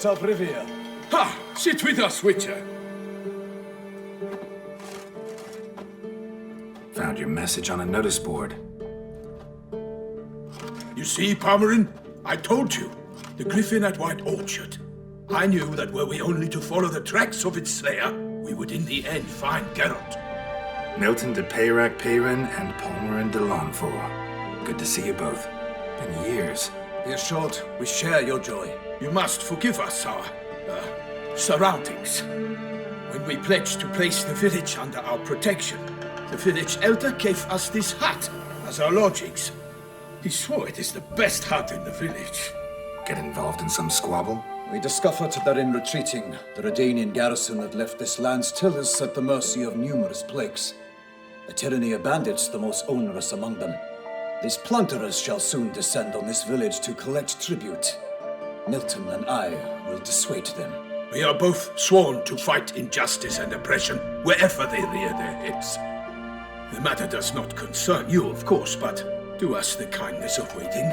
Geralt of Rivia. Ha! Sit with us, Witcher. Found your message on a notice board. You see, Palmerin? I told you. The griffin at White Orchard. I knew that were we only to follow the tracks of its slayer, we would in the end find Geralt. Milton de Peyrac Peyrin and Palmerin de Longford. Good to see you both. Been years. Be assured, we share your joy. You must forgive us our, surroundings. When we pledged to place the village under our protection, the village elder gave us this hut as our lodgings. He swore it is the best hut in the village. Get involved in some squabble? We discovered that in retreating, the Redanian garrison that left this land still is at the mercy of numerous plagues. A tyranny of bandits, the most onerous among them. These plunderers shall soon descend on this village to collect tribute. Milton and I will dissuade them. We are both sworn to fight injustice and oppression wherever they rear their heads. The matter does not concern you, of course, but do us the kindness of waiting.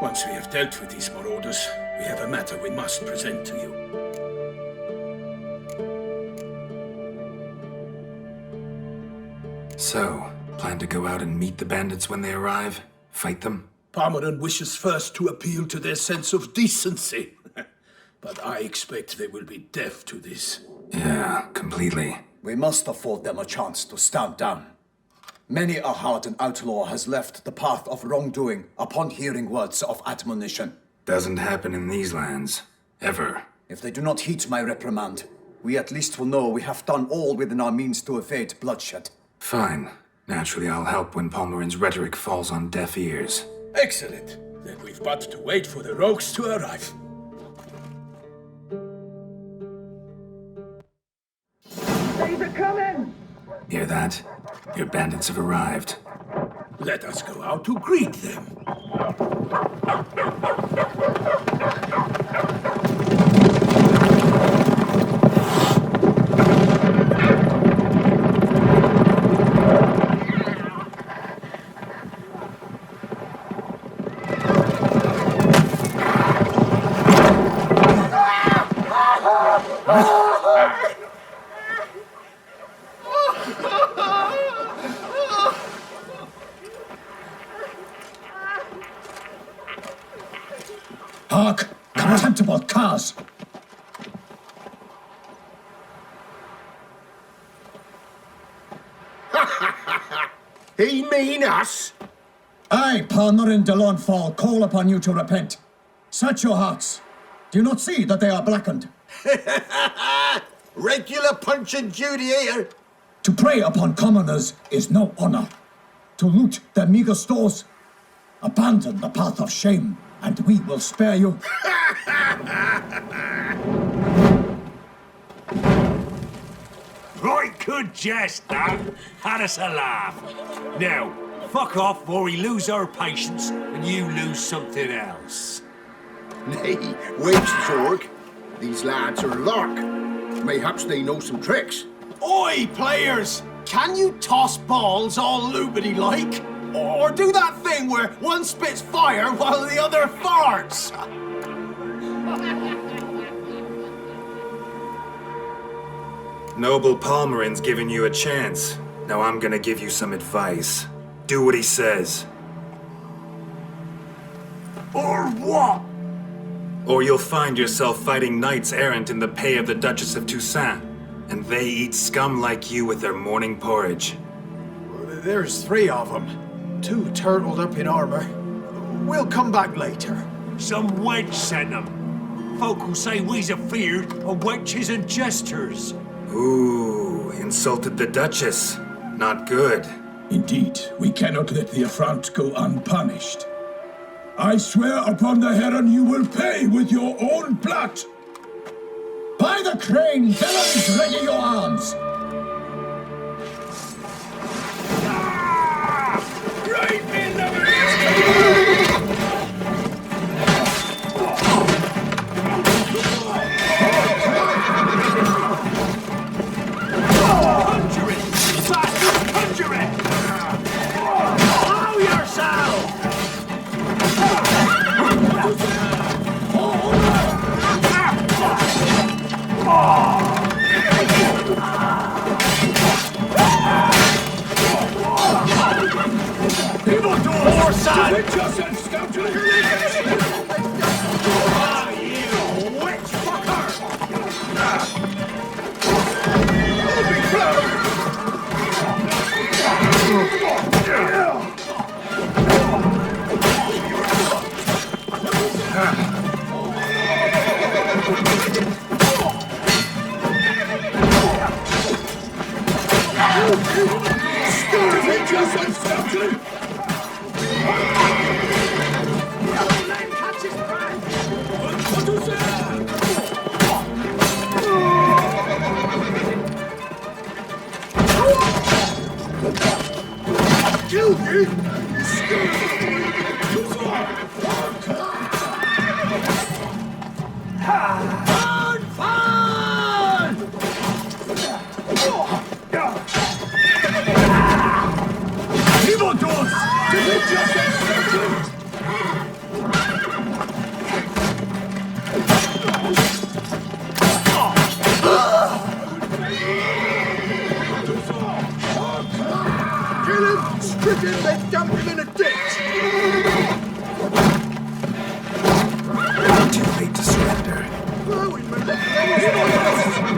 Once we have dealt with these marauders, we have a matter we must present to you. So, plan to go out and meet the bandits when they arrive? Fight them? Palmerin wishes first to appeal to their sense of decency. But I expect they will be deaf to this. Yeah, completely. We must afford them a chance to stand down. Many a hardened outlaw has left the path of wrongdoing upon hearing words of admonition. Doesn't happen in these lands. Ever. If they do not heed my reprimand, we at least will know we have done all within our means to evade bloodshed. Fine. Naturally, I'll help when Palmerin's rhetoric falls on deaf ears. Excellent. Then we've but to wait for the rogues to arrive. They're coming! Hear that? Your bandits have arrived. Let us go out to greet them. Hark! Contemptible curs! He mean us? I, Palmerin de Lawnfall, call upon you to repent. Search your hearts. Do you not see that they are blackened? Regular Punch and Judy here. To prey upon commoners is no honor. To loot their meager stores, abandon the path of shame, and we will spare you. Right good jest, that. Had us a laugh. Now, fuck off before we lose our patience and you lose something else. Nay, wait, Zorg. These lads are lark. Mayhaps they know some tricks. Oi, players! Can you toss balls all loopity-like? Or do that thing where one spits fire while the other farts? Noble Palmerin's giving you a chance. Now I'm gonna give you some advice. Do what he says. Or what? Or you'll find yourself fighting knights errant in the pay of the Duchess of Toussaint. And they eat scum like you with their morning porridge. There's 3 of them. 2 turtled up in armor. We'll come back later. Some wench sent them. Folk who say we's afeard of wenches and jesters. Ooh, insulted the Duchess. Not good. Indeed, we cannot let the affront go unpunished. I swear upon the Heron you will pay with your own blood. By the crane, villains, ready your arms! Right in the Conjure it! Bastard, conjure it! Blow yourself! Defend yourself, scoundrel! Ah, you witch fucker! Defend yourself, scoundrel! Kill me! Fun! Fun! Evil doors! Defend yourself! Kill him! Strip him, then dump him in a ditch! Too late to surrender.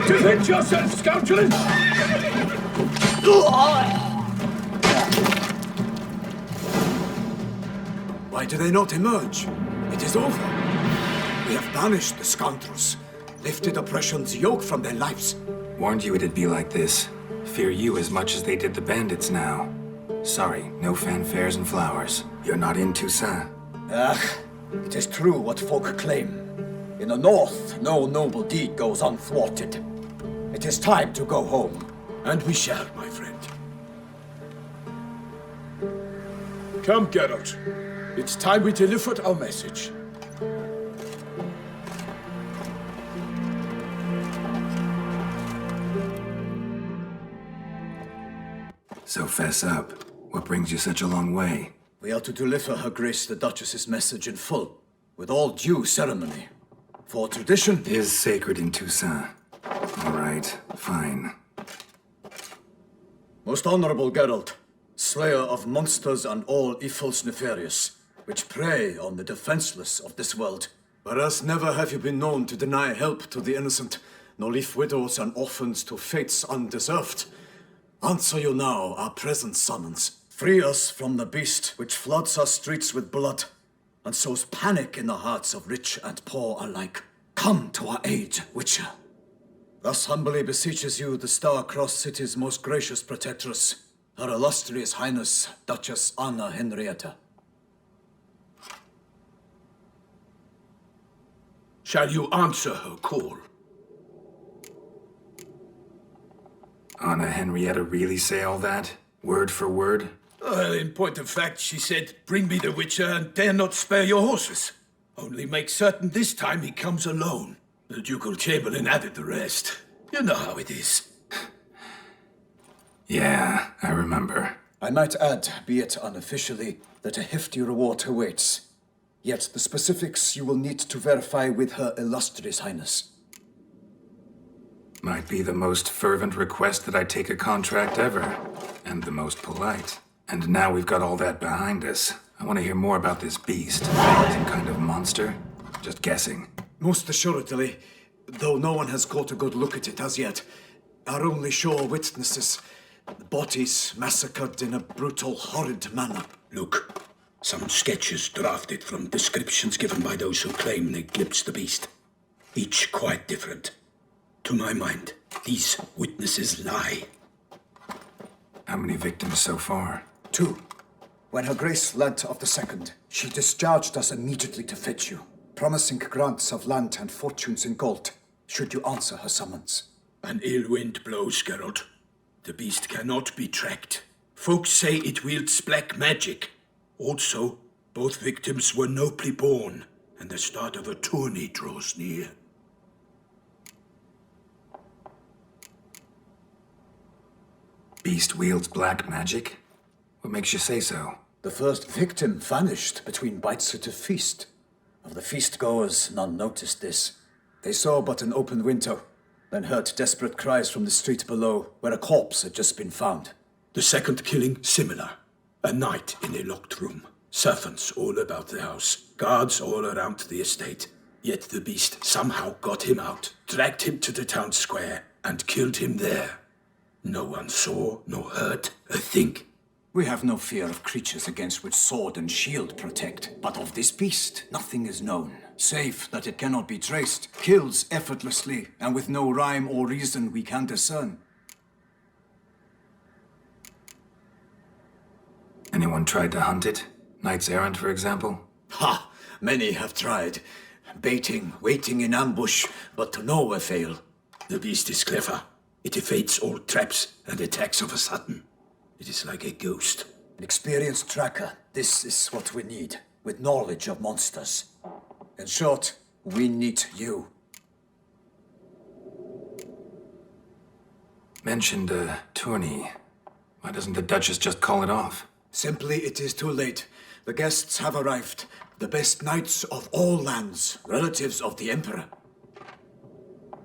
Defend yourself, scoundrel! Why do they not emerge? It is over. We have banished the scoundrels, lifted oppression's yoke from their lives. Warned you it'd be like this. Fear you as much as they did the bandits now. Sorry, no fanfares and flowers. You're not in Toussaint. It is true what folk claim. In the north, no noble deed goes unthwarted. It is time to go home. And we shall, my friend. Come, Geralt. It's time we delivered our message. So fess up. What brings you such a long way? We are to deliver Her Grace the Duchess's message in full, with all due ceremony. For tradition Is sacred in Toussaint. All right, fine. Most honorable Geralt, slayer of monsters and all evils nefarious, which prey on the defenseless of this world. Whereas never have you been known to deny help to the innocent, nor leave widows and orphans to fates undeserved. Answer you now our present summons. Free us from the beast which floods our streets with blood, and sows panic in the hearts of rich and poor alike. Come to our aid, Witcher. Thus humbly beseeches you the Star-Crossed City's most gracious protectress, Her Illustrious Highness, Duchess Anna Henrietta. Shall you answer her call? Anna Henrietta really say all that? Word for word? Well, in point of fact, she said, bring me the Witcher and dare not spare your horses. Only make certain this time he comes alone. The Ducal Chamberlain added the rest. You know how it is. Yeah, I remember. I might add, be it unofficially, that a hefty reward awaits. Yet the specifics you will need to verify with Her Illustrious Highness. Might be the most fervent request that I take a contract ever. And the most polite. And now we've got all that behind us. I want to hear more about this beast. Some kind of monster? Just guessing. Most assuredly, though no one has caught a good look at it as yet. Our only sure witnesses. Bodies massacred in a brutal, horrid manner. Look, some sketches drafted from descriptions given by those who claim they glimpsed the beast. Each quite different. To my mind, these witnesses lie. How many victims so far? 2. When Her Grace learnt of the second, she discharged us immediately to fetch you, promising grants of land and fortunes in gold, should you answer her summons. An ill wind blows, Geralt. The beast cannot be tracked. Folks say it wields black magic. Also, both victims were nobly born, and the start of a tourney draws near. Beast wields black magic? What makes you say so? The first victim vanished between bites at a feast. Of the feast-goers, none noticed this. They saw but an open window, then heard desperate cries from the street below, where a corpse had just been found. The second killing, similar. A night in a locked room. Servants all about the house, guards all around the estate. Yet the beast somehow got him out, dragged him to the town square, and killed him there. No one saw nor heard a thing. We have no fear of creatures against which sword and shield protect, but of this beast, nothing is known, save that it cannot be traced, kills effortlessly, and with no rhyme or reason we can discern. Anyone tried to hunt it? Knights errant, for example? Ha! Many have tried. Baiting, waiting in ambush, but to no avail. The beast is clever. It evades all traps and attacks of a sudden. It is like a ghost. An experienced tracker. This is what we need, with knowledge of monsters. In short, we need you. Mentioned a tourney. Why doesn't the Duchess just call it off? Simply, it is too late. The guests have arrived. The best knights of all lands, relatives of the Emperor.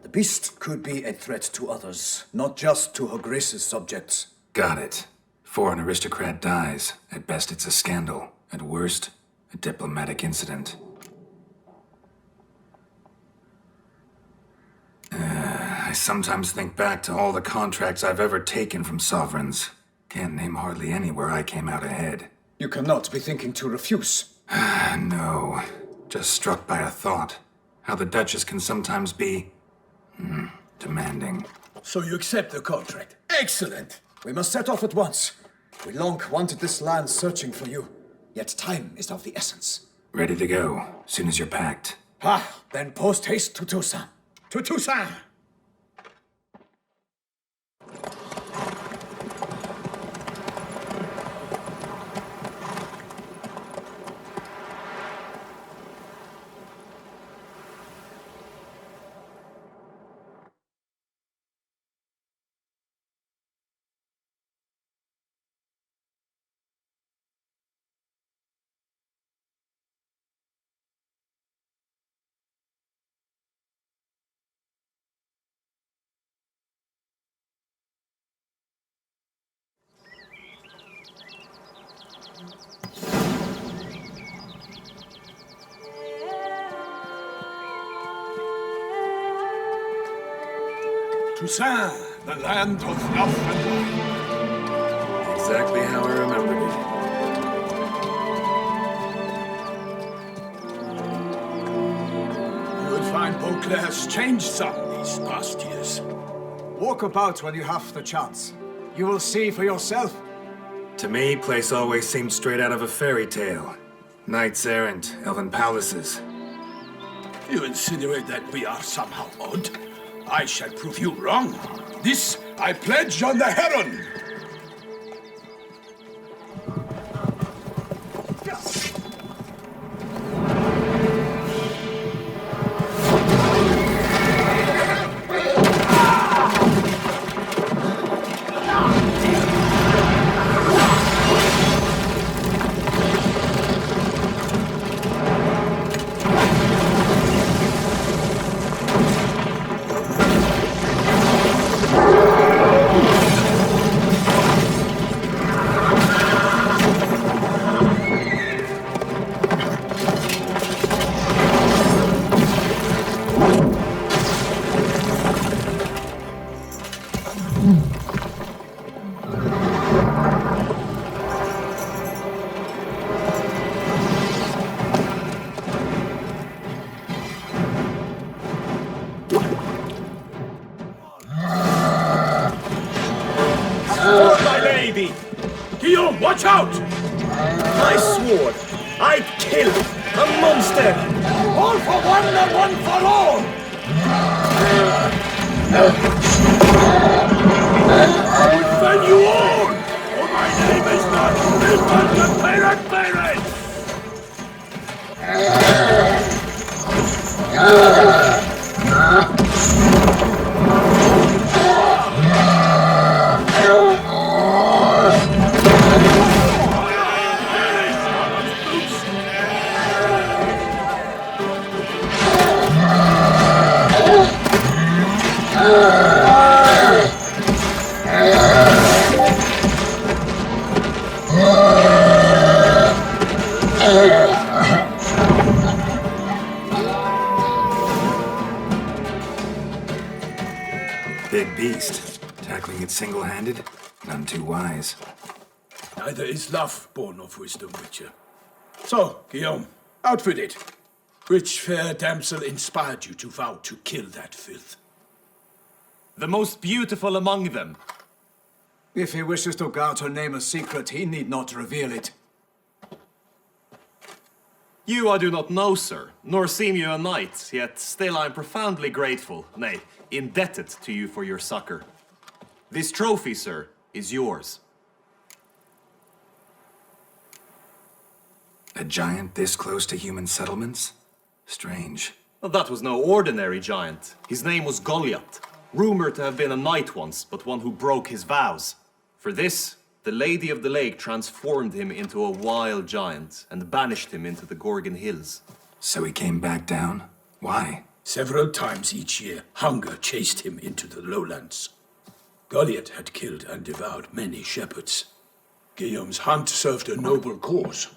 The beast could be a threat to others, not just to Her Grace's subjects. Got it. Before an aristocrat dies, at best it's a scandal. At worst, a diplomatic incident. I sometimes think back to all the contracts I've ever taken from sovereigns. Can't name hardly any where I came out ahead. You cannot be thinking to refuse. No. Just struck by a thought. How the Duchess can sometimes be... demanding. So you accept the contract. Excellent! We must set off at once. We long wanted this land searching for you. Yet time is of the essence. Ready to go, soon as you're packed. Then post haste to Toussaint. To Toussaint! Toussaint, the land of love and light. Exactly how I remembered it. You would find Beauclair's changed some these past years. Walk about when you have the chance. You will see for yourself. To me, place always seemed straight out of a fairy tale. Knights errant, elven palaces. You insinuate that we are somehow odd? I shall prove you wrong. This I pledge on the Heron. Watch out! I swore I'd kill a monster! All for one and one for all! I will fell you all! For my name is not Wilbur the Pirate Pirate! big beast. Tackling it single-handed? None too wise. Neither is love born of wisdom, Witcher. So, Guillaume, out with it. Which fair damsel inspired you to vow to kill that filth? The most beautiful among them. If he wishes to guard her name a secret, he need not reveal it. You I do not know, sir, nor seem you a knight, yet still I am profoundly grateful, nay, indebted to you for your succor. This trophy, sir, is yours. A giant this close to human settlements? Strange. Well, that was no ordinary giant. His name was Goliath, rumored to have been a knight once, but one who broke his vows. For this, the Lady of the Lake transformed him into a wild giant and banished him into the Gorgon Hills. So he came back down? Why? Several times each year, hunger chased him into the lowlands. Goliath had killed and devoured many shepherds. Guillaume's hunt served a noble cause.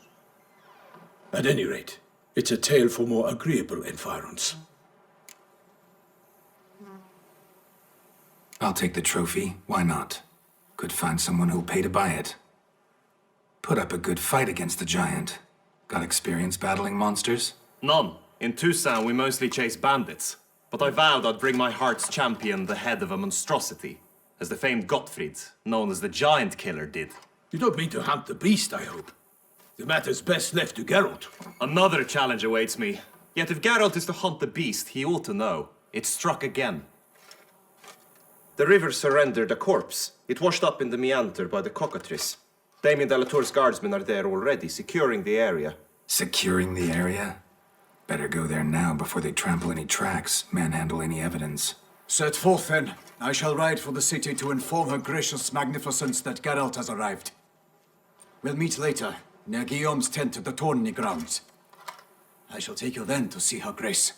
At any rate, it's a tale for more agreeable environs. I'll take the trophy. Why not? Could find someone who'll pay to buy it. Put up a good fight against the giant. Got experience battling monsters? None. In Tucson, we mostly chase bandits. But I vowed I'd bring my heart's champion the head of a monstrosity, as the famed Gottfried, known as the Giant Killer, did. You don't mean to hunt the beast, I hope. The matter's best left to Geralt. Another challenge awaits me. Yet if Geralt is to hunt the beast, he ought to know. It struck again. The river surrendered a corpse. It washed up in the meander by the cockatrice. Damien de la Tour's guardsmen are there already, securing the area. Securing the area? Better go there now before they trample any tracks, manhandle any evidence. Set forth then. I shall ride for the city to inform her gracious magnificence that Geralt has arrived. We'll meet later, near Guillaume's tent at the tourney grounds. I shall take you then to see her grace.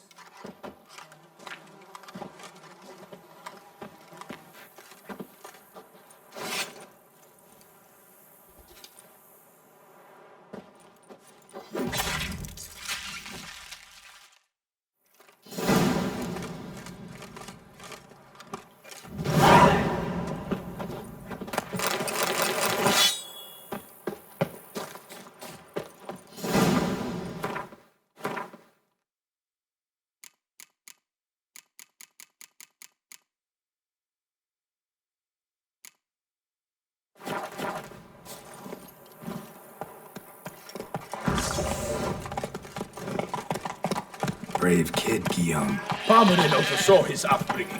Brave kid, Guillaume. Parmanin oversaw his upbringing.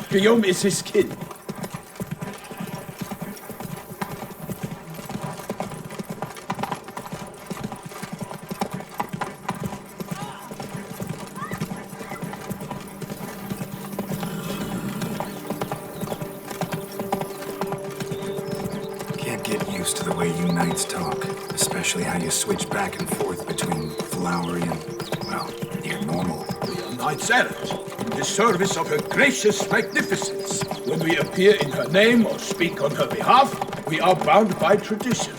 Guillaume is his kin. Can't get used to the way you knights talk, especially how you switch back and forth between flowery and, well, near normal. We are knights errant, in the service of her gracious magnificence. When we appear in her name or speak on her behalf, we are bound by tradition.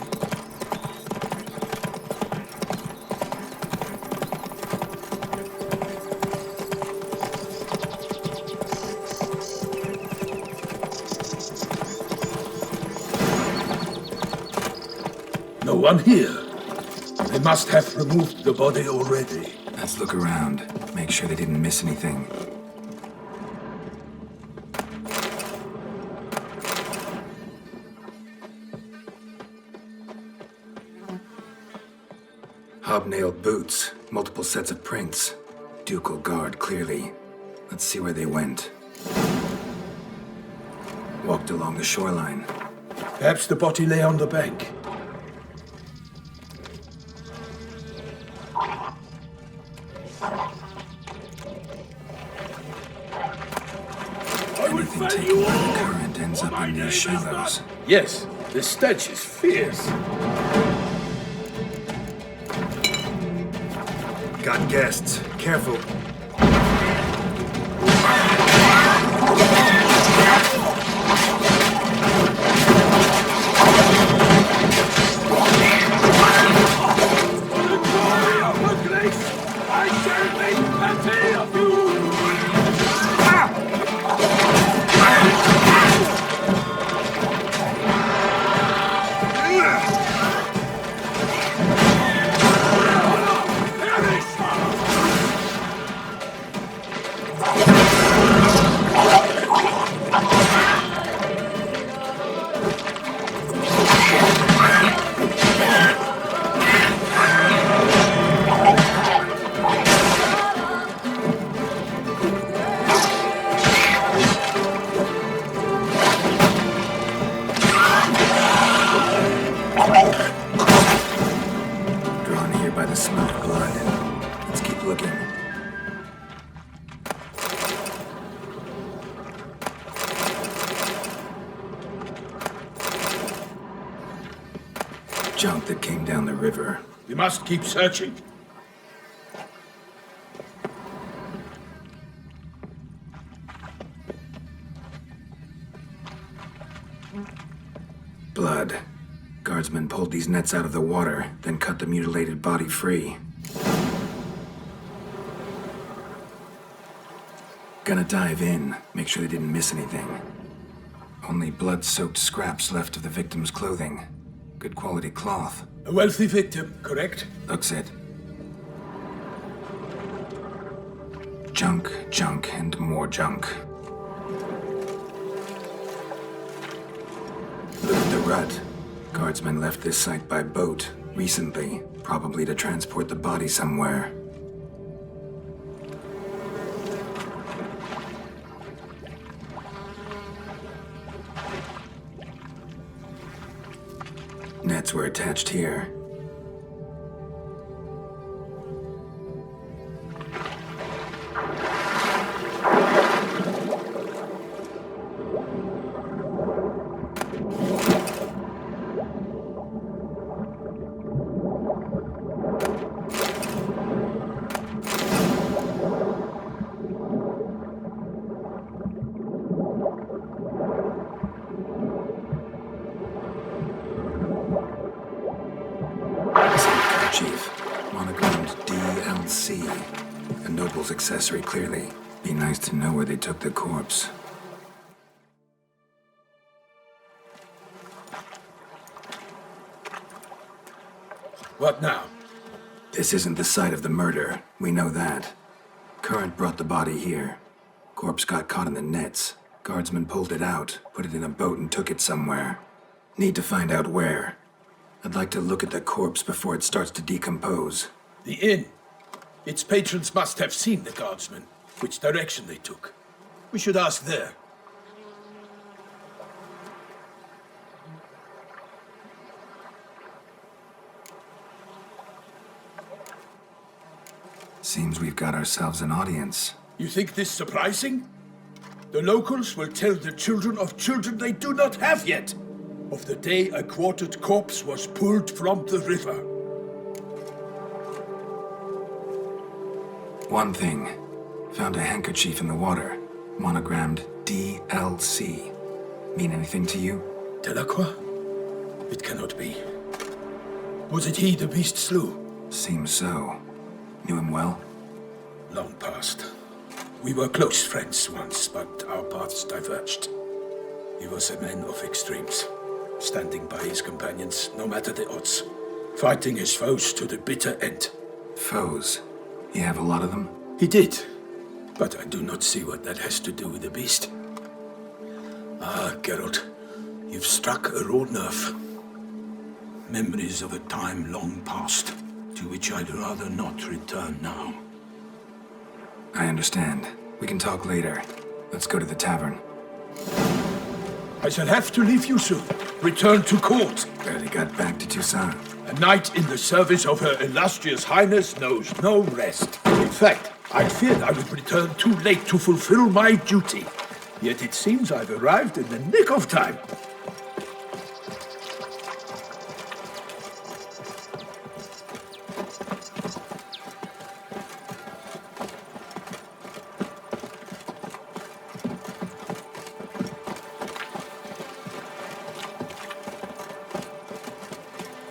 No one here. They must have removed the body already. Let's look around. Make sure they didn't miss anything. Hobnailed boots, multiple sets of prints. Ducal guard, clearly. Let's see where they went. Walked along the shoreline. Perhaps the body lay on the bank. Anything taken by the current ends up in these shallows. Yes, the stench is fierce. Got guests. Careful. junk that came down the river. We must keep searching. Blood. Guardsmen pulled these nets out of the water, then cut the mutilated body free. Gonna dive in, make sure they didn't miss anything. Only blood-soaked scraps left of the victim's clothing. Good quality cloth. A wealthy victim, correct? Looks it. Junk, junk, and more junk. Look at the rut. Guardsmen left this site by boat, recently, probably to transport the body somewhere. Nets were attached here. Chief, monogrammed DLC. A noble's accessory, clearly. Be nice to know where they took the corpse. What now? This isn't the site of the murder. We know that. Current brought the body here. Corpse got caught in the nets. Guardsmen pulled it out, put it in a boat and took it somewhere. Need to find out where. I'd like to look at the corpse before it starts to decompose. The inn. Its patrons must have seen the guardsmen, which direction they took. We should ask there. Seems we've got ourselves an audience. You think this surprising? The locals will tell the children of children they do not have yet of the day a quartered corpse was pulled from the river. One thing. Found a handkerchief in the water. Monogrammed DLC. Mean anything to you? Delacroix? It cannot be. Was it he the beast slew? Seems so. Knew him well? Long past. We were close friends once, but our paths diverged. He was a man of extremes, standing by his companions no matter the odds, fighting his foes to the bitter end. Foes? You have a lot of them? He did, but I do not see what that has to do with the beast. Ah, Geralt, you've struck a raw nerve. Memories of a time long past, to which I'd rather not return now. I understand. We can talk later. Let's go to the tavern. I shall have to leave you soon. Return to court. Barely got back to Toussaint. A knight in the service of Her Illustrious Highness knows no rest. In fact, I feared I would return too late to fulfill my duty. Yet it seems I've arrived in the nick of time.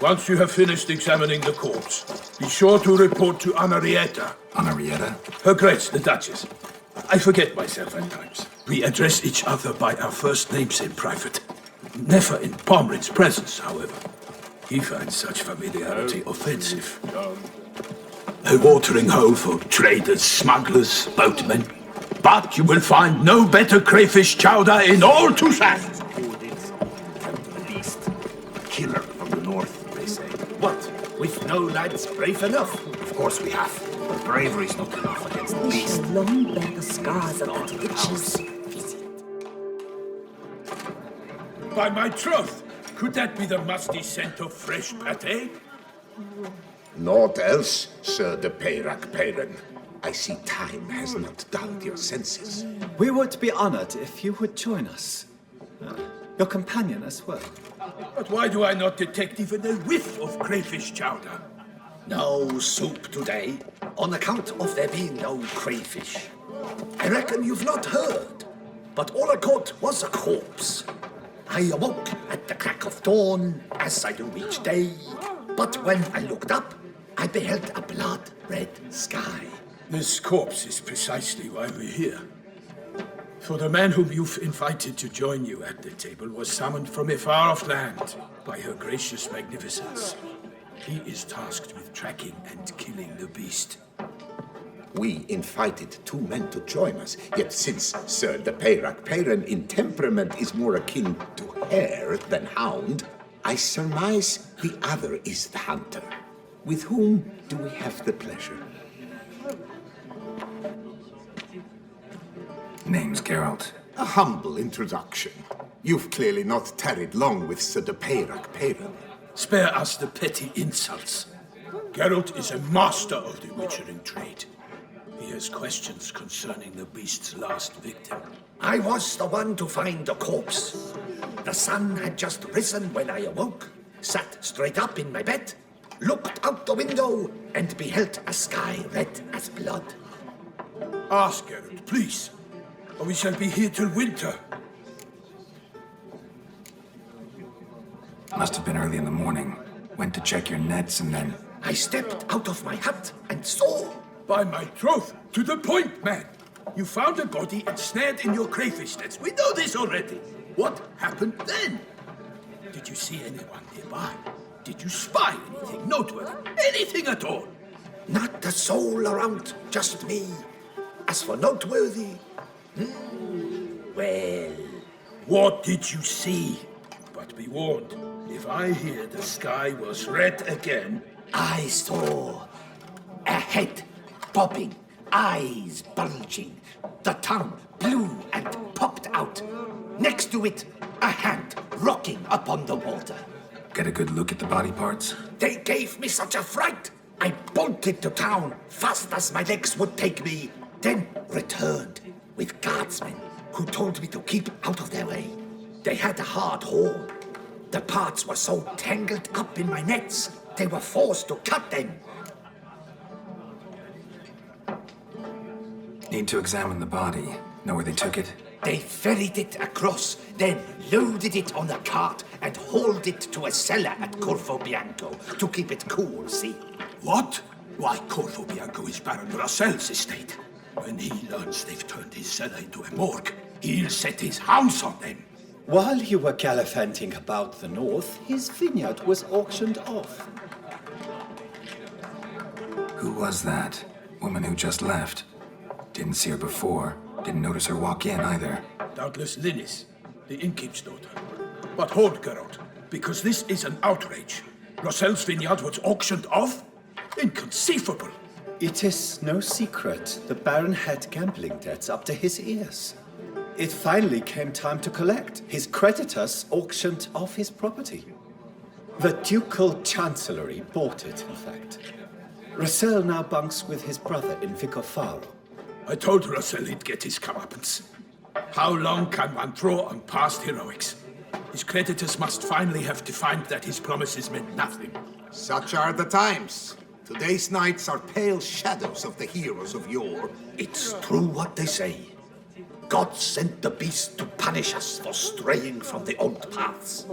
Once you have finished examining the corpse, be sure to report to Anarietta. Anarietta? Her Grace, the Duchess. I forget myself at times. We address each other by our first names in private. Never in Pomrin's presence, however. He finds such familiarity offensive. A watering hole for traders, smugglers, boatmen. But you will find no better crayfish chowder in all Toussaint. Killer from the north, they say. What? We've no lads brave enough? Of course we have. But bravery's not enough against the We beast. shall long bear the scars of that witch's visit. By my troth, could that be the musty scent of fresh pate? Naught else, Sir de Peyrac-Peyran. I see time has not dulled your senses. We would be honored if you would join us. Your companion as well. But why do I not detect even a whiff of crayfish chowder? No soup today, on account of there being no crayfish. I reckon you've not heard, but all I caught was a corpse. I awoke at the crack of dawn, as I do each day, but when I looked up, I beheld a blood-red sky. This corpse is precisely why we're here. For the man whom you've invited to join you at the table was summoned from a far-off land by her gracious magnificence. He is tasked with tracking and killing the beast. We invited 2 men to join us, yet since Sir the Peyran in temperament is more akin to hare than hound, I surmise the other is the hunter. With whom do we have the pleasure? Name's Geralt. A humble introduction. You've clearly not tarried long with Sir the Peyran. Spare us the petty insults. Geralt is a master of the witchering trade. He has questions concerning the beast's last victim. I was the one to find the corpse. The sun had just risen when I awoke, sat straight up in my bed, looked out the window, and beheld a sky red as blood. Ask Geralt, please, or we shall be here till winter. Must have been early in the morning. Went to check your nets and then... I stepped out of my hut and saw... By my troth, to the point, man. You found a body and snared in your crayfish nets. We know this already. What happened then? Did you see anyone nearby? Did you spy anything noteworthy? Anything at all? Not a soul around, just me. As for noteworthy... well... What did you see? But be warned, if I hear the sky was red again... I saw a head bobbing, eyes bulging, the tongue blew and popped out. Next to it, a hand rocking upon the water. Get a good look at the body parts? They gave me such a fright. I bolted to town fast as my legs would take me, then returned with guardsmen who told me to keep out of their way. They had a hard haul. The parts were so tangled up in my nets, they were forced to cut them. Need to examine the body. Know where they took it? They ferried it across, then loaded it on a cart and hauled it to a cellar at Corvo Bianco to keep it cool, see? What? Why, Corvo Bianco is Baron Russell's estate. When he learns they've turned his cellar into a morgue, he'll set his hounds on them. While you were gallivanting about the north, his vineyard was auctioned off. Who was that? Woman who just left. Didn't see her before. Didn't notice her walk in either. Doubtless Linnis, the innkeep's daughter. But hold, Geralt, because this is an outrage. Russell's vineyard was auctioned off? Inconceivable. It is no secret the Baron had gambling debts up to his ears. It finally came time to collect. His creditors auctioned off his property. The Ducal Chancellery bought it, in fact. Russell now bunks with his brother in Vicofaro. I told Russell he'd get his comeuppance. How long can one draw on past heroics? His creditors must finally have defined that his promises meant nothing. Such are the times. Today's knights are pale shadows of the heroes of yore. It's true what they say. God sent the beast to punish us for straying from the old paths.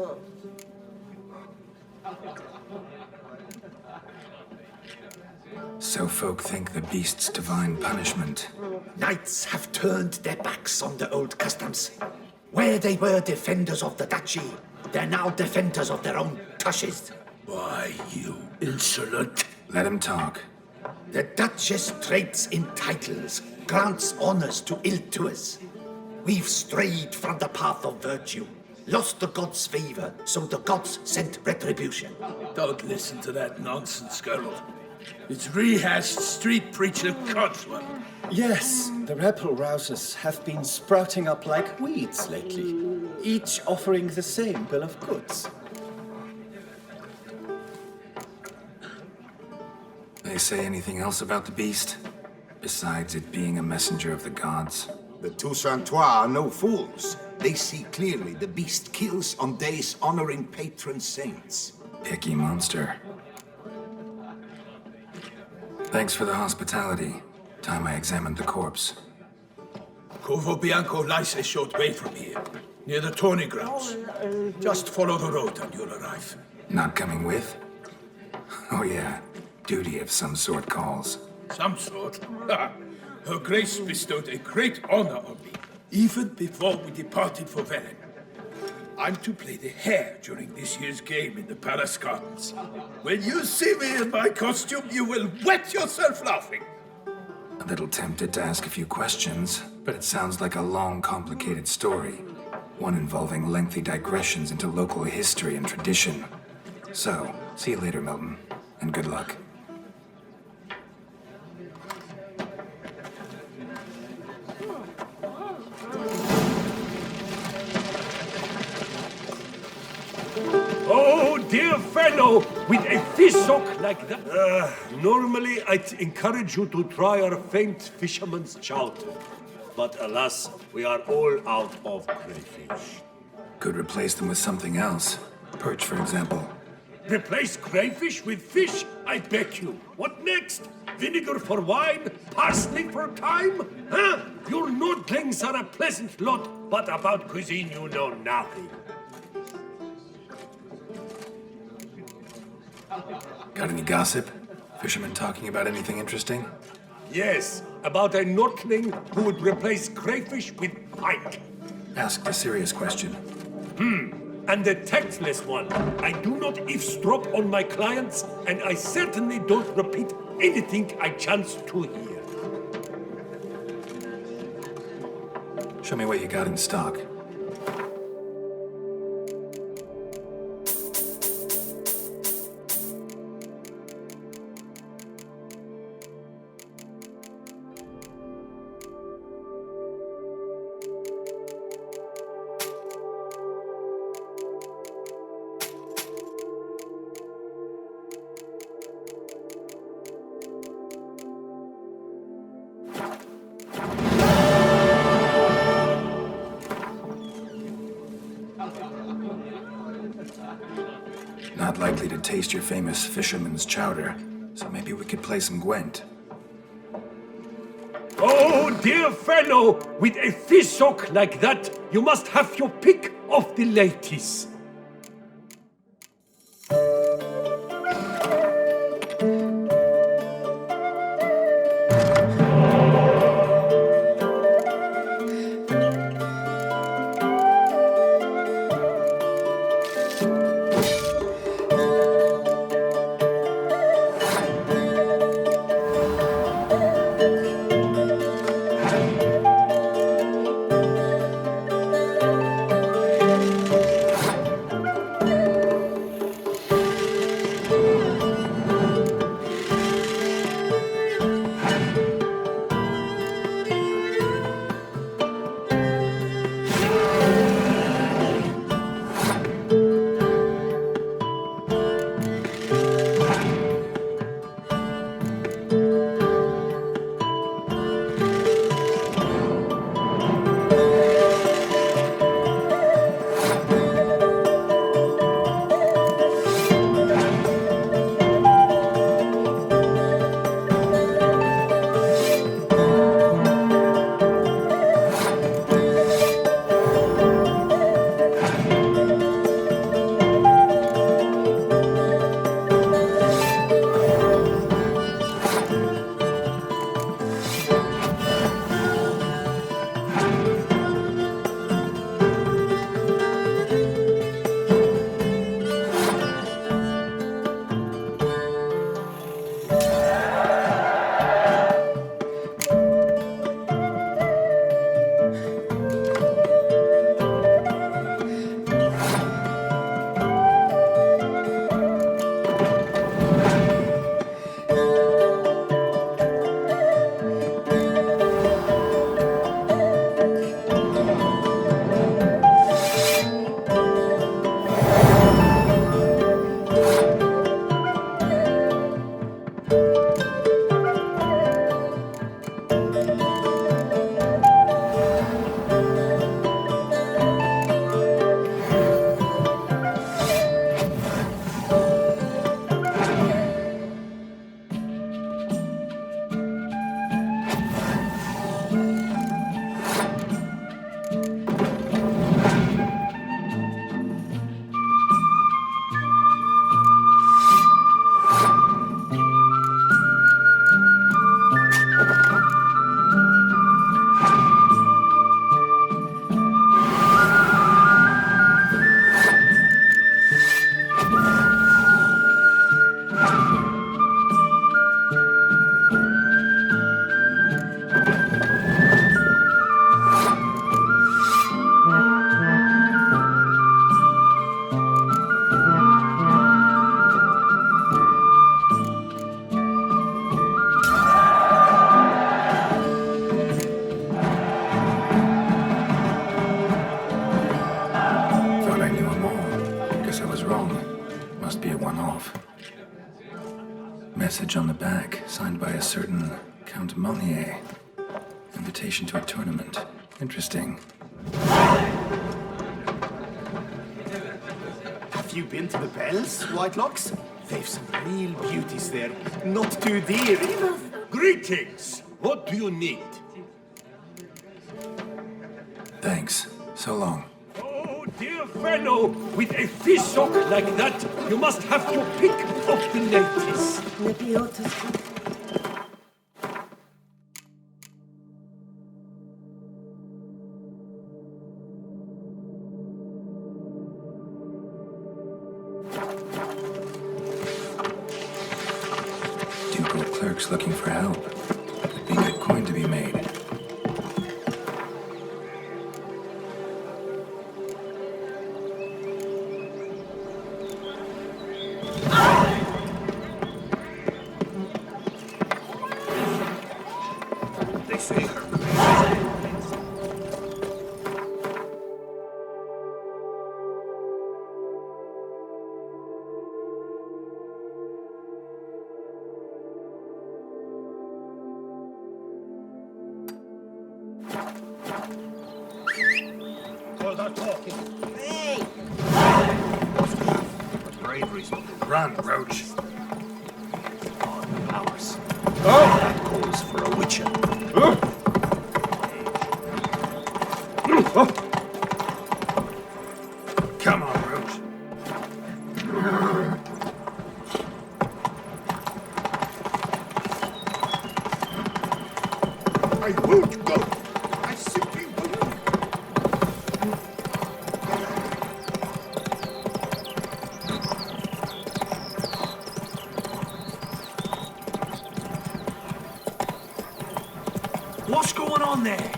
So folk think the beast's divine punishment. Knights have turned their backs on the old customs. Where they were defenders of the duchy, they're now defenders of their own tushes. Why, you insolent... Let him talk. The Duchess trades in titles, grants honors to ill-doers. We've strayed from the path of virtue, lost the gods' favor, so the gods sent retribution. Don't listen to that nonsense, Geralt. It's rehashed street preacher codswell. Yes, the rebel rousers have been sprouting up like weeds lately, each offering the same bill of goods. They say anything else about the beast? Besides it being a messenger of the gods? The Toussaintois are no fools. They see clearly the beast kills on days honoring patron saints. Icky monster. Thanks for the hospitality. Time I examined the corpse. Corvo Bianco lies a short way from here, near the tourney grounds. Just follow the road and you'll arrive. Not coming with? Oh yeah, duty of some sort calls. Some sort? Her Grace bestowed a great honor on me, even before we departed for Velen. I'm to play the hare during this year's game in the Palace Gardens. When you see me in my costume, you will wet yourself laughing. A little tempted to ask a few questions, but it sounds like a long, complicated story. One involving lengthy digressions into local history and tradition. So, see you later, Milton, and good luck. Oh, dear fellow, with a fishhook like that. Normally, I'd encourage you to try our famed fisherman's chowder. But alas, we are all out of crayfish. Could replace them with something else. Perch, for example. Replace crayfish with fish? I beg you. What next? Vinegar for wine? Parsley for thyme? Huh? Your nodlings are a pleasant lot, but about cuisine you know nothing. Got any gossip? Fishermen talking about anything interesting? Yes, about a Nordling who would replace crayfish with pike. Ask the serious question. And the tactless one. I do not eavesdrop on my clients, and I certainly don't repeat anything I chance to hear. Show me what you got in stock. Not likely to taste your famous fisherman's chowder, so maybe we could play some Gwent. Oh, dear fellow, with a fishhook like that, you must have your pick of the ladies. off. Message on the back, signed by a certain Count Monnier. Invitation to a tournament. Interesting. Have you been to the Bells, Whitelocks? They've some real beauties there. Not too dear either. Greetings! What do you need? Thanks. So long. Oh, dear fellow, with a fishhook like that, you must have to pick up the natives. Ducal clerks looking for help. Could be good coin to be made. They say her All that talking. bravery's not Run, Roach. ours. Oh, that calls for a witcher. Come on, Roach. I won't go. I simply won't. What's going on there?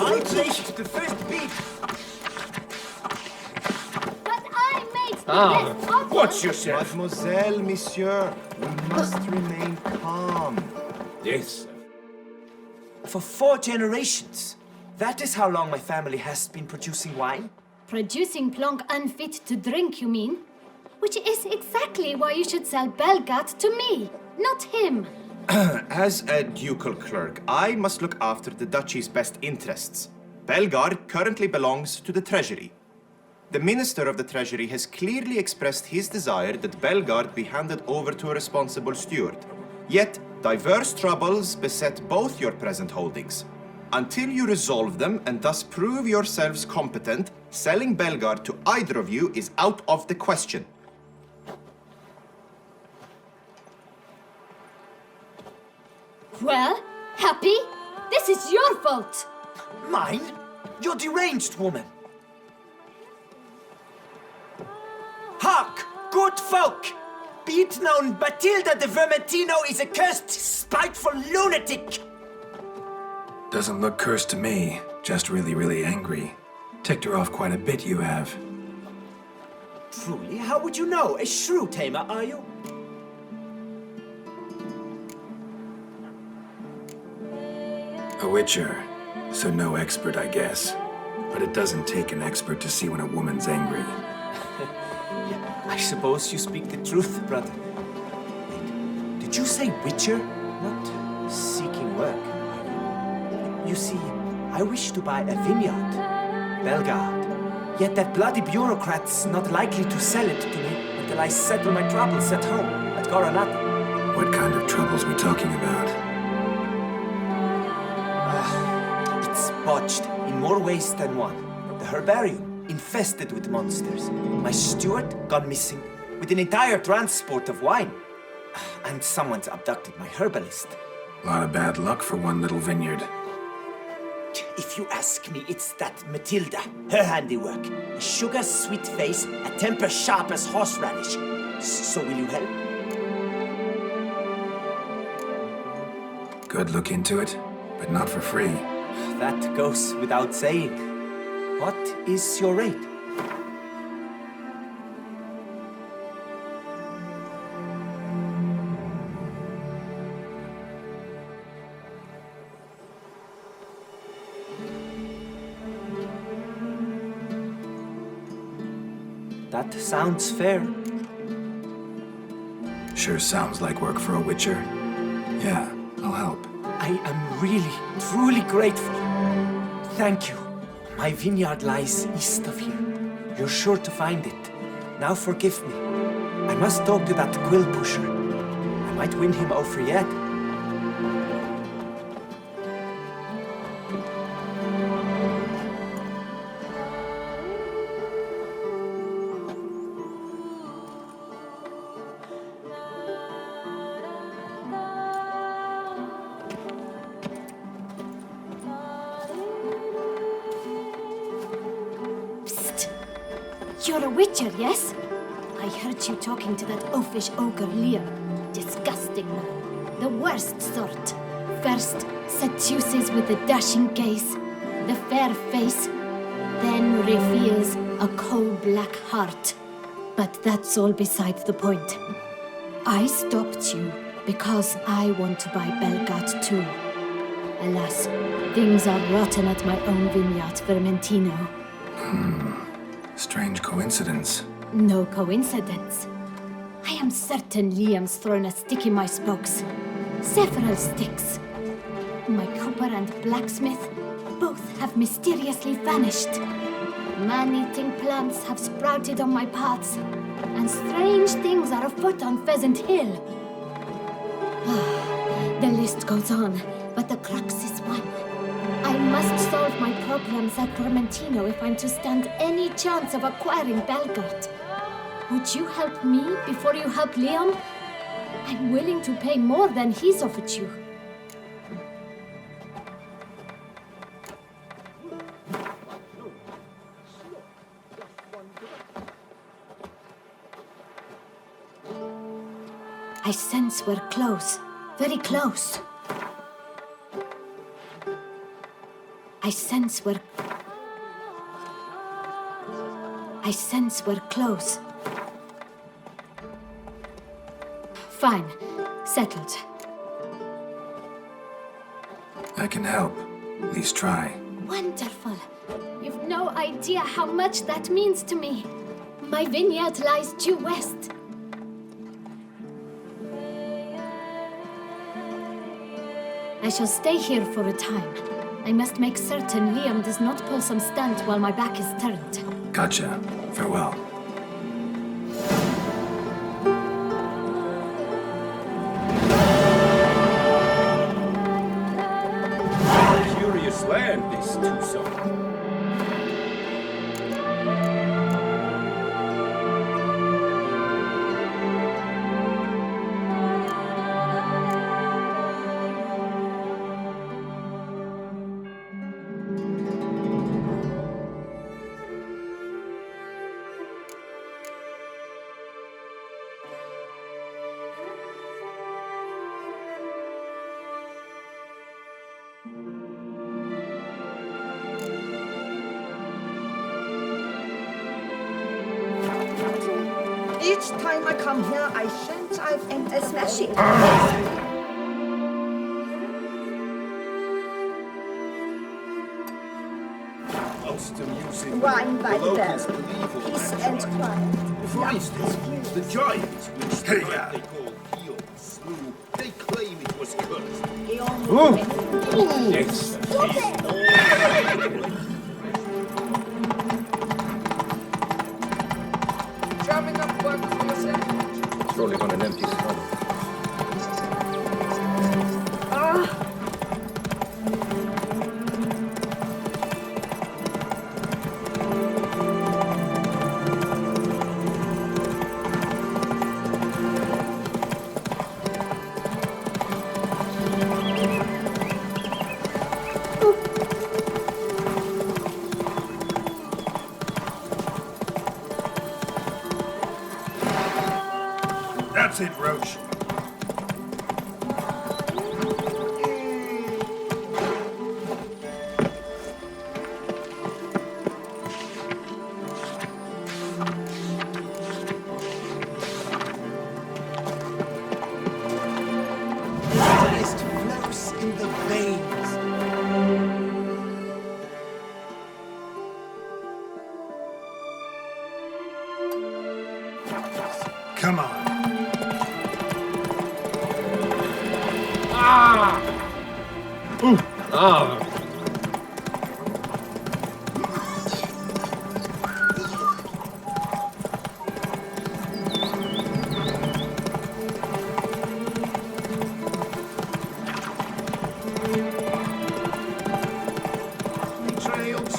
I placed the first beat. But I made the best offer. Watch yourself. Mademoiselle, monsieur, we must remain calm. Yes. For 4 generations. That is how long my family has been producing wine. Producing plonk unfit to drink, you mean? Which is exactly why you should sell Belgard to me, not him. As a ducal clerk, I must look after the duchy's best interests. Belgard currently belongs to the treasury. The minister of the treasury has clearly expressed his desire that Belgard be handed over to a responsible steward. Yet, diverse troubles beset both your present holdings. Until you resolve them and thus prove yourselves competent, selling Belgard to either of you is out of the question. Well, happy? This is your fault. Mine? You're deranged, woman. Hark, good folk! Be it known, Batilda de Vermentino is a cursed, spiteful lunatic! Doesn't look cursed to me. Just really, really angry. Ticked her off quite a bit, you have. Truly, how would you know? A shrew tamer, are you? A witcher, so no expert, I guess. But it doesn't take an expert to see when a woman's angry. I suppose you speak the truth, brother. Wait, did you say witcher? Not seeking work. You see, I wish to buy a vineyard, Belgard. Yet that bloody bureaucrat's not likely to sell it to me until I settle my troubles at home, at Coronati. What kind of troubles we talking about? It's botched in more ways than one. The herbarium, infested with monsters. My steward gone missing, with an entire transport of wine. And someone's abducted my herbalist. A lot of bad luck for one little vineyard. If you ask me, it's that Matilda, her handiwork. A sugar-sweet face, a temper sharp as horseradish. So will you help? Good look into it, but not for free. That goes without saying. What is your rate? That sounds fair. Sure sounds like work for a witcher. Yeah, I'll help. I am really, truly grateful. Thank you. My vineyard lies east of here. You're sure to find it. Now forgive me. I must talk to that quill pusher. I might win him over yet. You're a witcher, yes? I heard you talking to that oafish ogre Liam. Disgusting man. The worst sort. First, seduces with the dashing gaze, the fair face, then reveals a coal-black heart. But that's all beside the point. I stopped you because I want to buy Belgard too. Alas, things are rotten at my own vineyard, Vermentino. Strange coincidence. No coincidence. I am certain Liam's thrown a stick in my spokes. Several sticks. My cooper and blacksmith both have mysteriously vanished. Man-eating plants have sprouted on my paths, and strange things are afoot on Pheasant Hill. The list goes on, but the crux is one. I must solve my problems at Vermentino if I'm to stand any chance of acquiring Belgard. Would you help me before you help Liam? I'm willing to pay more than he's offered you. I sense we're close, very close. I sense we're close. Fine. Settled. I can help. At least try. Wonderful. You've no idea how much that means to me. My vineyard lies due west. I shall stay here for a time. I must make certain Liam does not pull some stunt while my back is turned. Gotcha. Farewell. Curious land, this Tucson. Each time I come here, I shan't I've aimed a smash it. Most amusing. Wine by the locals bell. believe in Peace magic. and quiet. For instance, the giants, which the tribe they call Heal slew, they claim it was cursed. Yes, Drumming up work for yourself. Rolling on an empty stomach. That's it, Roach. Taste flows in the veins. Come on. Betrayals.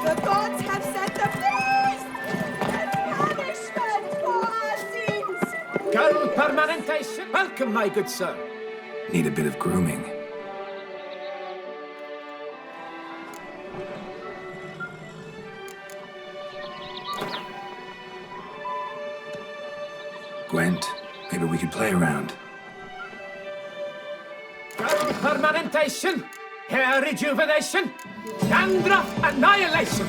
The gods have set the beast as punishment for our sins. Cal permanentation. Welcome, my good sir. Need a bit of grooming. Gwent, maybe we could play around. Cal permanentation. Hair rejuvenation. Dandruff annihilation.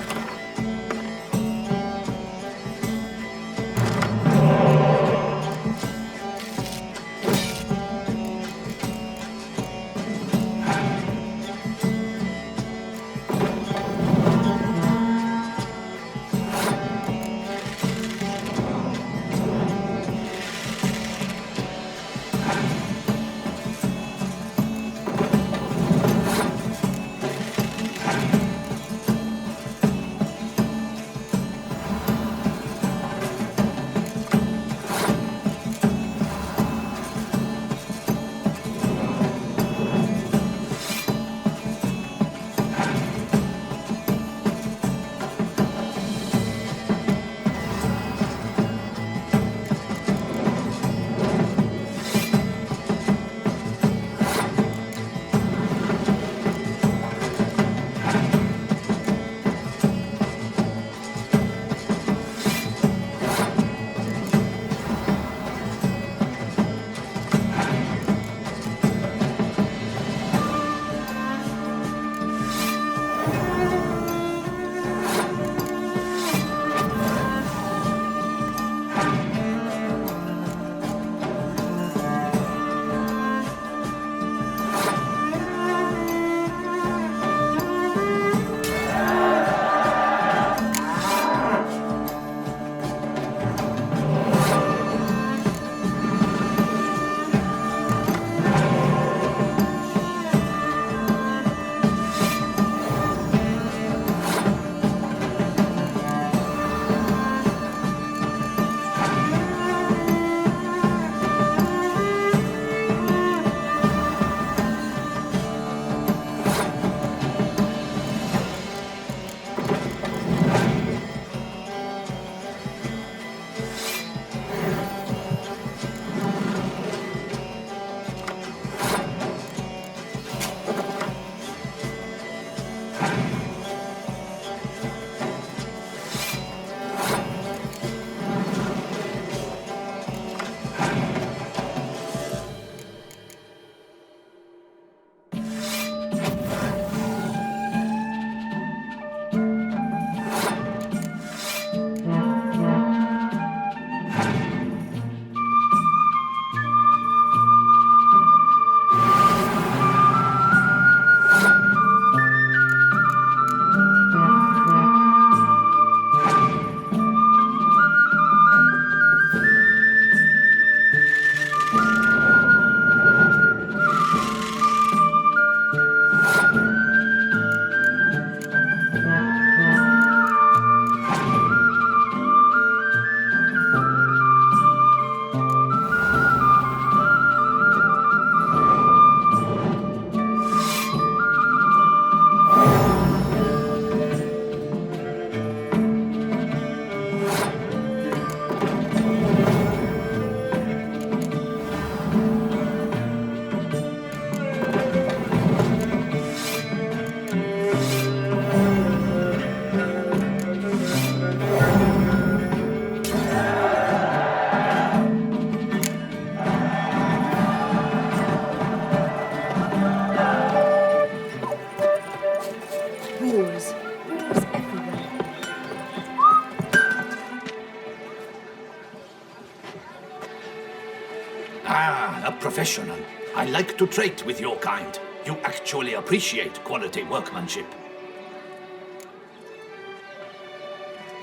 Ah, a professional. I like to trade with your kind. You actually appreciate quality workmanship.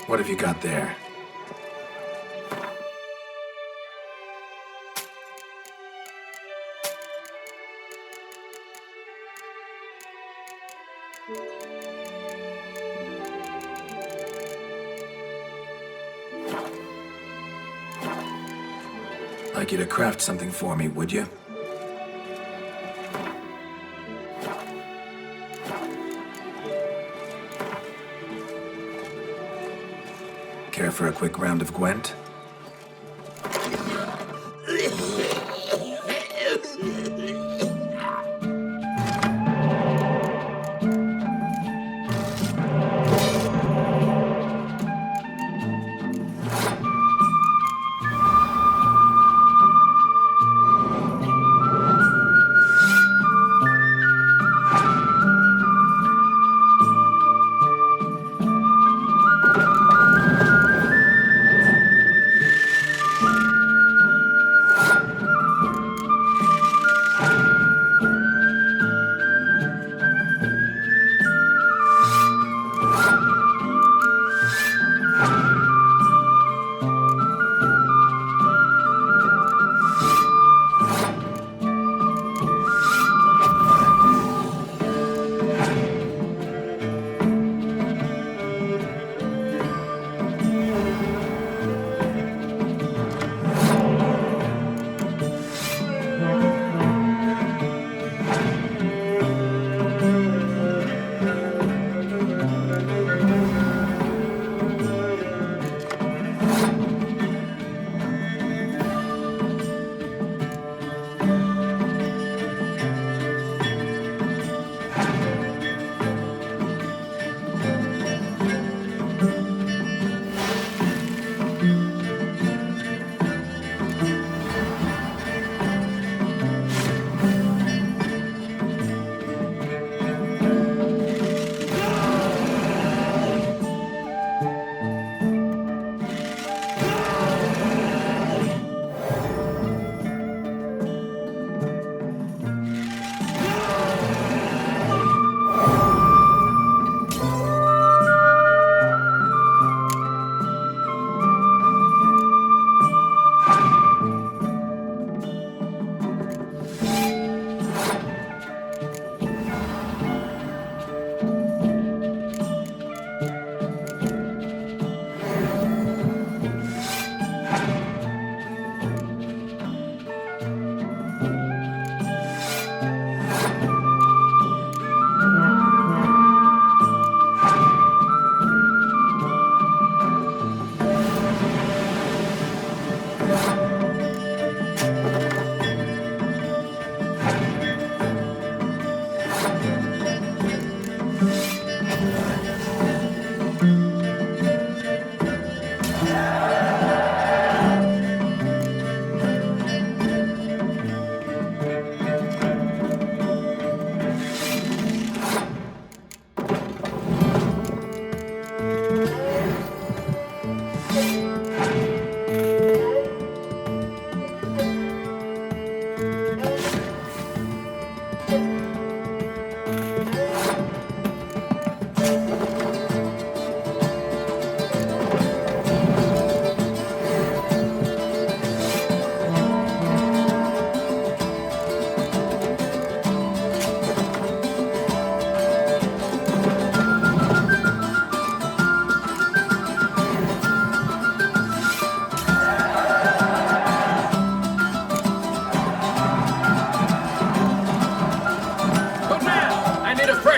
What have you got there? Like you to craft something for me, would you? Care for a quick round of Gwent?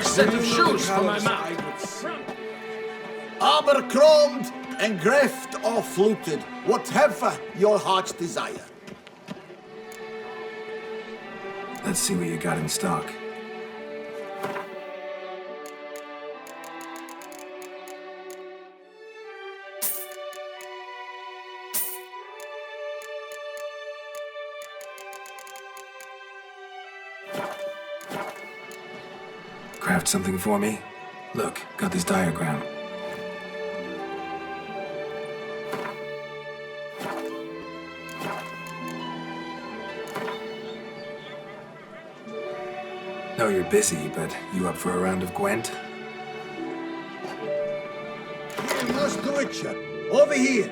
Set of shoes for my mouth. Abercrombed and greft or fluted, whatever your heart's desire. Let's see what you got in stock. Craft something for me? Look, got this diagram. Know you're busy, but you up for a round of Gwent? Master Witcher, over here.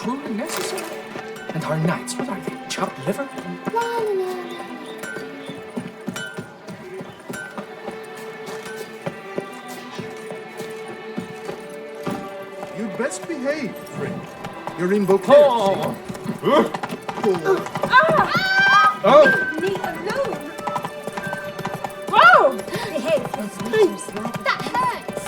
truly necessary? And our knights, what are they, chopped liver? La la la la. You'd best behave, friend. You're in Beauclair, Leave me alone! Whoa! Behave, those letters, lad. That hurts!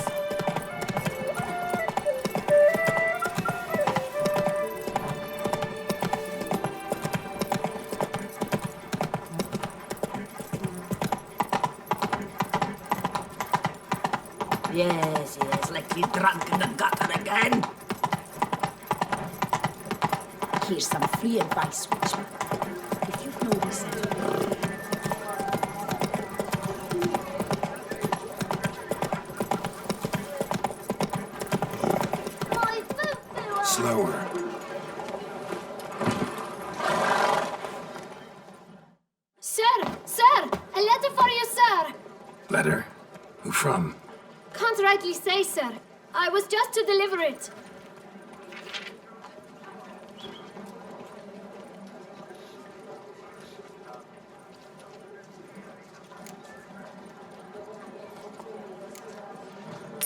Yes, like he's drunk in the gutter again. Here's some free advice, Witcher. If you've noticed it. Slower. Sir! A letter for you, sir! Letter? Who from? Can't rightly say, sir. I was just to deliver it.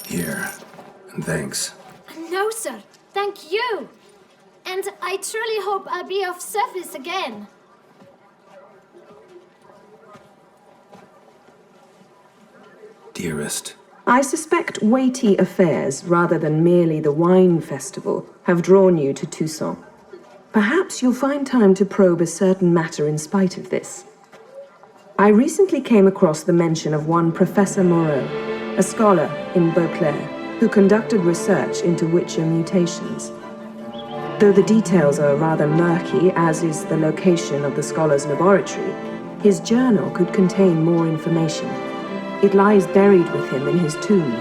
Here. And thanks. No, sir. Thank you. And I truly hope I'll be of service again. Dearest. I suspect weighty affairs, rather than merely the wine festival, have drawn you to Toussaint. Perhaps you'll find time to probe a certain matter in spite of this. I recently came across the mention of one Professor Moreau, a scholar in Beauclair, who conducted research into Witcher mutations. Though the details are rather murky, as is the location of the scholar's laboratory, his journal could contain more information. It lies buried with him in his tomb.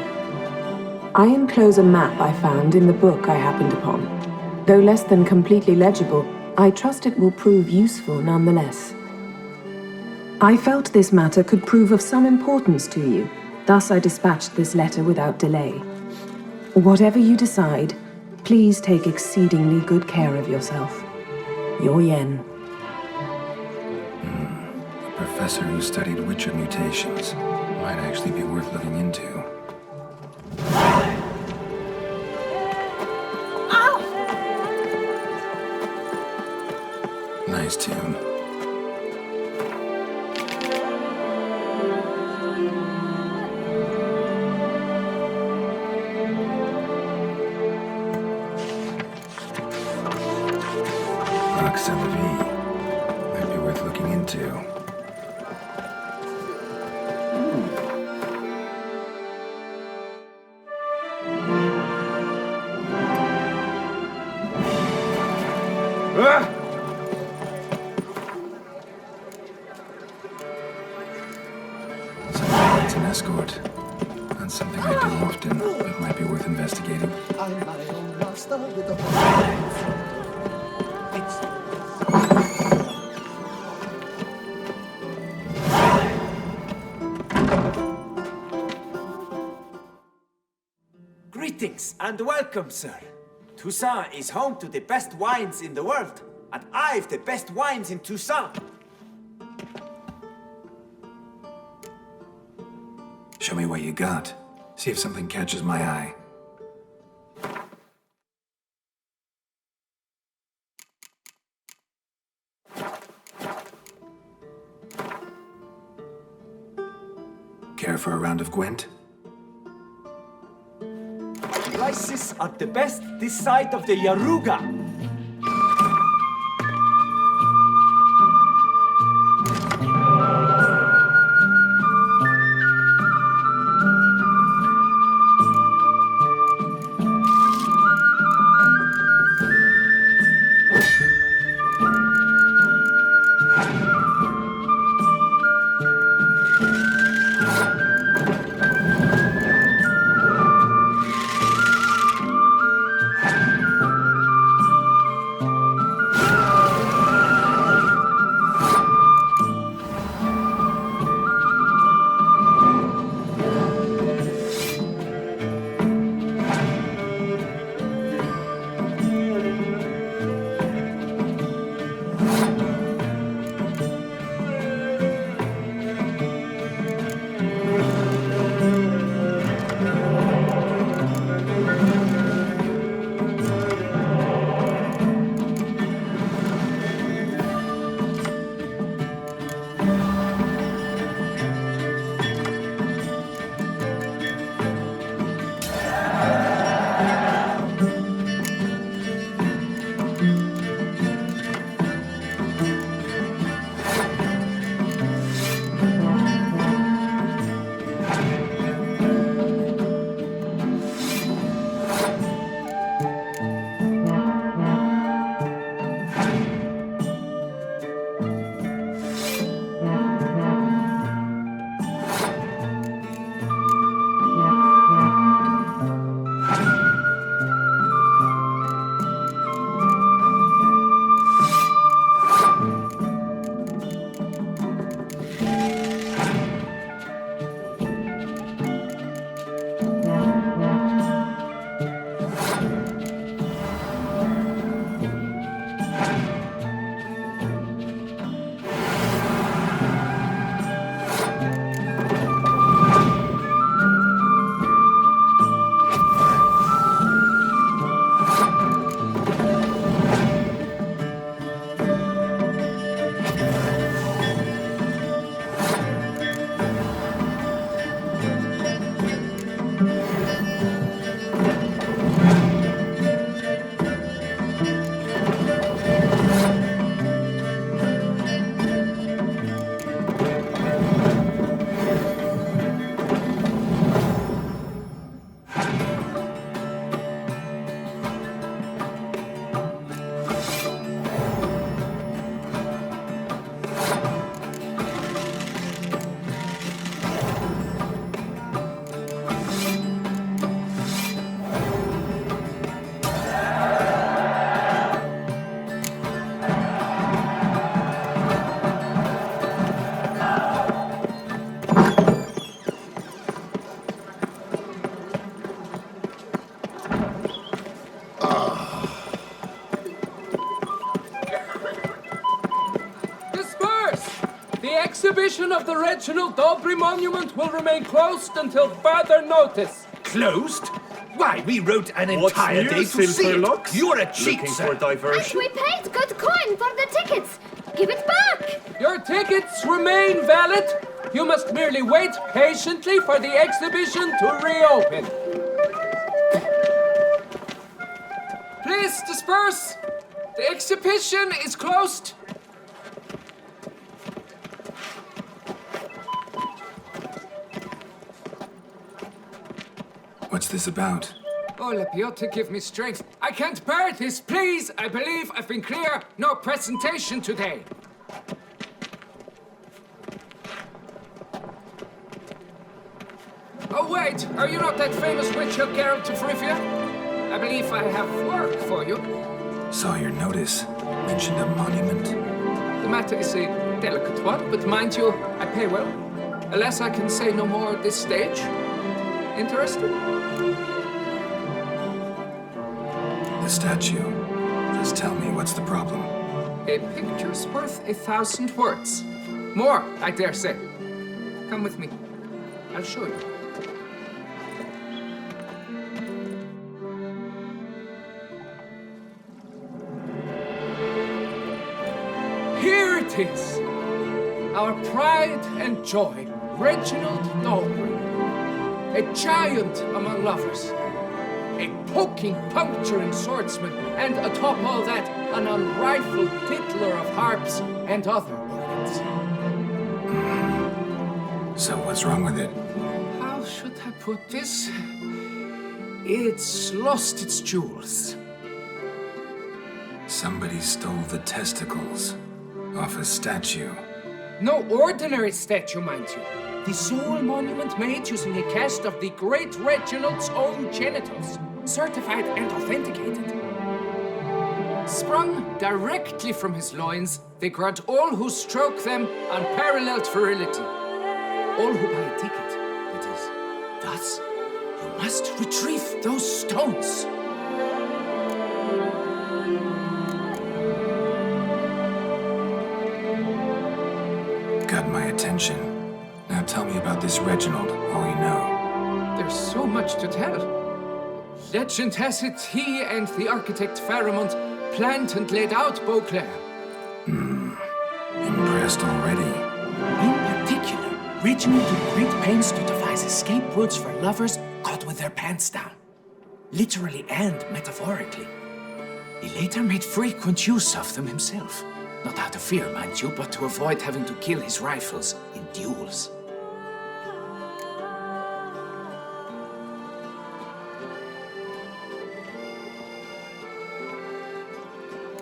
I enclose a map I found in the book I happened upon. Though less than completely legible, I trust it will prove useful nonetheless. I felt this matter could prove of some importance to you, thus I dispatched this letter without delay. Whatever you decide, please take exceedingly good care of yourself. Your Yen. A professor who studied Witcher mutations. Might actually be worth looking into. Ow! Nice tune. Rox and the V. Might be worth looking into. It's an escort. Not something I do often, but it might be worth investigating. I'm my own master with a Greetings and welcome, sir. Toussaint is home to the best wines in the world, and I've the best wines in Toussaint. Show me what you got. See if something catches my eye. Care for a round of Gwent? Prices are the best this side of the Yaruga. exhibition of the Reginald Dalbury Monument will remain closed until further notice. Closed? Why, we wrote an What's entire new, day to see it. Silverlocks? You're a cheat, Looking sir. for And diversion? we paid good coin for the tickets. Give it back. Your tickets remain valid. You must merely wait patiently for the exhibition to reopen. Please disperse. The exhibition is closed. What's this about? Oh, Lapiota, give me strength. I can't bear this, please. I believe I've been clear. No presentation today. Oh, wait. Are you not that famous witcher, Geralt of Rivia? I believe I have work for you. Saw your notice. Mentioned a monument. The matter is a delicate one, but mind you, I pay well. Alas, I can say no more at this stage. Interested? The statue. Just tell me, what's the problem? A picture's worth 1,000 words. More, I dare say. Come with me. I'll show you. Here it is. Our pride and joy, Reginald Dalbury. A giant among lovers. A poking, puncturing swordsman, and atop all that, an unrifled tickler of harps and other organs. So what's wrong with it? How should I put this? It's lost its jewels. Somebody stole the testicles off a statue. No ordinary statue, mind you. The sole monument made using a cast of the great Reginald's own genitals, certified and authenticated. Sprung directly from his loins, they grant all who stroke them unparalleled virility. All who buy a ticket, it is. Thus, you must retrieve those stones. Got my attention. Now tell me about this Reginald, all you know. There's so much to tell. Legend has it he and the architect Pharamond planned and laid out Beauclair. Impressed already. In particular, Reginald took great pains to devise escape routes for lovers caught with their pants down. Literally and metaphorically. He later made frequent use of them himself. Not out of fear, mind you, but to avoid having to kill his rivals in duels.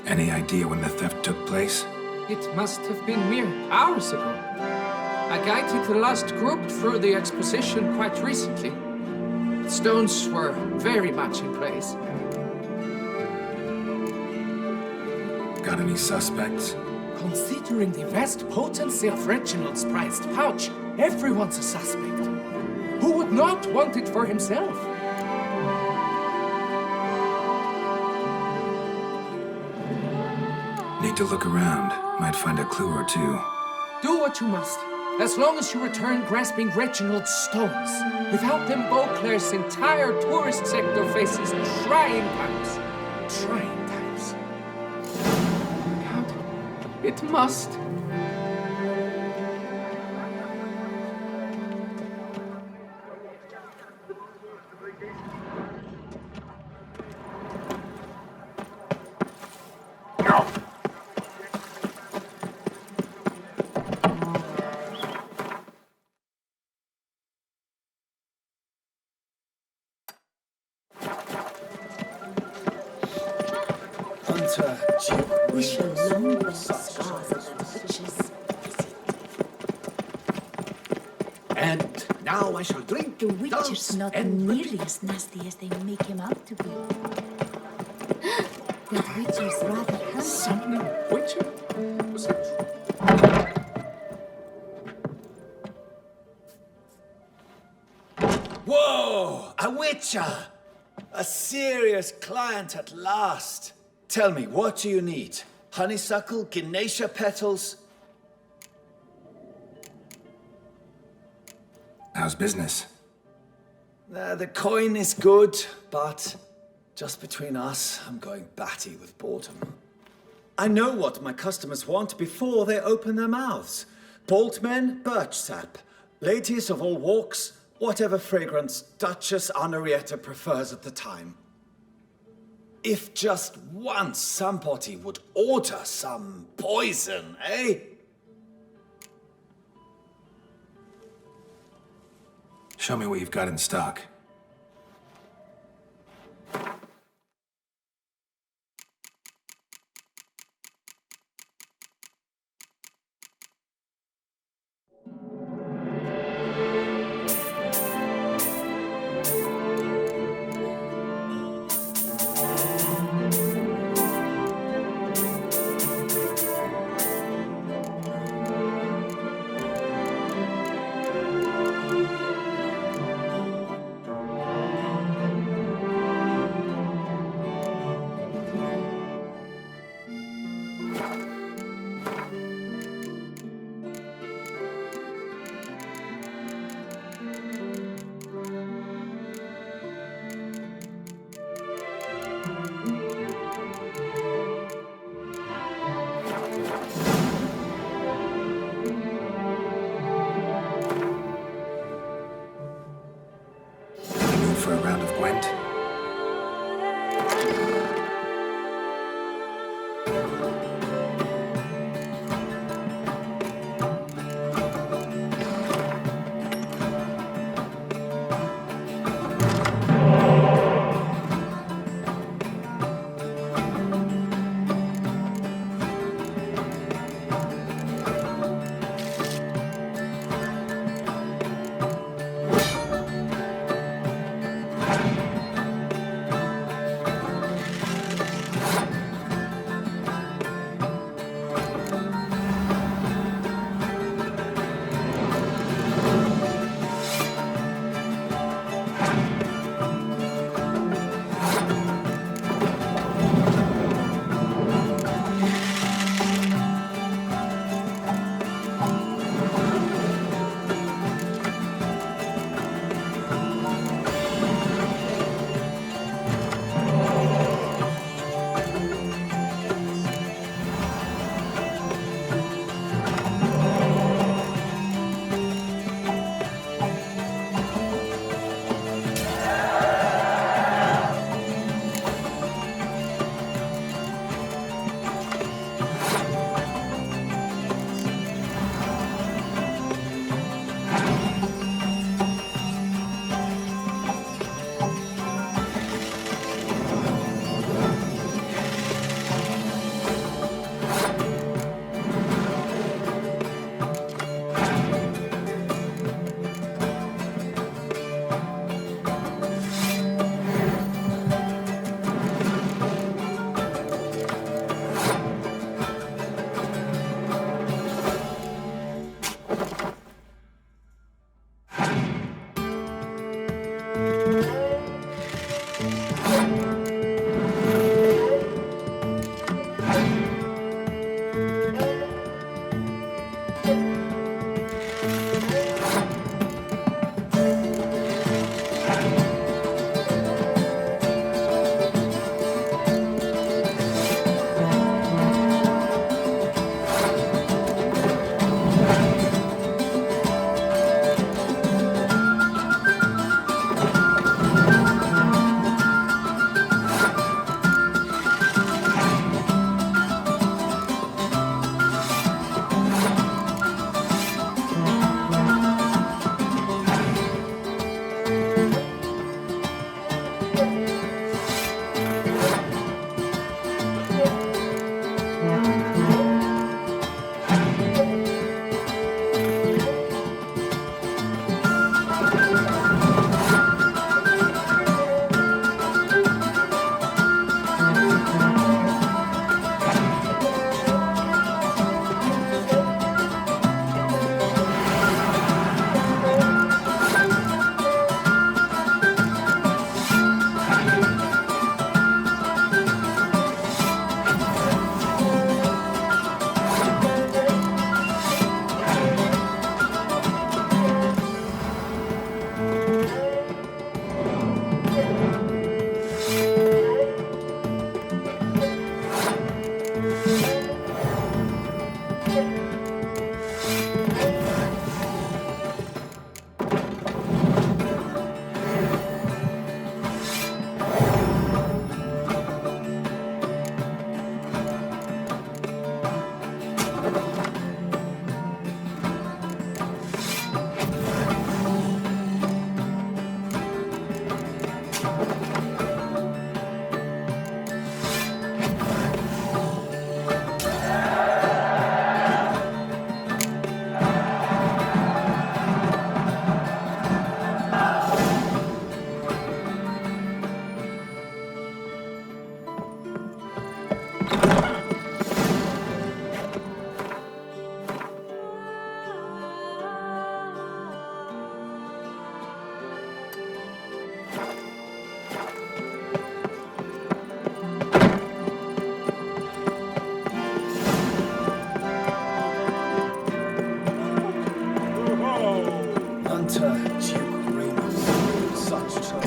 Any idea when the theft took place? It must have been mere hours ago. I guided the last group through the exposition quite recently. The stones were very much in place. Got any suspects? Considering the vast potency of Reginald's prized pouch, everyone's a suspect. Who would not want it for himself? Need to look around. Might find a clue or two. Do what you must, as long as you return grasping Reginald's stones. Without them, Beauclair's entire tourist sector faces trying times. Trying times. Count. It must. We shall long the scars of the witches. And now I shall drink The witcher's not nearly as nasty as they make him out to be. That witcher's rather handsome. Something witcher? Was it? Whoa! A witcher! A serious client at last. Tell me, what do you need? Honeysuckle, Ganesha petals? How's business? The coin is good, but just between us, I'm going batty with boredom. I know what my customers want before they open their mouths. Boltmen, birch sap. Ladies of all walks, whatever fragrance Duchess Henrietta prefers at the time. If just once somebody would order some poison, eh? Show me what you've got in stock. Duke Reynolds, such a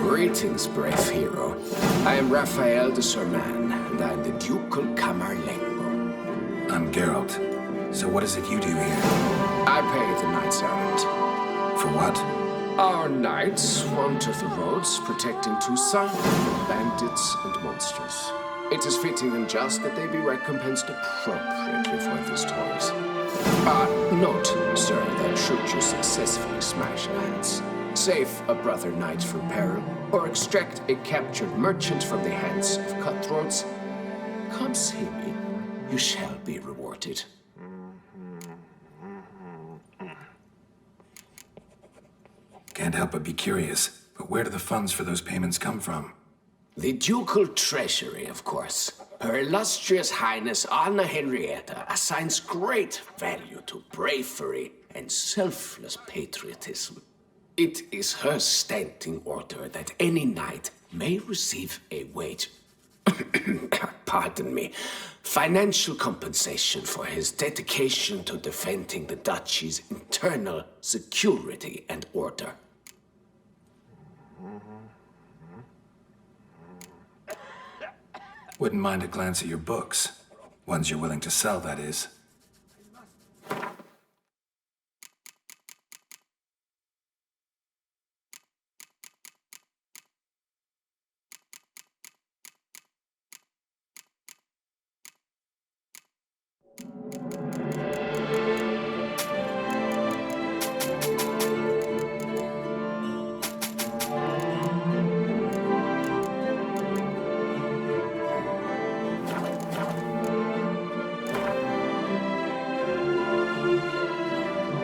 Greetings, brave hero. I am Raphael de Serman, and I am the Ducal Camarlengo. I'm Geralt. So what is it you do here? I pay the knights errant. For what? Our knights wander the roads, protecting Toussaint from bandits and monsters. It is fitting and just that they be recompensed appropriately for these toys. Note, sir, that should you successfully smash lands, save a brother knight from peril, or extract a captured merchant from the hands of cutthroats, come see me. You shall be rewarded. Can't help but be curious, but where do the funds for those payments come from? The ducal treasury, of course. Her illustrious Highness Anna Henrietta assigns great value to bravery and selfless patriotism. It is her standing order that any knight may receive a wage, pardon me, financial compensation for his dedication to defending the duchy's internal security and order. Wouldn't mind a glance at your books. Ones you're willing to sell, that is.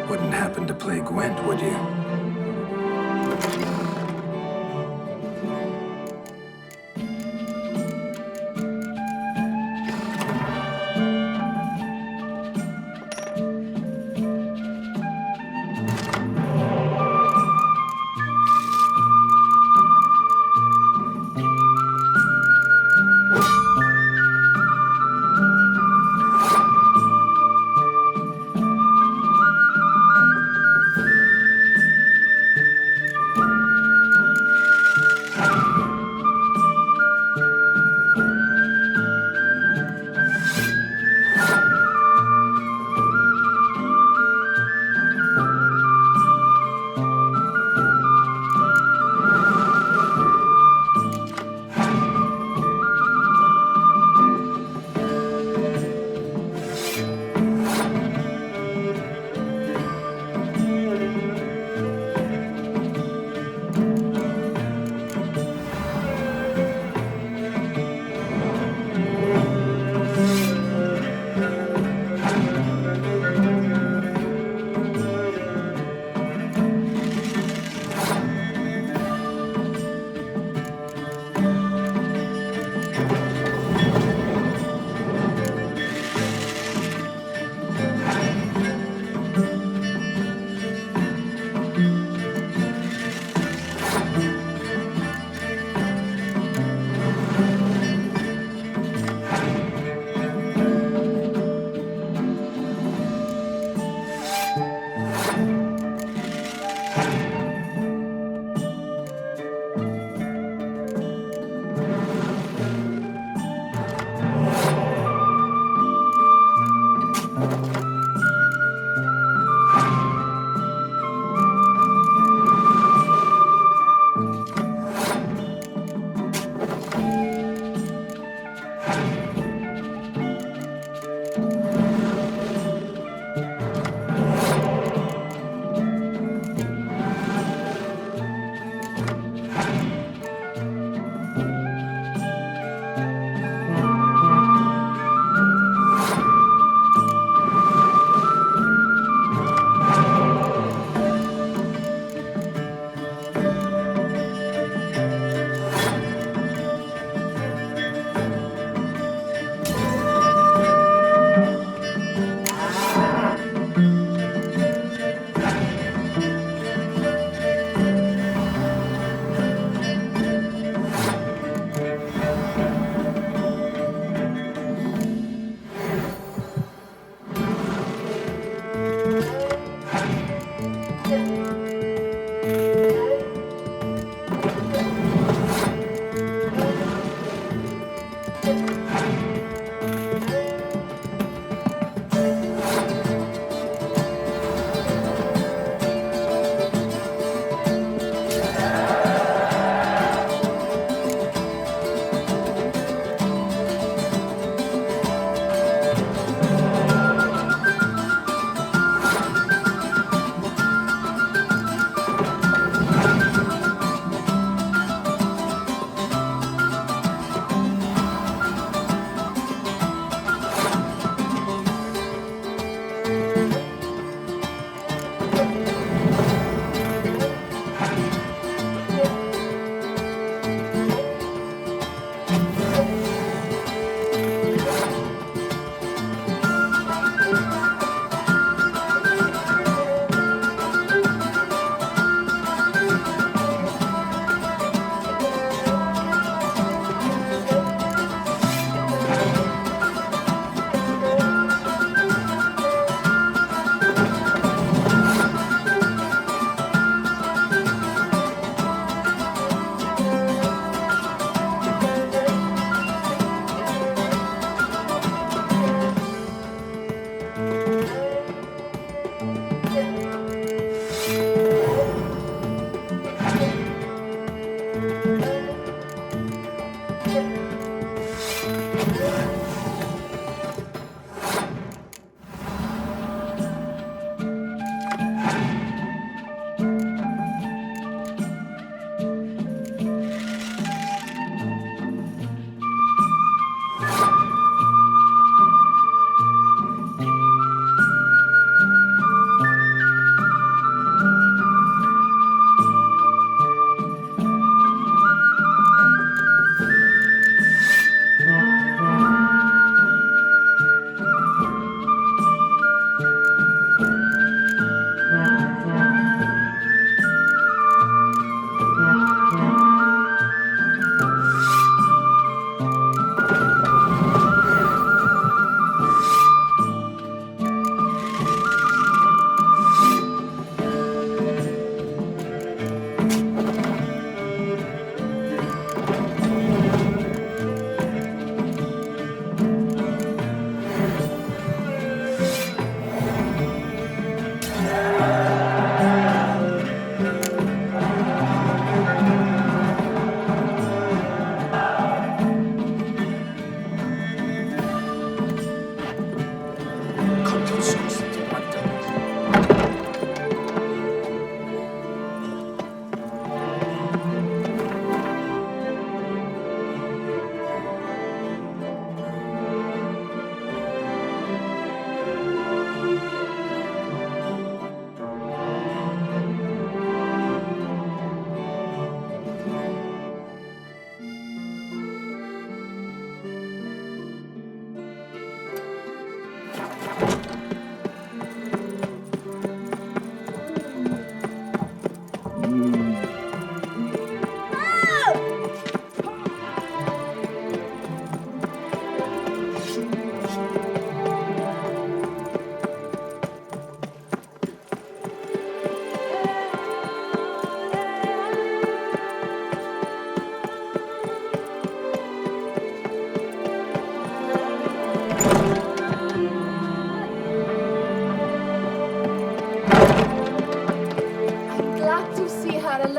Wouldn't happen to play Gwent, would you?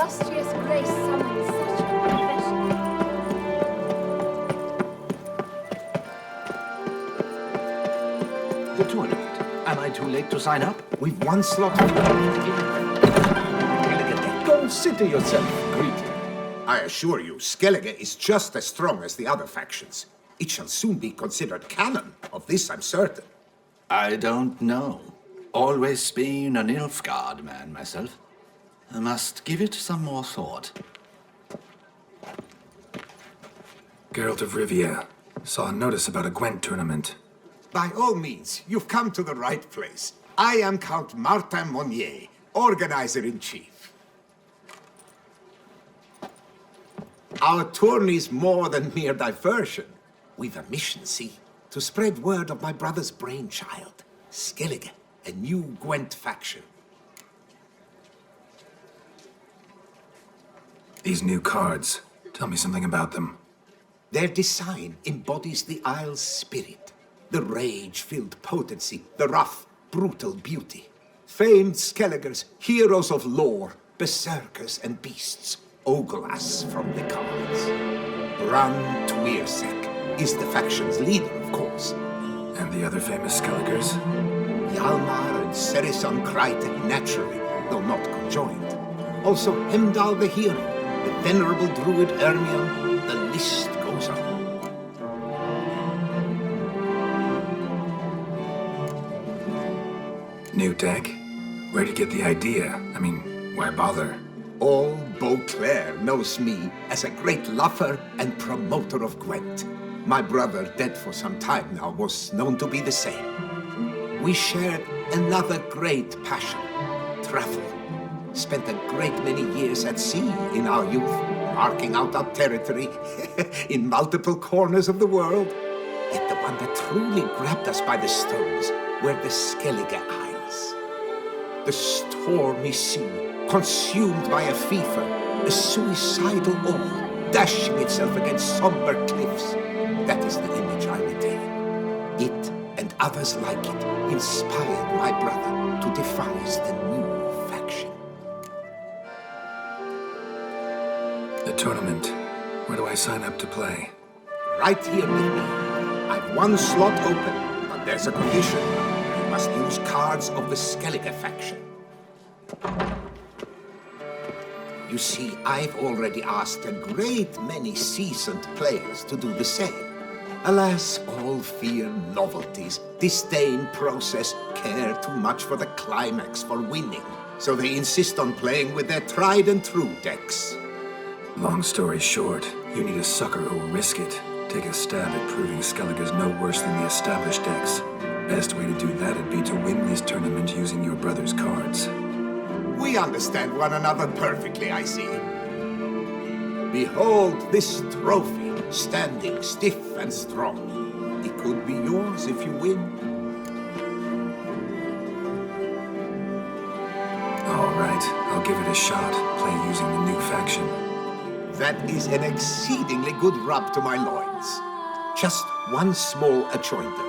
illustrious grace summons such a profession. The tournament. Am I too late to sign up? We've one slot. Consider yourself greeted. I assure you, Skellige is just as strong as the other factions. It shall soon be considered canon. Of this I'm certain. I don't know. Always been an Nilfgaard man myself. I must give it some more thought. Geralt of Rivia. Saw a notice about a Gwent tournament. By all means, you've come to the right place. I am Count Martin Monnier, organizer-in-chief. Our tourney's more than mere diversion. We've a mission, see? To spread word of my brother's brainchild, Skellige, a new Gwent faction. These new cards. Tell me something about them. Their design embodies the Isle's spirit. The rage-filled potency, the rough, brutal beauty. Famed Skelligers, heroes of lore, berserkers and beasts. Oglas from the cards. Bran Tweersek is the faction's leader, of course. And the other famous Skelligers? Hjalmar and Serison Kreite, naturally, though not conjoined. Also Hemdal the hero, the venerable druid Ermion, the list goes on. New deck? Where'd you get the idea? I mean, why bother? All Beauclair knows me as a great lover and promoter of Gwent. My brother, dead for some time now, was known to be the same. We shared another great passion, travel. Spent a great many years at sea in our youth, marking out our territory in multiple corners of the world. Yet the one that truly grabbed us by the stones were the Skellige Isles. The stormy sea, consumed by a fever, a suicidal awe, dashing itself against somber cliffs. That is the image I retain. It and others like it inspired my brother to devise the new faction. The tournament. Where do I sign up to play? Right here with me. I've one slot open, but there's a condition. You must use cards of the Skellige faction. You see, I've already asked a great many seasoned players to do the same. Alas, all fear novelties, disdain process, care too much for the climax, for winning. So they insist on playing with their tried and true decks. Long story short, you need a sucker who will risk it. Take a stab at proving Skellige's no worse than the established decks. Best way to do that would be to win this tournament using your brother's cards. We understand one another perfectly, I see. Behold this trophy, standing stiff and strong. It could be yours if you win. All right, I'll give it a shot, play using the new faction. That is an exceedingly good rub to my loins. Just one small adjoinder.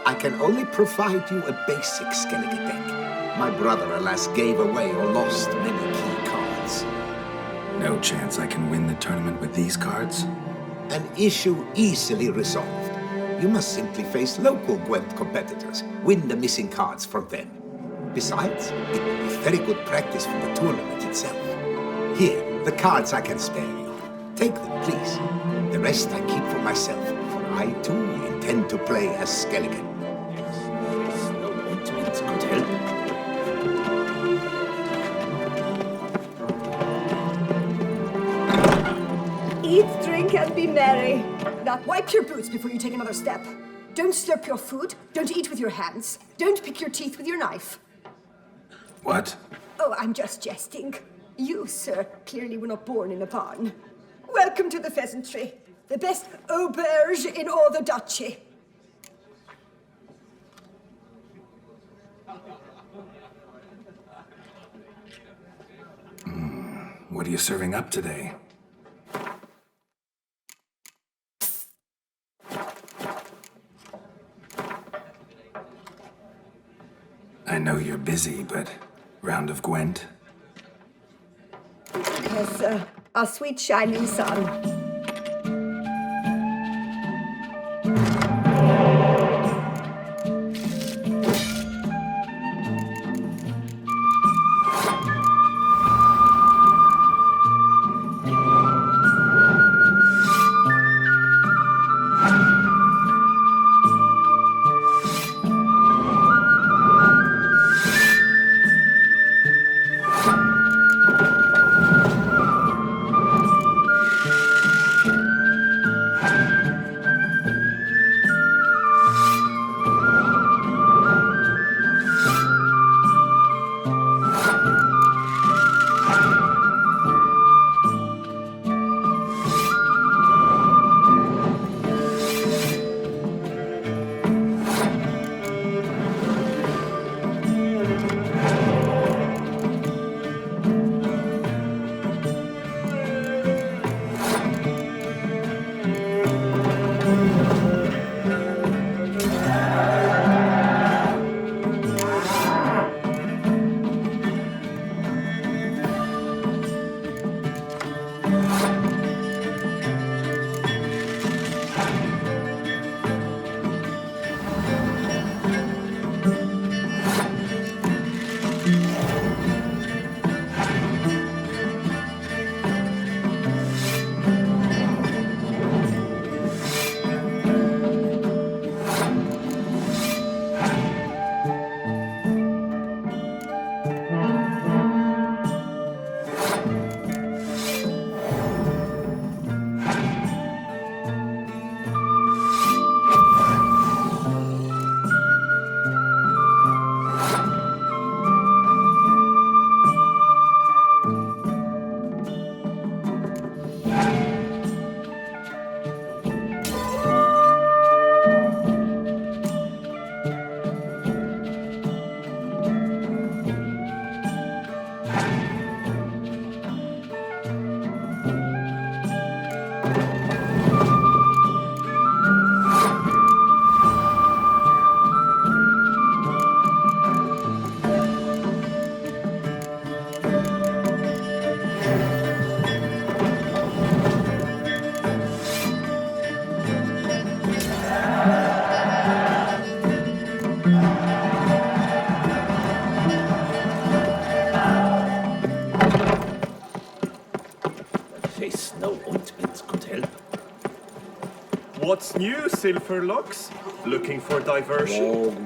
I can only provide you a basic Skellige deck. My brother, alas, gave away or lost many key cards. No chance I can win the tournament with these cards? An issue easily resolved. You must simply face local Gwent competitors, win the missing cards from them. Besides, it will be very good practice for the tournament itself. Here, the cards I can spare you. Take them, please. The rest I keep for myself, for I too intend to play as Skellige. No ointment could help. Eat, drink, and be merry. Now, wipe your boots before you take another step. Don't slurp your food. Don't eat with your hands. Don't pick your teeth with your knife. What? Oh, I'm just jesting. You, sir, clearly were not born in a barn. Welcome to the pheasantry. The best auberge in all the duchy. What are you serving up today? I know you're busy, but round of Gwent? Yes, our sweet shining sun. What's new, Silverlocks? Looking for diversion?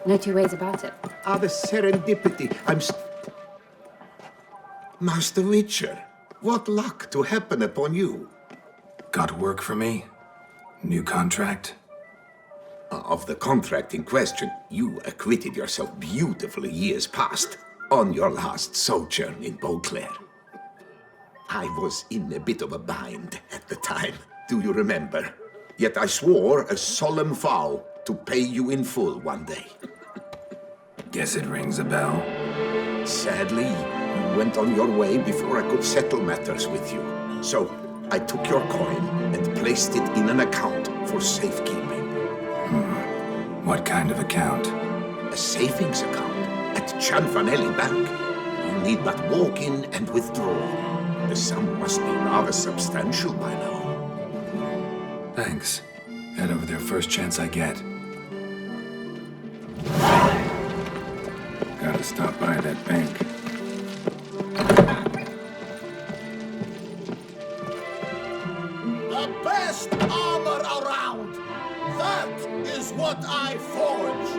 No two ways about it. Ah, the serendipity. Master Witcher, what luck to happen upon you. Got work for me? New contract? Of the contract in question, you acquitted yourself beautifully years past on your last sojourn in Beauclair. I was in a bit of a bind at the time, do you remember? Yet I swore a solemn vow to pay you in full one day. Guess it rings a bell. Sadly, you went on your way before I could settle matters with you. So I took your coin and placed it in an account for safekeeping. What kind of account? A savings account at Cianfanelli Bank. You need but walk in and withdraw. The sum must be rather substantial by now. Thanks. Head over there first chance I get. Gotta stop by that bank. The best armor around! That is what I forge!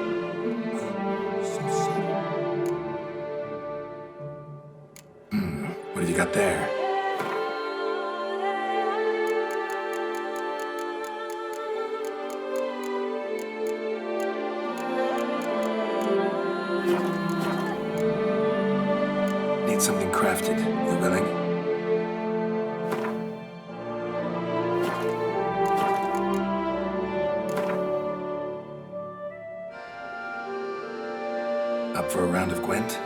What have you got there? Need something crafted. You willing? Up for a round of Gwent?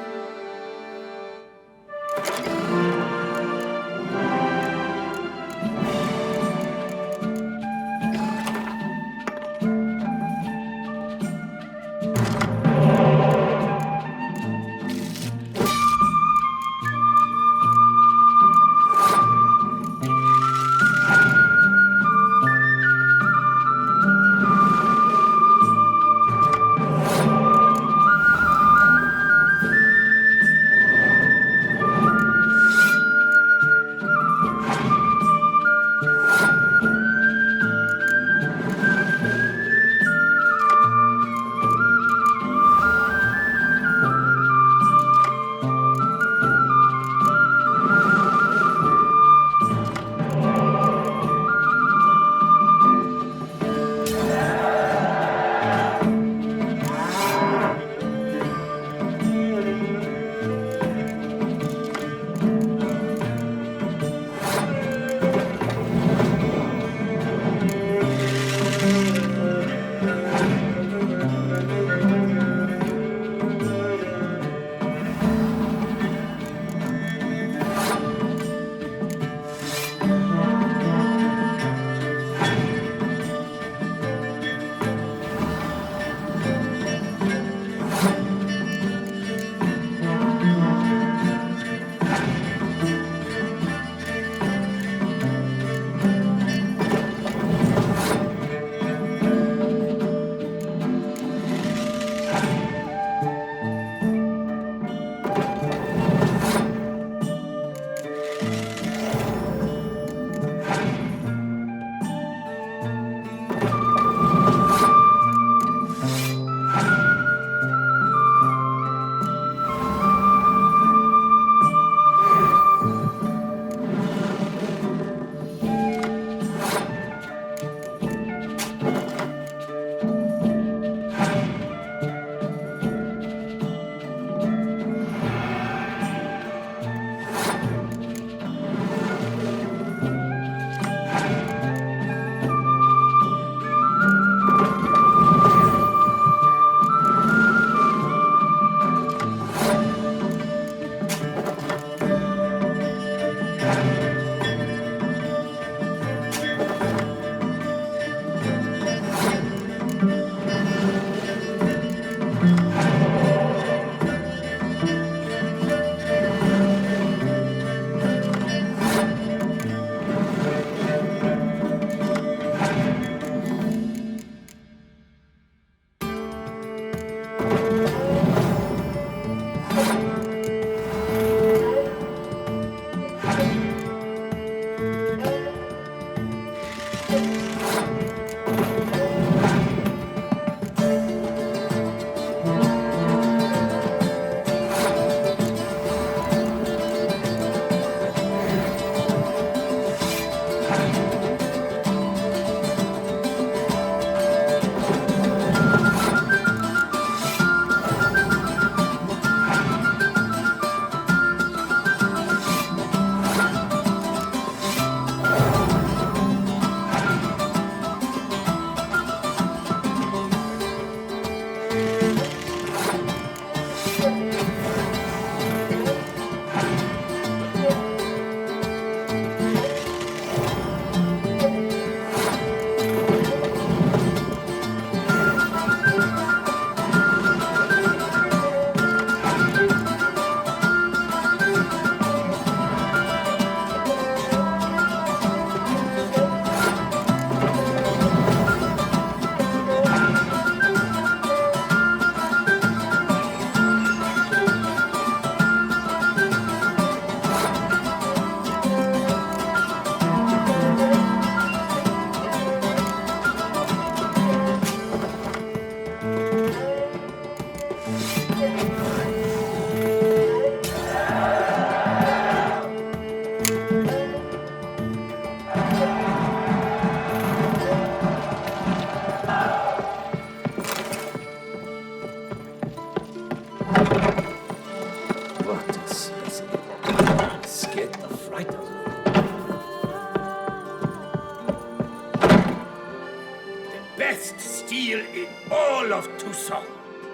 Best steel in all of Tucson.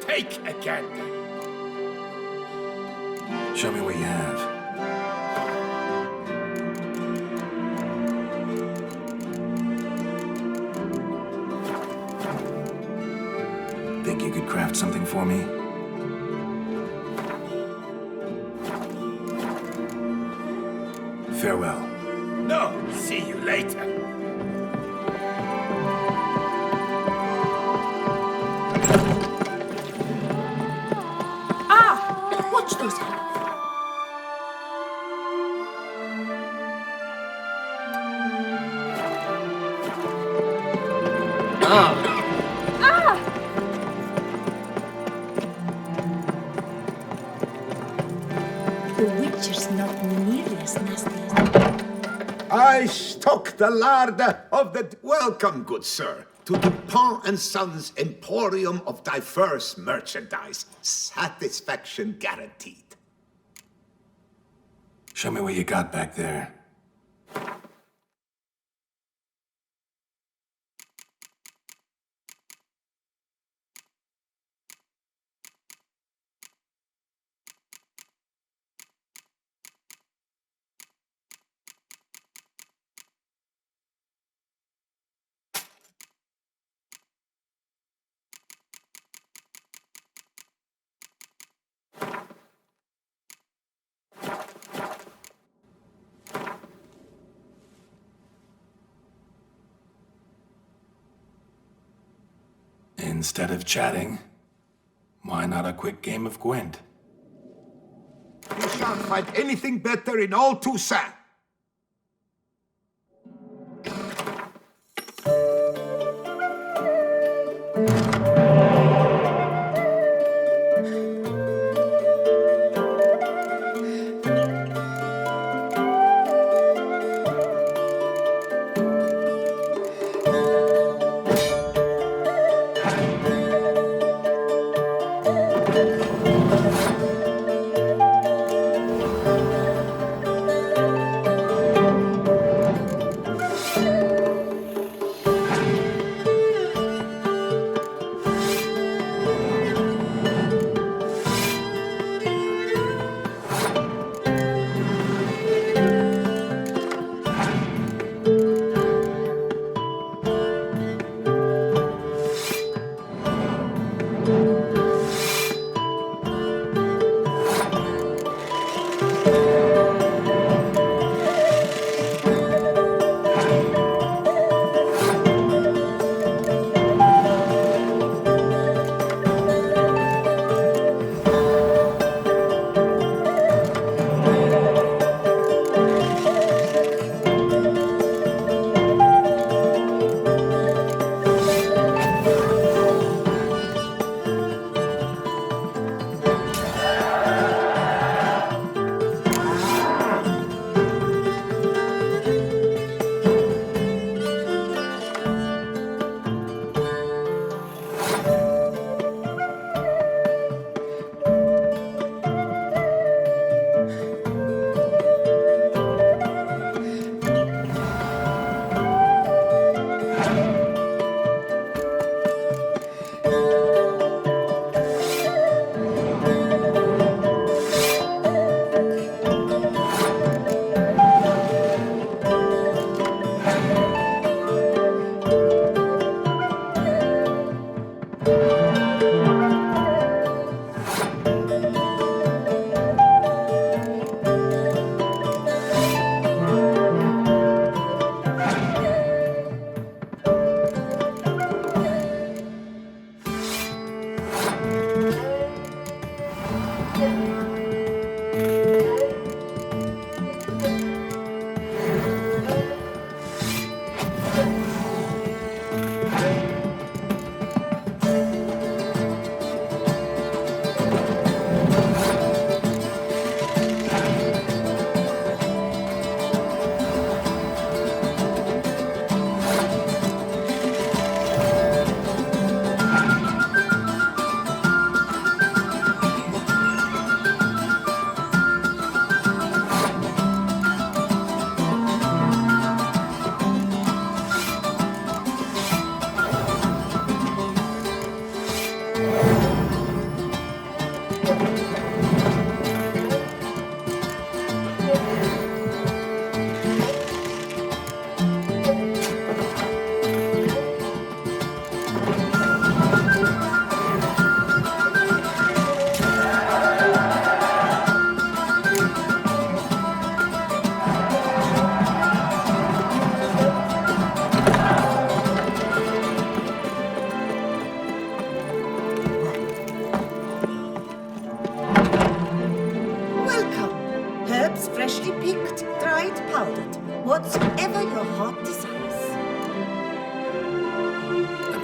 Take a gander. Show me what you have. Think you could craft something for me? Farewell. No, see you later. Ah! Watch those guys. The Witcher's not nearly as nasty as... I stock the larder of the... Welcome, good sir, to Dupont and Sons Emporium of diverse merchandise. Satisfaction guaranteed. Show me what you got back there. Instead of chatting, why not a quick game of Gwent? You shan't find anything better in all Toussaint.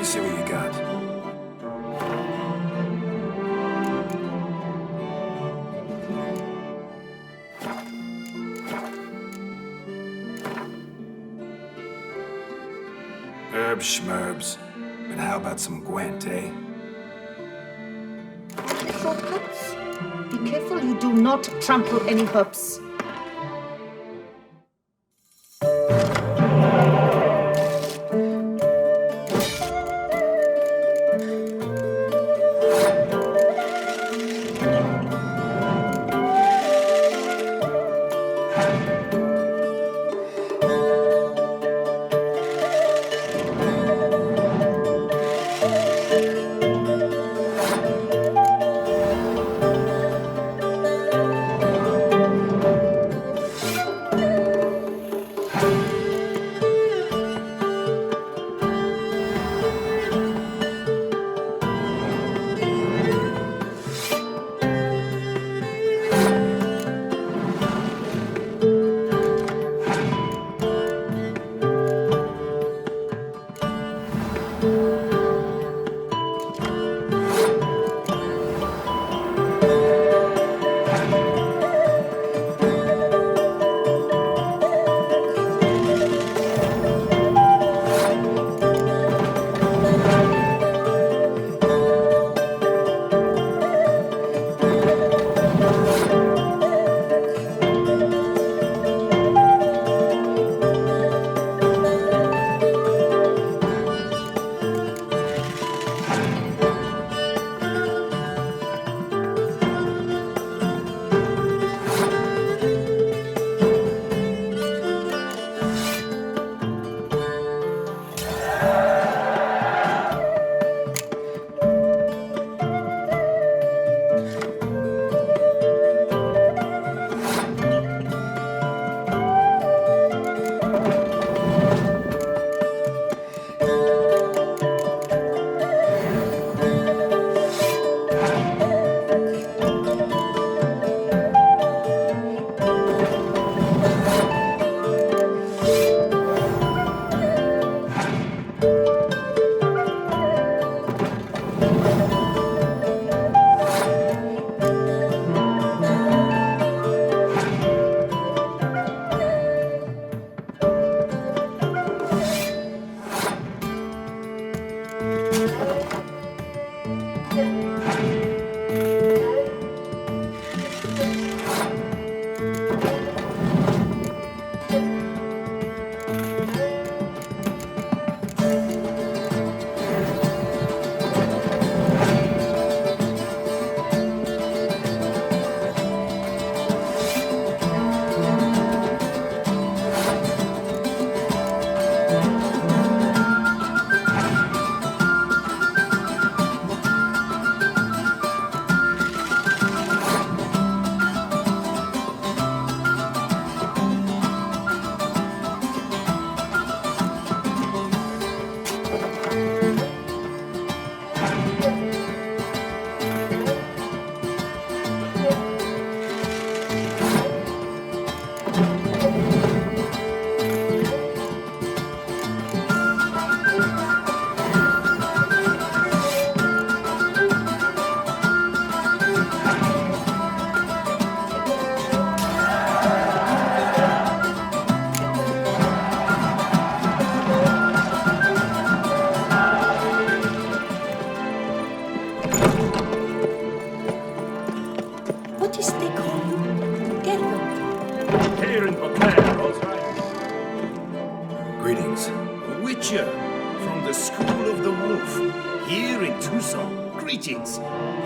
me see what you got. Herbs schmerbs. But how about some Gwent, eh? Shortcuts? Be careful you do not trample any herbs.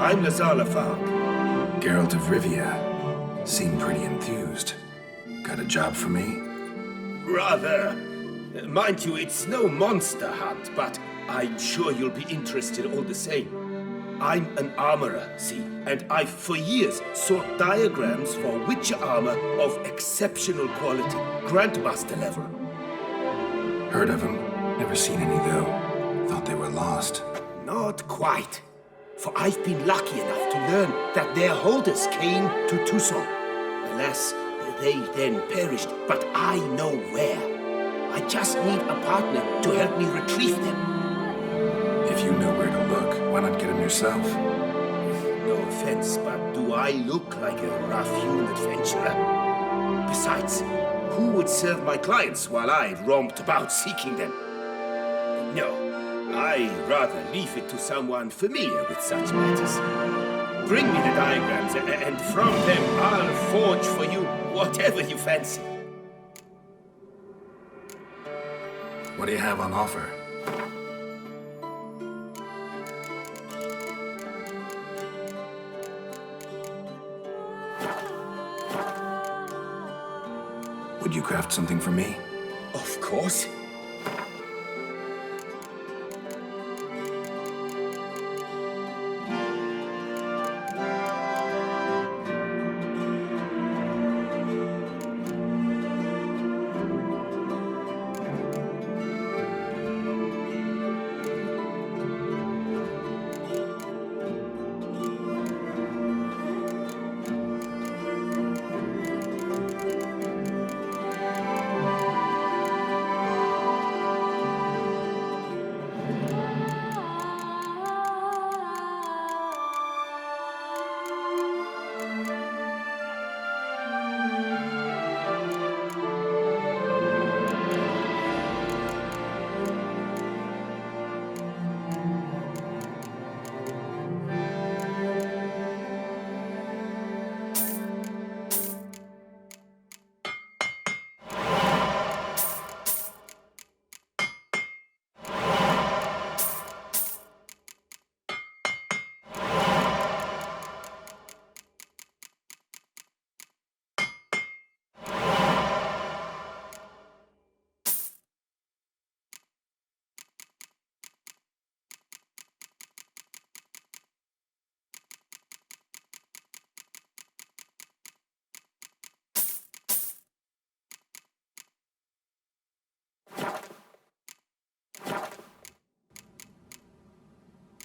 I'm Lazarlafag. Geralt of Rivia. Seem pretty enthused. Got a job for me? Rather. Mind you, it's no monster hunt, but I'm sure you'll be interested all the same. I'm an armorer, see, and I've for years sought diagrams for Witcher armor of exceptional quality, Grandmaster level. Heard of them. Never seen any, though. Thought they were lost. Not quite. For I've been lucky enough to learn that their holders came to Tucson. Alas, they then perished, but I know where. I just need a partner to help me retrieve them. yourself. No offense, but do I look like a rough-hewn adventurer? Besides, who would serve my clients while I romped about seeking them? No, I'd rather leave it to someone familiar with such matters. Bring me the diagrams, and from them I'll forge for you whatever you fancy. What do you have on offer? Would you craft something for me? Of course.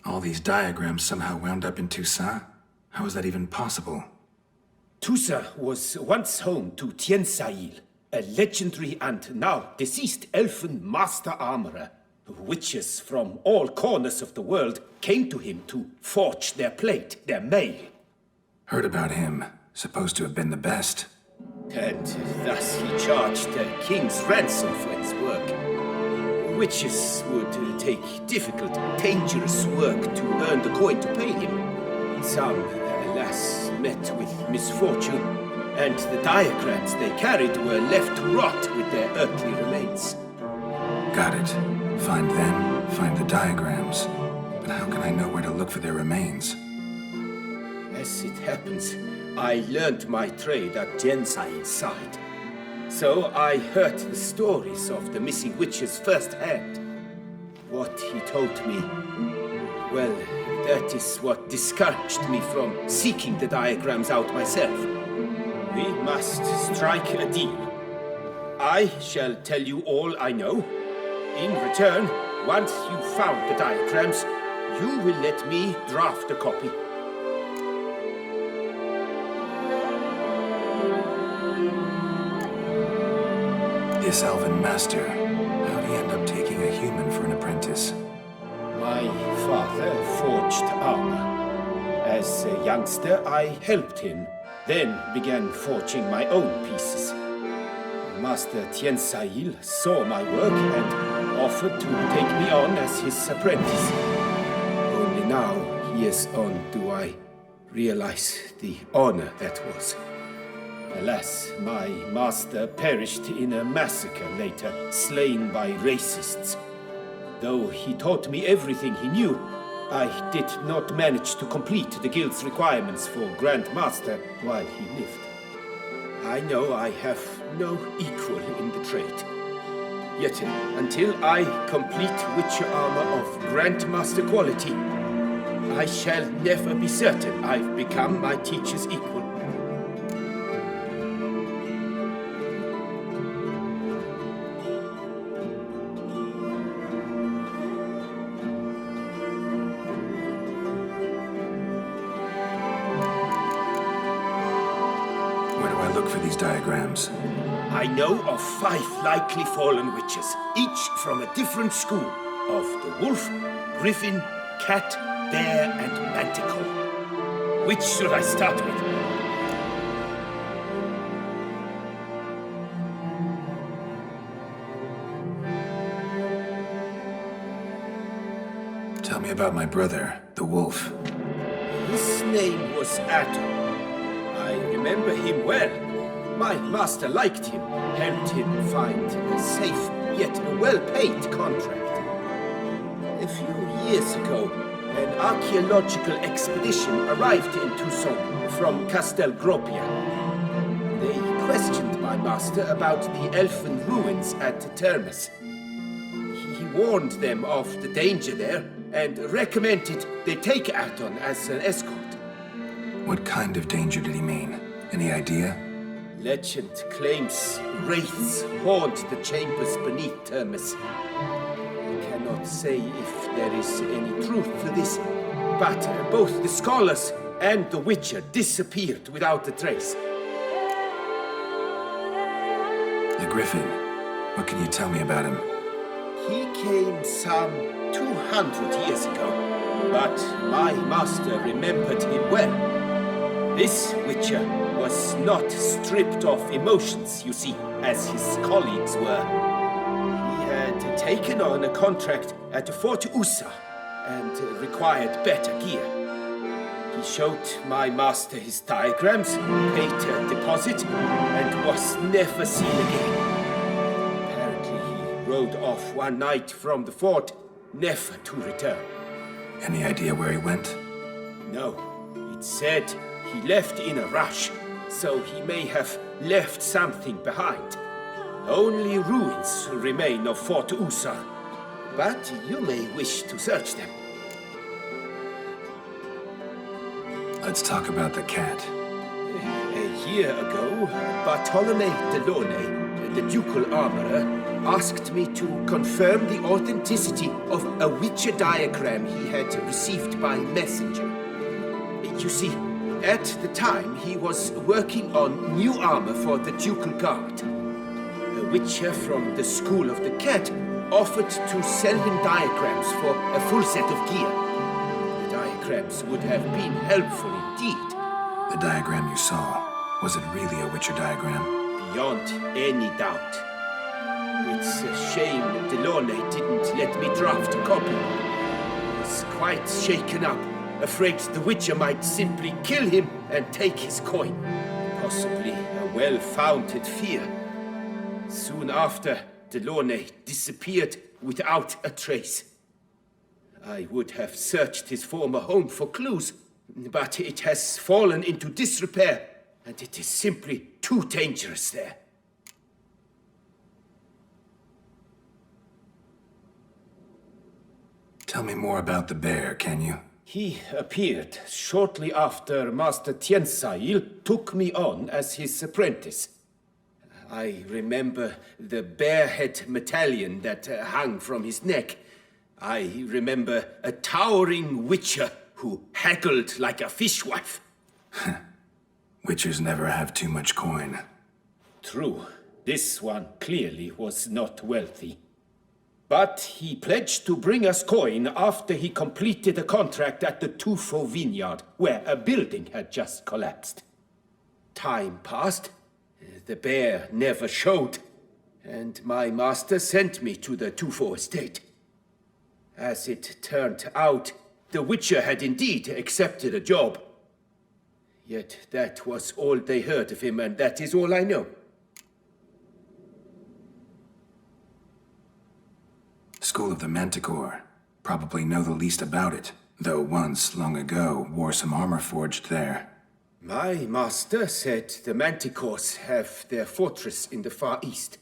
All these diagrams somehow wound up in Toussaint? How is that even possible? Toussaint was once home to Tiensail, a legendary and now deceased elfin master armorer. Witches from all corners of the world came to him to forge their plate, their mail. Heard about him. Supposed to have been the best. And thus he charged the king's ransom for his work. Witches would take difficult, dangerous work to earn the coin to pay him. Some, alas, met with misfortune, and the diagrams they carried were left to rot with their earthly remains. Got it. Find them, find the diagrams. But how can I know where to look for their remains? As it happens, I learned my trade at Jensail's side. So I heard the stories of the missing witches firsthand. What he told me, well, that is what discouraged me from seeking the diagrams out myself. We must strike a deal. I shall tell you all I know. In return, once you've found the diagrams, you will let me draft a copy. This elven master, how'd he end up taking a human for an apprentice? My father forged armor. As a youngster, I helped him, then began forging my own pieces. Master Tiensail saw my work and offered to take me on as his apprentice. Only now, years on, do I realize the honor that was. Alas, my master perished in a massacre later, slain by racists. Though he taught me everything he knew, I did not manage to complete the guild's requirements for Grand Master while he lived. I know I have no equal in the trade. Yet, until I complete Witcher armor of Grandmaster quality, I shall never be certain I've become my teacher's equal. Diagrams. I know of 5 likely fallen witches, each from a different school of the wolf, griffin, cat, bear and manticore. Which should I start with? Tell me about my brother, the wolf. His name was Atom. I remember him well. My master liked him, helped him find a safe yet well-paid contract. A few years ago, an archaeological expedition arrived in Tucson from Castel Gropia. They questioned my master about the elfin ruins at Termes. He warned them of the danger there and recommended they take Aton as an escort. What kind of danger did he mean? Any idea? Legend claims wraiths haunt the chambers beneath Termes. I cannot say if there is any truth to this, but both the scholars and the Witcher disappeared without a trace. The Griffin. What can you tell me about him? He came some 200 years ago, but my master remembered him well. This Witcher was not stripped of emotions, you see, as his colleagues were. He had taken on a contract at Fort Usa and required better gear. He showed my master his diagrams, paid a deposit, and was never seen again. Apparently he rode off one night from the fort, never to return. Any idea where he went? No. It said he left in a rush, so he may have left something behind. Only ruins remain of Fort Usa, but you may wish to search them. Let's talk about the cat. A year ago, Bartolome Delaunay, the ducal armorer, asked me to confirm the authenticity of a Witcher diagram he had received by messenger. You see, at the time he was working on new armor for the ducal guard. A Witcher from the School of the Cat offered to sell him diagrams for a full set of gear. The diagrams would have been helpful indeed. The diagram you saw, was it really a Witcher diagram? Beyond any doubt. It's a shame Delaunay didn't let me draft a copy. I was quite shaken up, afraid the Witcher might simply kill him and take his coin. Possibly a well-founded fear. Soon after, Delaunay disappeared without a trace. I would have searched his former home for clues, but it has fallen into disrepair, and it is simply too dangerous there. Tell me more about the bear, can you? He appeared shortly after Master Tiensail took me on as his apprentice. I remember the bear-head medallion that hung from his neck. I remember a towering Witcher who haggled like a fishwife. Witchers never have too much coin. True. This one clearly was not wealthy. But he pledged to bring us coin after he completed a contract at the Tufo vineyard, where a building had just collapsed. Time passed. The bear never showed, and my master sent me to the Tufo estate. As it turned out, the Witcher had indeed accepted a job. Yet that was all they heard of him, and that is all I know. School of the Manticore. Probably know the least about it, though once, long ago, wore some armor forged there. My master said the Manticores have their fortress in the Far East.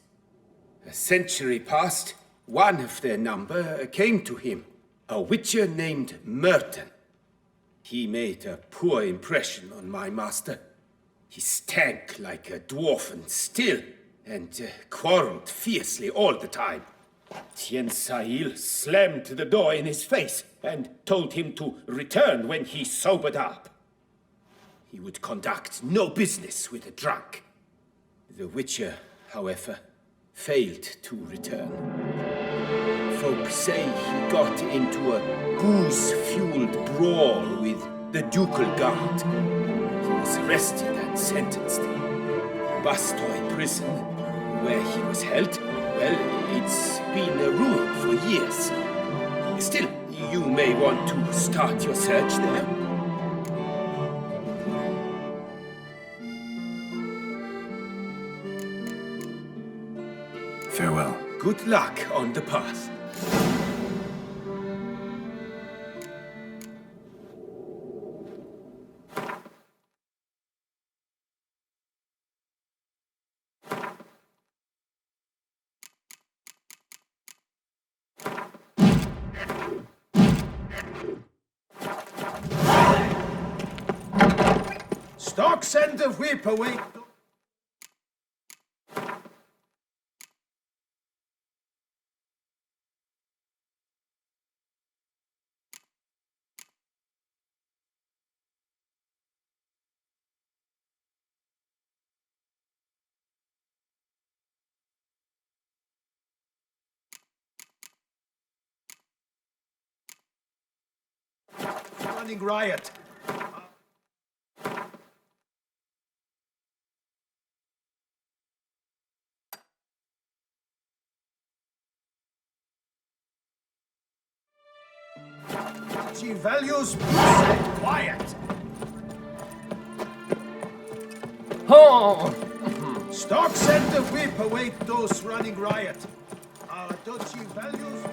A century passed, one of their number came to him, a Witcher named Merton. He made a poor impression on my master. He stank like a dwarfen still, and quarreled fiercely all the time. Tiensail slammed the door in his face and told him to return when he sobered up. He would conduct no business with a drunk. The Witcher, however, failed to return. Folks say he got into a booze-fueled brawl with the Ducal Guard. He was arrested and sentenced. Bastoy prison, where he was held, well, it's been a ruin for years. Still, you may want to start your search there. Farewell. Good luck on the path. Stocks and the whip await. Running riot. She values peace and quiet. Oh! Stocks and the whip await those running riot. Our duchy values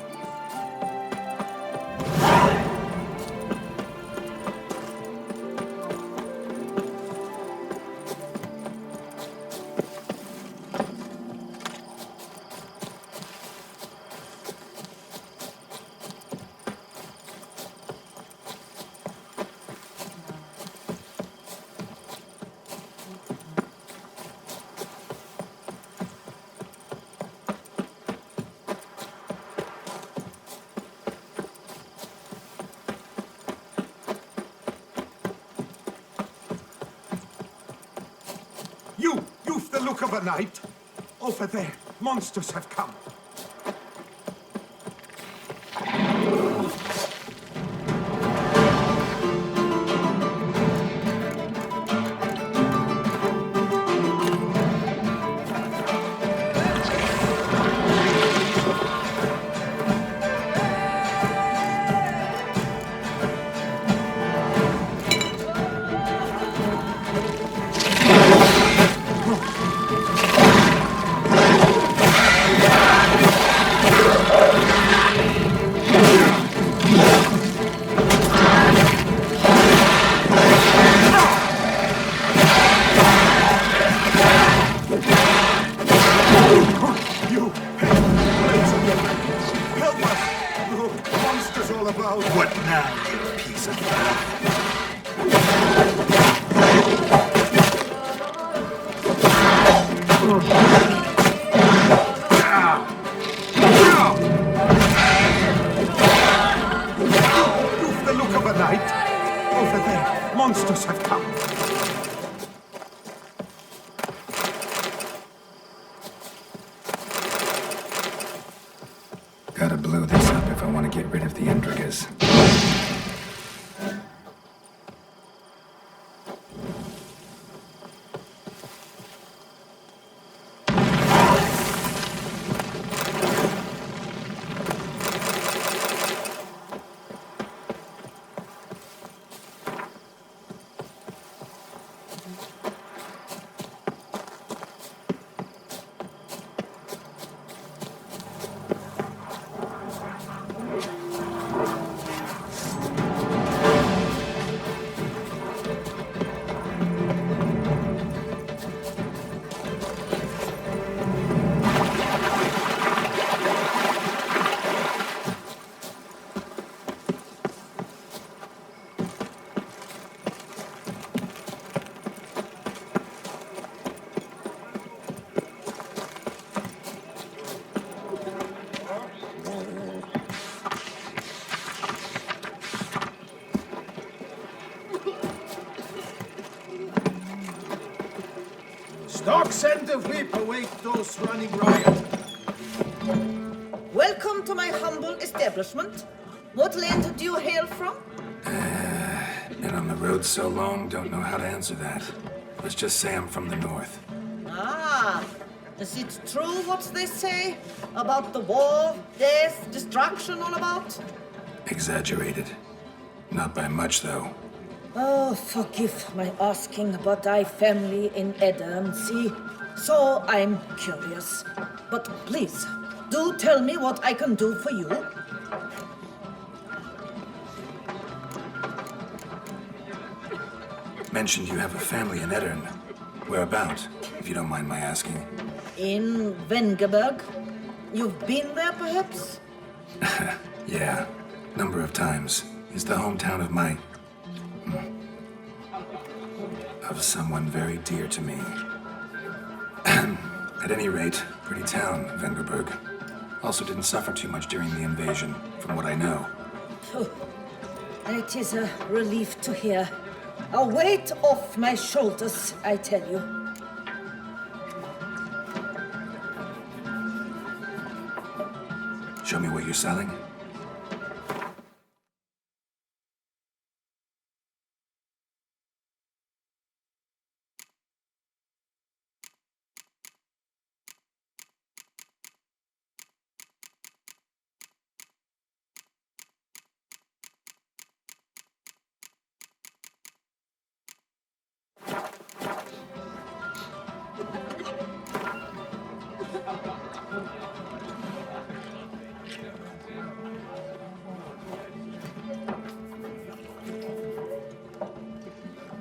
You've the look of a knight. Over there, monsters have come. Gotta blow this up if I want to get rid of the intrigas. Dogs and the whip await those running riot. Well, Welcome to my humble establishment. What land do you hail from? Been on the road so long, don't know how to answer that. Let's just say I'm from the north. Ah, is it true what they say about the war, death, destruction all about? Exaggerated. Not by much, though. Oh, forgive my asking about thy family in Edam, see? So I'm curious. But please, do tell me what I can do for you. Mentioned you have a family in Eddern. Whereabout, if you don't mind my asking? In Vengerberg. You've been there, perhaps? Yeah, number of times. It's the hometown of my... of someone very dear to me. At any rate, pretty town, Vengerberg. Also didn't suffer too much during the invasion, from what I know. Oh, it is a relief to hear. A weight off my shoulders, I tell you. Show me what you're selling.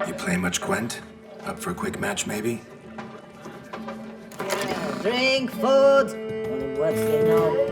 You play much, Gwent? Up for a quick match, maybe? Yeah, drink, food, only words they know.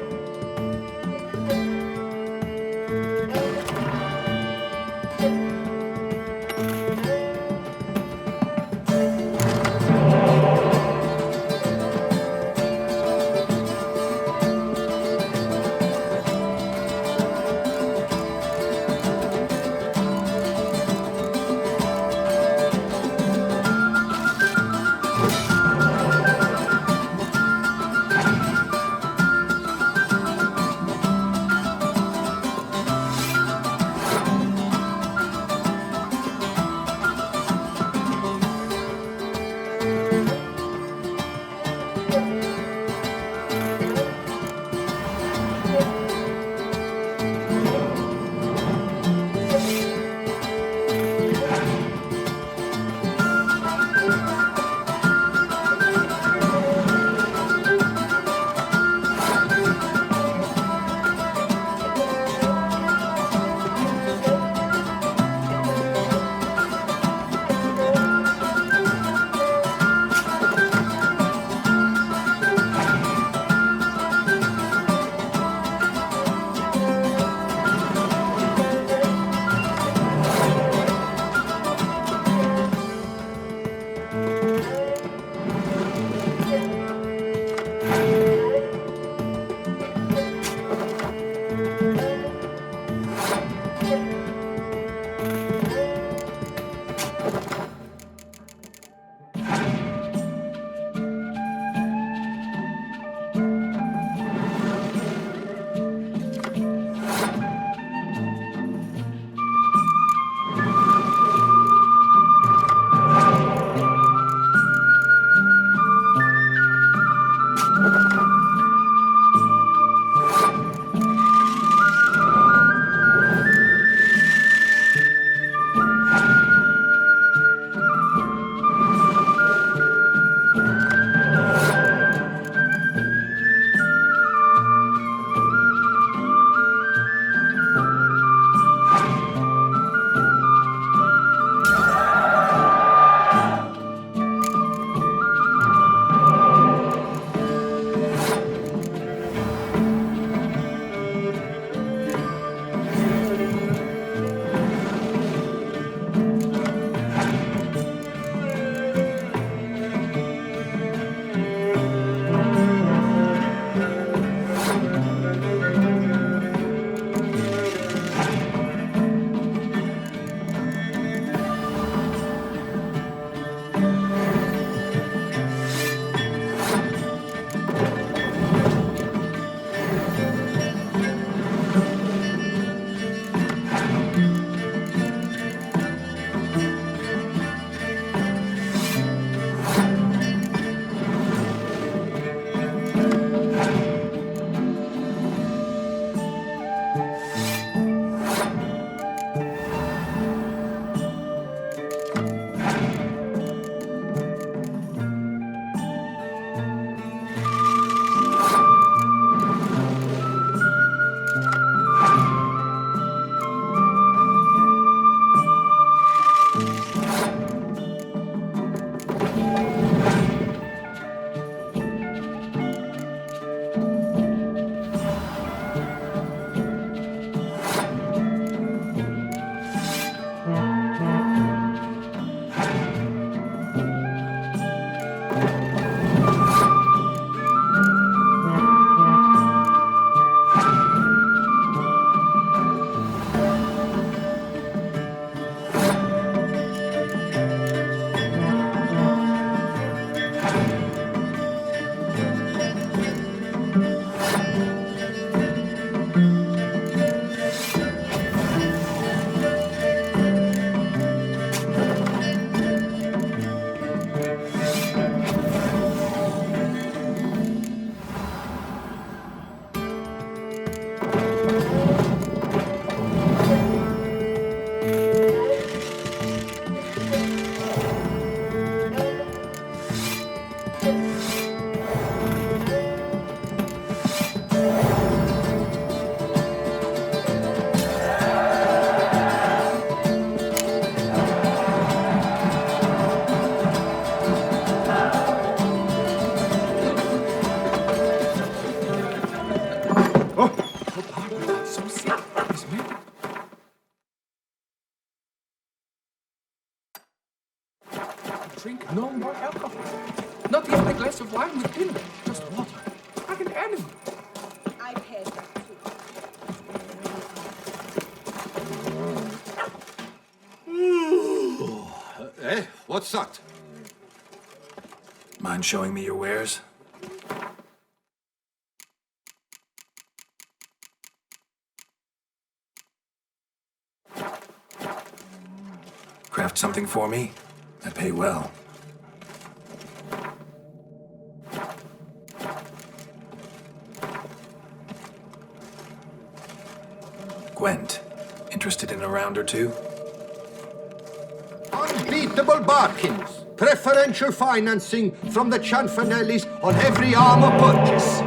drink no more alcohol. Not even a glass of wine with dinner. Just water. Like an animal. I paid that too. What's that? Mind showing me your wares? Craft something for me? I pay well. Gwent, interested in a round or two? Unbeatable bargains. Preferential financing from the Chanfanellis on every armor purchase.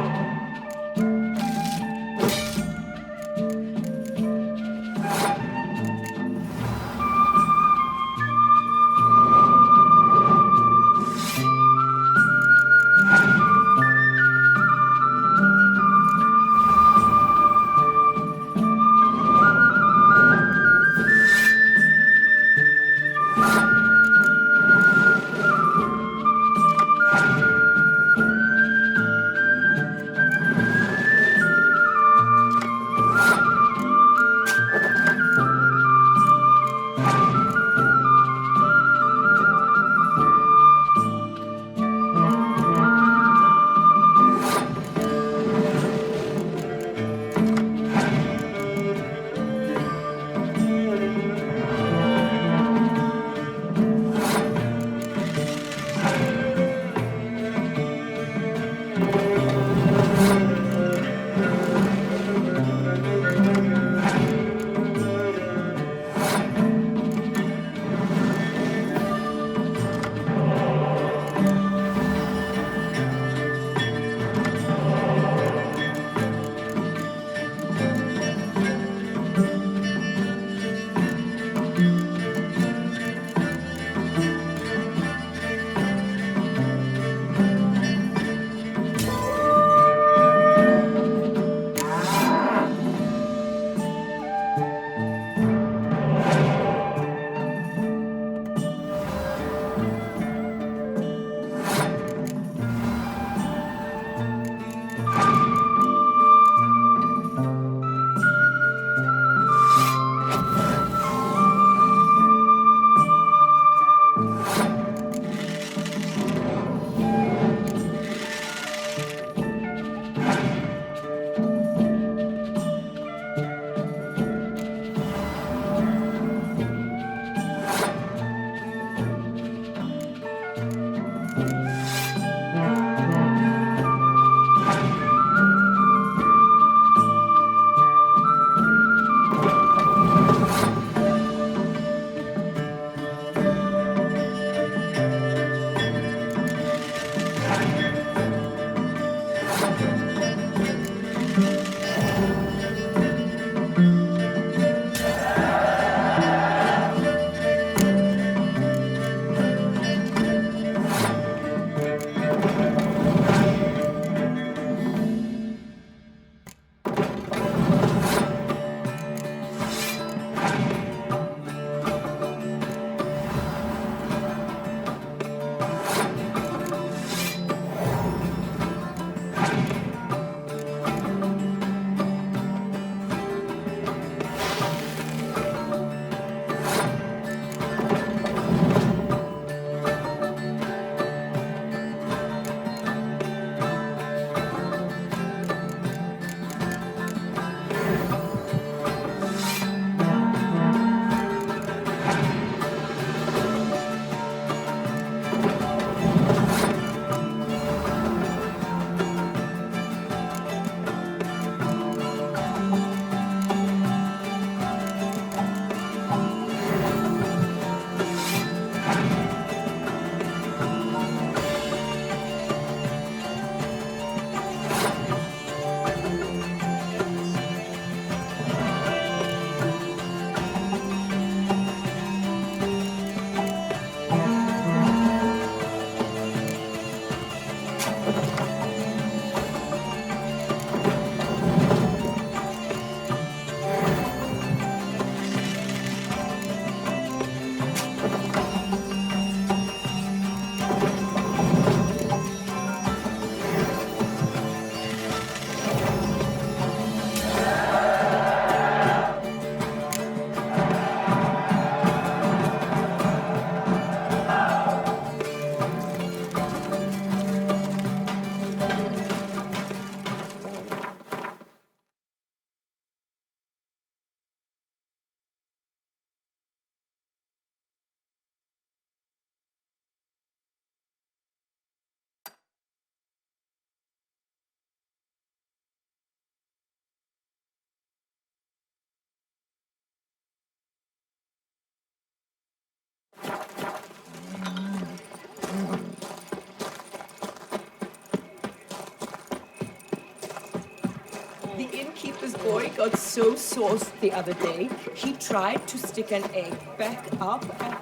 got so sauced the other day, he tried to stick an egg back up at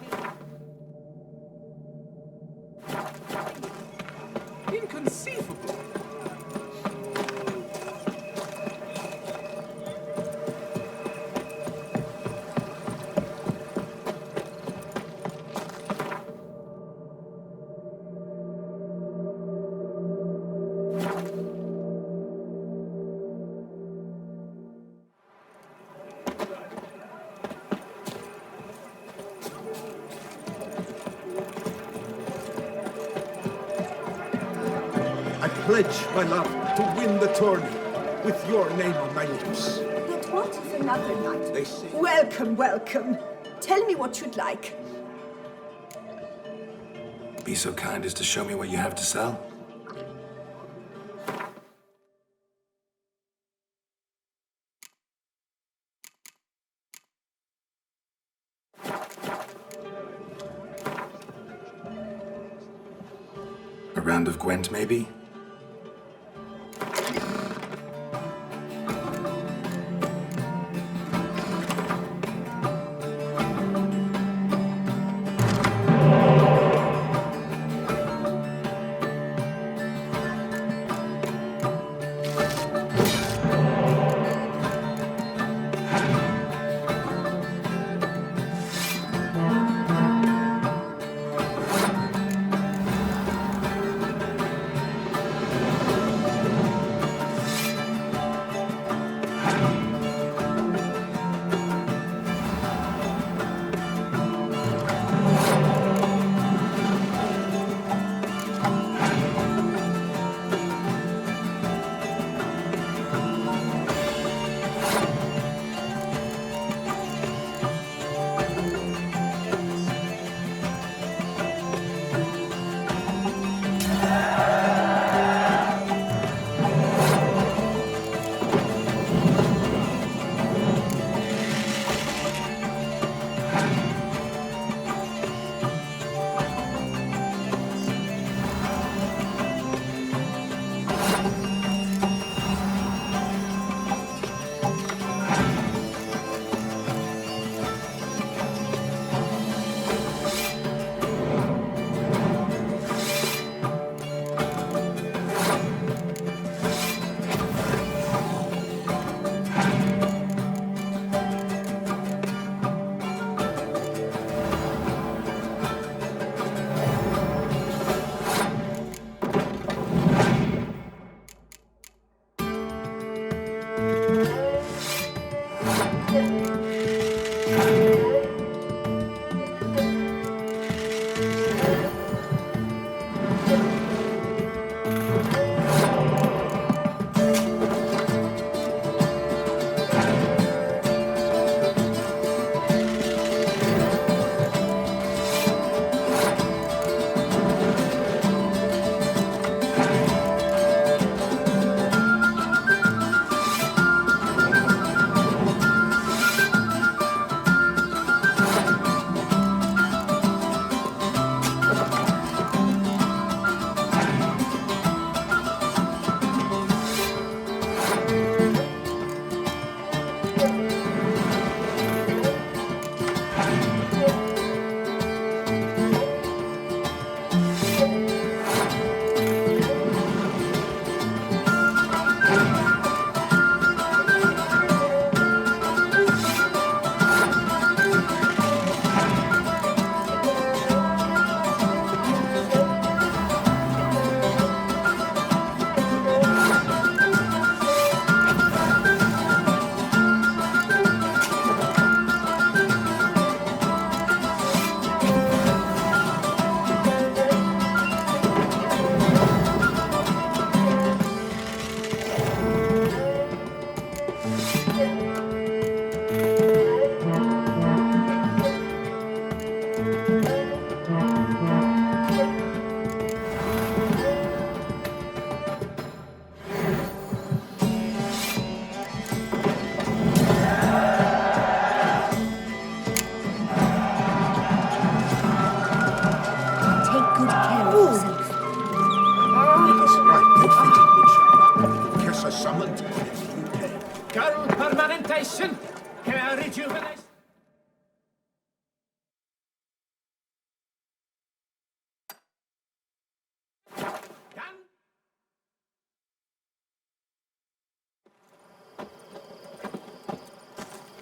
his... Inconceivable. I pledge my love to win the tourney with your name on my lips. But what if another night? They say. Welcome, welcome. Tell me what you'd like. Be so kind as to show me what you have to sell? A round of Gwent, maybe?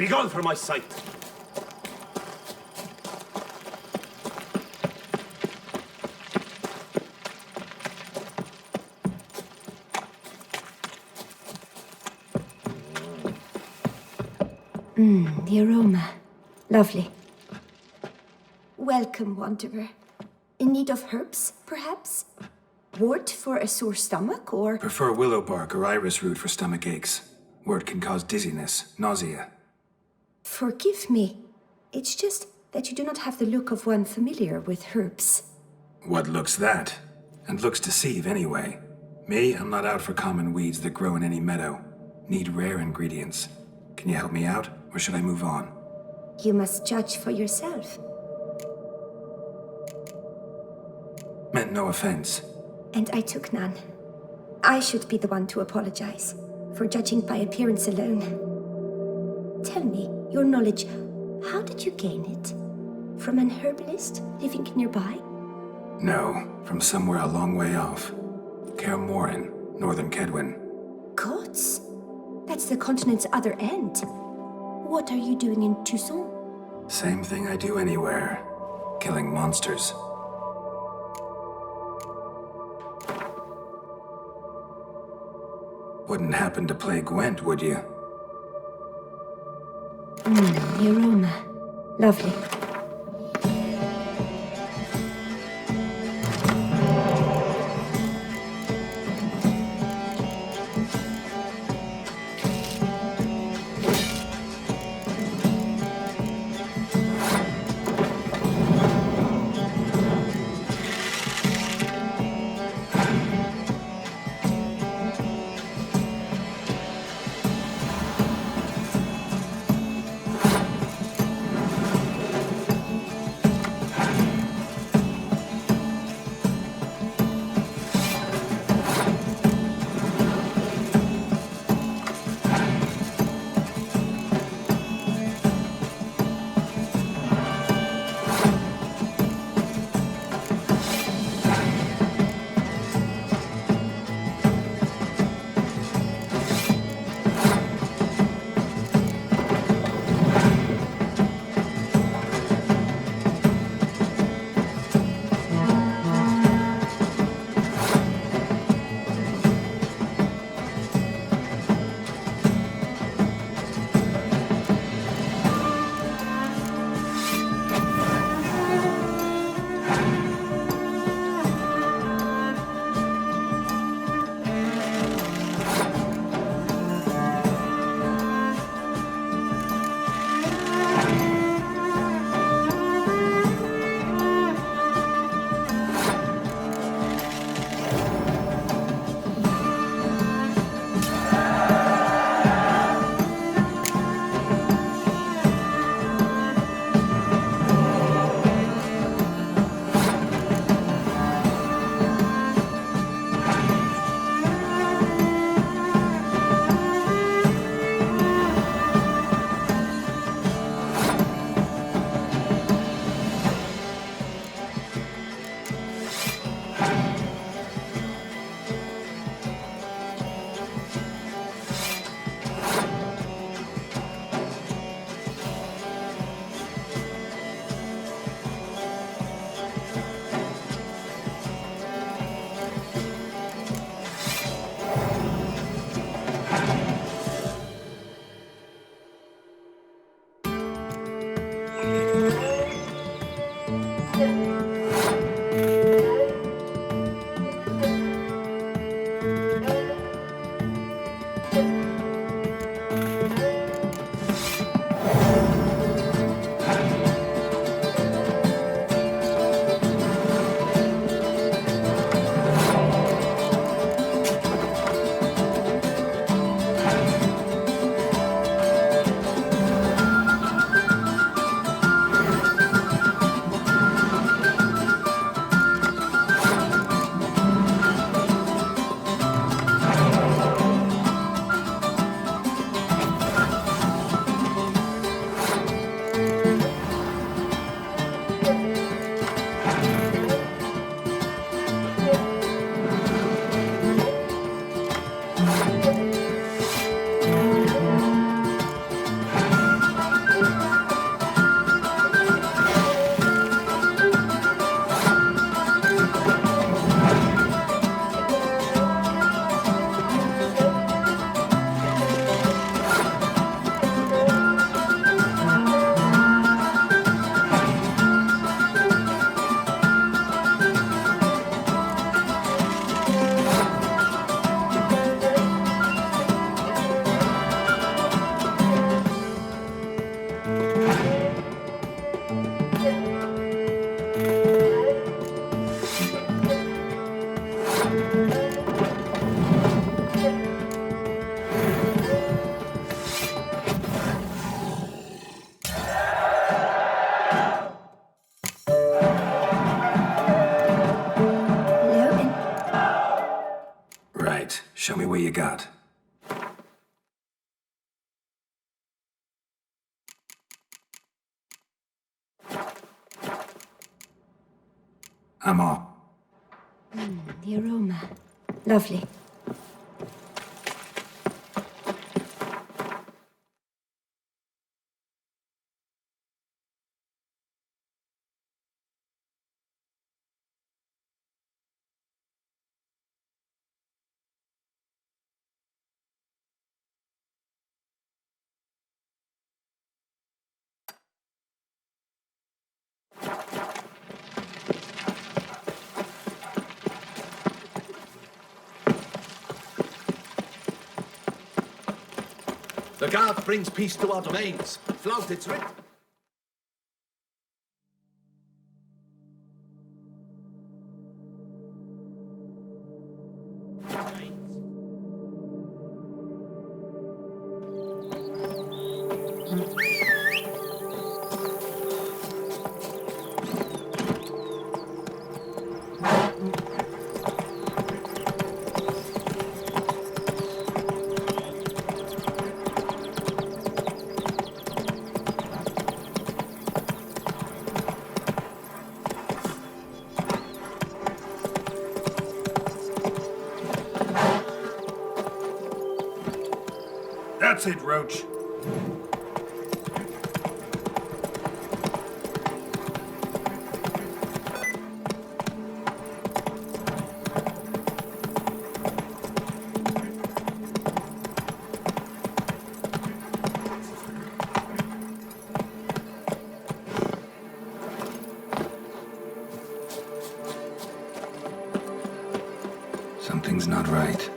Begone from my sight! The aroma. Lovely. Welcome, wanderer. In need of herbs, perhaps? Wort for a sore stomach, or... Prefer willow bark or iris root for stomach aches. Wort can cause dizziness, nausea. Forgive me. It's just that you do not have the look of one familiar with herbs. What looks that? And looks deceive anyway. Me, I'm not out for common weeds that grow in any meadow. Need rare ingredients. Can you help me out, or should I move on? You must judge for yourself. Meant no offense. And I took none. I should be the one to apologize for judging by appearance alone. Tell me, your knowledge, how did you gain it? From an herbalist living nearby? No, from somewhere a long way off. Kaer Morhen, northern Kedwin. Gods? That's the continent's other end. What are you doing in Tucson? Same thing I do anywhere. Killing monsters. Wouldn't happen to play Gwent, would you? The aroma. Lovely. Show me what you got. I'm off. The aroma. Lovely. The guard brings peace to our domains. Flout its writ. That's it, Roach. Something's not right.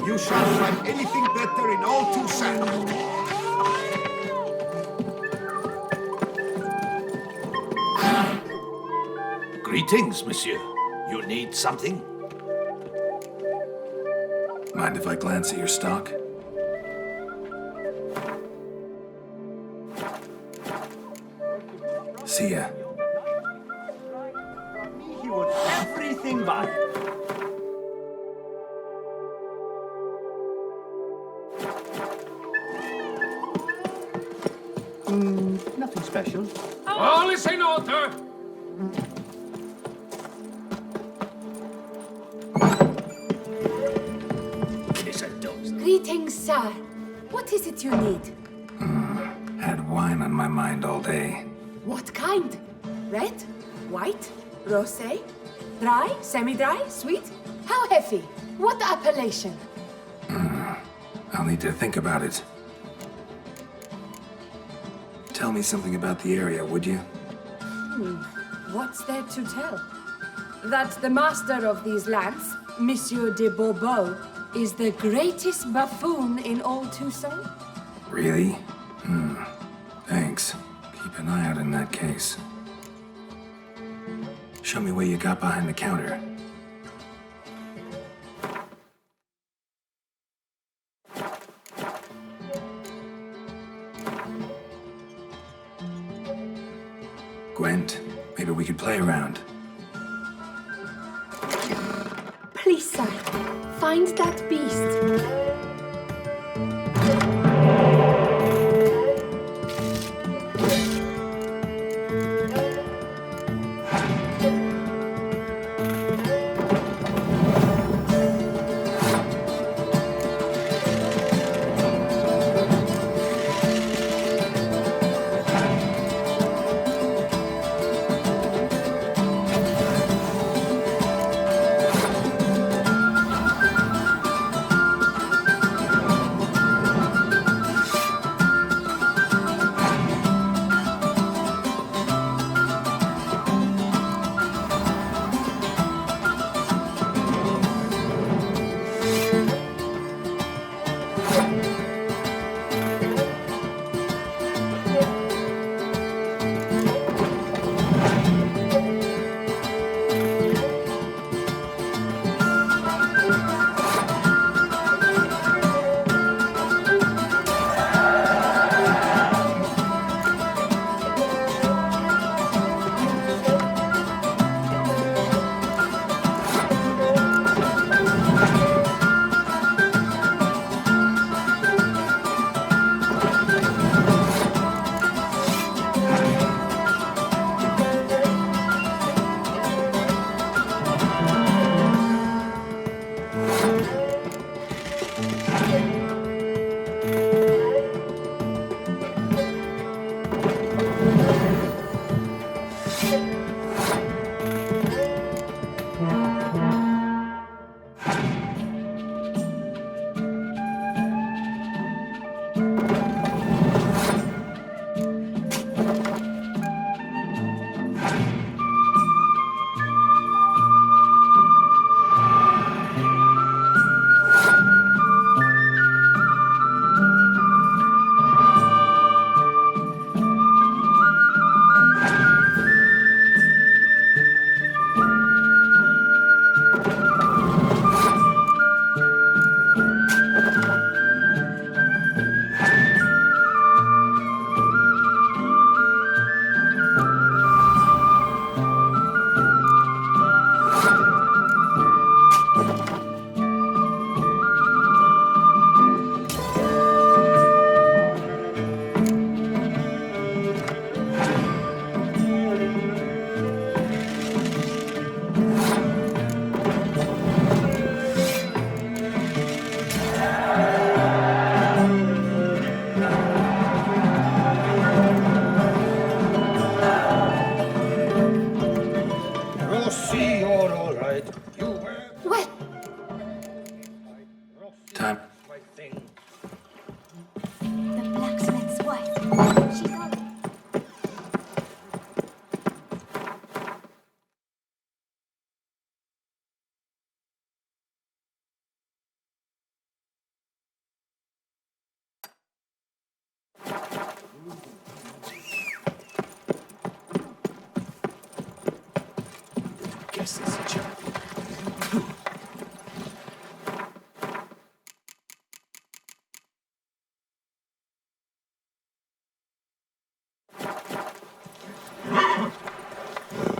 You shall find anything better in all Toussaint. Greetings, monsieur. You need something? Mind if I glance at your stock? See ya. He would everything by. session. All is in order! Greetings, sir. What is it you need? Had wine on my mind all day. What kind? Red? White? Rosé? Dry? Semi-dry? Sweet? How heavy? What appellation? I'll need to think about it. Tell me something about the area, would you? What's there to tell? That the master of these lands, Monsieur de Bourbeau, is the greatest buffoon in all Tucson? Really? Thanks. Keep an eye out in that case. Show me what you got behind the counter. Gwent, maybe we could play around. Please, sir, find that beast.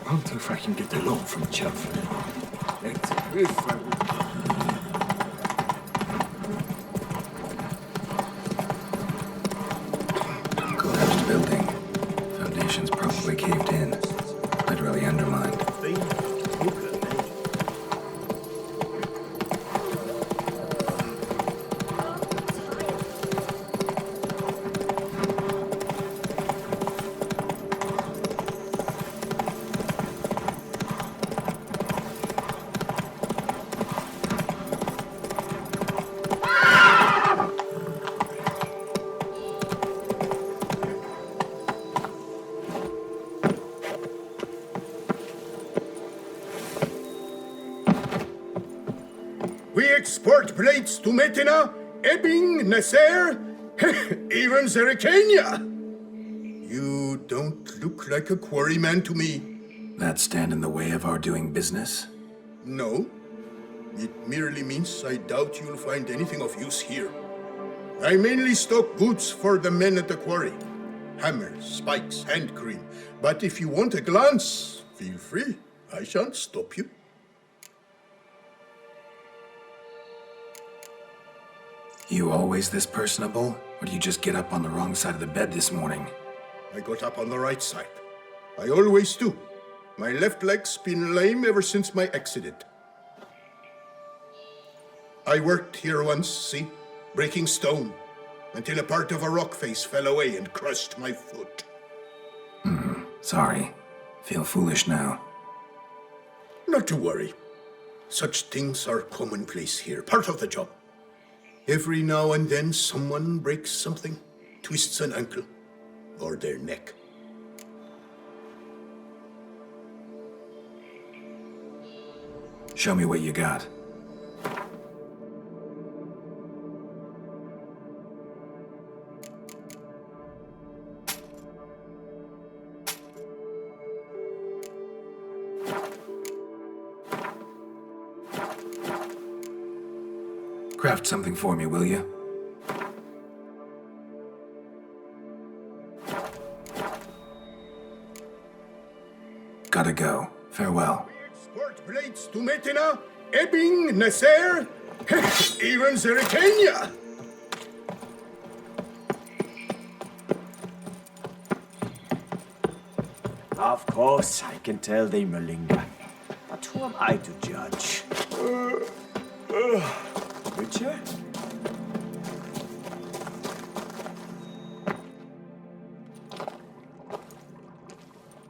I wonder if I can get a loan from Jeff. If I would... Collapsed building. export blades to Metina, Ebbing, Nasser, even Zerikania. You don't look like a quarryman to me. That stand in the way of our doing business? No. It merely means I doubt you'll find anything of use here. I mainly stock goods for the men at the quarry. Hammers, spikes, hand cream. But if you want a glance, feel free. I shan't stop you. You always this personable? Or do you just get up on the wrong side of the bed this morning? I got up on the right side. I always do. My left leg's been lame ever since my accident. I worked here once, see? Breaking stone. Until a part of a rock face fell away and crushed my foot. Sorry. Feel foolish now. Not to worry. Such things are commonplace here, part of the job. Every now and then someone breaks something, twists an ankle, or their neck. Show me what you got. Craft something for me, will you? Gotta go. Farewell. Export blades to Metina, Ebbing, Nasser, even Zerikania. Of course, I can tell they malingering. But who am I to judge? Witcher?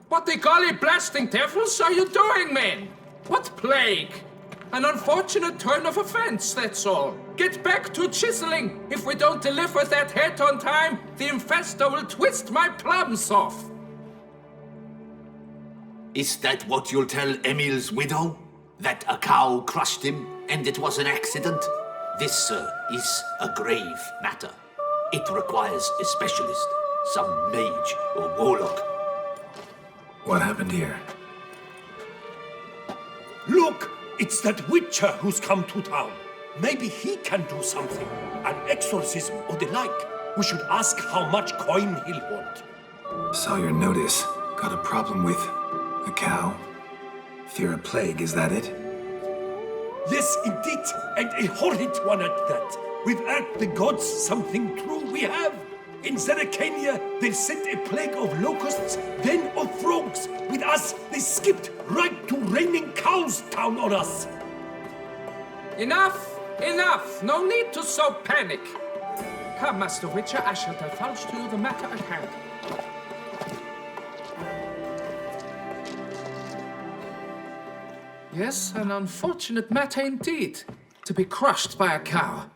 What the golly blasting devils are you doing, man? What plague? An unfortunate turn of offense, that's all. Get back to chiseling. If we don't deliver that head on time, the infestor will twist my plums off. Is that what you'll tell Emil's widow? That a cow crushed him and it was an accident? This, sir, is a grave matter. It requires a specialist, some mage or warlock. What happened here? Look! It's that Witcher who's come to town. Maybe he can do something. An exorcism or the like. We should ask how much coin he'll want. Saw your notice. Got a problem with a cow? Fear a plague, is that it? Yes, indeed, and a horrid one at that. Without the gods, something true we have. In Zerikania, they sent a plague of locusts, then of frogs. With us, they skipped right to raining cows down on us. Enough! Enough! No need to so panic. Come, Master Witcher, I shall divulge to you the matter at hand. Yes, an unfortunate matter indeed. To be crushed by a cow.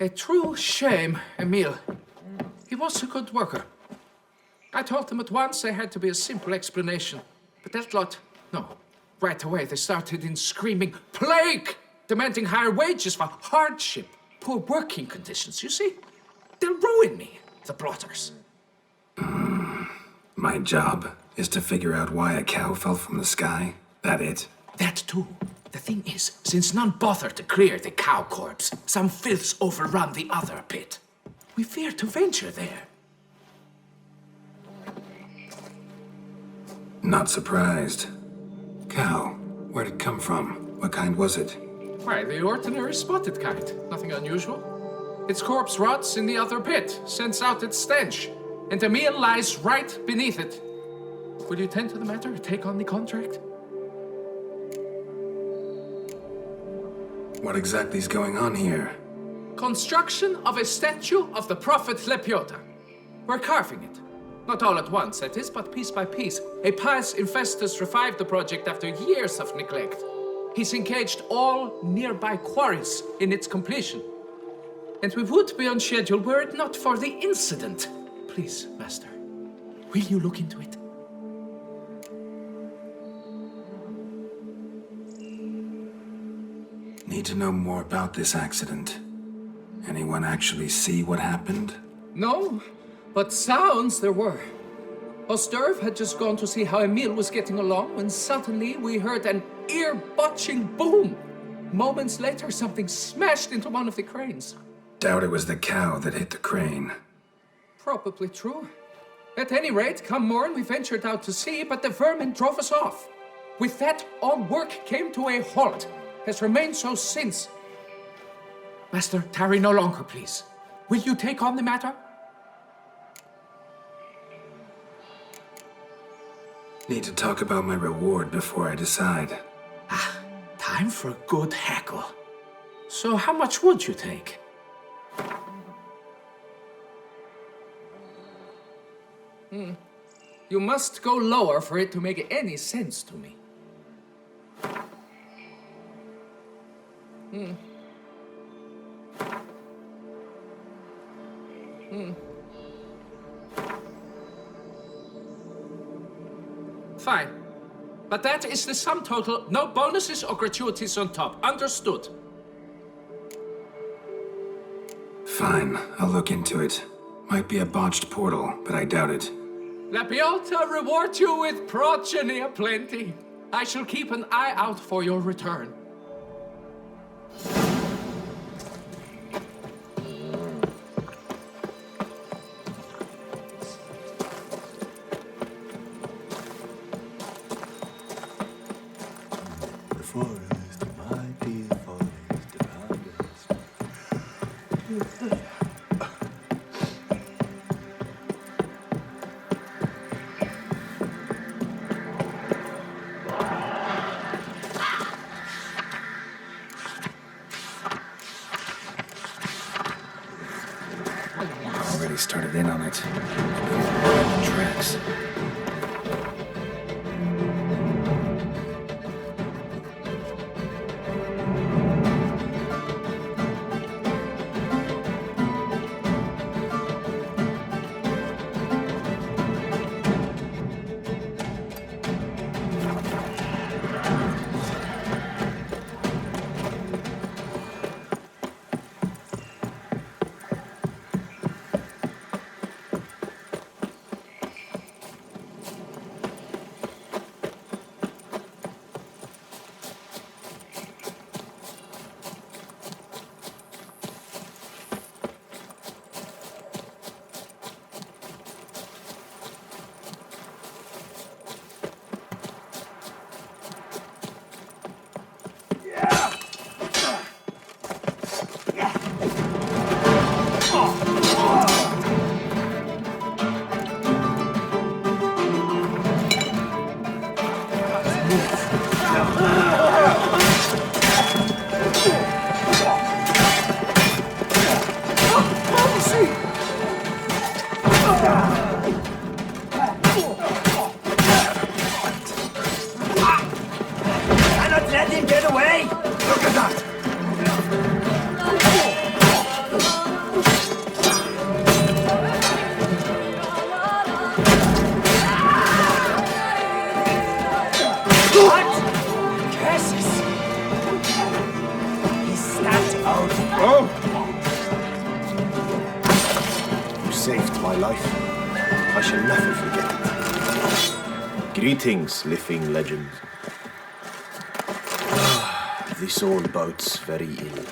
A true shame, Emil. He was a good worker. I told them at once there had to be a simple explanation. But that lot, no. Right away they started in screaming, plague! Demanding higher wages for hardship, poor working conditions, you see? They'll ruin me, the blotters. My job is to figure out why a cow fell from the sky. That it? That too. The thing is, since none bothered to clear the cow corpse, some filths overrun the other pit. We fear to venture there. Not surprised. Cow, where'd it come from? What kind was it? Why, the ordinary spotted kind. Nothing unusual. Its corpse rots in the other pit, sends out its stench, and Emil lies right beneath it. Will you tend to the matter, take on the contract? What exactly is going on here? Construction of a statue of the prophet Lepiota. We're carving it. Not all at once, that is, but piece by piece. A pious infestus revived the project after years of neglect. He's engaged all nearby quarries in its completion. And we would be on schedule were it not for the incident. Please, Master, will you look into it? Need to know more about this accident. Anyone actually see what happened? No, but sounds there were. Osterv had just gone to see how Emil was getting along when suddenly we heard an ear-butching boom. Moments later, something smashed into one of the cranes. Doubt it was the cow that hit the crane. Probably true. At any rate, come morn, we ventured out to sea, but the vermin drove us off. With that, all work came to a halt. Has remained so since. Master, tarry no longer, please. Will you take on the matter? Need to talk about my reward before I decide. Time for a good heckle. So how much would you take? You must go lower for it to make any sense to me. Fine. But that is the sum total. No bonuses or gratuities on top. Understood? Fine, I'll look into it. Might be a botched portal, but I doubt it. Lapiota reward you with progeny aplenty. I shall keep an eye out for your return. Already started in on it. The tracks. Greetings, living legends. This all bodes very ill.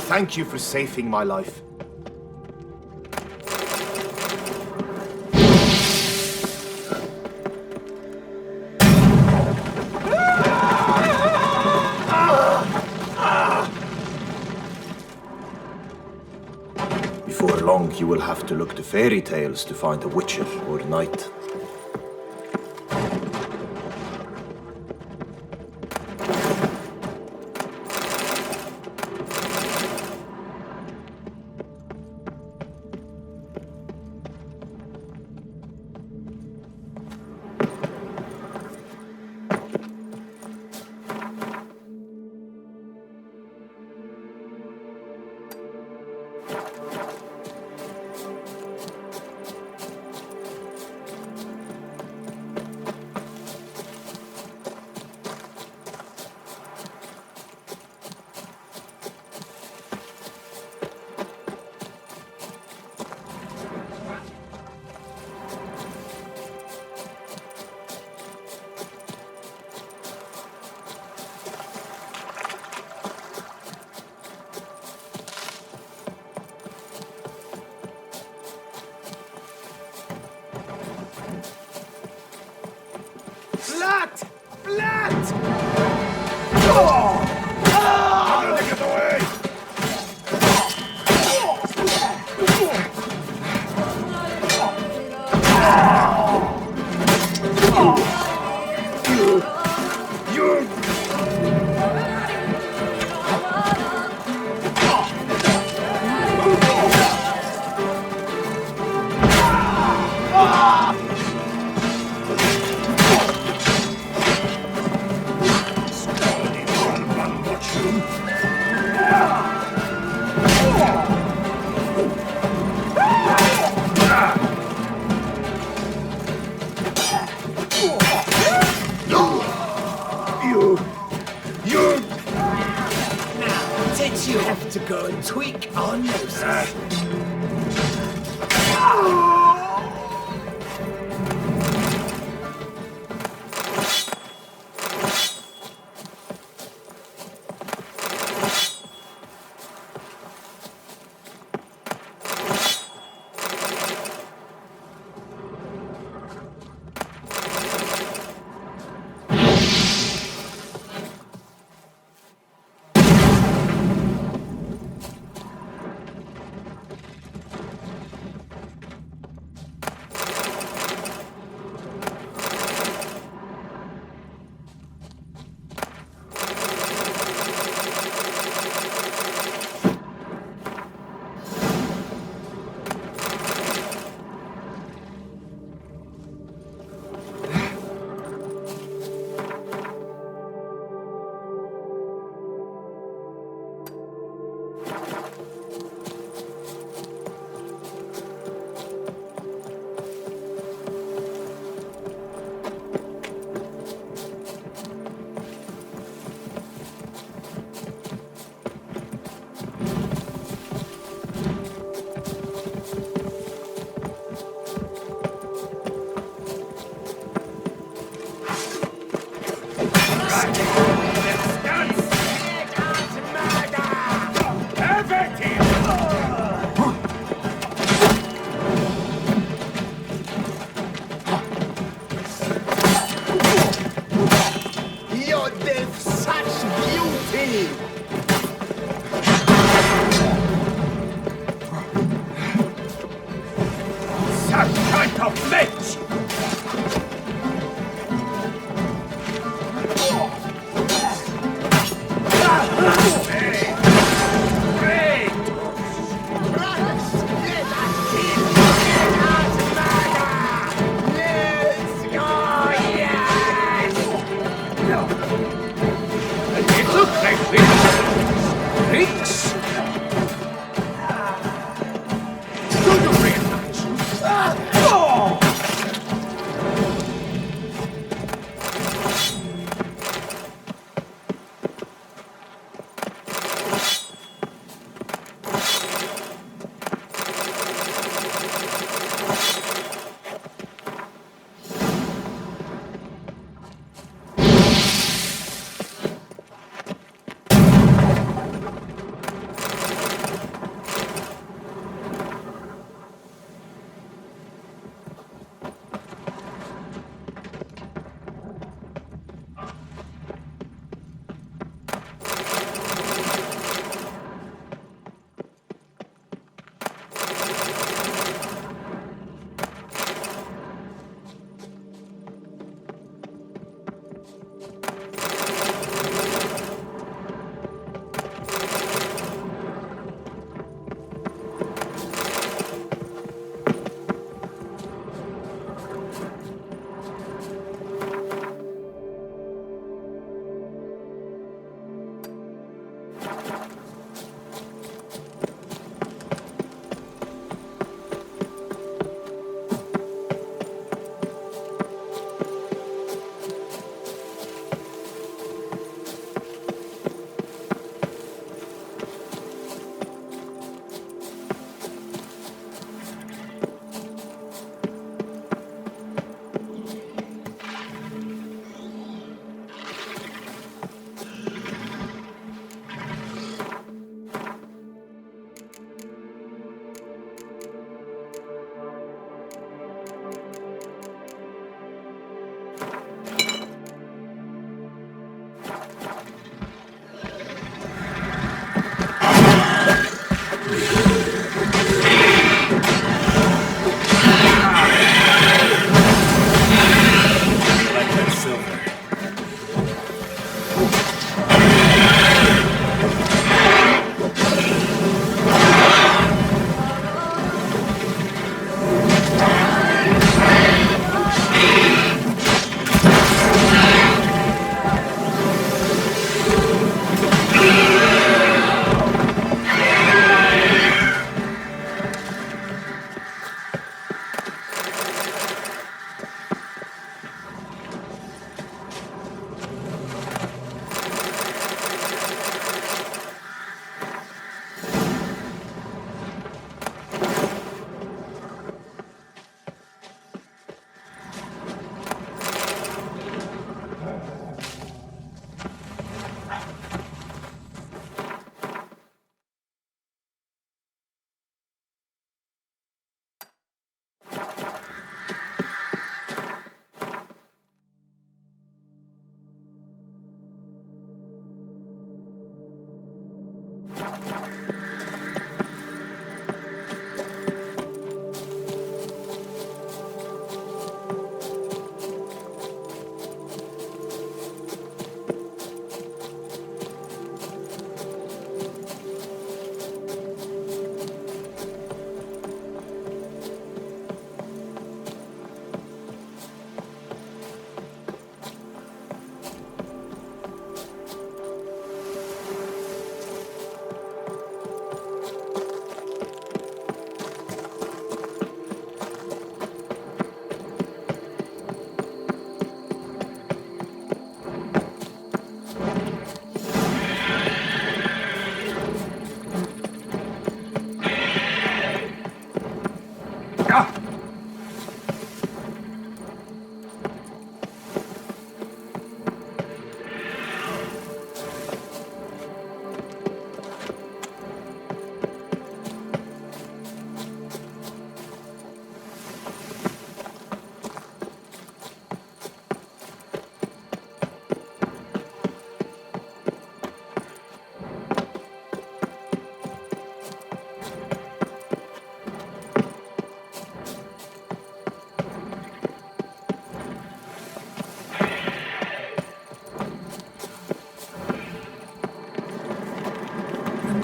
Thank you for saving my life. think you will have to look to fairy tales to find a witcher or knight. Blatt! Blatt! Oh! Ah! I'm gonna get away! You have to go and tweak our noses.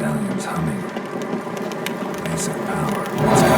medallion's humming. Basic power. Let's go.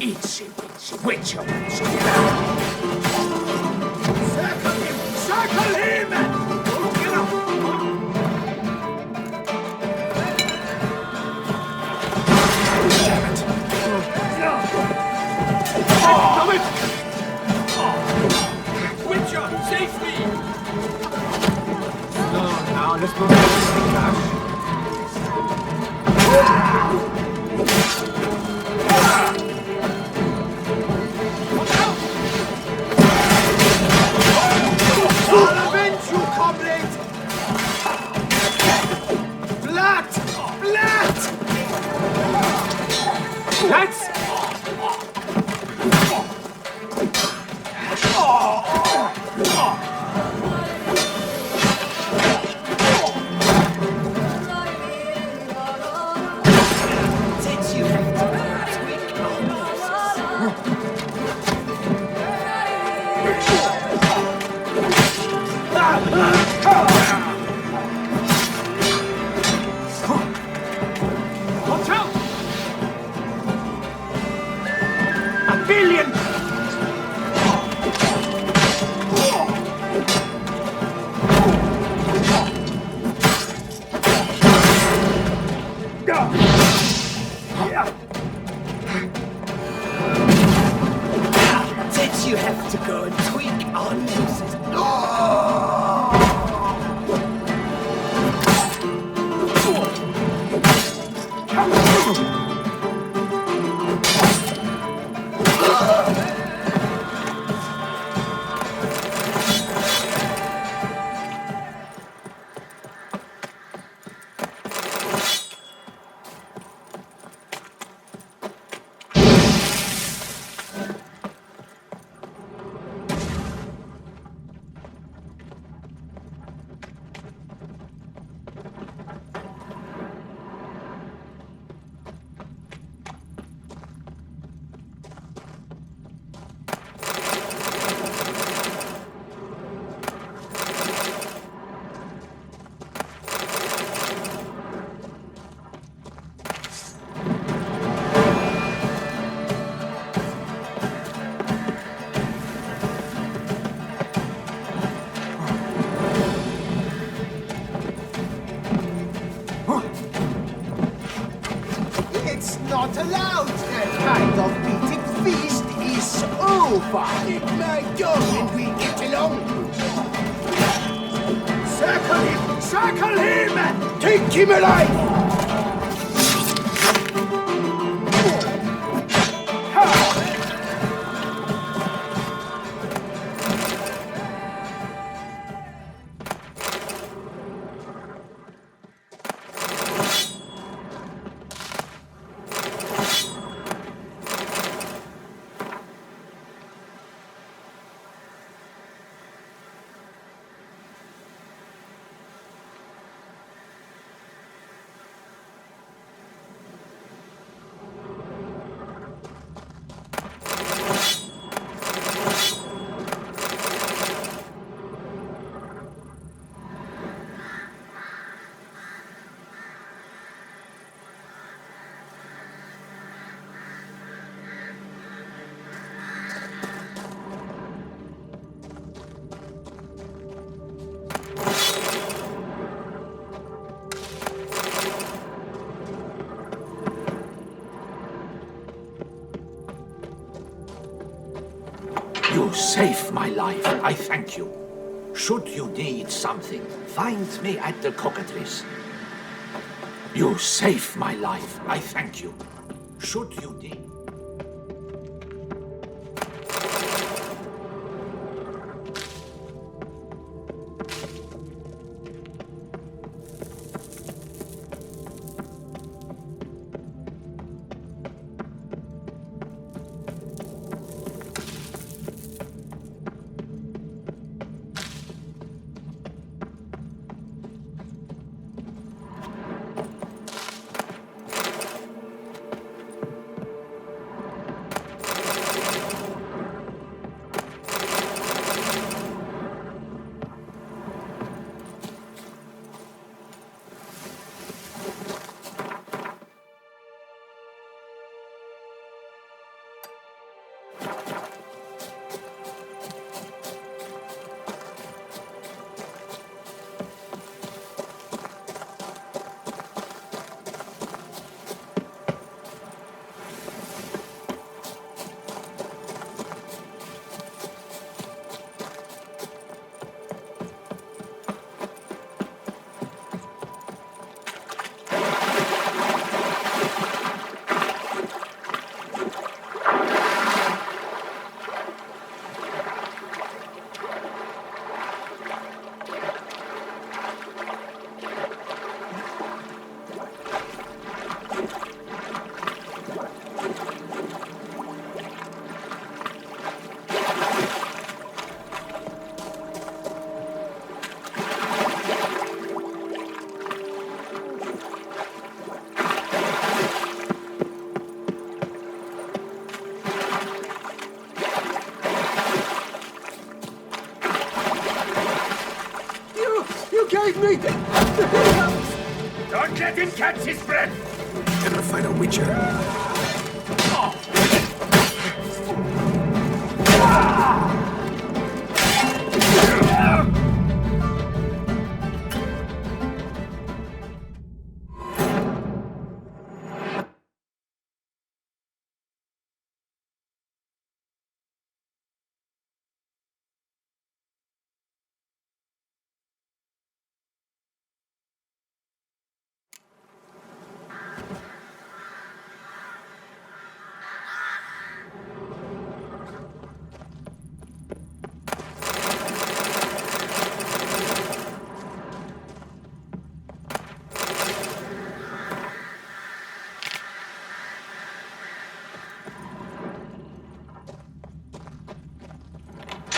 Itsy bitsy witcher. Circle him! Circle him! Get up! Damn it! Witcher, save me! So, now let's move on to the cash. I'll avenge you, comrade! Blood! Blood! That's... Watch out! A billion! Did you have to go and tweak on this? It's not allowed! That kind of beating feast is over! Take my gun and we get along! Circle him! Circle him! Take him alive! save my life. I thank you. Should you need something, find me at the cockatrice. You save my life. I thank you. Should you need... Me. Don't let him catch his breath! Ever fight a Witcher?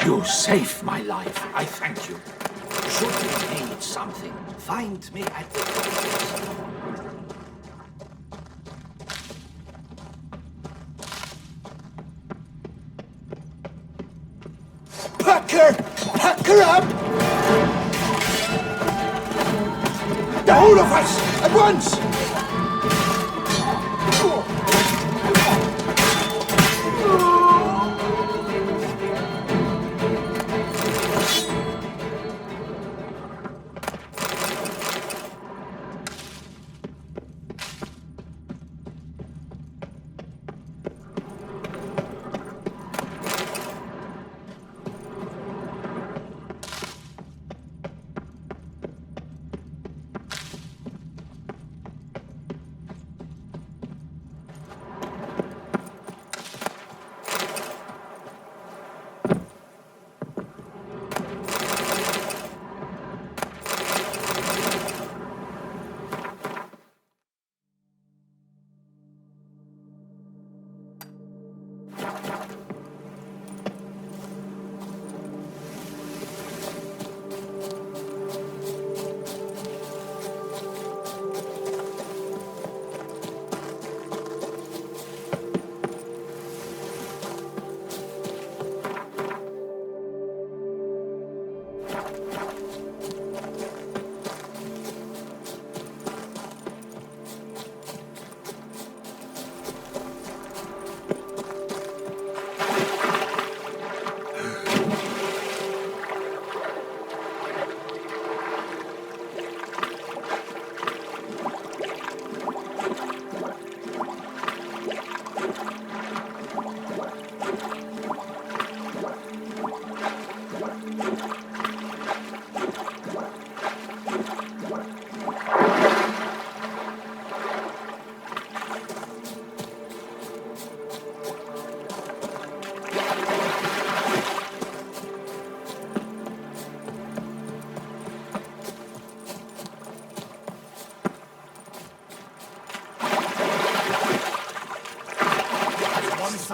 You saved my life. I thank you. Should you need something, find me at the cockatrice. Pack her up! The whole of us, at once!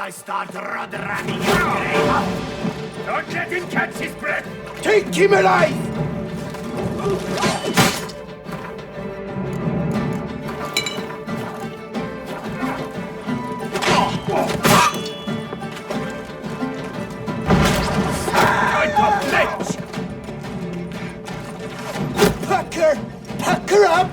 I start ramming his grave up. Don't let him catch his breath. Take him alive! Pack her up!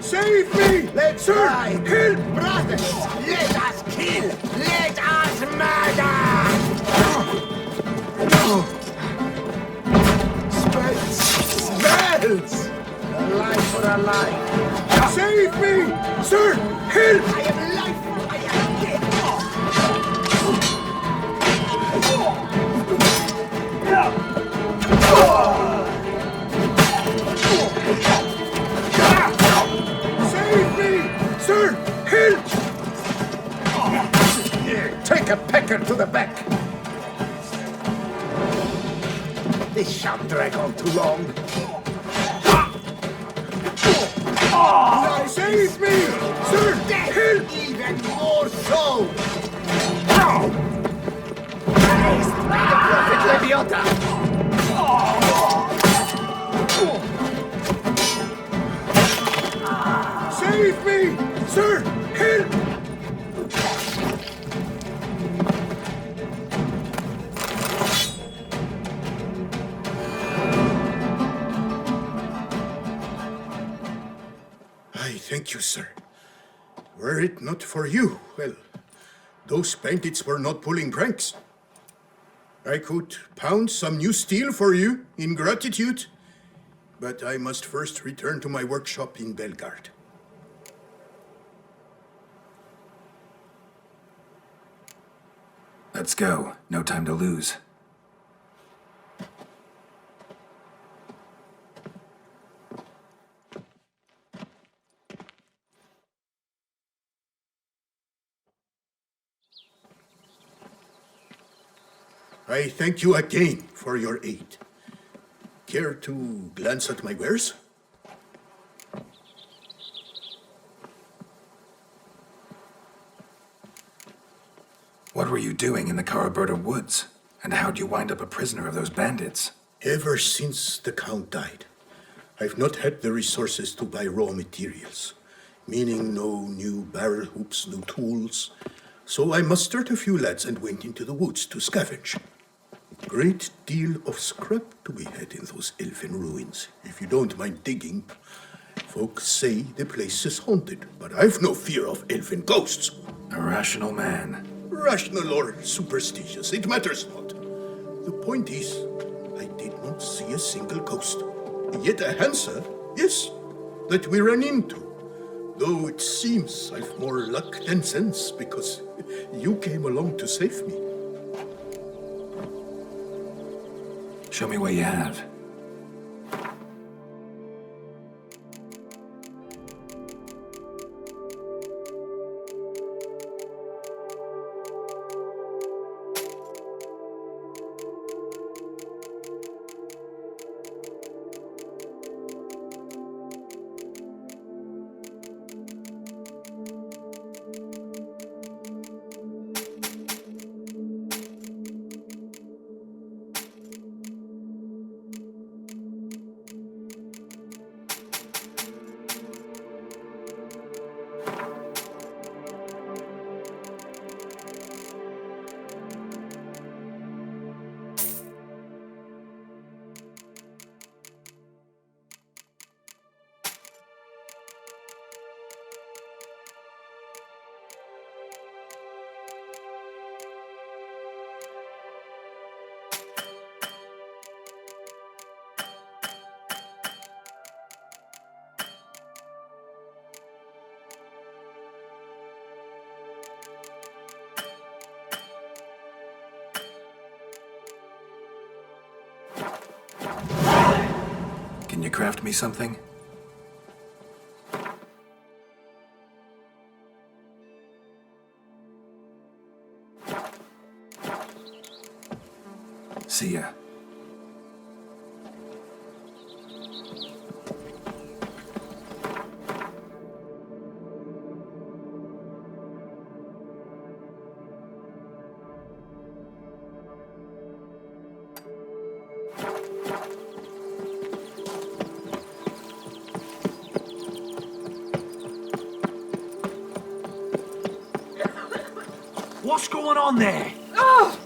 Save me! Let's help! Brothers, let us kill! Let us murder! Smells! A life for a life. Save me! Sir! Help! I am life! I am death! Save me! Sir! Help! Take a pecker to the back. This shan't drag on too long. Save me! Sir! Help! Even more so! Raised by the prophet Leviathan! Save me! Sir! Help! I thank you, sir. Were it not for you, well, those bandits were not pulling pranks. I could pound some new steel for you in gratitude, but I must first return to my workshop in Belgard. Let's go. No time to lose. I thank you again for your aid. Care to glance at my wares? What were you doing in the Caraberta woods? And how'd you wind up a prisoner of those bandits? Ever since the Count died, I've not had the resources to buy raw materials, meaning no new barrel hoops, no tools. So I mustered a few lads and went into the woods to scavenge. great deal of scrap to be had in those elfin ruins. If you don't mind digging, folks say the place is haunted, but I've no fear of elfin ghosts. A rational man. Rational or superstitious, it matters not. The point is, I did not see a single ghost. Yet a Hansa, yes, that we ran into. Though it seems I've more luck than sense, because you came along to save me. Show me what you have. Can you craft me something? See ya. What's going on there? Oh!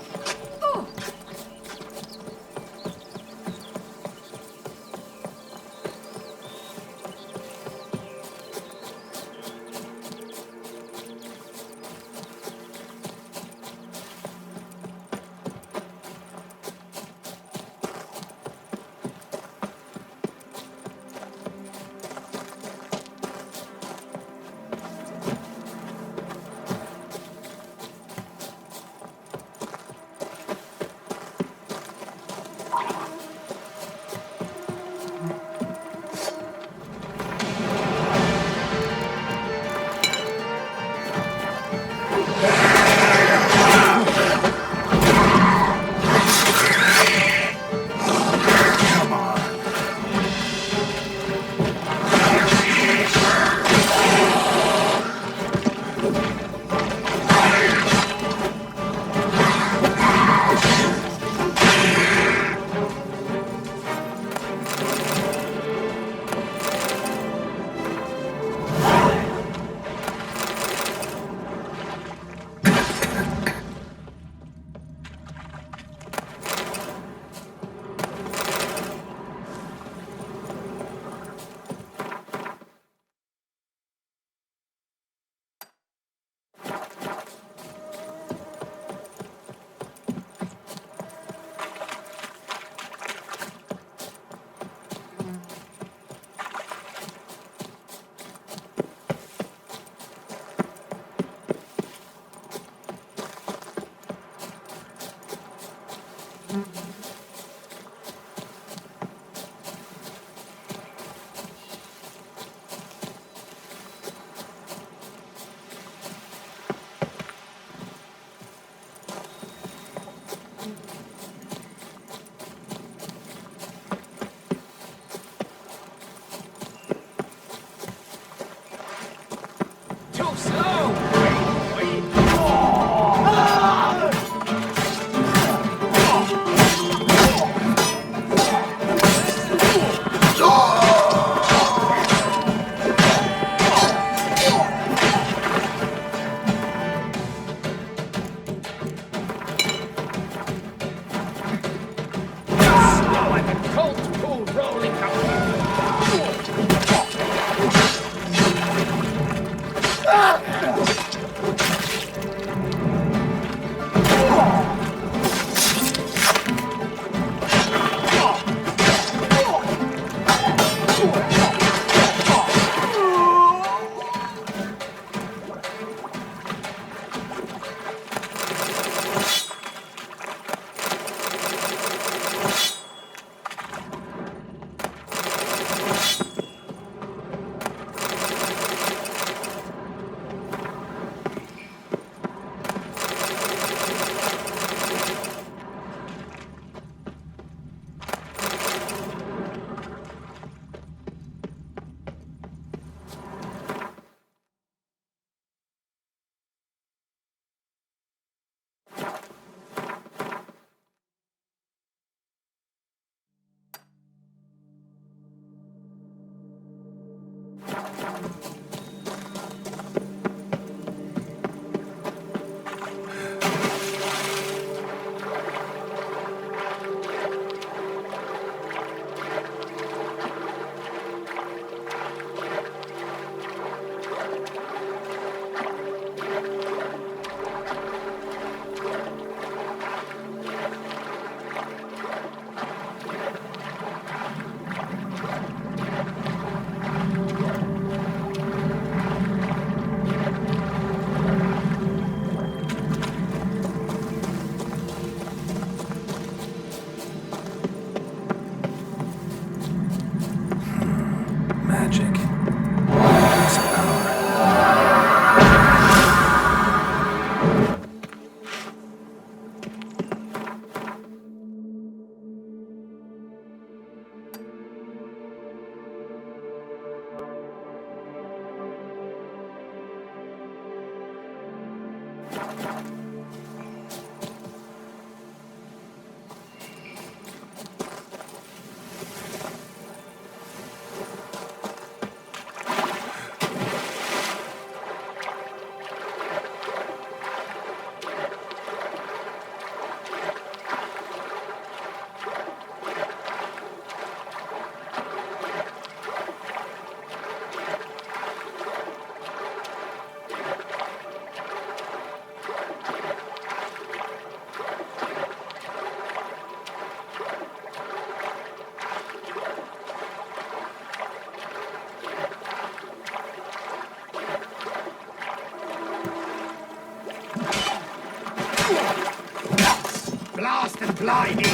Blast and blinding!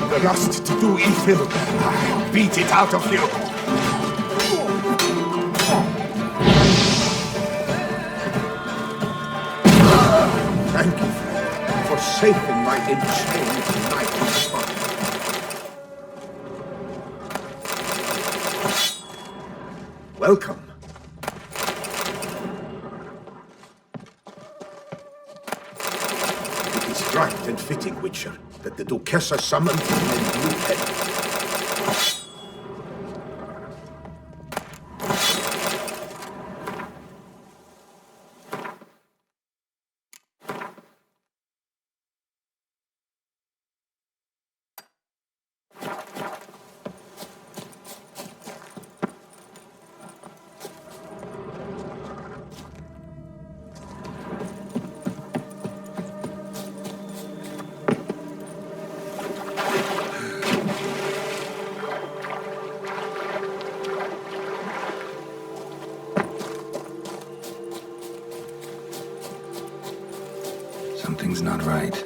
The lust to do evil. I'll beat it out of you. Thank you for saving my enchained knight. Welcome. It is right and fitting, Witcher, that the Duchessa summoned and you help. Something's not right.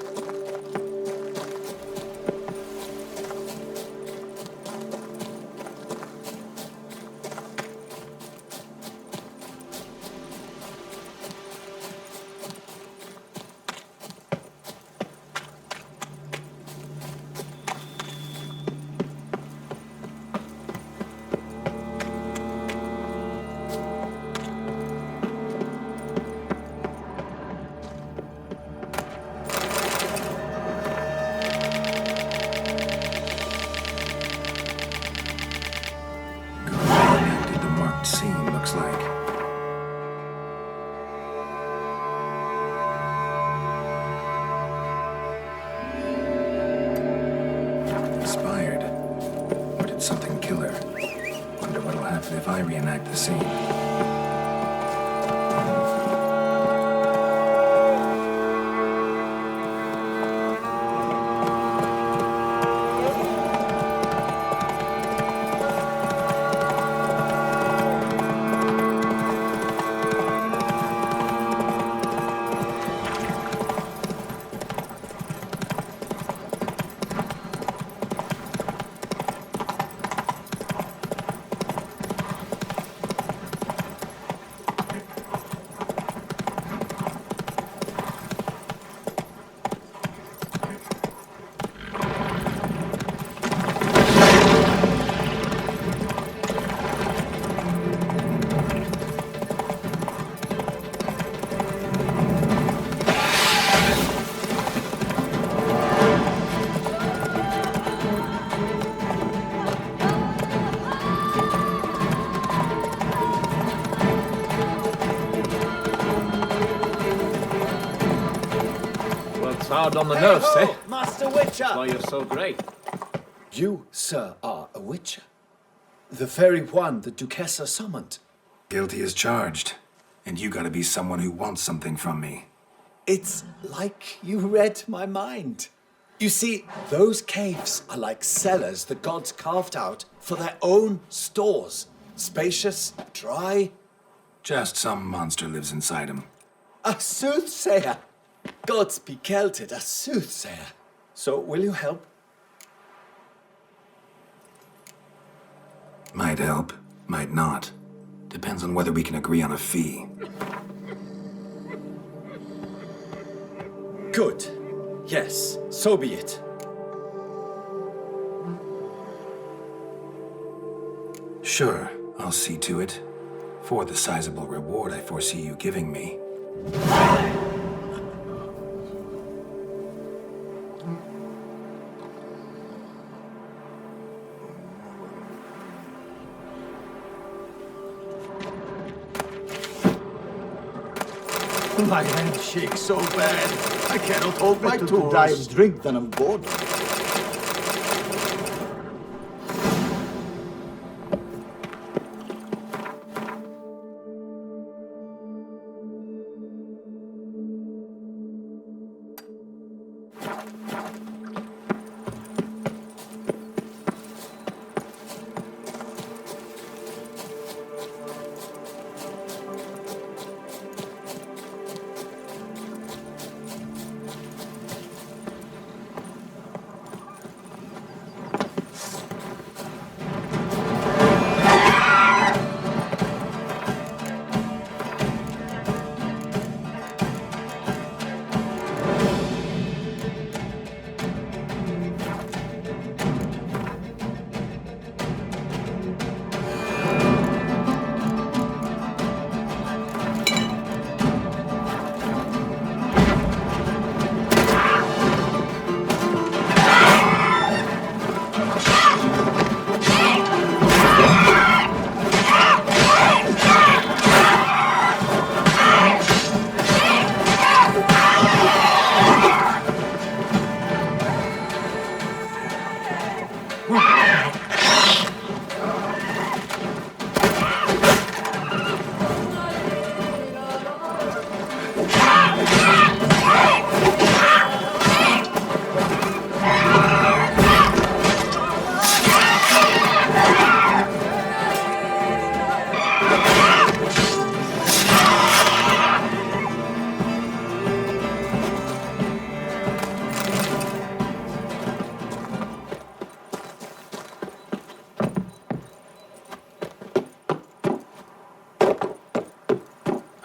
If I reenact the scene. Hard on the nerves, eh? Master Witcher! That's why you're so great. You, sir, are a Witcher. The very one the Duchessa summoned. Guilty as charged. And you gotta be someone who wants something from me. It's like you read my mind. You see, those caves are like cellars the gods carved out for their own stores. Spacious, dry. Just some monster lives inside them. A soothsayer! Gods be kelted, a soothsayer. So, will you help? Might help, might not. Depends on whether we can agree on a fee. Good. Yes, so be it. Sure, I'll see to it. For the sizable reward I foresee you giving me. My hand shakes so bad, I cannot hold my Better tools. to die of drink than of boredom.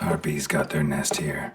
Harpies got their nest here.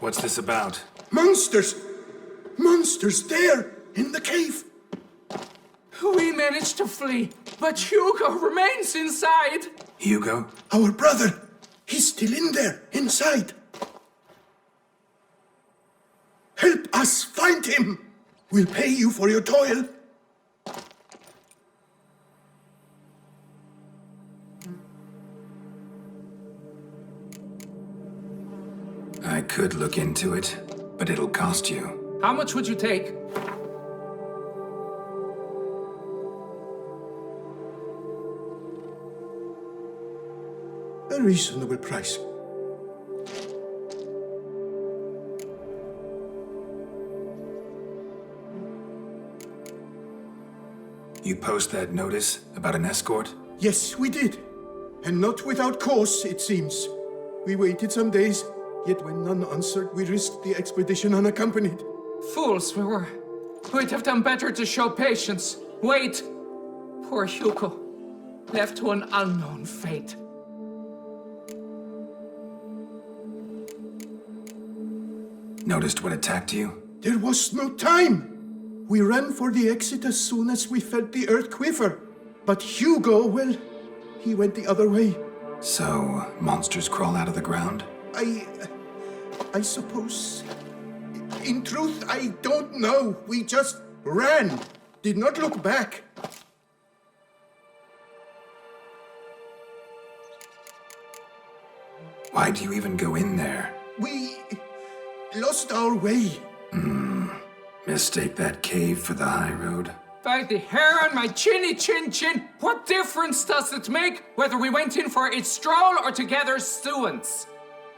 What's this about? Monsters! Monsters there, in the cave! We managed to flee, but Hugo remains inside. Hugo? Our brother! He's still in there, inside. Help us find him! We'll pay you for your toil. I could look into it, but it'll cost you. How much would you take? A reasonable price. You post that notice about an escort? Yes, we did. And not without cause, it seems. We waited some days, yet when none answered, we risked the expedition unaccompanied. Fools we were. We'd have done better to show patience. Wait. Poor Hugo. Left to an unknown fate. Noticed what attacked you? There was no time. We ran for the exit as soon as we felt the earth quiver. But Hugo, well, he went the other way. So, monsters crawl out of the ground? I suppose. In truth, I don't know. We just ran. Did not look back. Why do you even go in there? We lost our way. Mistake that cave for the high road? By the hair on my chinny chin chin, what difference does it make whether we went in for a stroll or to gather students?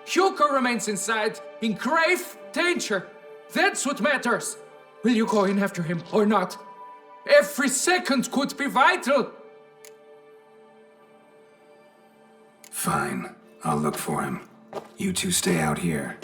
Hugo remains inside, in grave danger. That's what matters. Will you go in after him or not? Every second could be vital. Fine. I'll look for him. You two stay out here.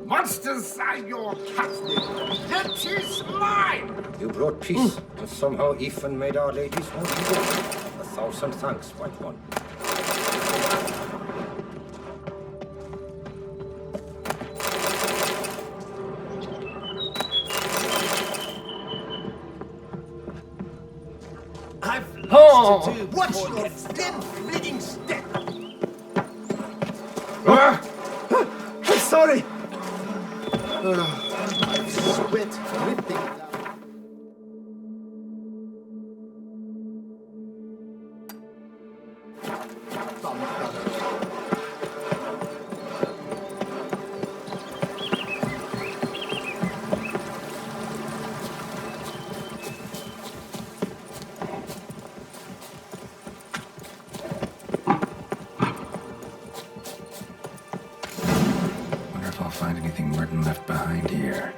Monsters are your captive. That is mine. You brought peace, and somehow even made our ladies more evil. 1,000 thanks, white one. I've Oh! Watch your slim bleeding step! I'm sorry! Sweat dripping down. Wonder if I'll find anything Merton left behind here.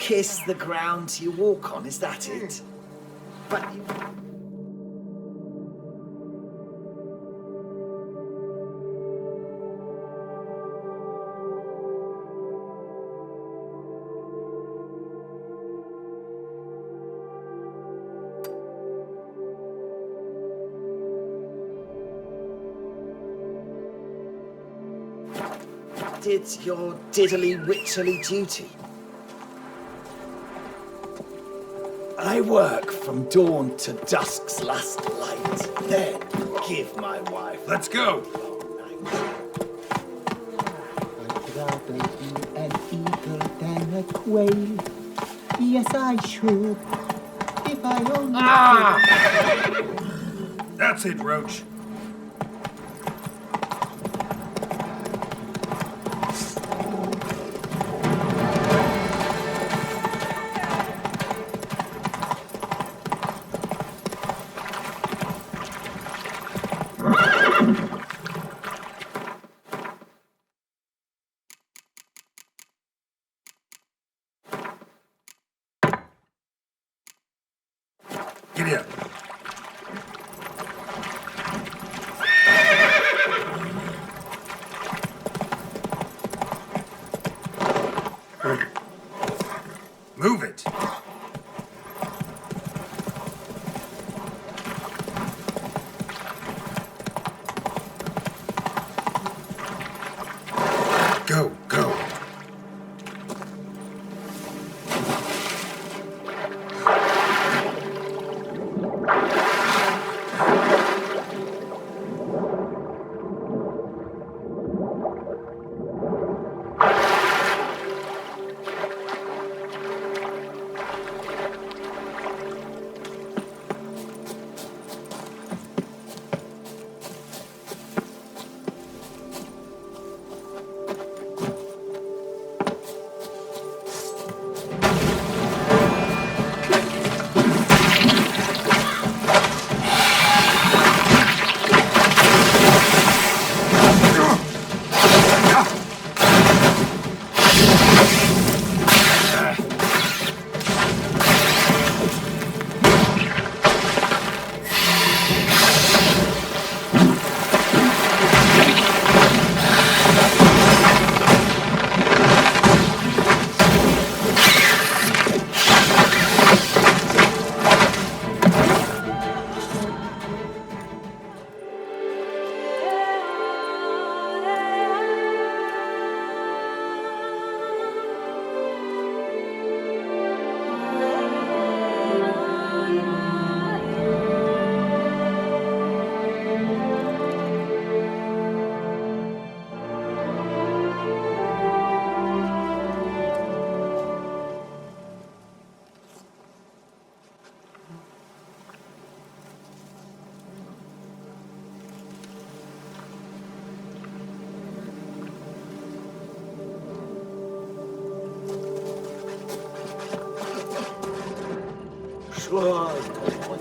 kiss the ground you walk on, is that it? But... did your diddly-witcherly duty. I work from dawn to dusk's last light, then give my wife... Let's go! I'd rather be an eagle than a quail. Yes, I should, if I only... That's it, Roach. Giddy up. Move it. Go, go.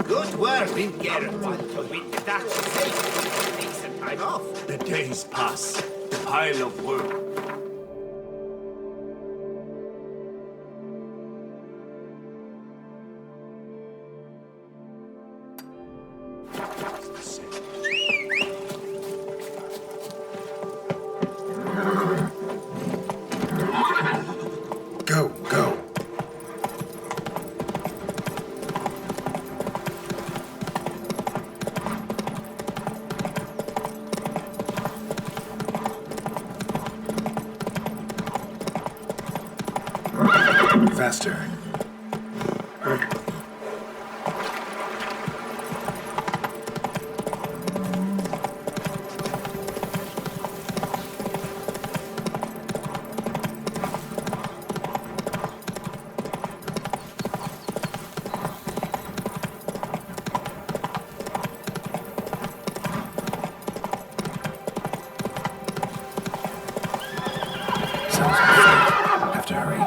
Good work, Geralt, to win the Dutch. Decent time off. The days pass. The pile of work. Go, go. Faster. Have to hurry.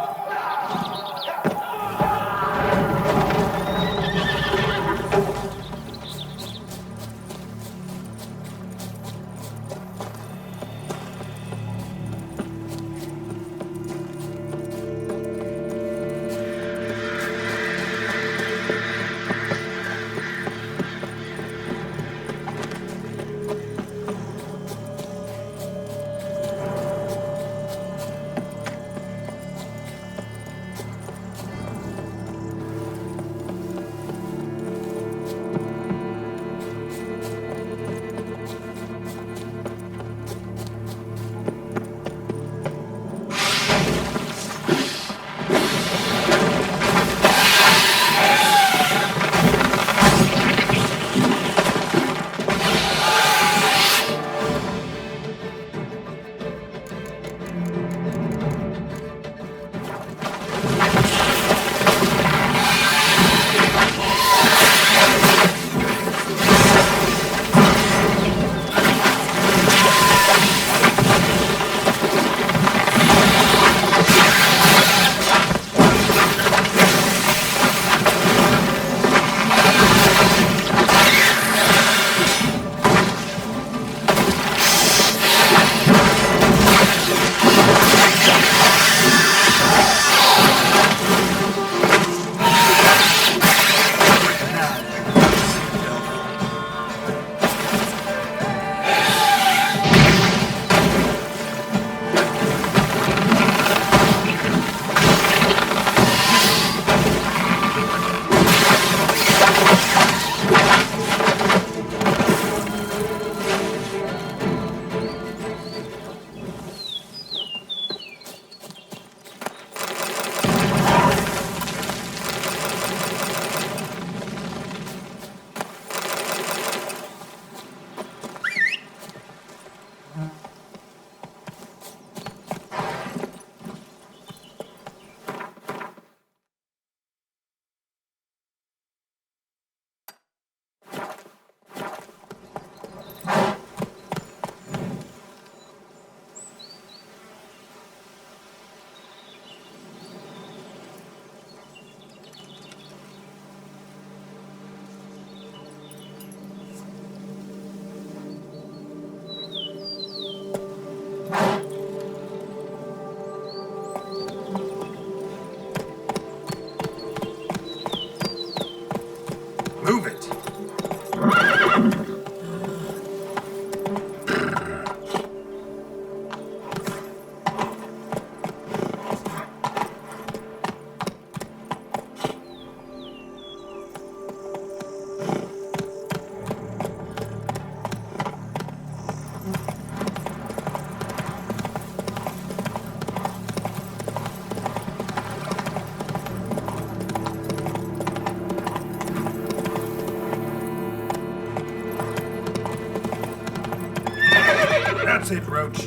That's it, Roach.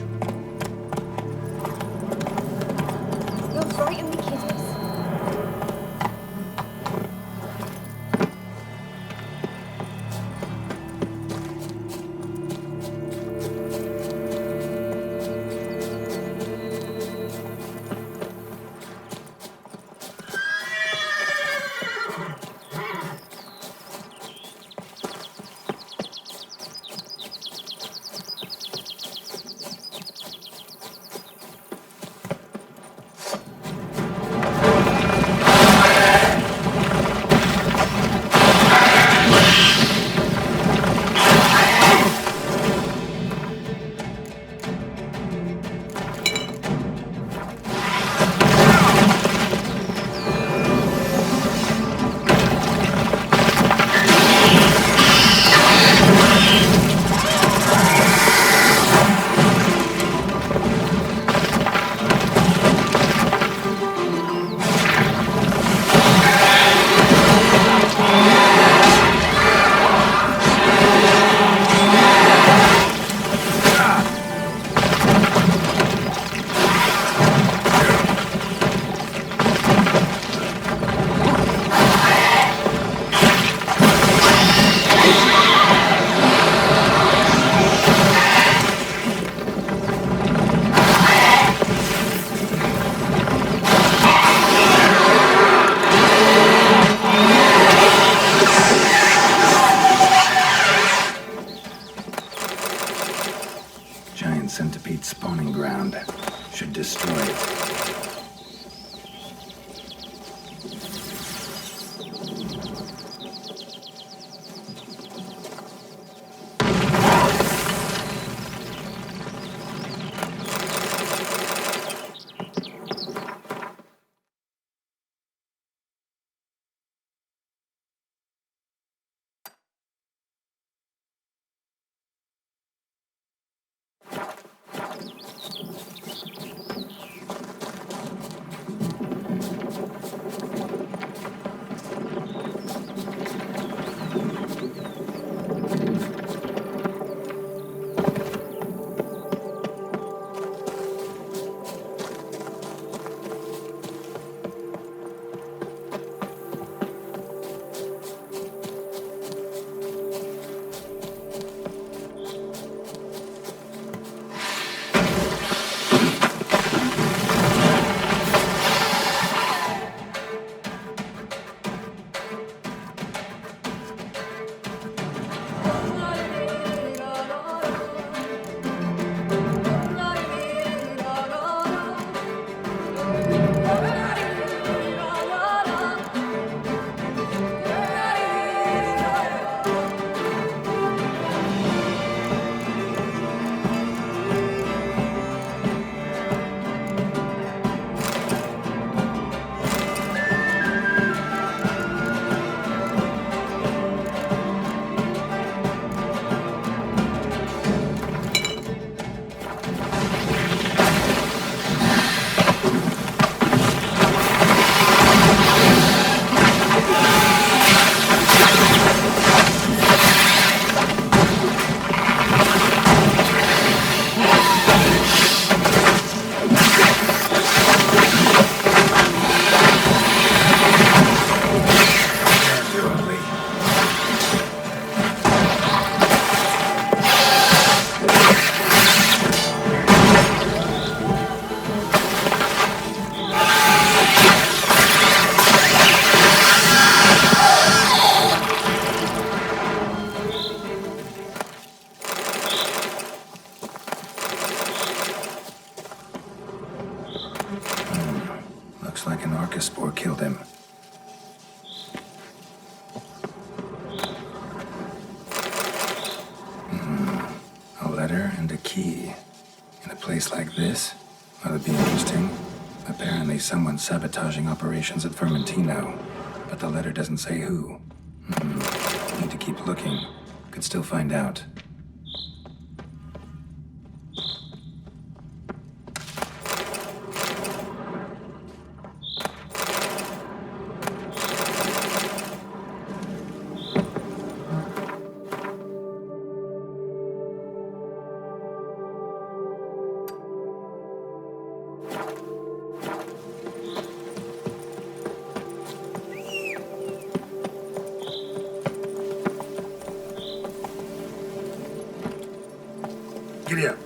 You'll frighten me, kiddies. Centipede spawning ground. Should destroy it. Looks like an Arcaspore killed him. A letter and a key. In a place like this? That'd be interesting. Apparently someone's sabotaging operations at Fermentino. But the letter doesn't say who. Need to keep looking. Could still find out. Giddy up.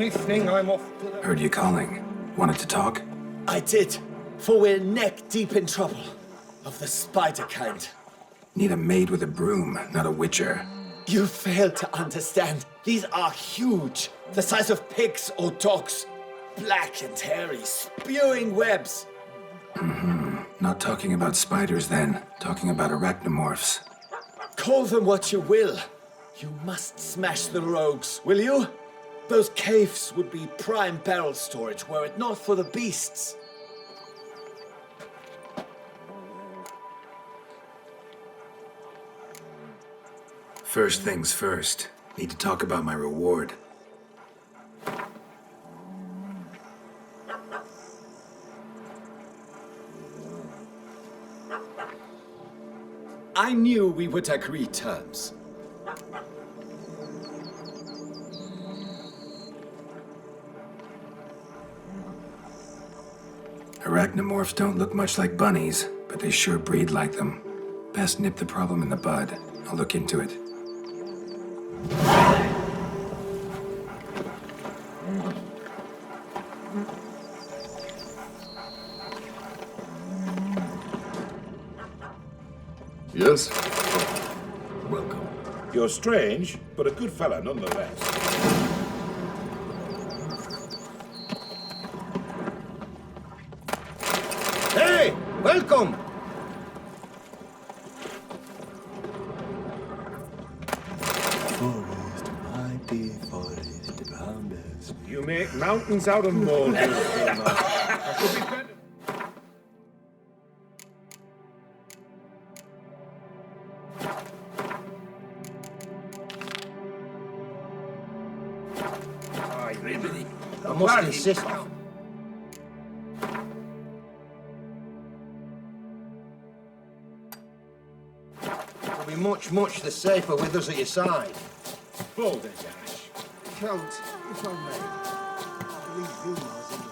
Evening, I'm off to the... Heard you calling. Wanted to talk? I did, for we're neck deep in trouble. Of the spider kind. Need a maid with a broom, not a witcher. You fail to understand. These are huge. The size of pigs or dogs. Black and hairy, spewing webs. Not talking about spiders then. Talking about arachnomorphs. Call them what you will. You must smash the rogues, will you? Those caves would be prime barrel storage were it not for the beasts. First things first. Need to talk about my reward. I knew we would agree terms. Arachnomorphs don't look much like bunnies, but they sure breed like them. Best nip the problem in the bud. I'll look into it. Yes? Welcome. You're strange, but a good fella nonetheless. Hey! Welcome! Forest, mighty forest, boundless. You make mountains out of molehills, I should be better. I must insist. You'll be much the safer with us at your side. Hold it, Ash. Count, if I may. Leave rumors in the...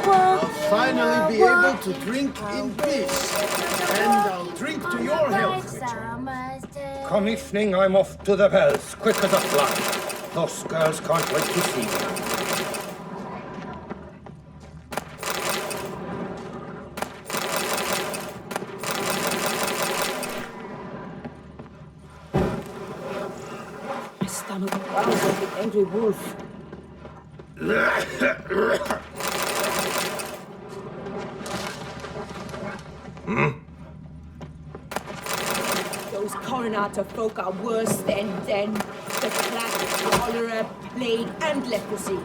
I'll finally be able to drink in peace. And I'll drink to your health, Witcher. Come evening, I'm off to the bells, quick as a flash. Those girls can't wait to see me. Está stomach growls like an angry wolf. Those coronator folk are worse than the plague, cholera, plague, and leprosy.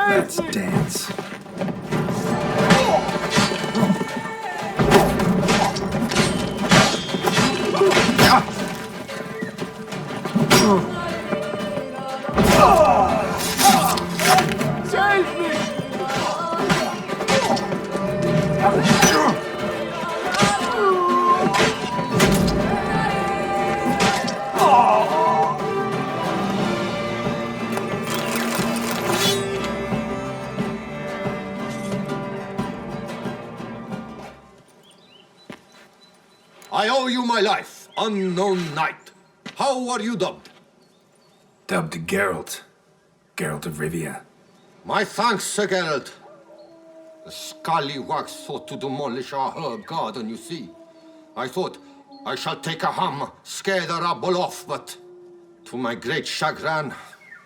Let's dance. Save me! I owe you my life, unknown knight. How are you dubbed? Dubbed Geralt. Geralt of Rivia. My thanks, Sir Geralt. The scallywags sought to demolish our herb garden, you see. I thought, I shall take a hammer, scare the rabble off, but to my great chagrin,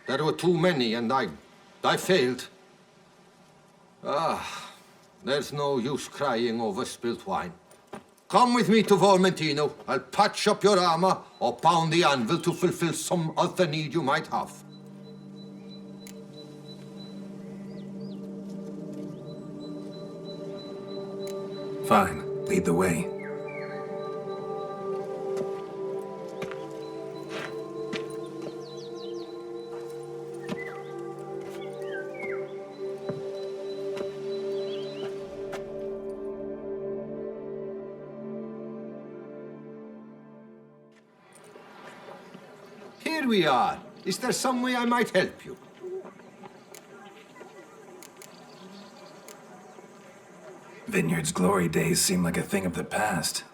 there were too many and I failed. There's no use crying over spilt wine. Come with me to Vermentino. I'll patch up your armor or pound the anvil to fulfill some other need you might have. Fine. Lead the way. Here we are. Is there some way I might help you? Vineyard's glory days seem like a thing of the past.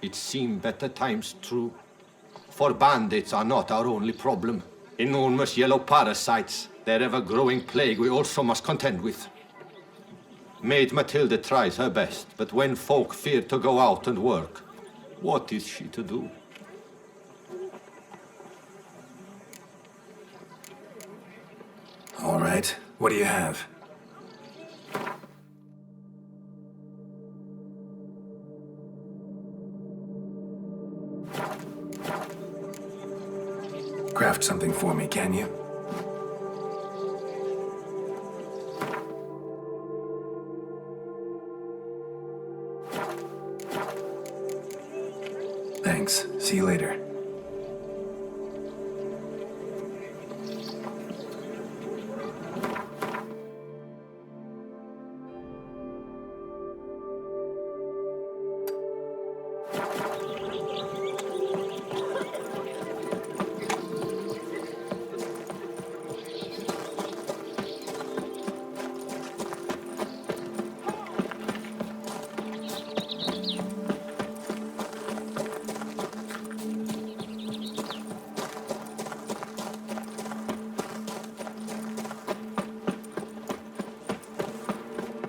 It seemed better times, true. For bandits are not our only problem. Enormous yellow parasites, their ever-growing plague we also must contend with. Maid Matilda tries her best, but when folk fear to go out and work, what is she to do? All right. What do you have? Craft something for me, can you? Thanks. See you later.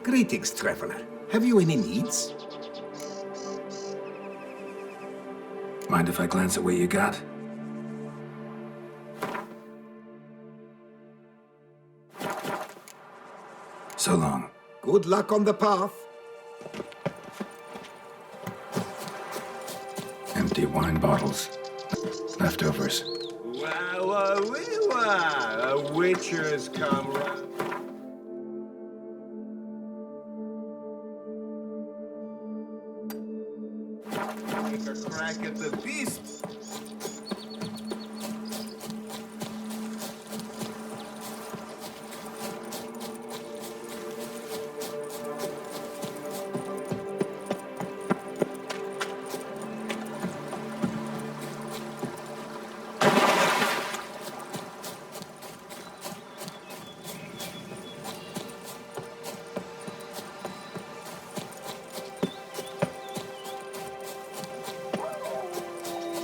Greetings, traveler. Have you any needs? Mind if I glance at what you got? So long. Good luck on the path. Empty wine bottles. Leftovers. Wow, a witcher's come round. Take a crack at the beast.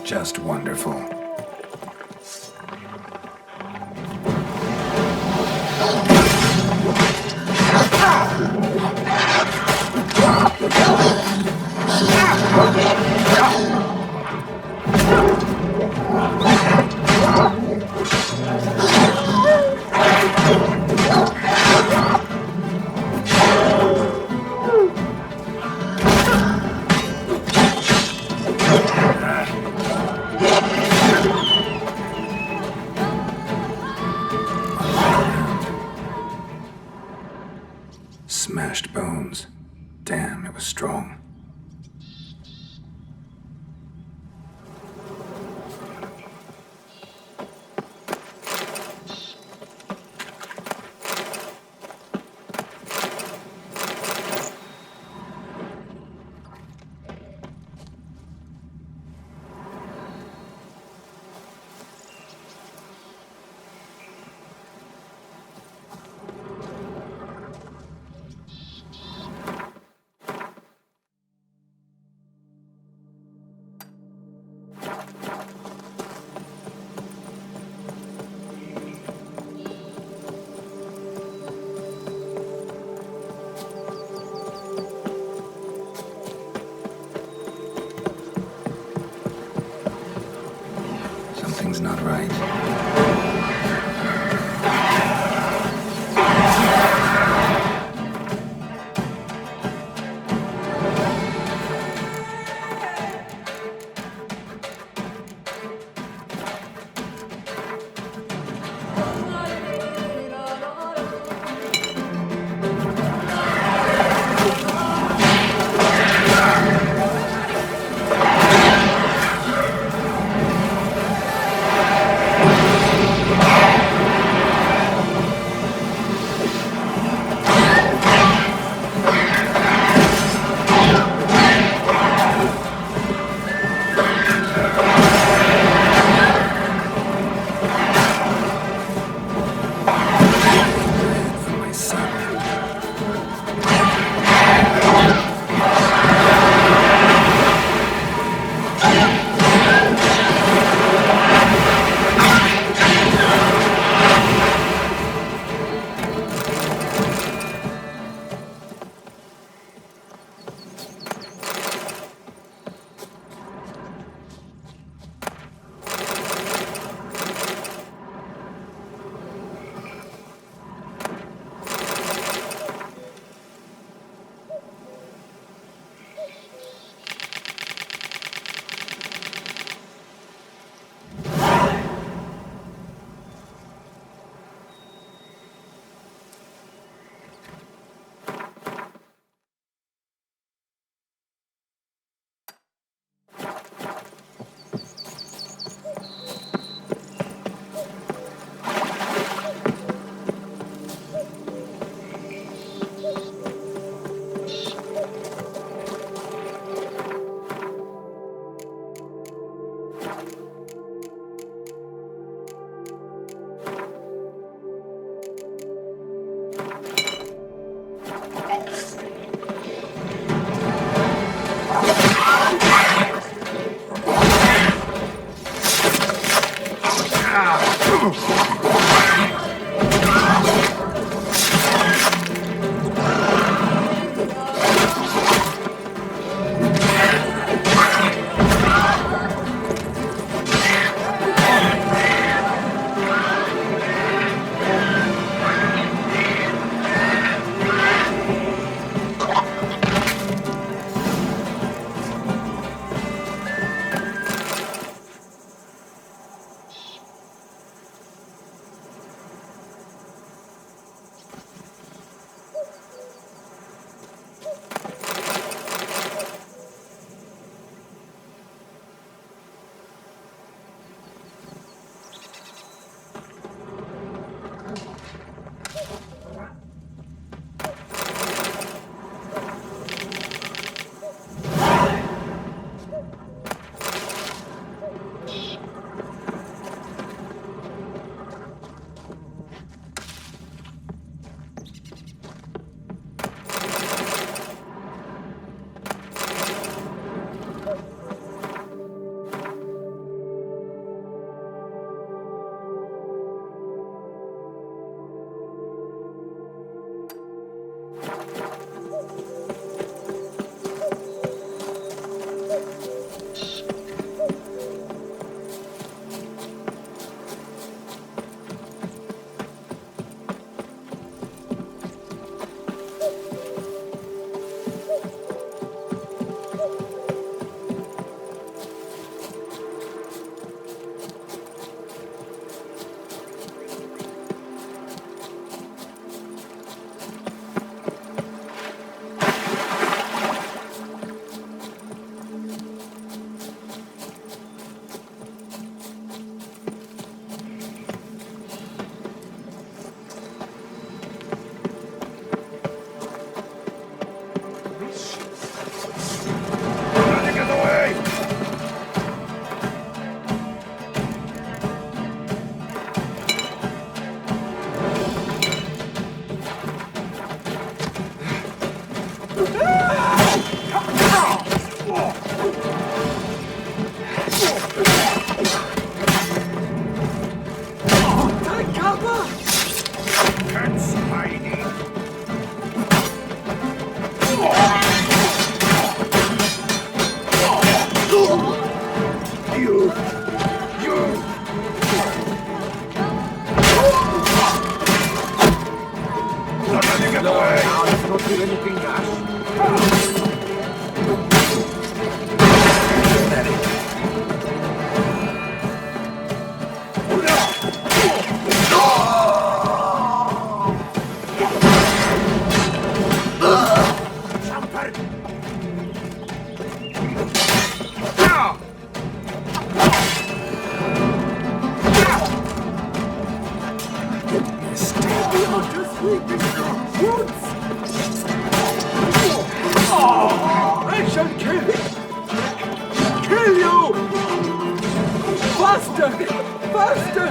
Just wonderful. Something's not right. Faster! Faster!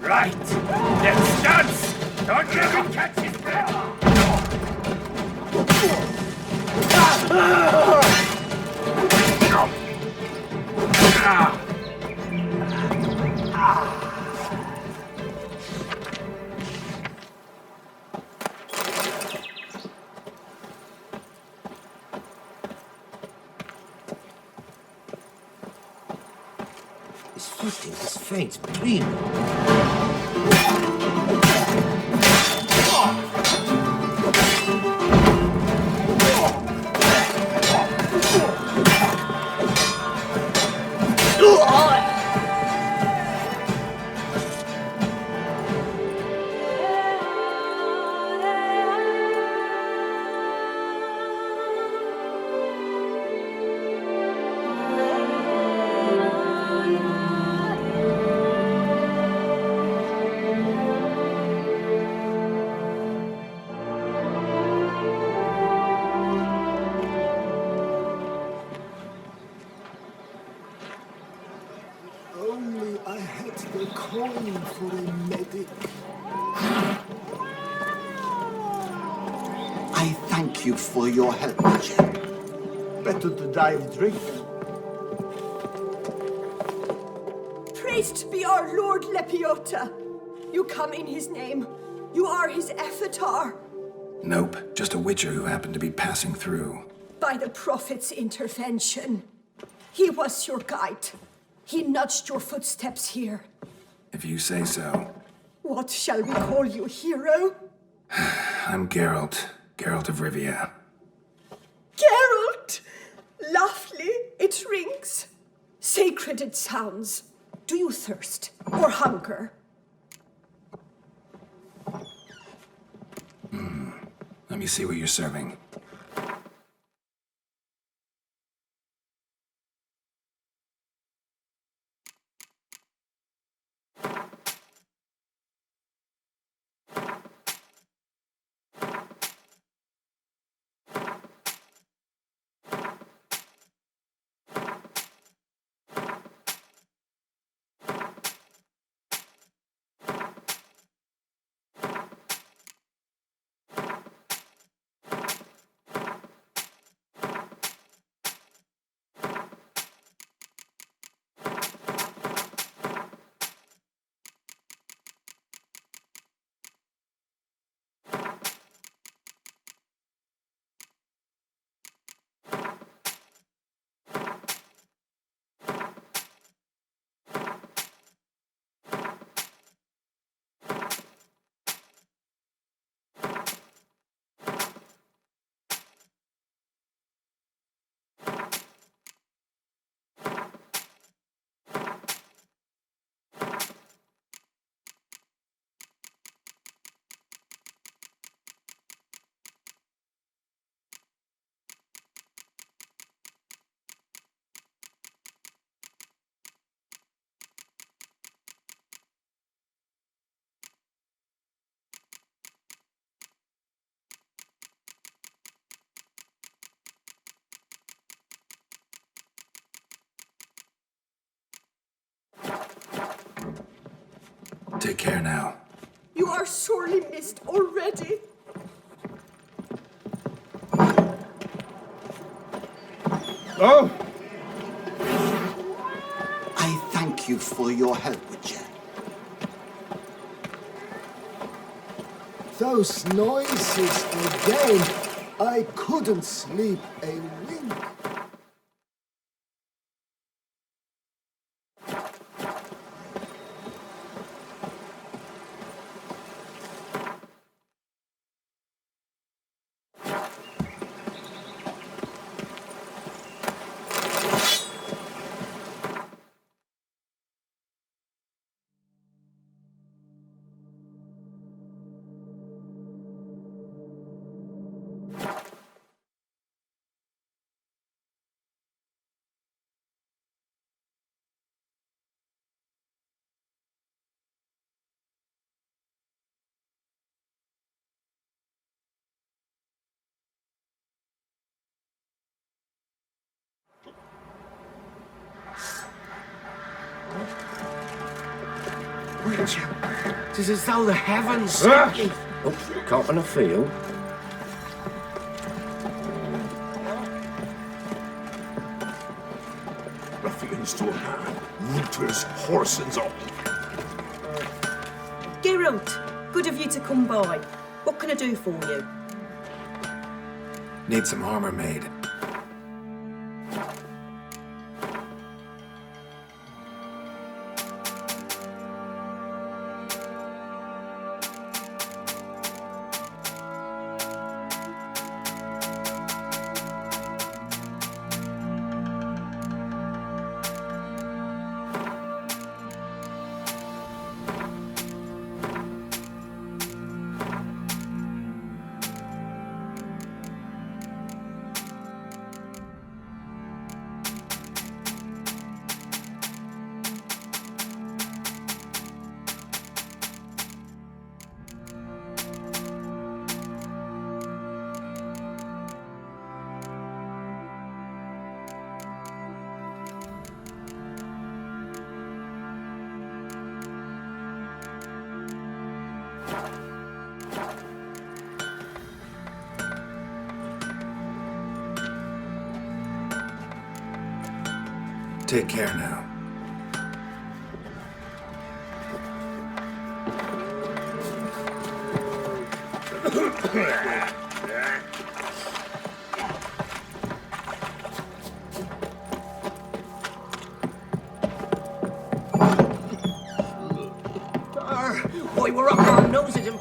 Right. Let's dance. Don't let him catch his breath. His footing is faint between them. Only I had the coin for a medic. I thank you for your help, Major. Better to die of drink. Praised be our Lord Lepiota. You come in his name. You are his avatar. Nope, just a witcher who happened to be passing through. By the prophet's intervention. He was your guide. He nudged your footsteps here. If you say so. What shall we call you, hero? I'm Geralt. Geralt of Rivia. Geralt! Lovely, it rings. Sacred it sounds. Do you thirst or hunger? Let me see what you're serving. Take care now. You are sorely missed already. Oh! I thank you for your help, Witcher. Those noises again. I couldn't sleep a wink. Witcher, it is as though the heavens... Oh, caught on a field. Ruffians to a man, looters, horses all. Geralt, good of you to come by. What can I do for you? Need some armor made. Take care now. Boy, we're up our noses in...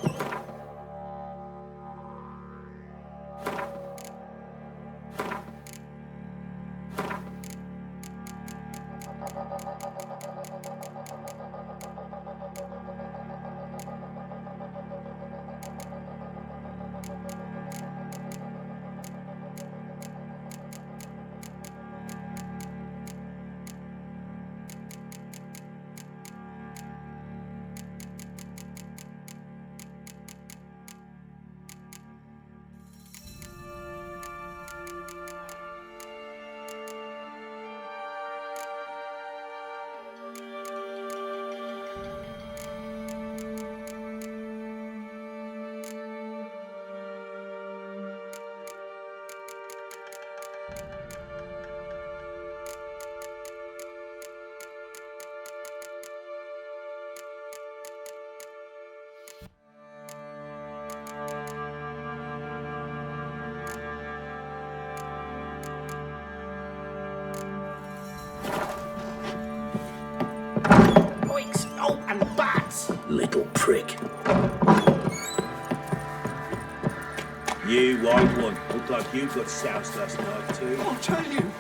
Little prick. You white one. Look like you got soused last night too. I'll tell you.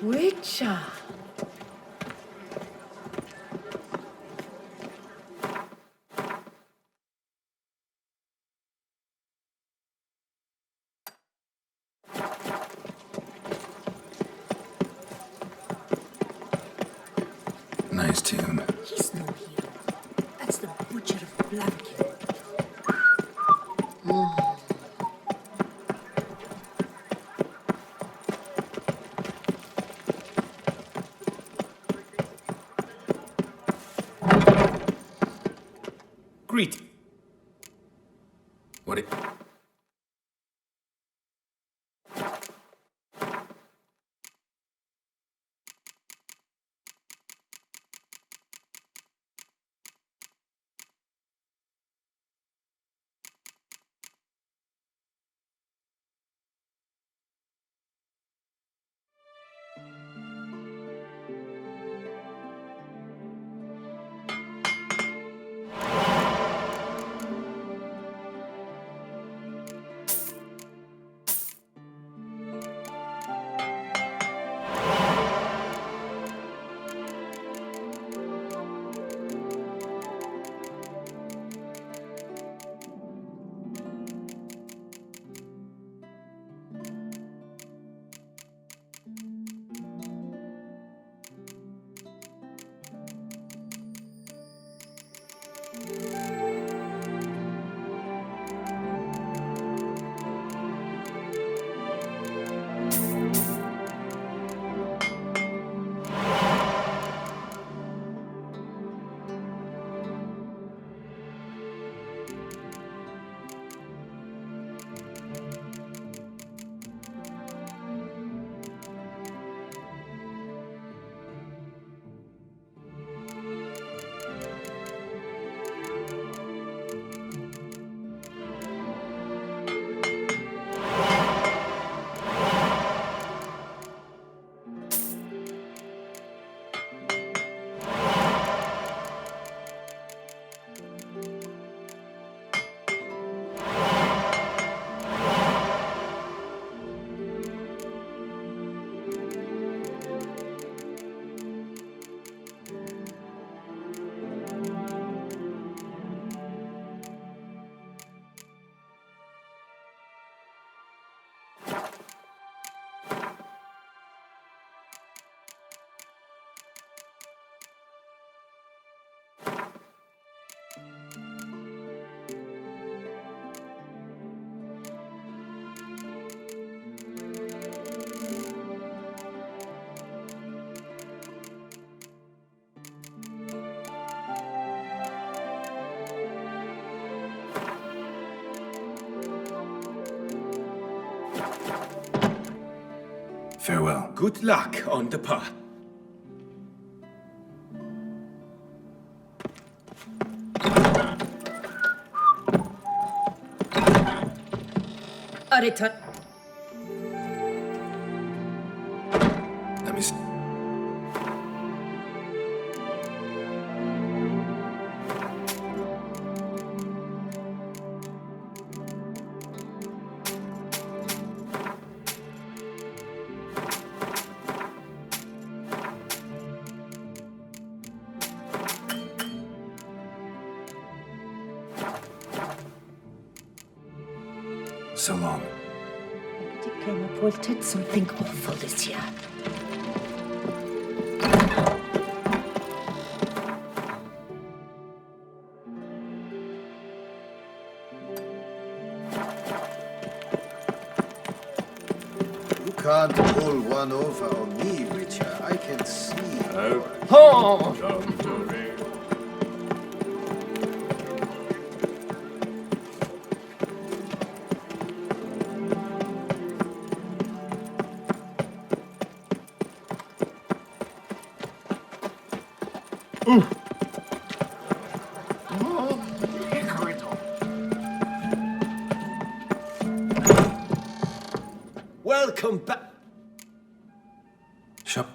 Witcher. Nice tune. He's no hero. That's the Butcher of Blanket. Greet. What it... Farewell. Good luck on the path. Arita. Let me... So long. It came up with something awful this year. You can't pull one over on me, Witcher. I can see. Oh. Welcome back. Shut...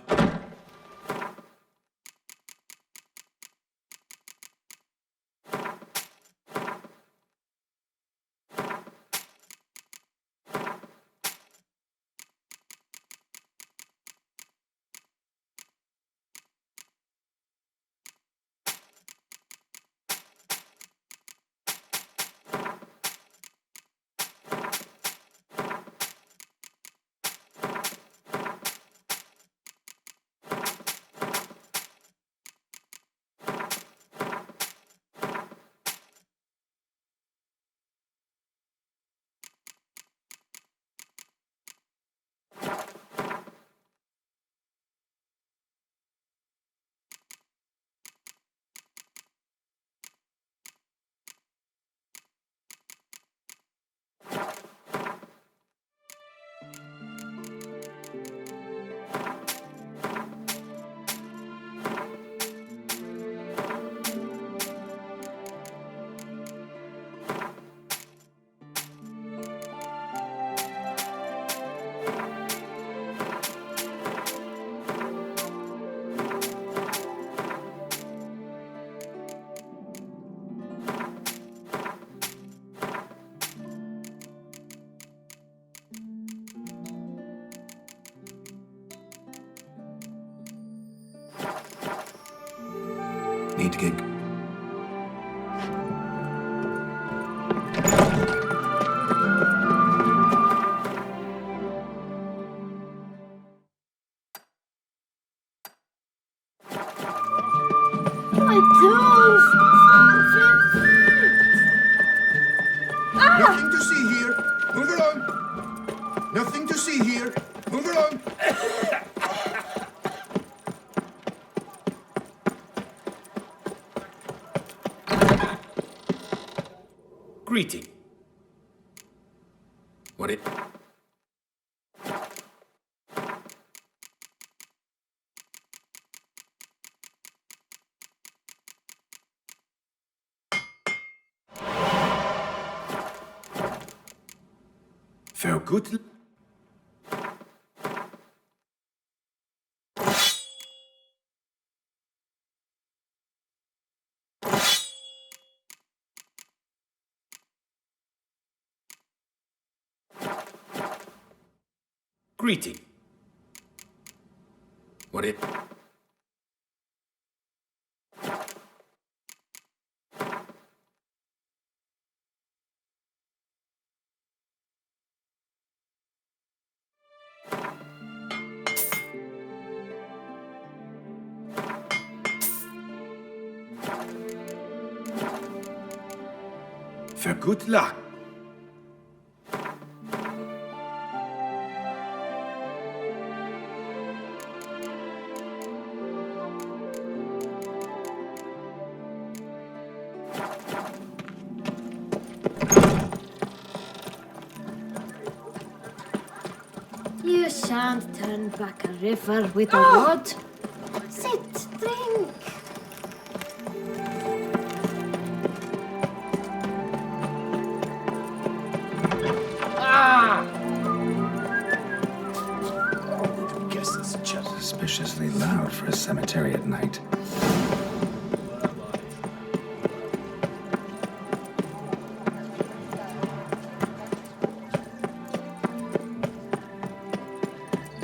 8 gig. Nothing to see here. Move along. Nothing to see here. Move along. Greeting. What it... Fair good. Greeting. What it... For good luck. You shan't turn back a river with a rod. Sit, drink. Guess it's just suspiciously loud for a cemetery at night.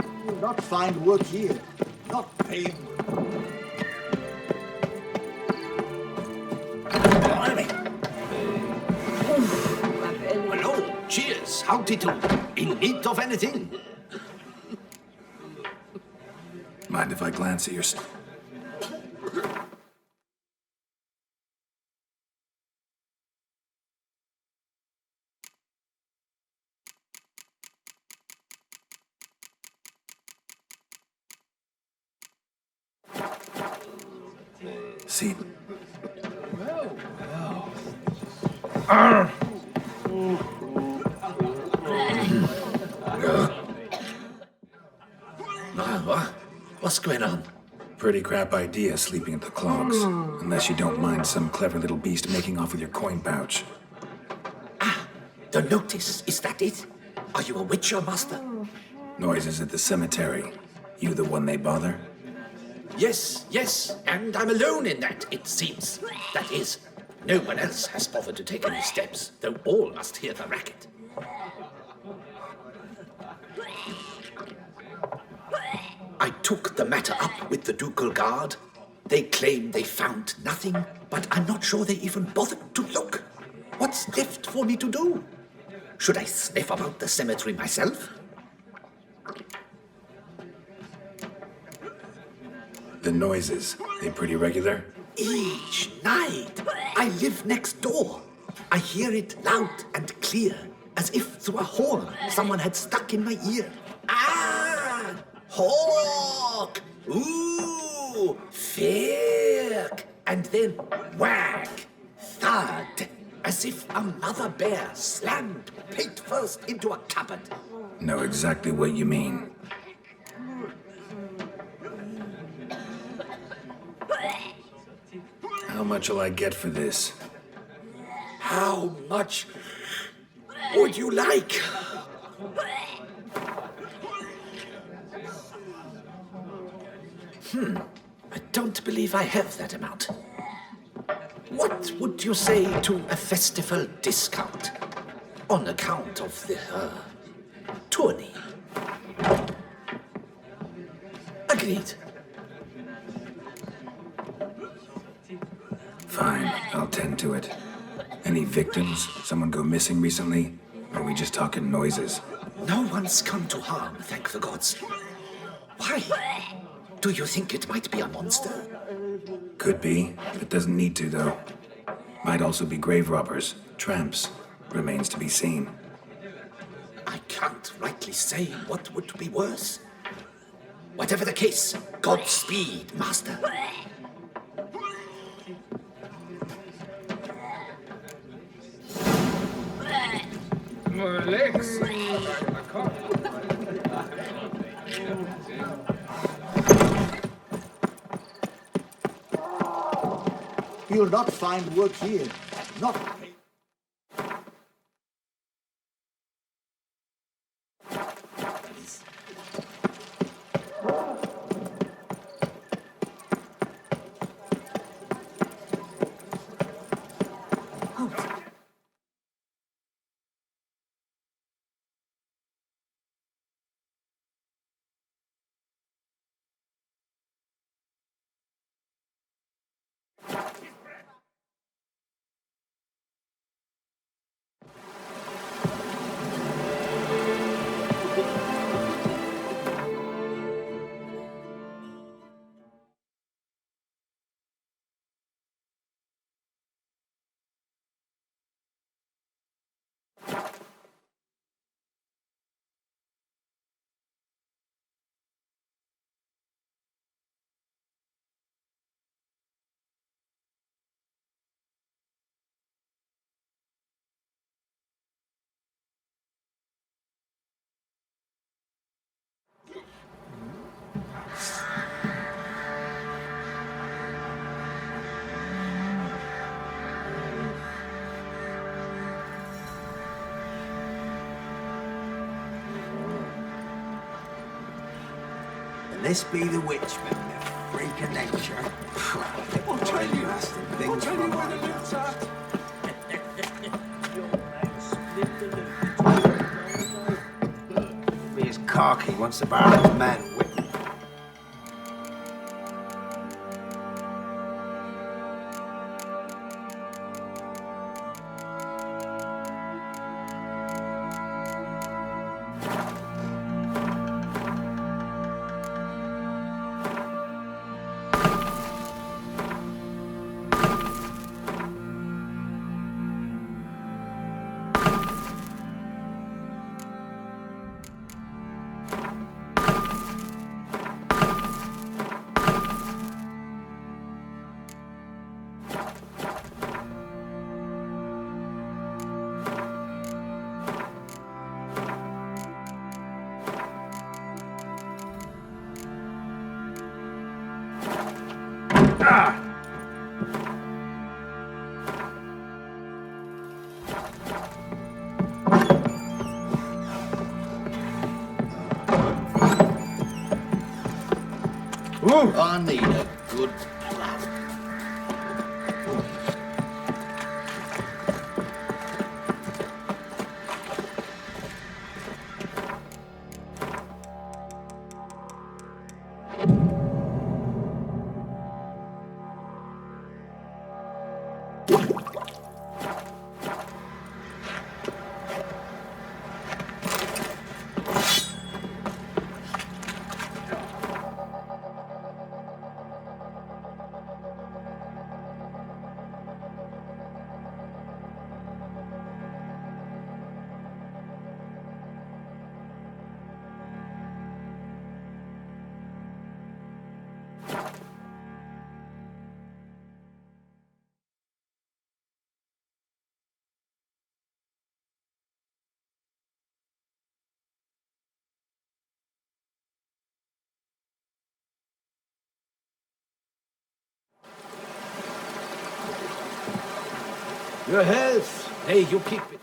You will not find work here. Not paying. Hello, cheers, howdy do. In need of anything? Mind if I glance at your... See... What's going on? Pretty crap idea sleeping at the clogs. Unless you don't mind some clever little beast making off with your coin pouch. The notice, is that it? Are you a witcher, master? Noises at the cemetery. You the one they bother? Yes, and I'm alone in that, it seems. That is, no one else has bothered to take any steps, though all must hear the racket. I took the matter up with the ducal guard. They claim they found nothing, but I'm not sure they even bothered to look. What's left for me to do? Should I sniff about the cemetery myself? The noises, they pretty regular? Each night. I live next door. I hear it loud and clear, as if through a horn someone had stuck in my ear. Ah! Hawk! Ooh! Firk! And then whack! Thud! As if another bear slammed pate first into a cupboard. Know exactly what you mean. How much will I get for this? How much would you like? I don't believe I have that amount. What would you say to a festival discount on account of the tourney? Agreed. Fine, I'll tend to it. Any victims? Someone go missing recently? Or are we just talking noises? No one's come to harm, thank the gods. Why? Do you think it might be a monster? Could be. It doesn't need to, though. Might also be grave robbers, tramps. Remains to be seen. I can't rightly say what would be worse. Whatever the case, Godspeed, Master. My legs. You'll not find work here. Not. This be the witchman, the freak of nature. I'll tell you things from my house. Be as cocky once the Baron's man whipped. I need a good plow. Your health. Hey, you keep it.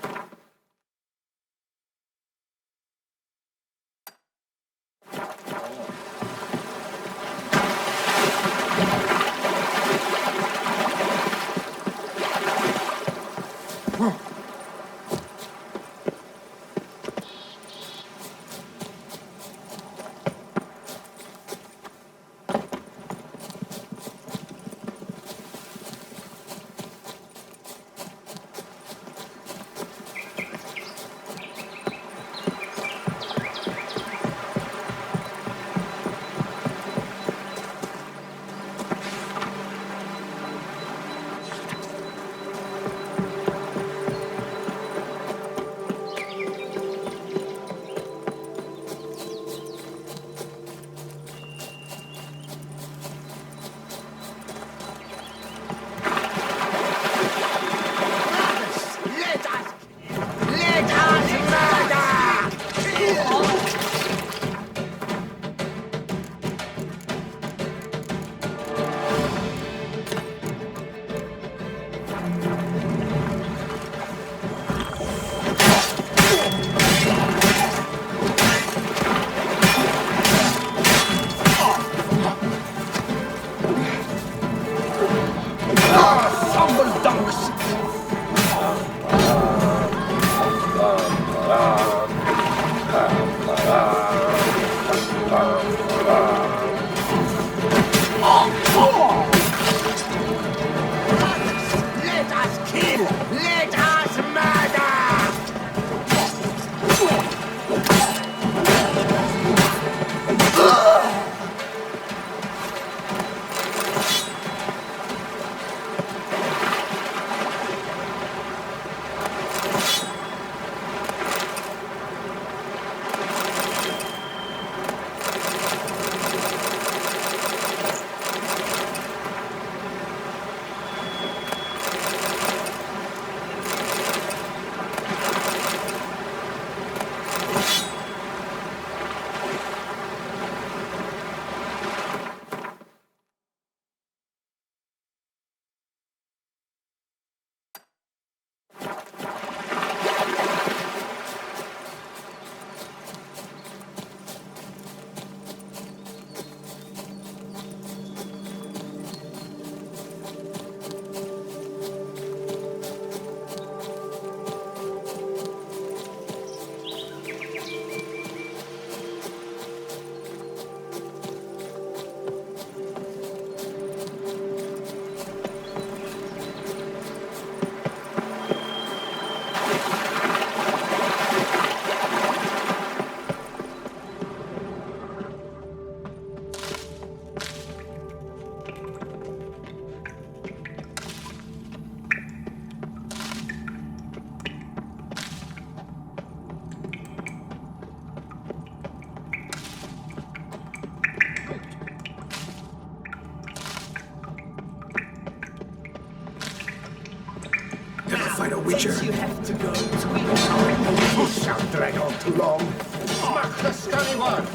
kind of Witcher. You have to go. This shan't drag on too long. Smack the scummy one.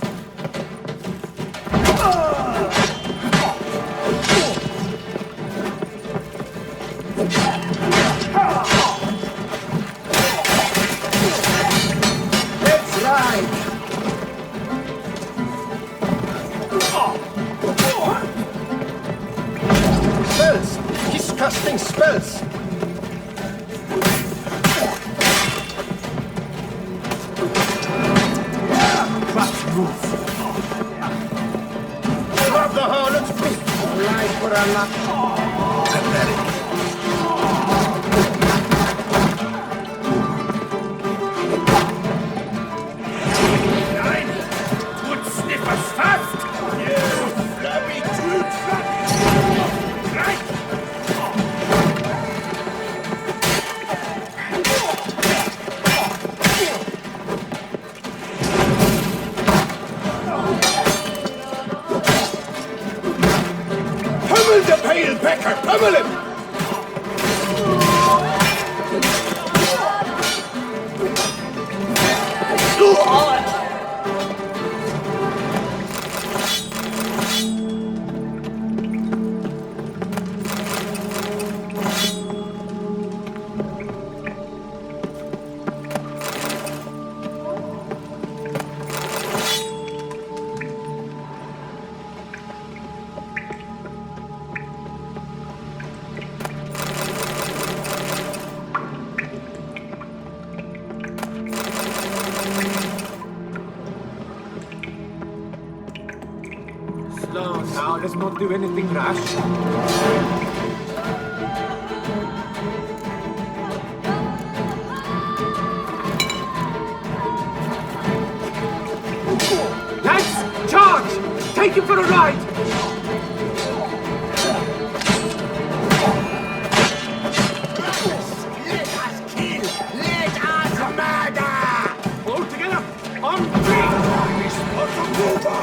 Let's ride. Spells! He's casting spells! Fast move! Grab the harlot's feet! Right for a lap! Pathetic! Nine! Good sniffers fast! You flabby dude! Right! Pummel the pale pecker! Pummel him! Slow now, let's not do anything rash. Lads, charge! Take him for a ride! Let us kill! Let us murder! All together, on three! This Motomover!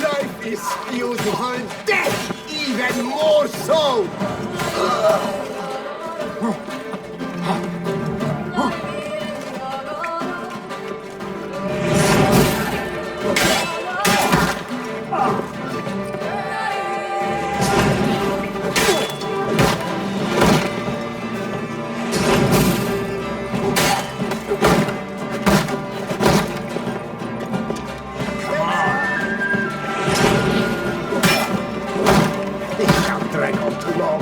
Life is beautiful, death even more so! This can't drag on too long.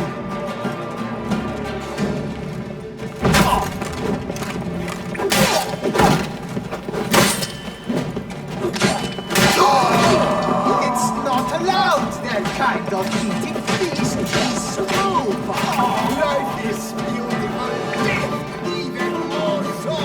It's not allowed, that kind of eating fish is over. Life is beautiful, death even more so.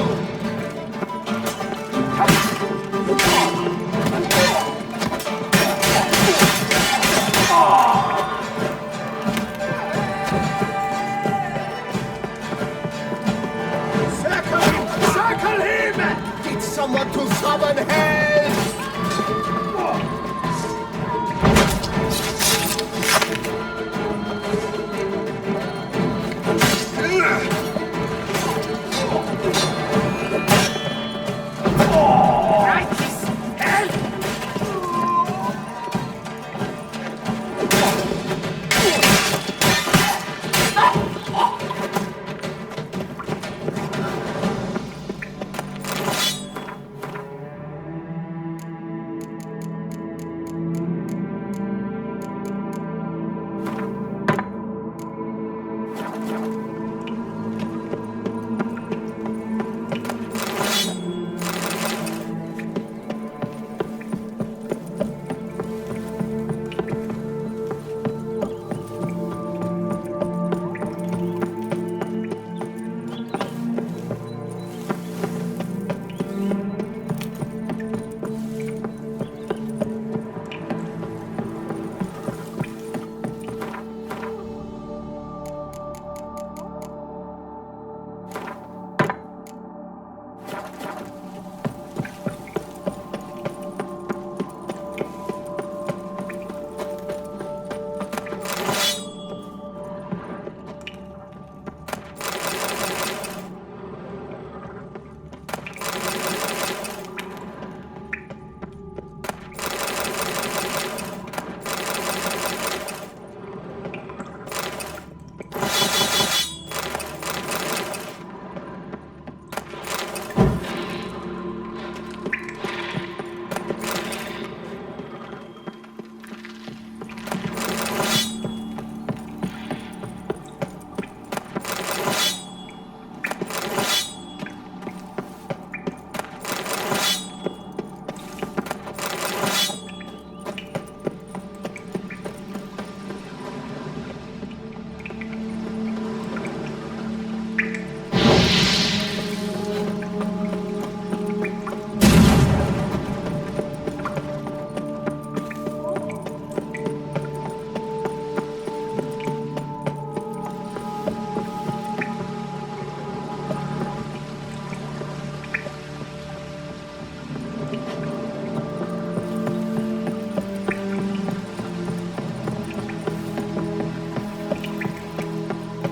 Circle him! Get someone to summon help!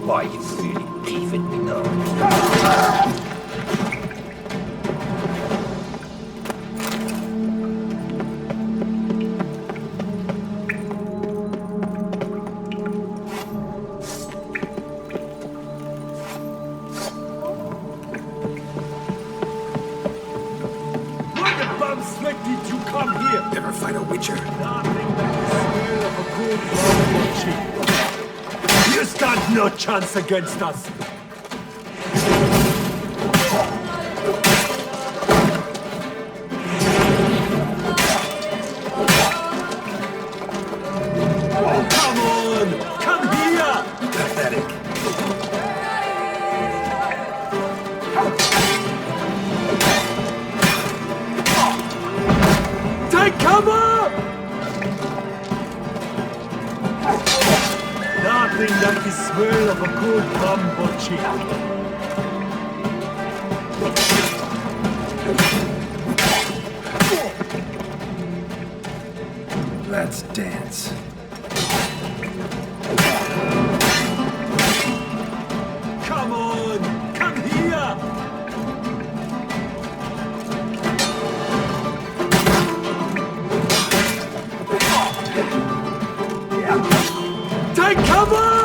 Why, you really peeving me now. Ever fight a witcher? You stand no chance against us. Oh, come on! Come here! Pathetic. Take cover! Nothing like the smell of a good bumbo chicken. Let's dance. Come on! Come here! Take cover!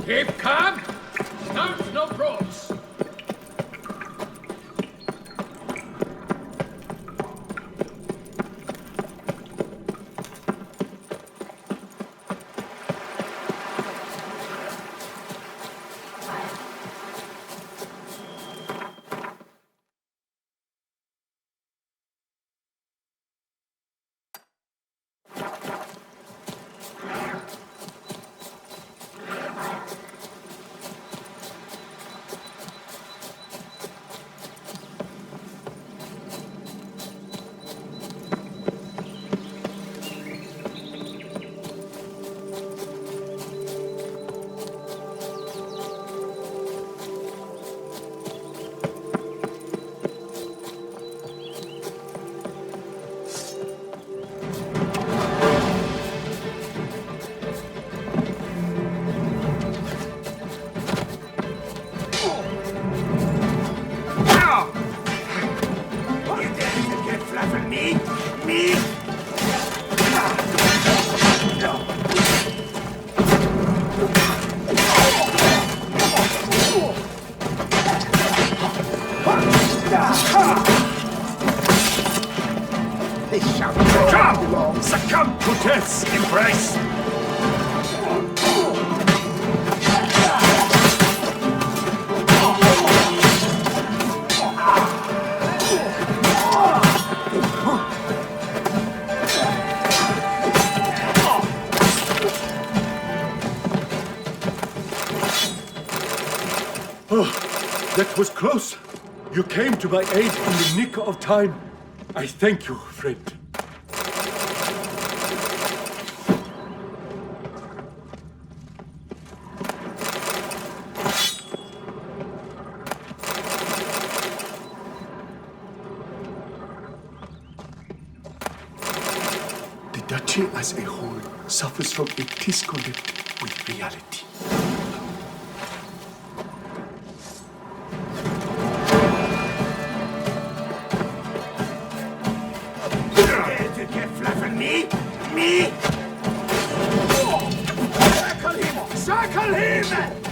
Keep calm. Start no probes. Come! Succumb to death's embrace! Oh, that was close. You came to my aid in the nick of time. I thank you, friend. duchy as a whole suffers from a disconnect with reality. Dare to get flapping me? Me? Circle him! Circle him!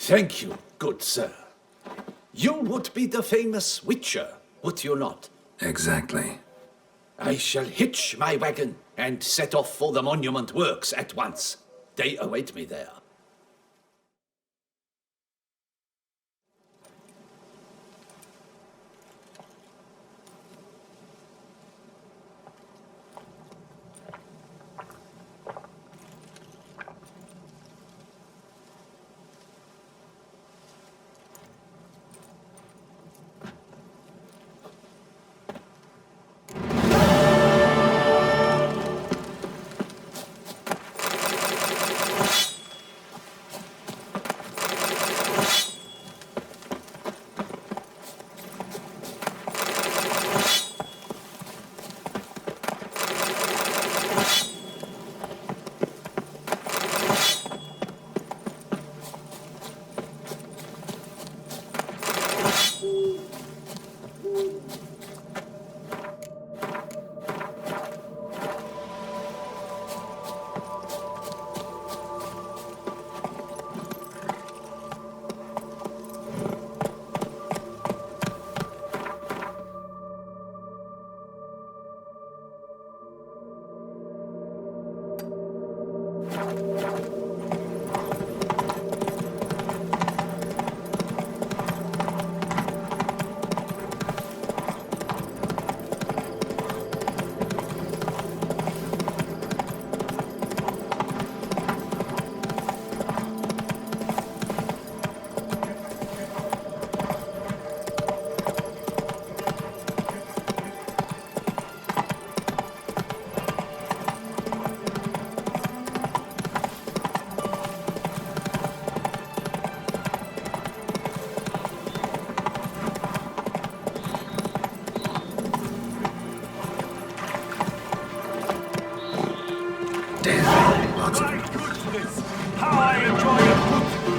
Thank you, good sir. You would be the famous Witcher, would you not? Exactly. I shall hitch my wagon and set off for the monument works at once. They await me there.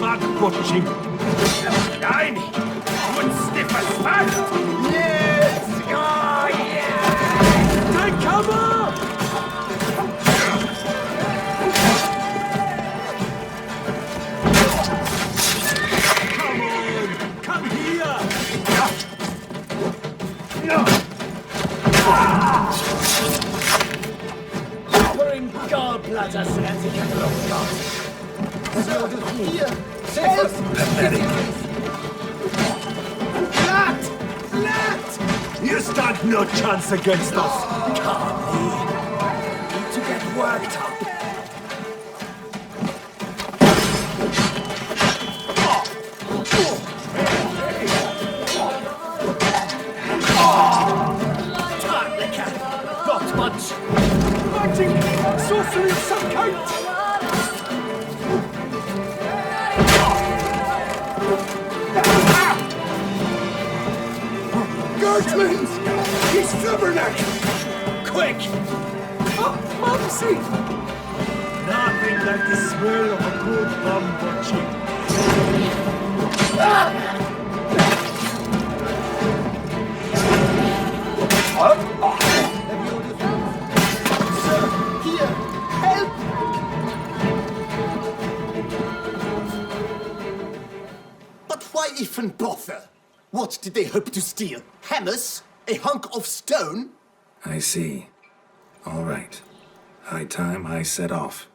back, watching. Nein! Und sniffers fast! Yes! Oh, yeah! Take cover! Come on! Come here! Bring gallbladders and the kettle of God. Here, help! Flat! Flat! You stand no chance against us! Need to get worked up. Not much! Magic! Sorcery of some kind! Gertmans! He's flubberneck! Quick! Oh, Mumsy! Nothing like the smell of a good bum watching. Sir, here, help! But why even bother? What did they hope to steal? Hammers? A hunk of stone? I see. All right. High time I set off.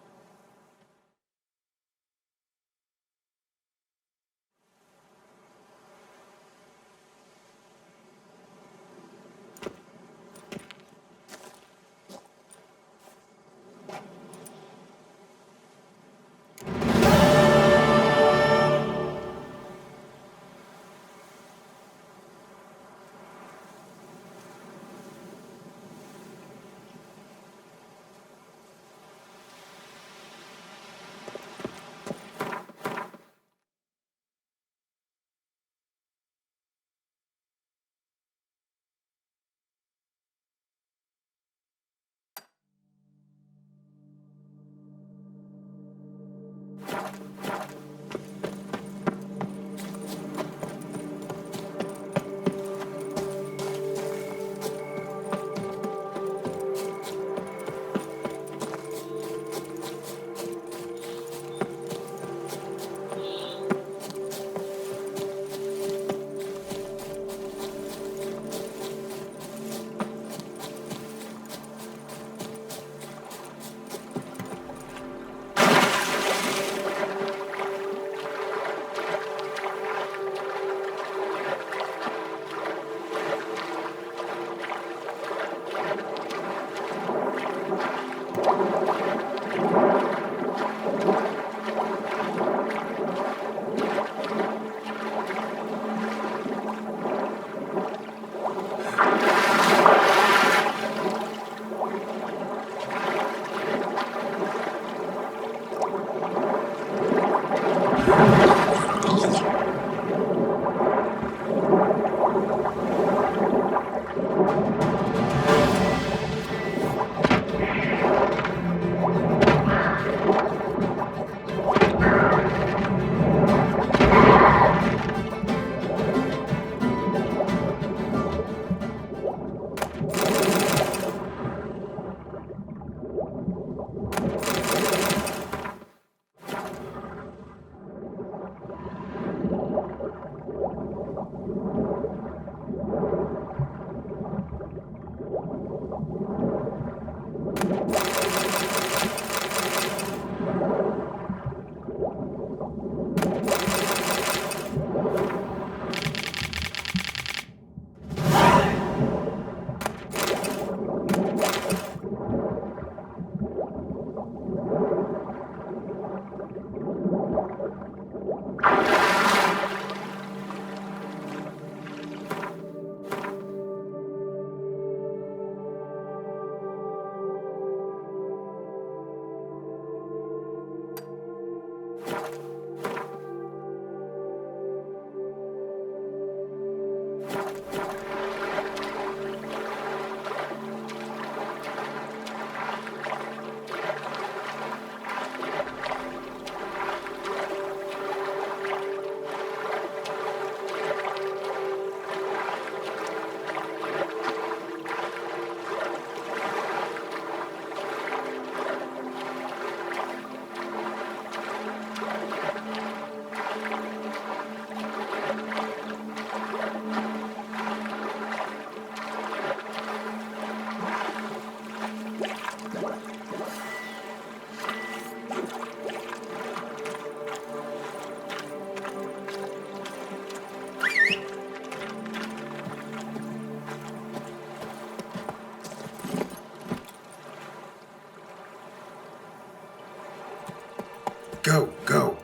Go, go.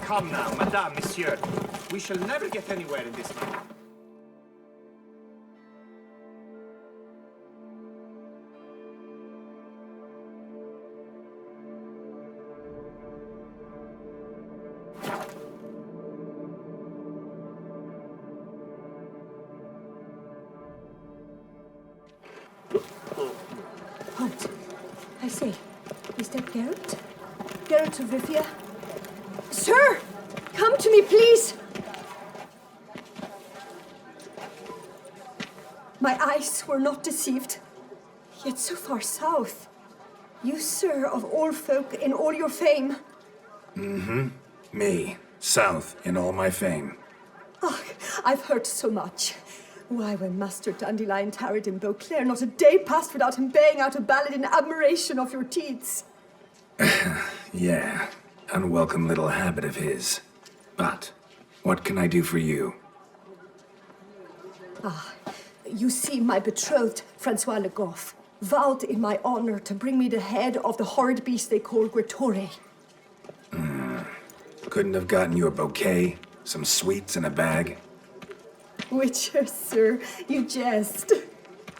Come now, madame, monsieur. We shall never get anywhere in this matter. Halt. I say, is that Garrett? Garrett of Rivia? Sir! Come to me, please! My eyes were not deceived, yet so far south. You, sir, of all folk in all your fame. Mm-hmm. Me, south in all my fame. Oh, I've heard so much. Why, when Master Dandelion tarried in Beauclair, not a day passed without him baying out a ballad in admiration of your deeds. Yeah, unwelcome little habit of his. But, what can I do for you? Ah, you see, my betrothed, Francois Le Goff, vowed in my honor to bring me the head of the horrid beast they call Gretore. Couldn't have gotten you a bouquet, some sweets in a bag? Witcher, sir, you jest.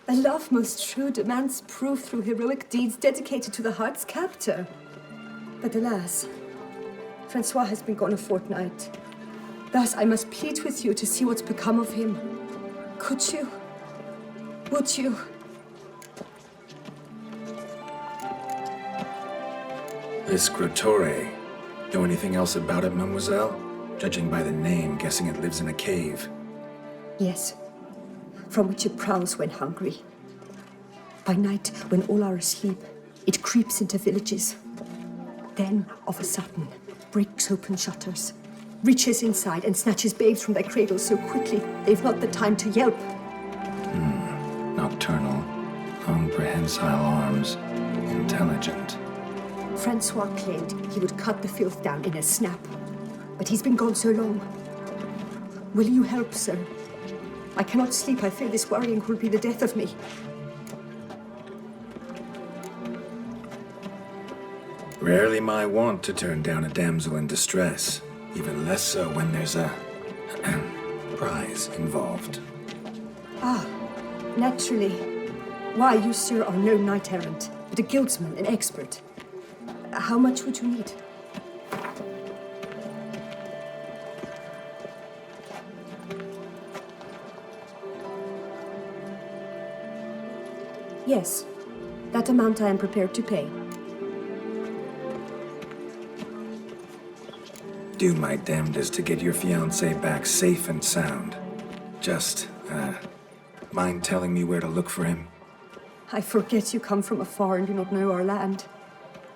A love most true demands proof through heroic deeds dedicated to the heart's captor. But alas, Francois has been gone a fortnight. Thus, I must plead with you to see what's become of him. Could you? Would you? This Gretore. Know anything else about it, mademoiselle? Judging by the name, guessing it lives in a cave. Yes, from which it prowls when hungry. By night, when all are asleep, it creeps into villages. Then, of a sudden, breaks open shutters, reaches inside and snatches babes from their cradles so quickly they've not the time to yelp. Nocturnal, long prehensile arms, intelligent. Francois claimed he would cut the filth down in a snap, but he's been gone so long. Will you help, sir? I cannot sleep. I fear this worrying will be the death of me. Rarely my wont to turn down a damsel in distress, even less so when there's a prize involved. Ah, naturally. Why, you, sir, are no knight-errant, but a guildsman, an expert. How much would you need? Yes, that amount I am prepared to pay. Do my damnedest to get your fiancé back safe and sound. Just, mind telling me where to look for him? I forget you come from afar and do not know our land.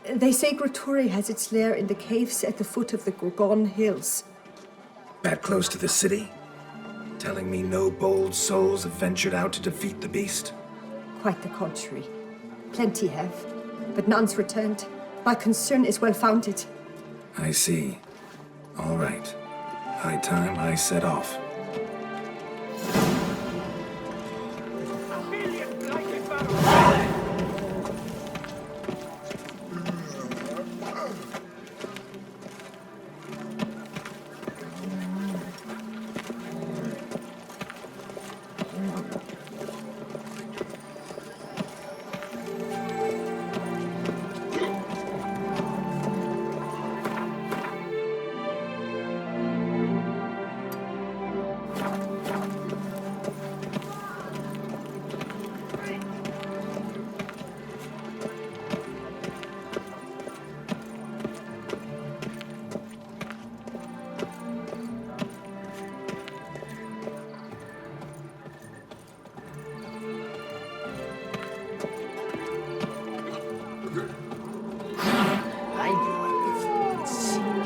They say Gretore has its lair in the caves at the foot of the Gorgon Hills. That close to the city? Telling me no bold souls have ventured out to defeat the beast? Quite the contrary. Plenty have, but none's returned. My concern is well-founded. I see. All right. High time I set off.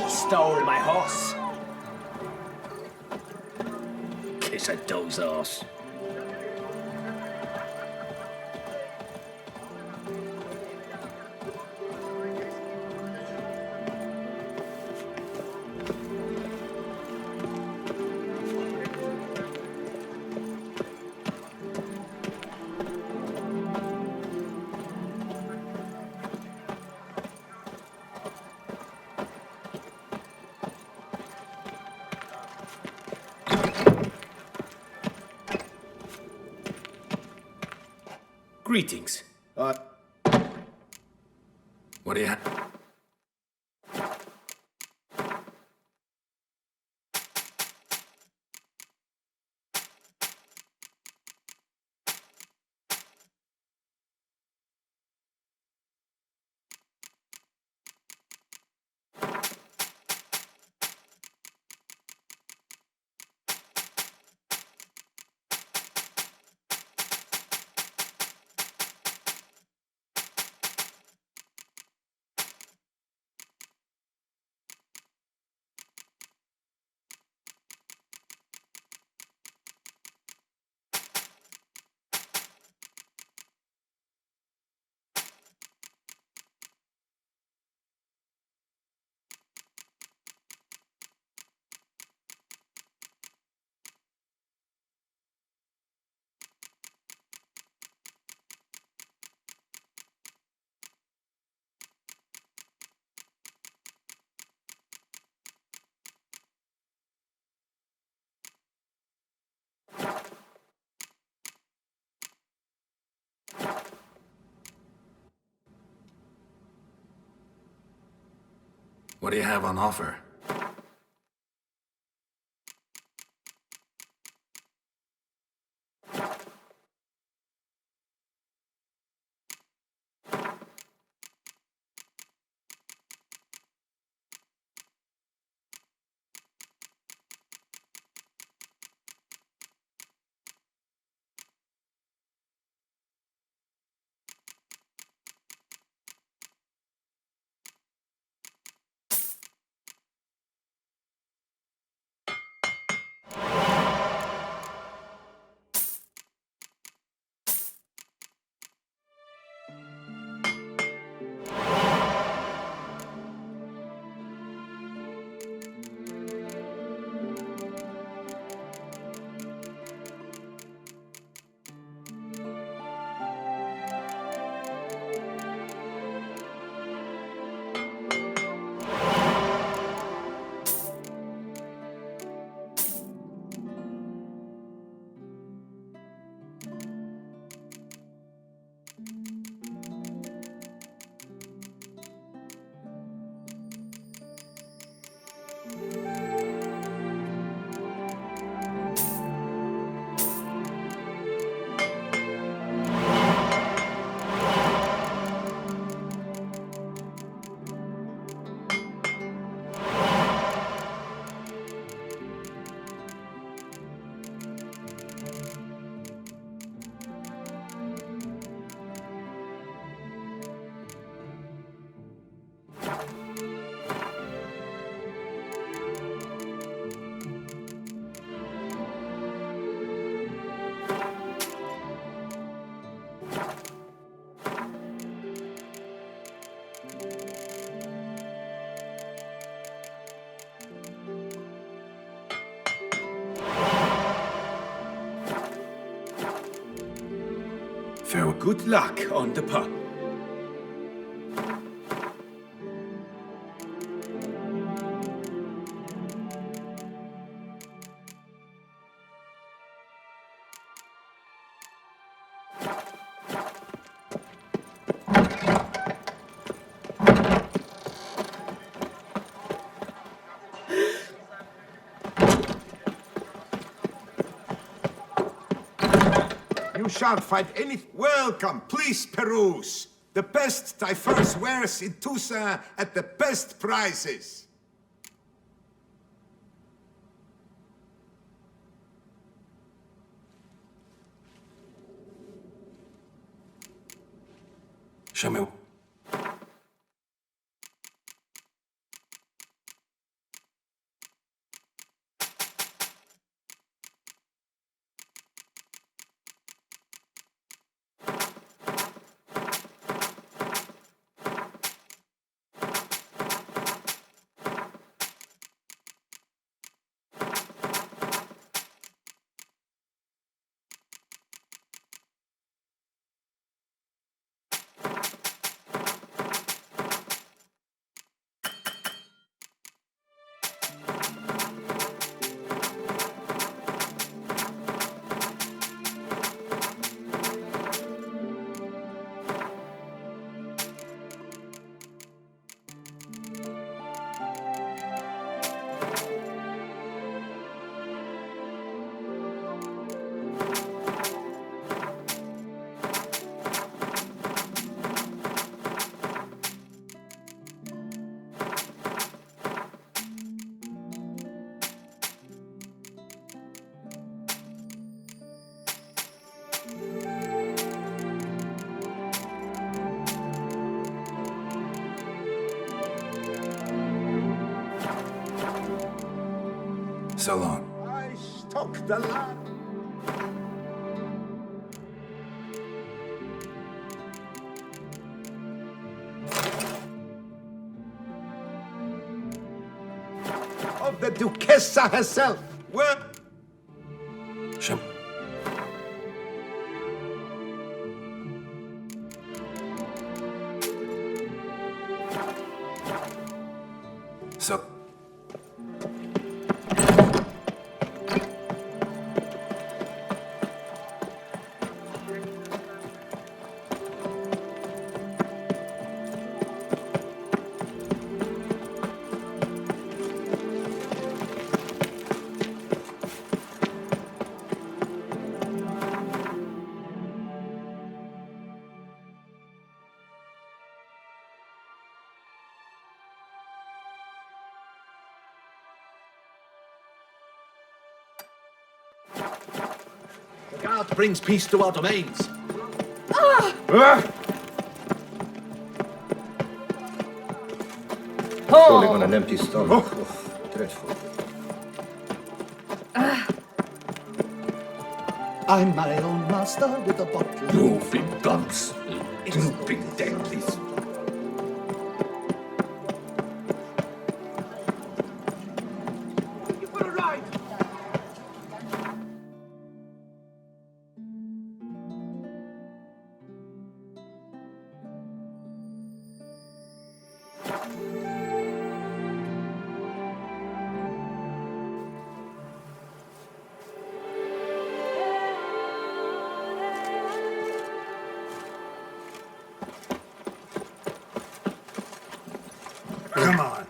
Stole my horse. It's a doze ass. Greetings. What do you have? What do you have on offer? Farewell. Good luck on the path. You shan't find any... Welcome, please peruse. The best diverse wares in Toussaint at the best prices. Show me. So long. I stock the land. Of the Duchessa herself. Where? Shum. So. The guard brings peace to our domains. Falling on an empty stomach. Oh, dreadful. I'm my own master with a bottle. Moving guns, drooping deadlies. Come on.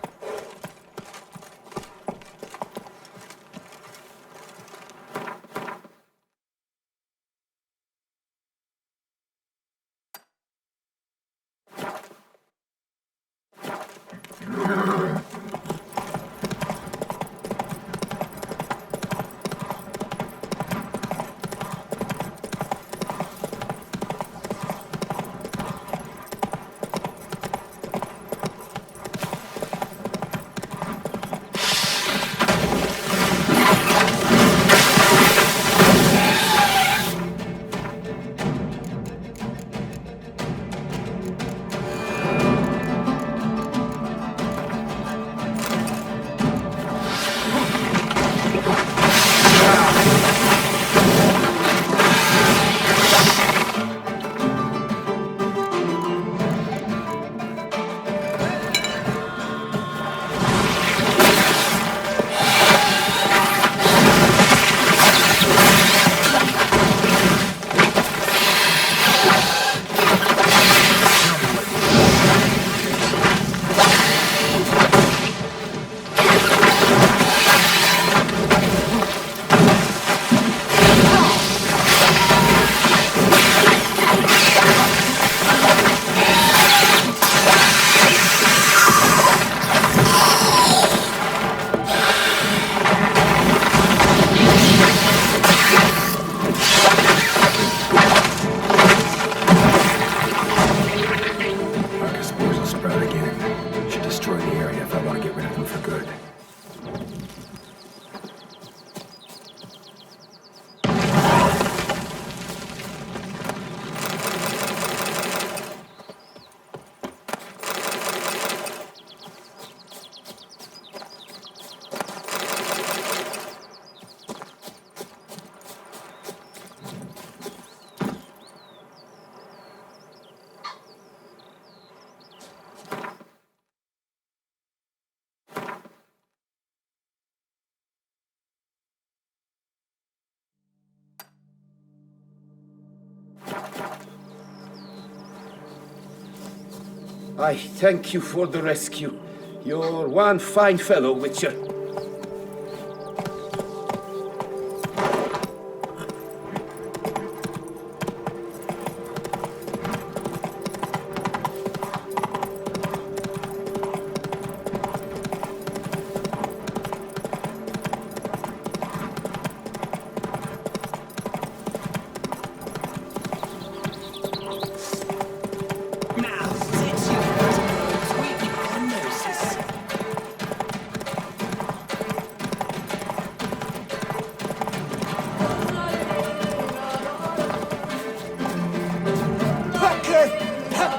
I thank you for the rescue. You're one fine fellow, Witcher.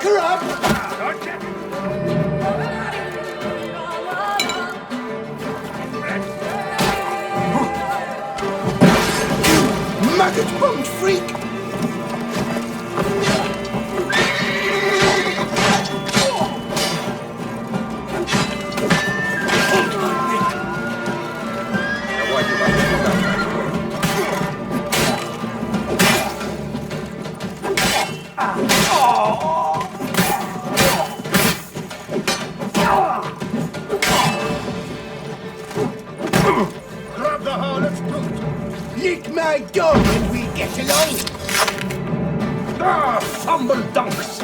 her up! Maggot-bummed freak! Grab the harlot's boot! Lick my dog and we get along! Ah, fumble dunks!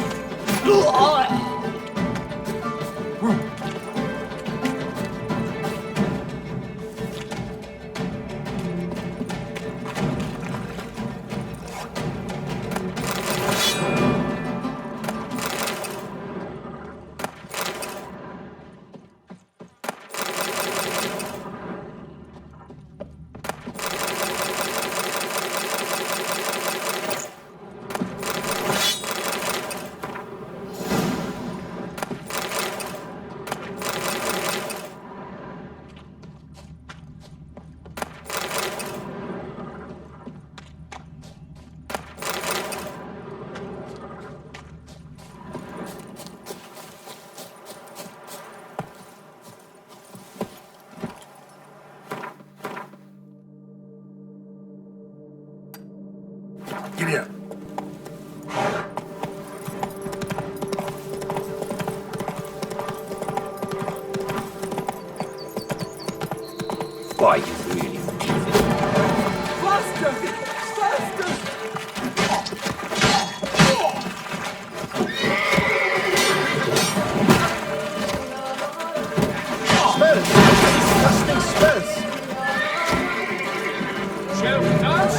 Giddy up. Why, you really thief. Faster! Faster! Smells! Disgusting smells! Shall we dance?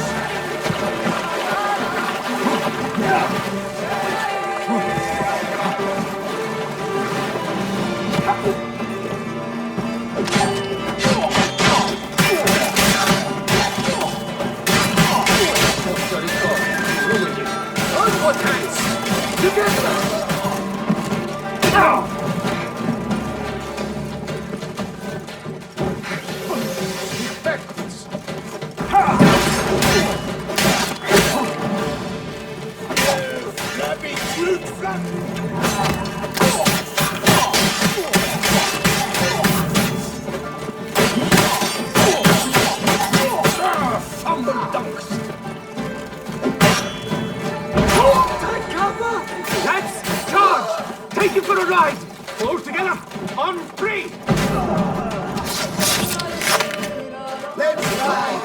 Let's charge! Take you for a ride! All together, on three! Let's ride!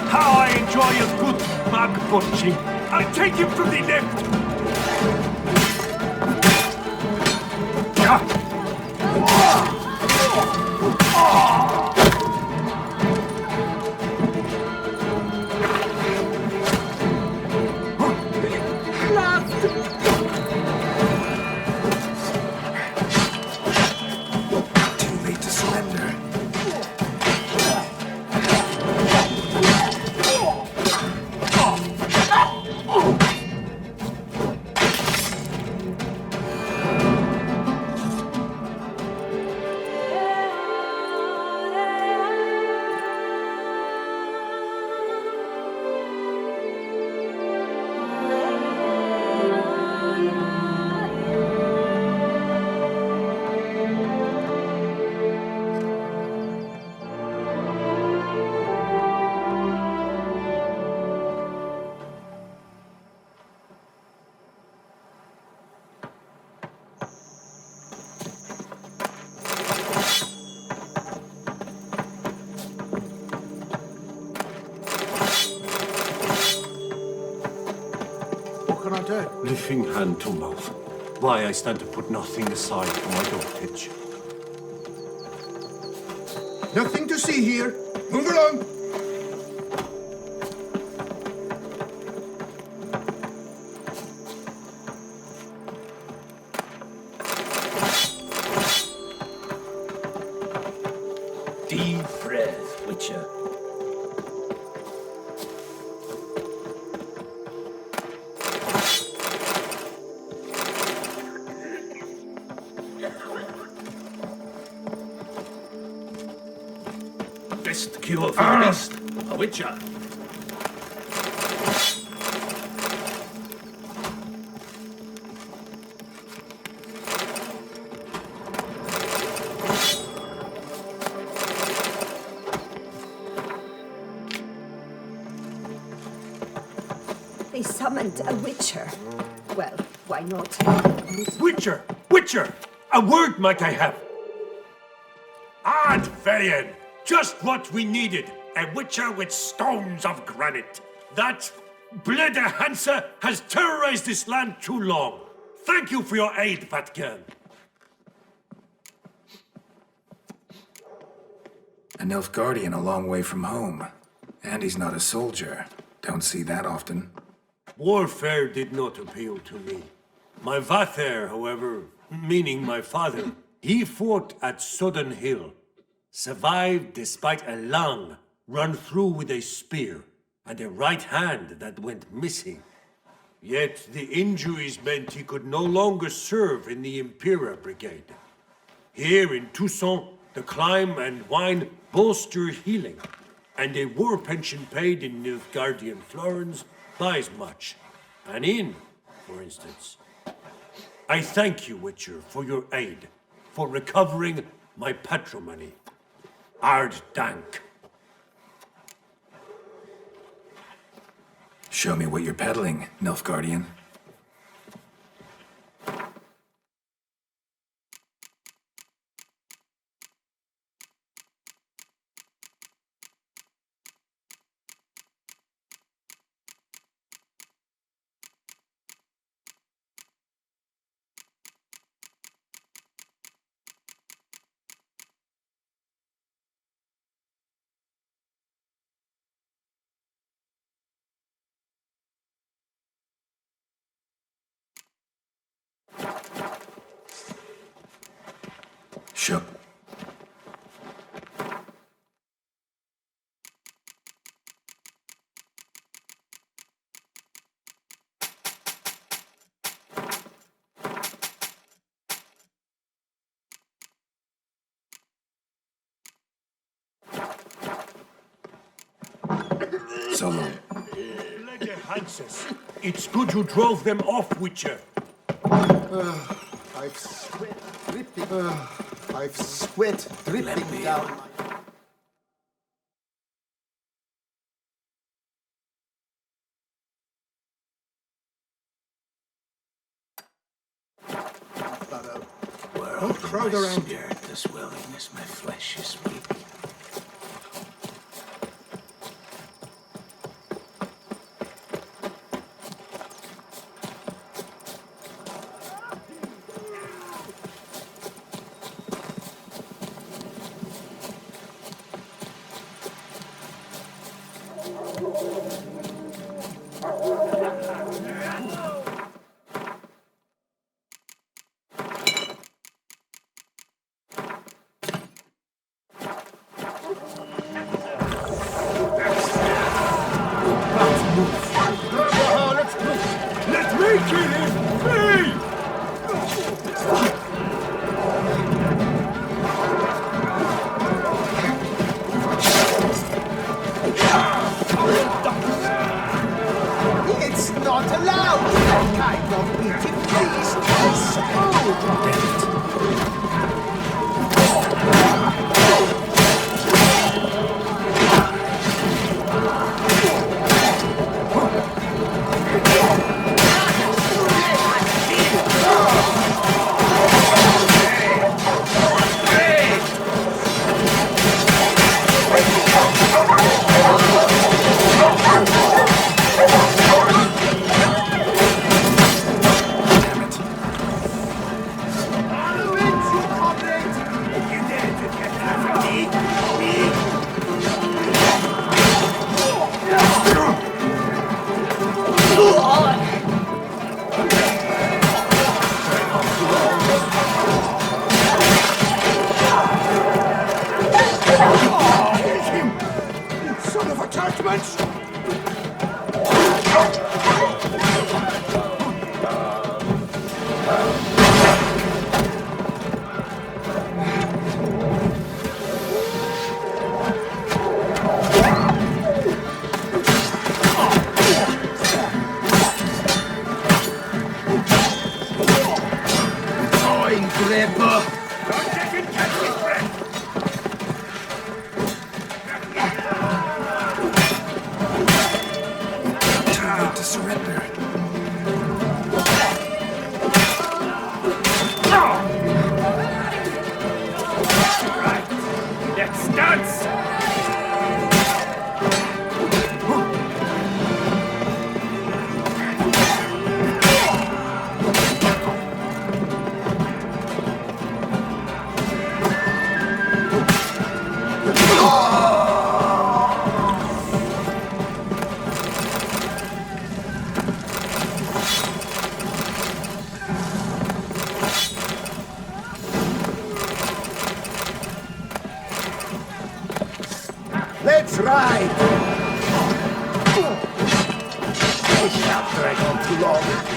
How I enjoy a good mug punching. I'll take him from the left. Too late to surrender. Lifting hand to mouth. Why I stand to put nothing aside for my dotage. Nothing to see here. Move along. Deep breath, Witcher. Best cure for the beast. A Witcher. They summoned a witcher. Well, why not? Witcher! Witcher! A word might I have? Adveyen! Just what we needed. A witcher with stones of granite. That Bleder Hansa has terrorized this land too long. Thank you for your aid, Vatkan. A Nilfgaardian a long way from home. And he's not a soldier. Don't see that often. Warfare did not appeal to me. My Vather, however, meaning my father, he fought at Sodden Hill. Survived despite a lung run through with a spear, and a right hand that went missing. Yet the injuries meant he could no longer serve in the Impera Brigade. Here in Toussaint, the climb and wine bolster healing, and a war pension paid in Nilfgaardian florins buys much. An inn, for instance. I thank you, Witcher, for your aid, for recovering my patrimony. Ard Dank. Show me what you're peddling, Nilfgaardian. Sure. So long. It's good you drove them off, Witcher. I've sweat dripping. I've sweat dripping down my... Don't crowd around. Spirit is willing as my flesh is weak. It's not allowed! That kind of eating, please! surrender. Right. Let's dance! Let's ride! It shan't drag on too long.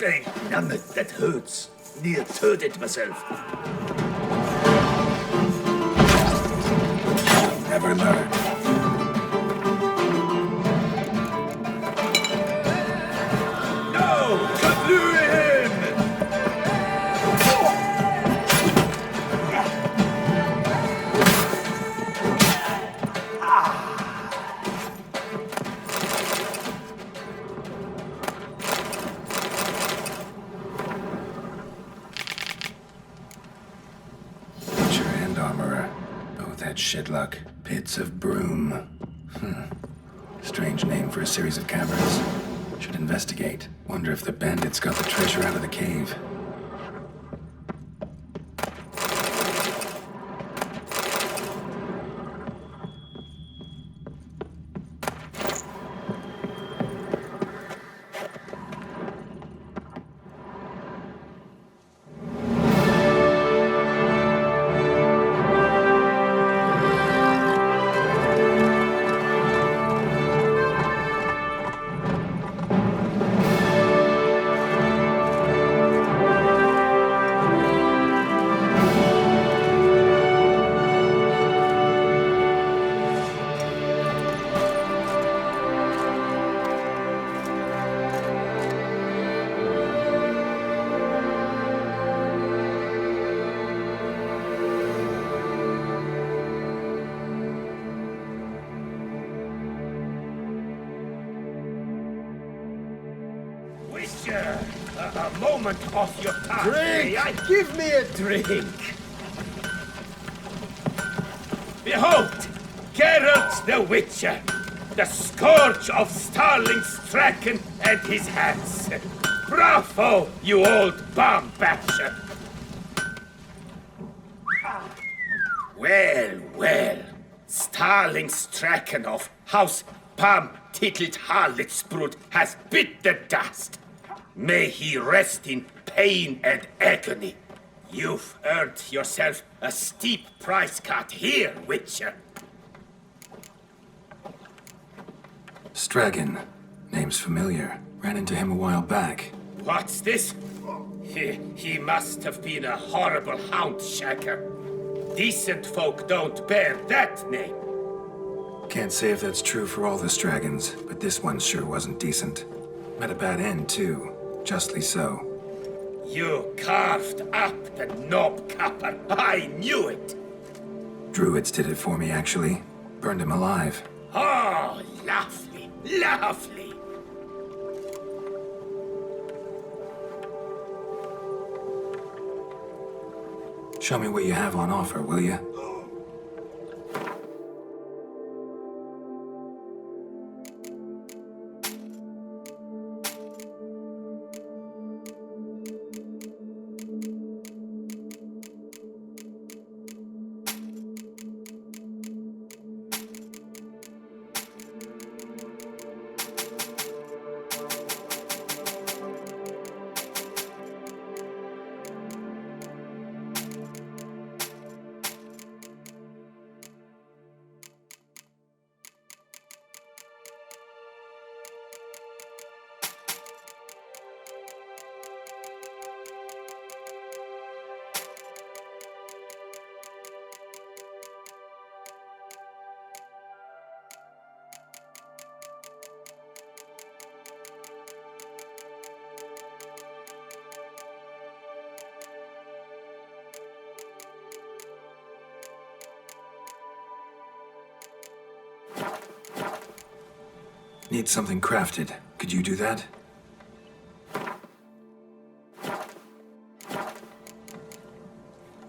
Bang, none that hurts. Near turned it myself. Never learn. No! Kablu him! Butcher and armorer. Both had shit luck. Pits of Broom. Strange name for a series of caverns. Should investigate. Wonder if the bandits got the treasure out of the cave. A moment of your time. Drink! Give me a drink! Behold, Geralt the Witcher, the scourge of Starling Strachan and his hands. Bravo, you old bomb basher! Well, Starling Strachan of House Palm-Tittled Harlotsbrud has bit the dust. May he rest in pain and agony. You've earned yourself a steep price cut here, Witcher. Stragan. Name's familiar. Ran into him a while back. What's this? He must have been a horrible hound shaker. Decent folk don't bear that name. Can't say if that's true for all the Stragons, but this one sure wasn't decent. Met a bad end, too. Justly so. You carved up the knob-capper. I knew it. Druids did it for me, actually. Burned him alive. Oh, lovely, lovely. Show me what you have on offer, will you? Need something crafted. Could you do that?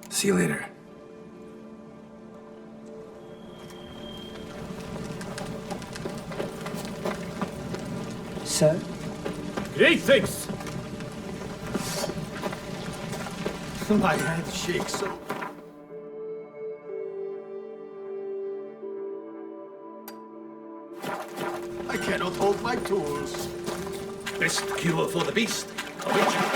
See you later. Sir? Greetings! My hand shakes so. I cannot hold my tools. Best cure for the beast, a witcher.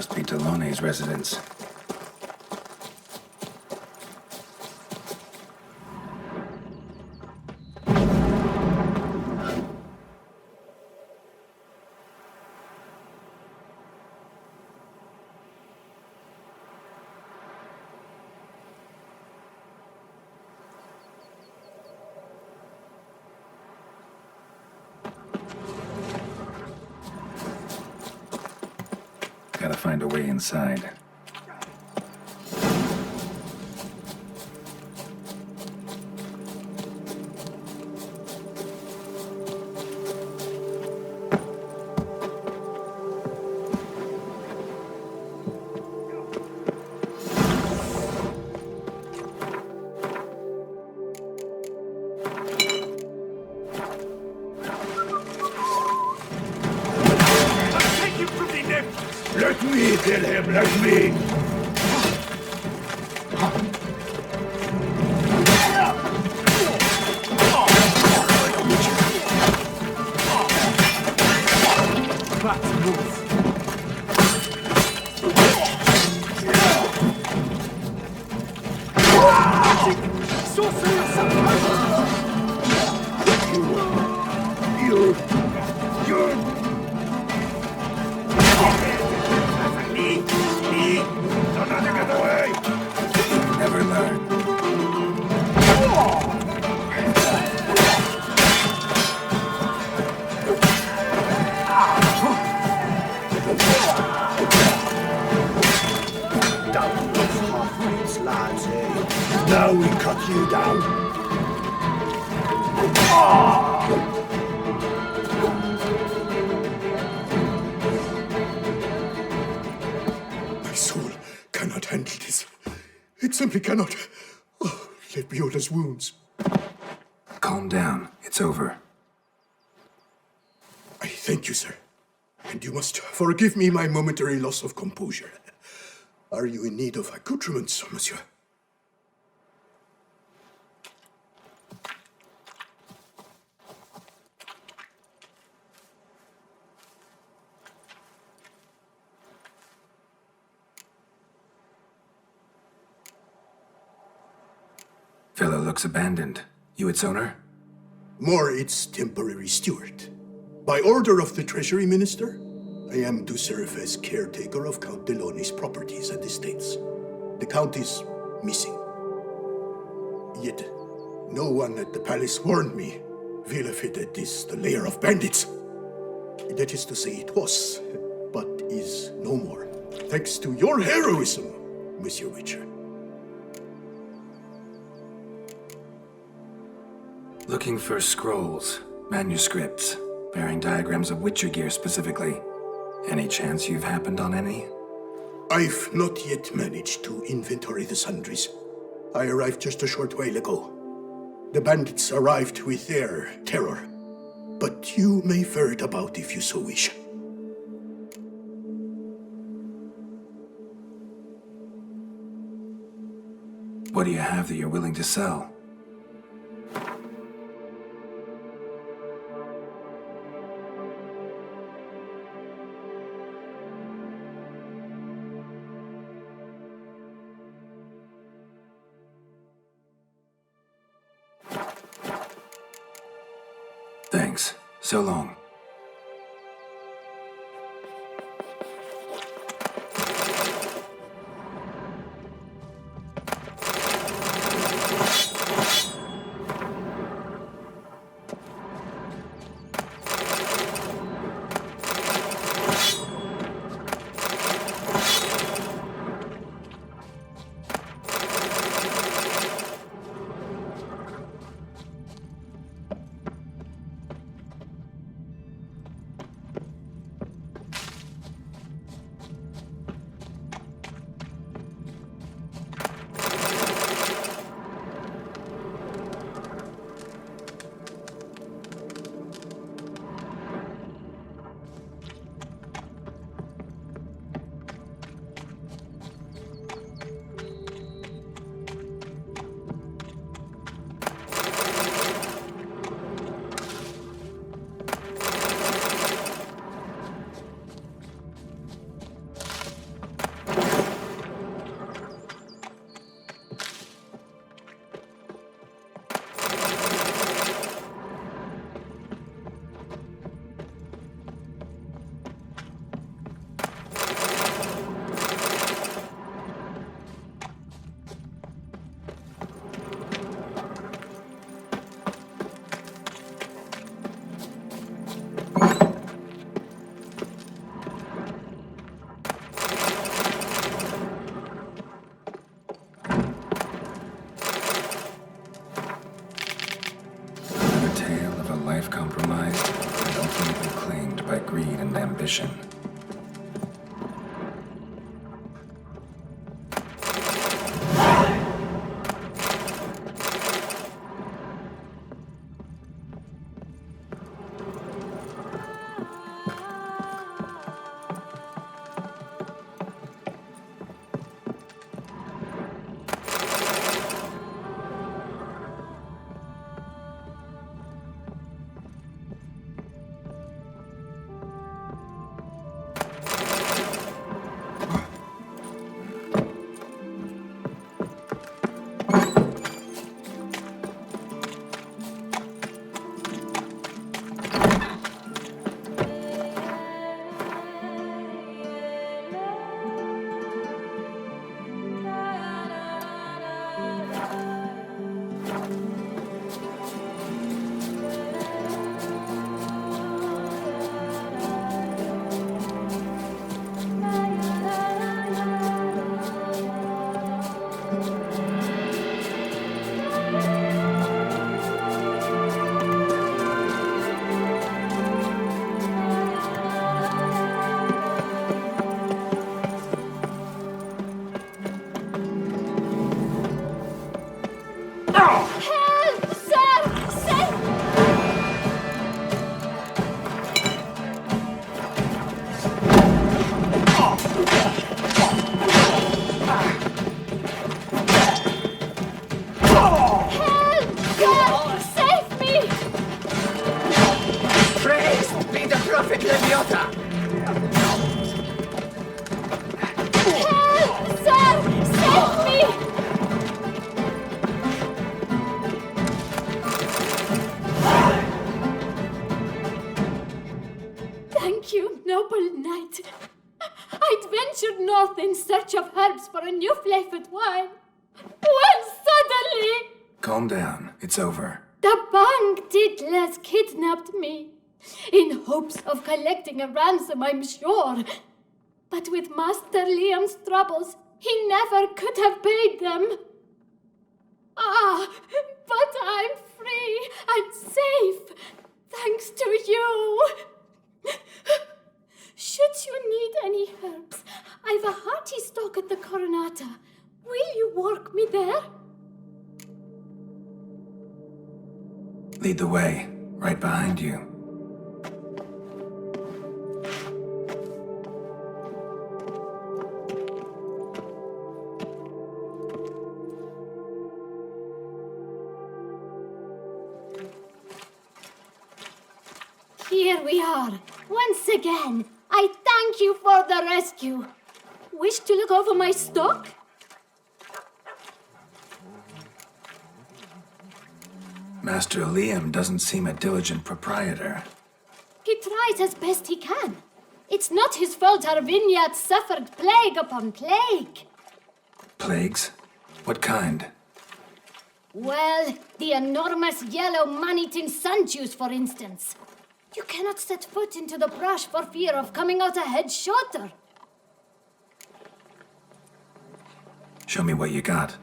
Must be Delonne's residence. Gotta find a way inside. Let me kill him, let me! Never learn. Down with half-breeds, lads, eh? Now we cut you down. My soul cannot handle this. It simply cannot. Oh, let me Yoda's wounds. Calm down. It's over. I thank you, sir. And you must forgive me my momentary loss of composure. Are you in need of accoutrements, monsieur? Fellow looks abandoned. You its owner? More its temporary steward. By order of the Treasury Minister, I am to serve as caretaker of Count Delonne's properties and estates. The Count is missing. Yet, no one at the palace warned me. Villafitted is the lair of bandits. That is to say, it was, but is no more. Thanks to your heroism, Monsieur Witcher. Looking for scrolls, manuscripts, bearing diagrams of Witcher gear specifically. Any chance you've happened on any? I've not yet managed to inventory the sundries. I arrived just a short while ago. The bandits arrived with their terror. But you may ferret about if you so wish. What do you have that you're willing to sell? Thanks. So long. life compromised and ultimately claimed by greed and ambition. In search of herbs for a new flavored wine. When suddenly... Calm down. It's over. The bank diddlers kidnapped me. In hopes of collecting a ransom, I'm sure. But with Master Liam's troubles, he never could have paid them. Ah, but I'm free and safe, thanks to you. Should you need any herbs, I've a hearty stock at the Coronata. Will you walk me there? Lead the way. Right behind you. Here we are, once again. I thank you for the rescue. Wish to look over my stock? Master Liam doesn't seem a diligent proprietor. He tries as best he can. It's not his fault our vineyard suffered plague upon plague. Plagues? What kind? Well, the enormous yellow man-eating sundews, for instance. You cannot set foot into the brush for fear of coming out ahead shorter. Show me what you got.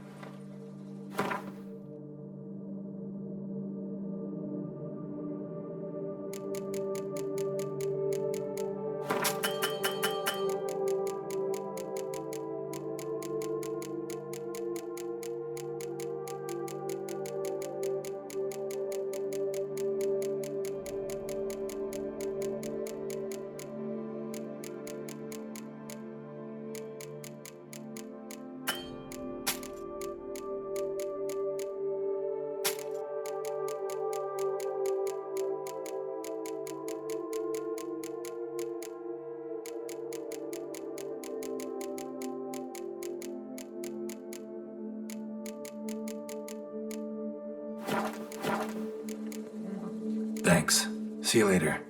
Thanks. See you later.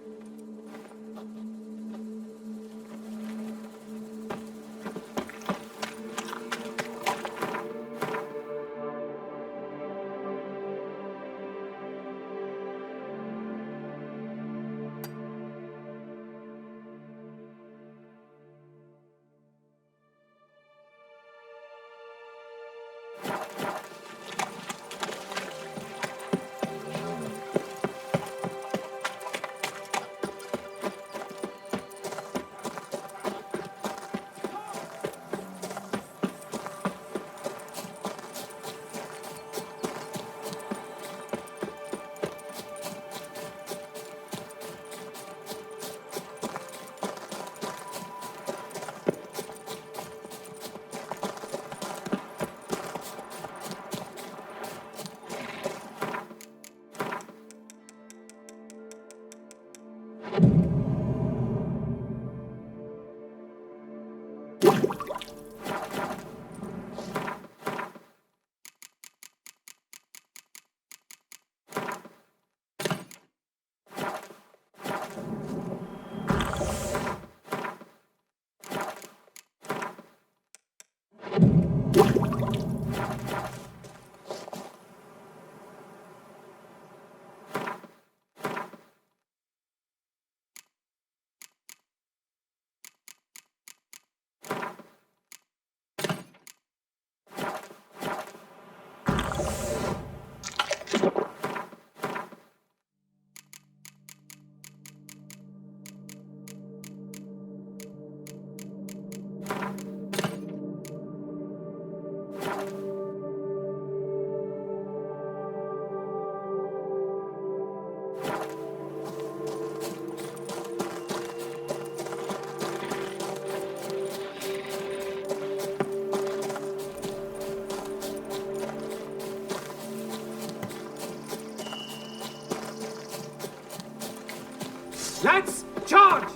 Let's charge!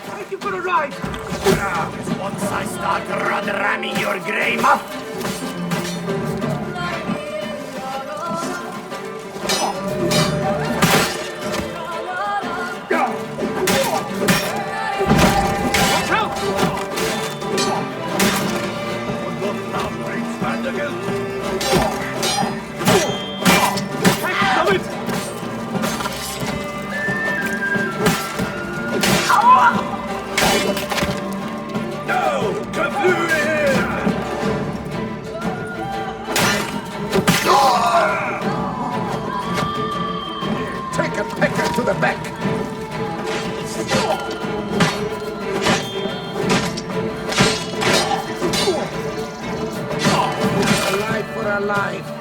Thank you for the ride! Once I start ramming your grey muff, Take a pecker to the back. alive for alive.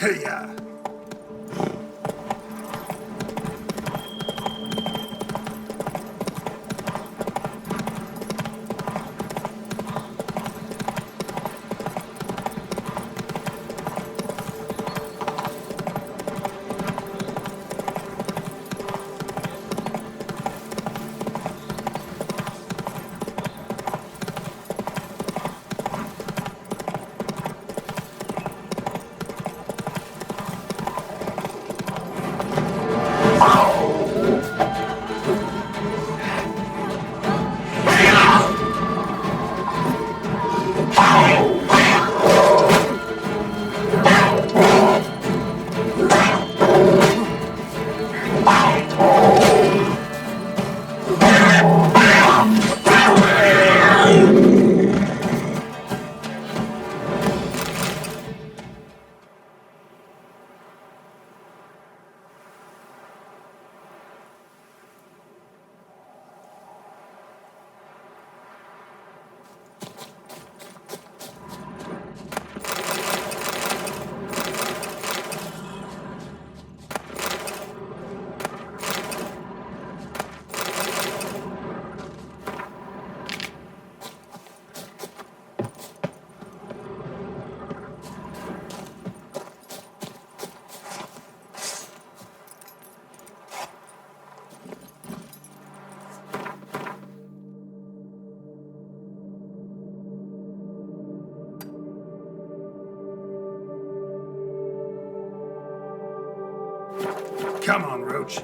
Hey-ya! Come on, Roach.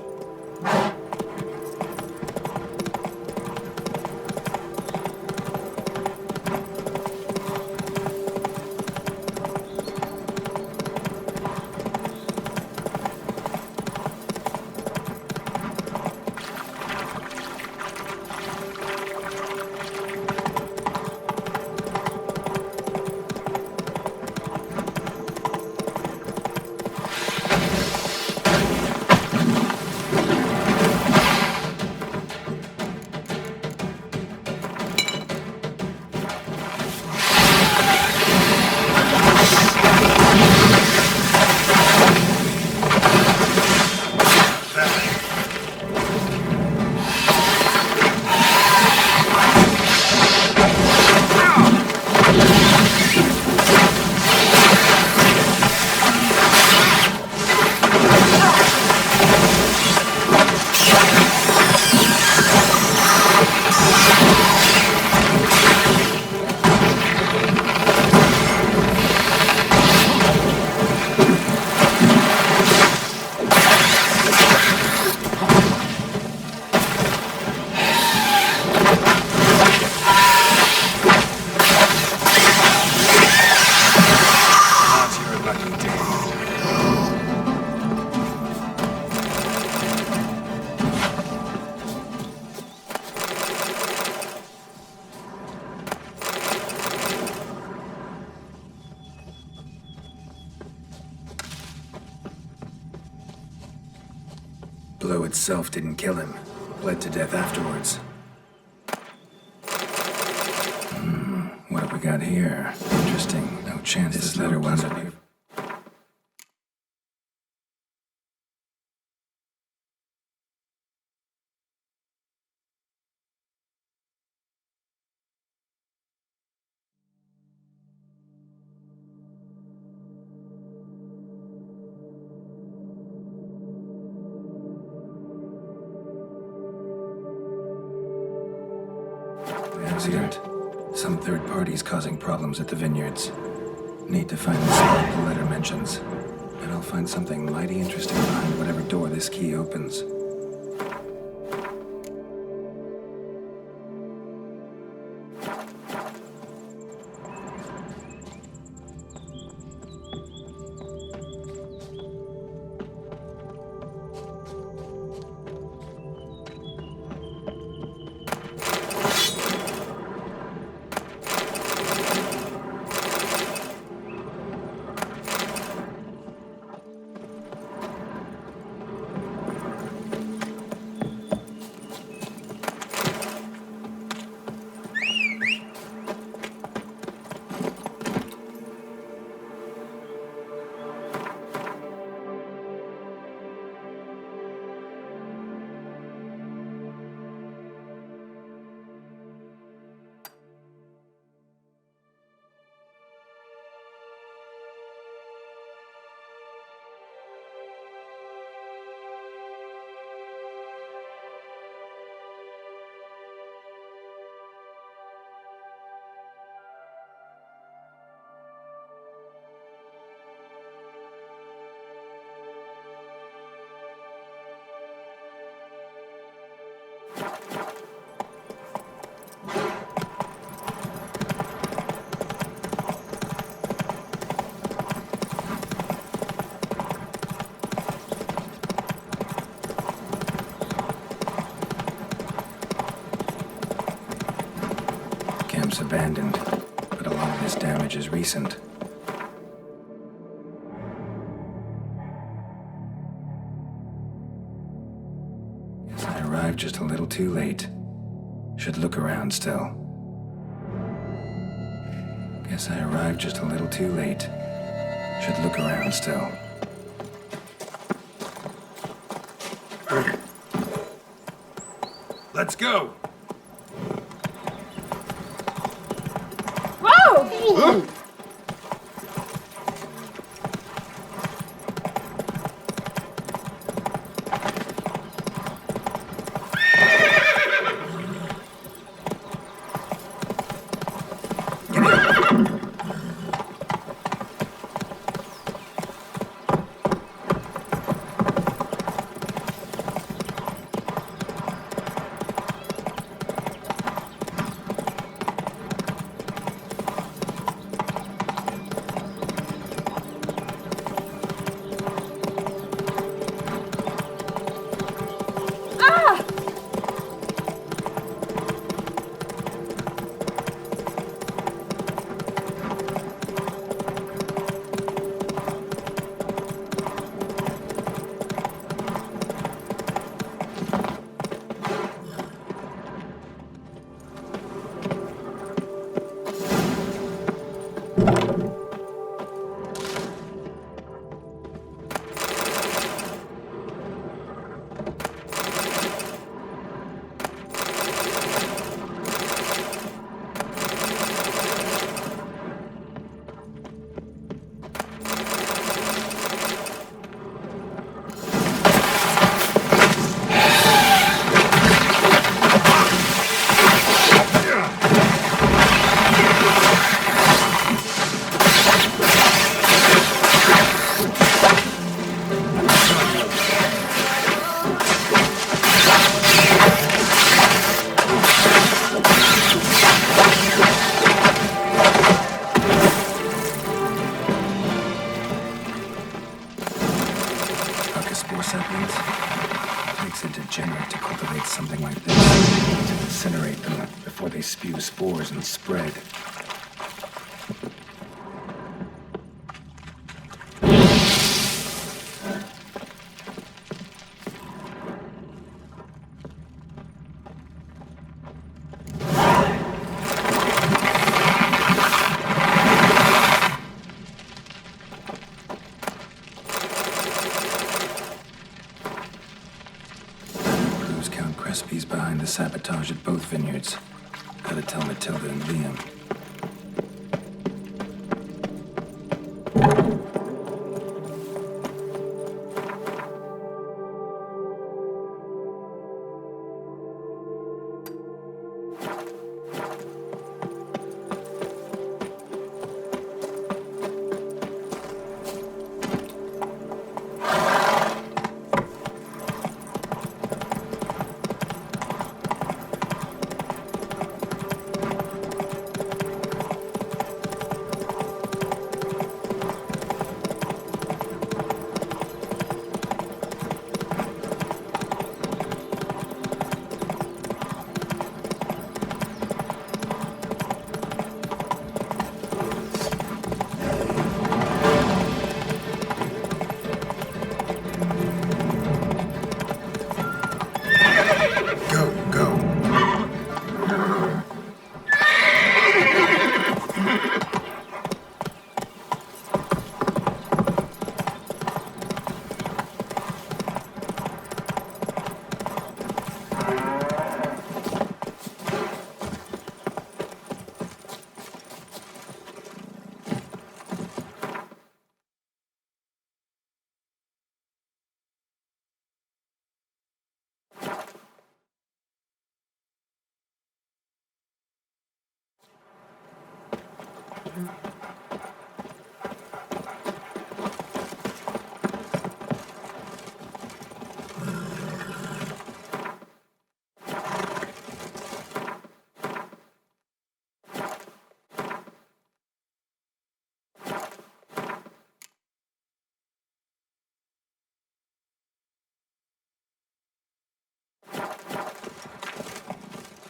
itself didn't kill him. Bled to death afterwards. What have we got here? Interesting. No chance this letter wound up here. Accident. Some third parties causing problems at the vineyards. Need to find the spot the letter mentions. And I'll find something mighty interesting behind whatever door this key opens. Abandoned, but a lot of this damage is recent. Guess I arrived just a little too late. Should look around still. Guess I arrived just a little too late. Should look around still. Let's go! Whoa! Spew spores and spread. behind the sabotage at both vineyards. Gotta tell Matilda and Liam.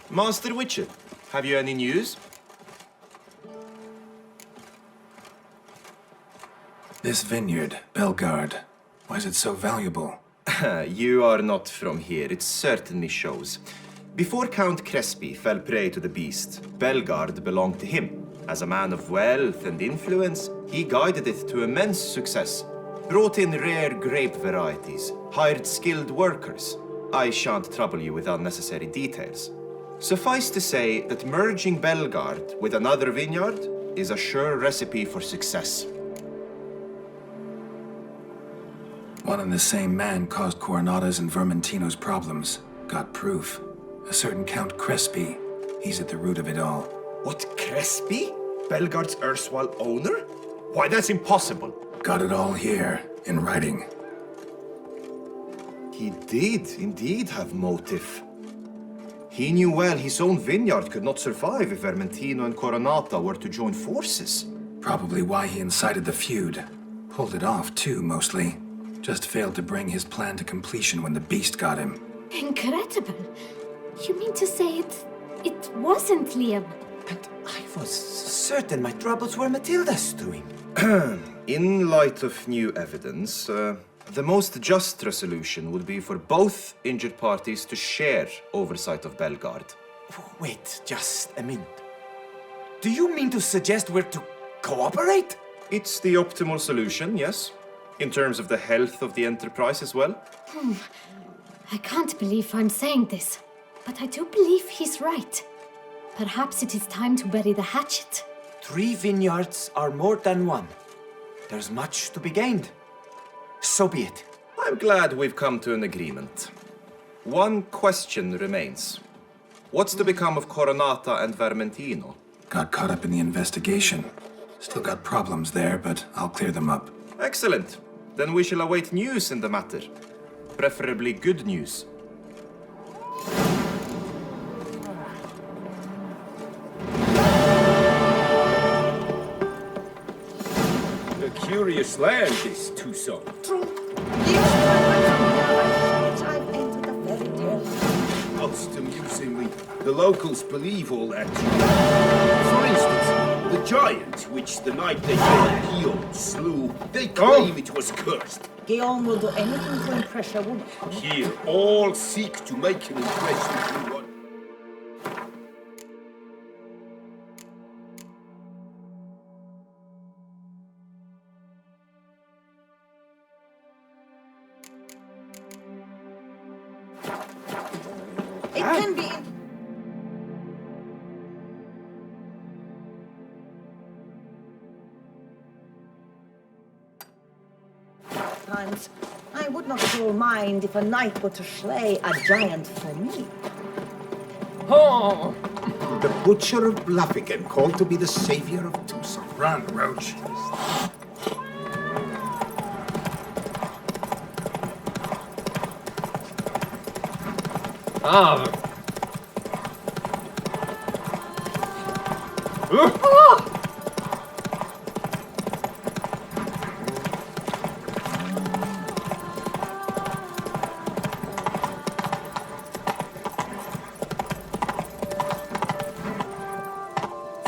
Master Witcher, have you any news? This vineyard, Belgard, why is it so valuable? You are not from here, it certainly shows. Before Count Crespi fell prey to the beast, Belgard belonged to him. As a man of wealth and influence, he guided it to immense success. Brought in rare grape varieties, hired skilled workers. I shan't trouble you with unnecessary details. Suffice to say that merging Belgard with another vineyard is a sure recipe for success. One and the same man caused Coronata's and Vermentino's problems. Got proof. A certain Count Crespi. He's at the root of it all. What, Crespi? Belgard's erstwhile owner? Why, that's impossible. Got it all here, in writing. He did indeed have motive. He knew well his own vineyard could not survive if Vermentino and Coronata were to join forces. Probably why he incited the feud. Pulled it off, too, mostly. Just failed to bring his plan to completion when the beast got him. Incredible. You mean to say it wasn't Liam? And I was certain my troubles were Matilda's doing. In light of new evidence, the most just resolution would be for both injured parties to share oversight of Belgard. Wait, just a minute. Do you mean to suggest we're to cooperate? It's the optimal solution, yes. In terms of the health of the enterprise as well. I can't believe I'm saying this, but I do believe he's right. Perhaps it is time to bury the hatchet. 3 vineyards are more than one. There's much to be gained. So be it. I'm glad we've come to an agreement. One question remains. What's to become of Coronata and Vermentino? Got caught up in the investigation. Still got problems there, but I'll clear them up. Excellent. Then we shall await news in the matter. Preferably good news. A curious land, this Tucson. Most amusingly, the locals believe all that. For instance, the giant, which the night they killed Guillaume slew, they claim it was cursed. Guillaume will do anything to impress a woman. Here, all seek to make an impression through one. It can be in... Times, I would not at all mind if a knight were to slay a giant for me. Oh! The Butcher of Bluffigan, called to be the savior of Tucson. Run, Roach. Ah!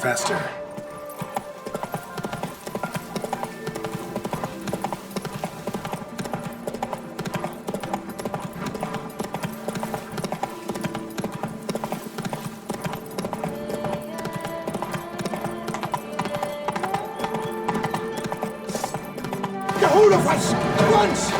Faster. Get hold of us! At once!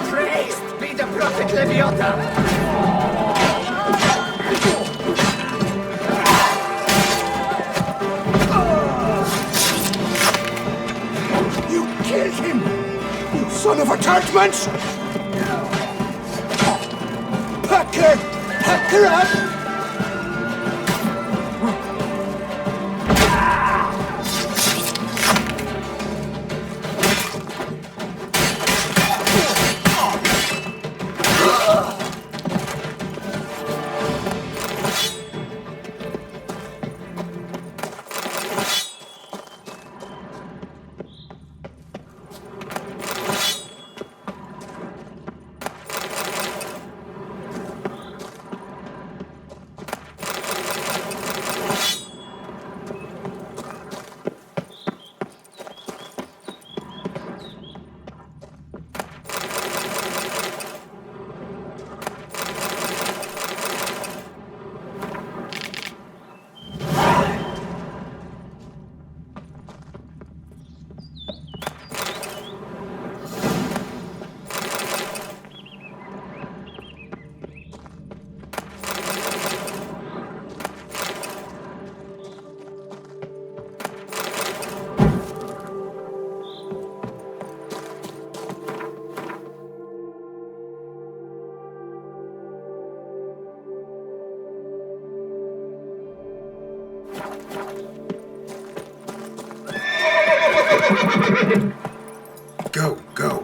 Praised be the prophet Leviathan! You killed him! You son of a tartmanch! Pack her up! Go, go.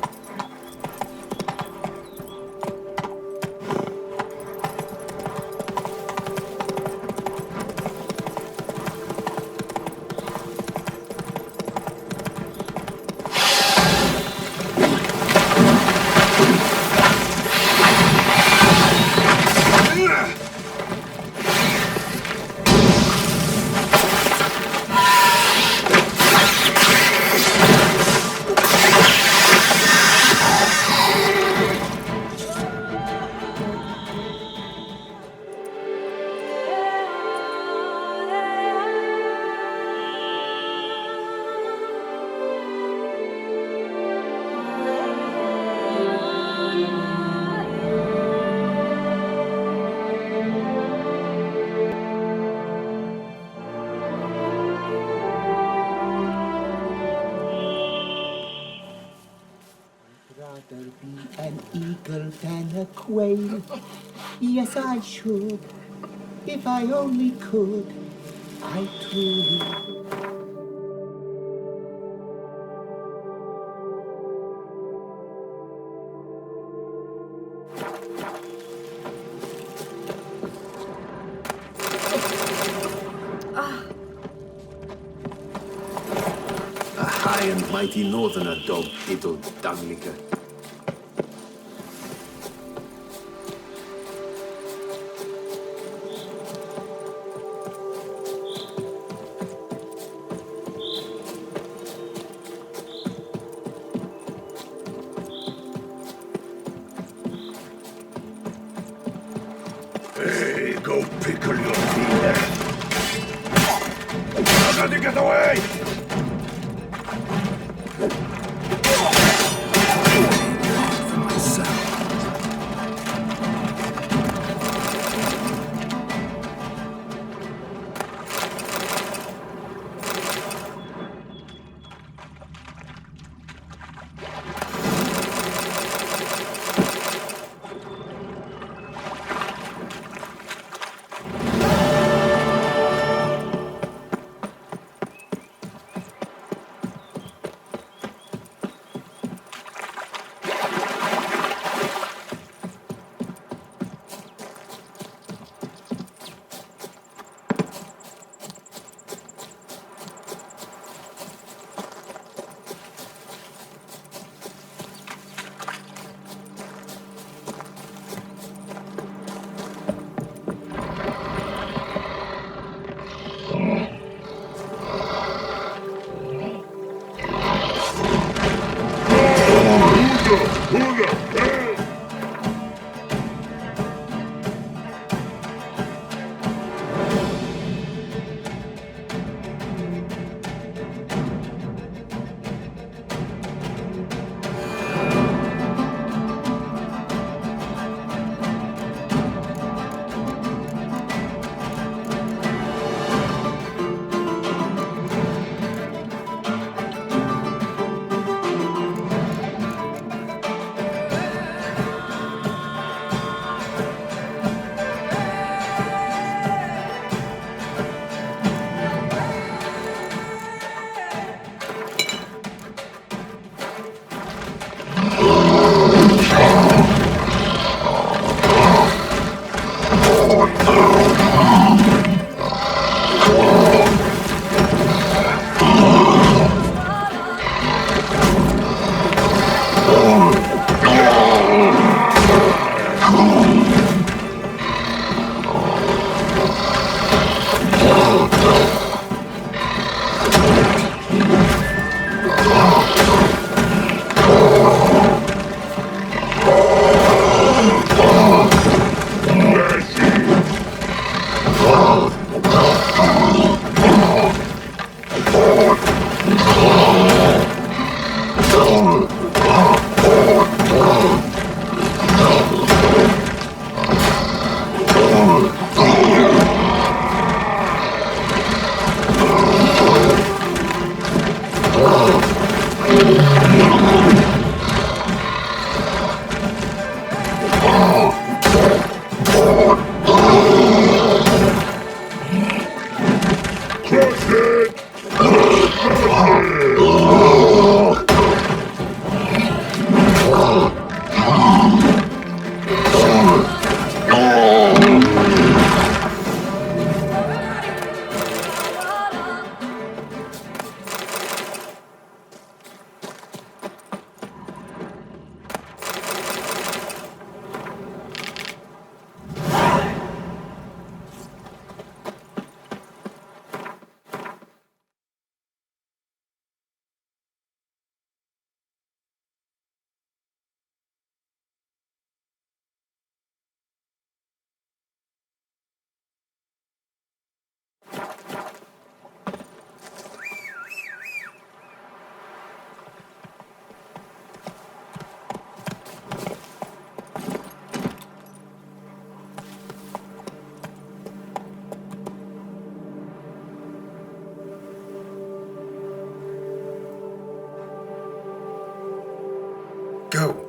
Rather be an eagle than a quail. Yes, I should. If I only could. I truly. A high and mighty northerner, dog-eared dung-licker. Hey, go pickle your finger. Try to get away!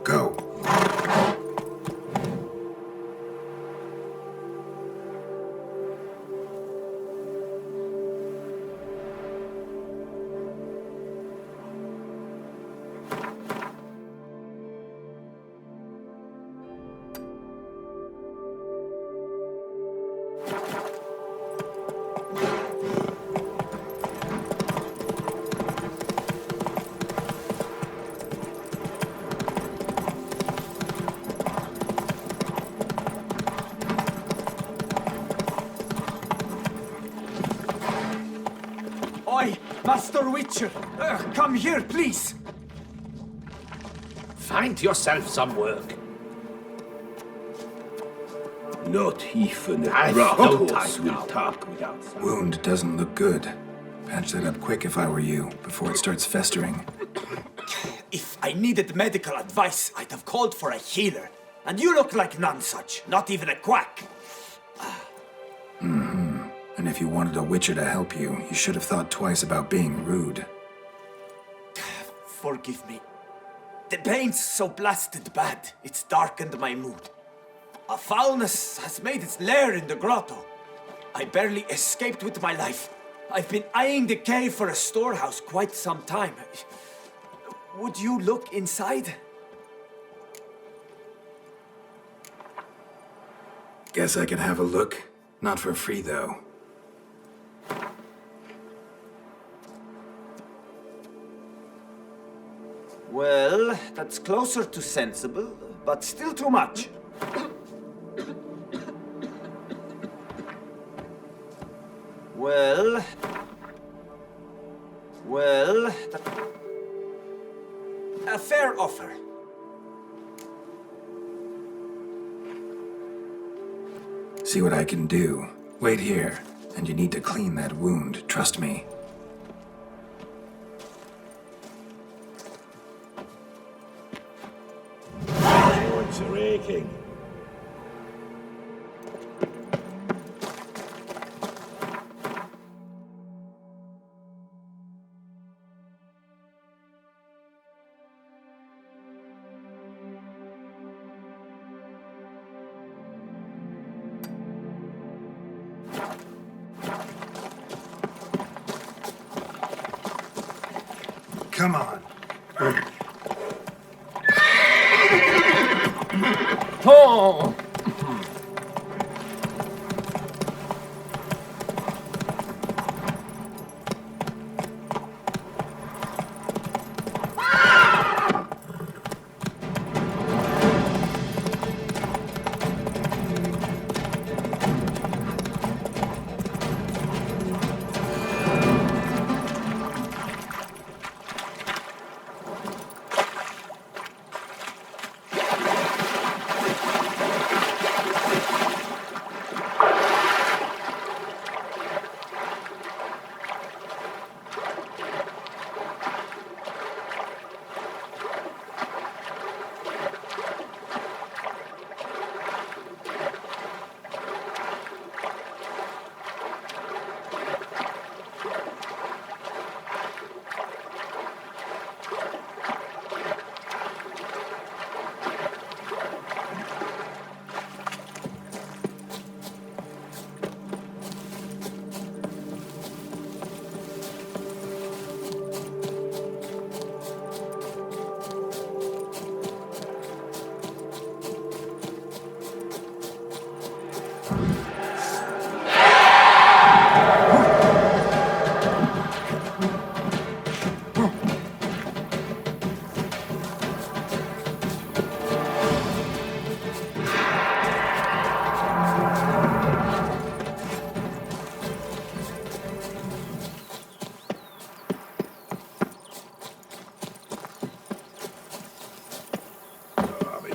Go. Master Witcher, come here, please. Find yourself some work. Not even a I rough don't horse will now. talk without sound. Wound doesn't look good. Patch that up quick if I were you, before it starts festering. If I needed medical advice, I'd have called for a healer. And you look like none such, not even a quack. Mm-hmm. And if you wanted a witcher to help you, you should have thought twice about being rude. Forgive me. The pain's so blasted bad, it's darkened my mood. A foulness has made its lair in the grotto. I barely escaped with my life. I've been eyeing the cave for a storehouse quite some time. Would you look inside? Guess I can have a look. Not for free, though. Well, that's closer to sensible, but still too much. Well, a fair offer. See what I can do. Wait here, and you need to clean that wound, trust me. Joints are aching. Come on. Oh!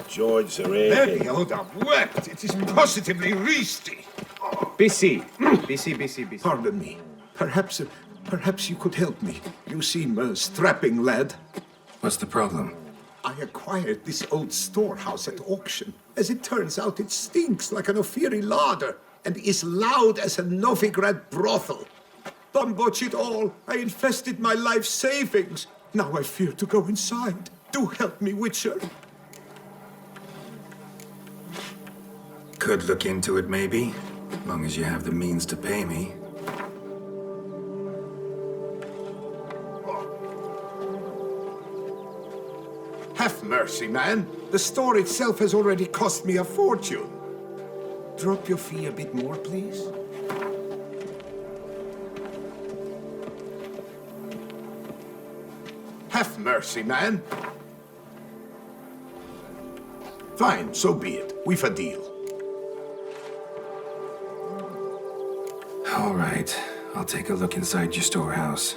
Joints are aching. Let me hold up. Wept. It is positively risky. BC. Pardon me. Perhaps you could help me. You seem a strapping lad. What's the problem? I acquired this old storehouse at auction. As it turns out, it stinks like an Ophiri larder and is loud as a Novigrad brothel. Butch it all. I invested my life savings. Now I fear to go inside. Do help me, Witcher. Could look into it, maybe. As long as you have the means to pay me. Have mercy, man. The store itself has already cost me a fortune. Drop your fee a bit more, please. Have mercy, man. Fine, so be it. We've a deal. All right. I'll take a look inside your storehouse.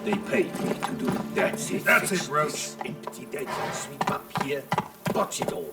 They paid me to do it. That's it. That's Fix it, Roach. this empty data. Sweep up here. Botch it all.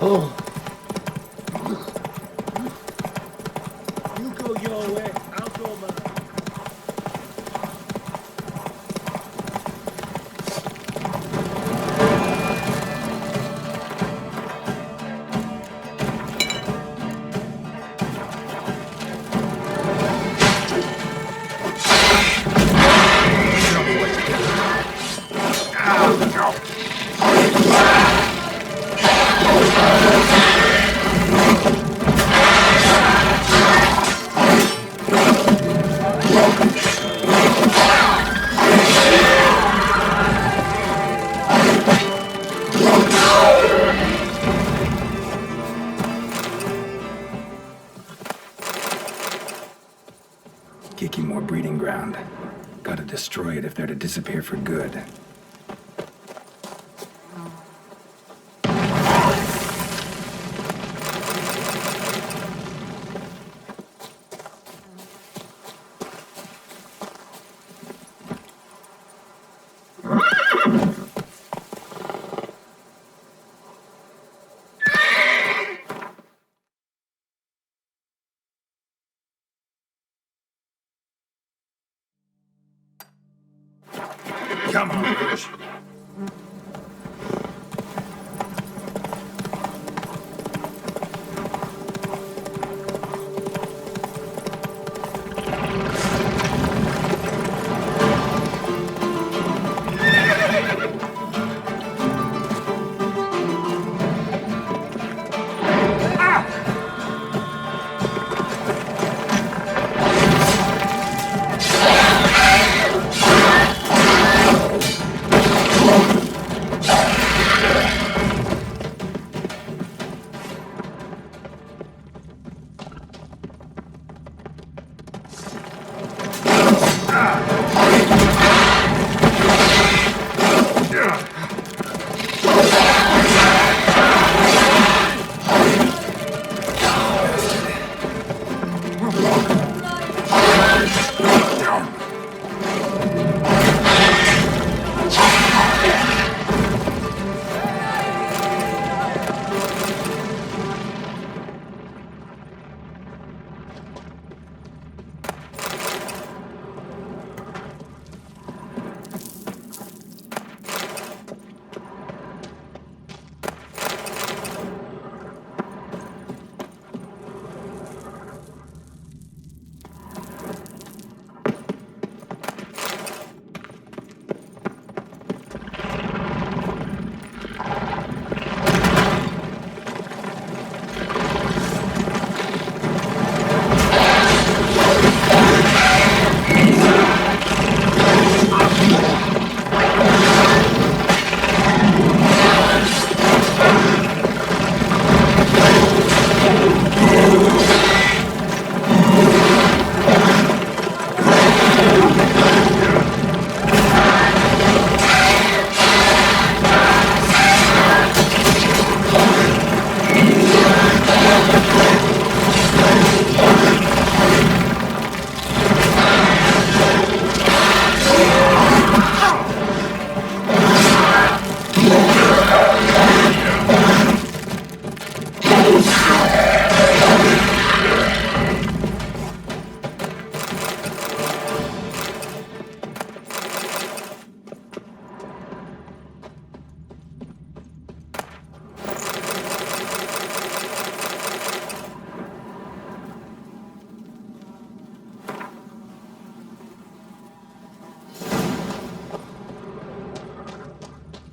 Oh. You go your way, I'll go mine. Kicking more breeding ground. Gotta destroy it if they're to disappear for good. Come on, Roach.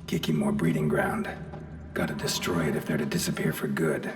Kicking more breeding ground. Gotta destroy it if they're to disappear for good.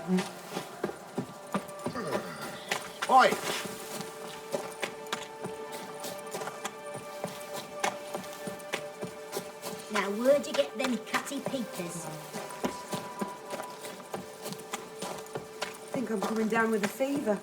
Oi! Now, where'd you get them cutty peepers? I think I'm coming down with a fever.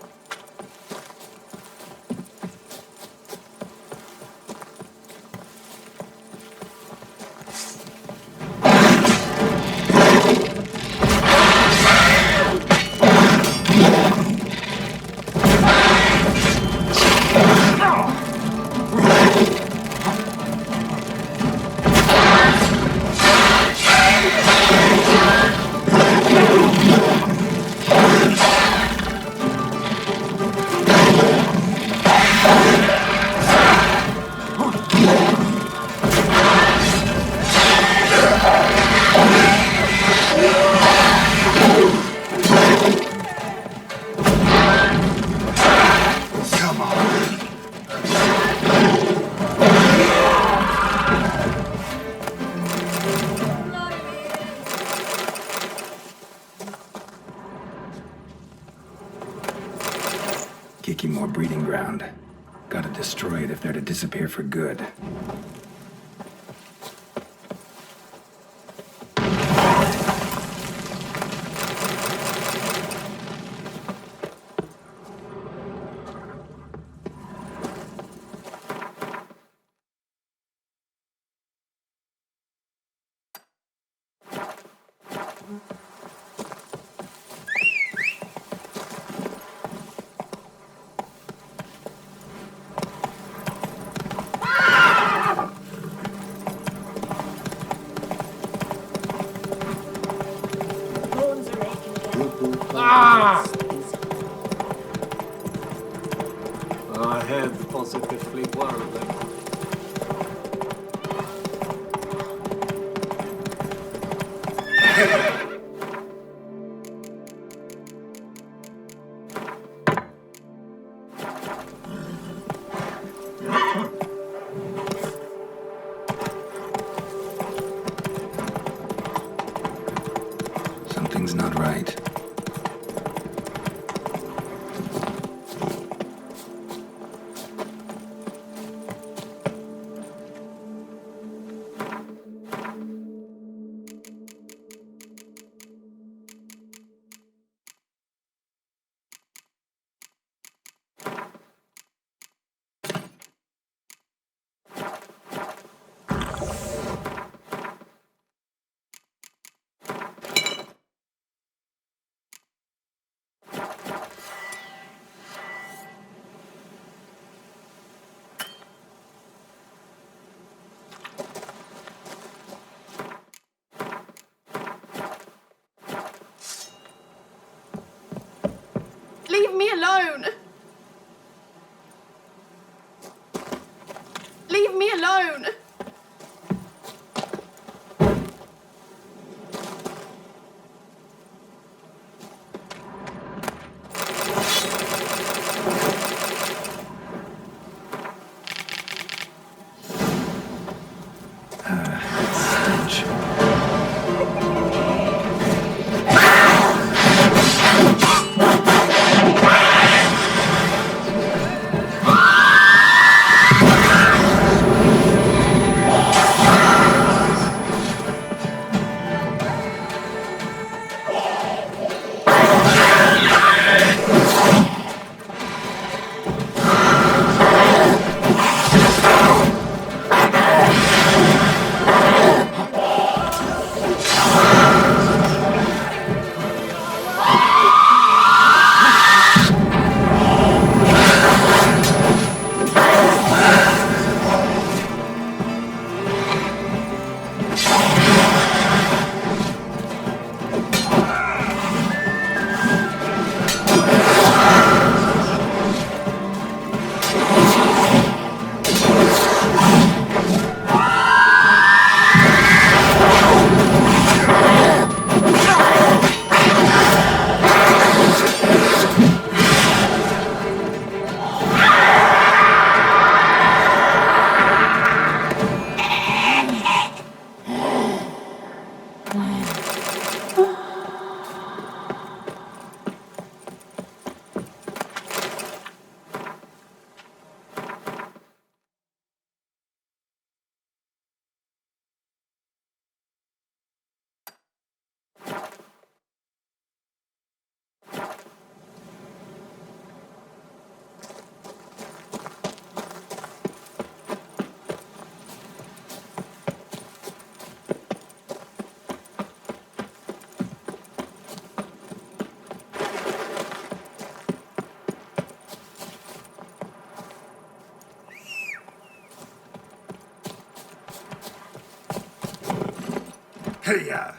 Kiki more breeding ground. Gotta destroy it if they're to disappear for good. Ah! I have positively worried. Something's not right. Leave me alone! Leave me alone! ya.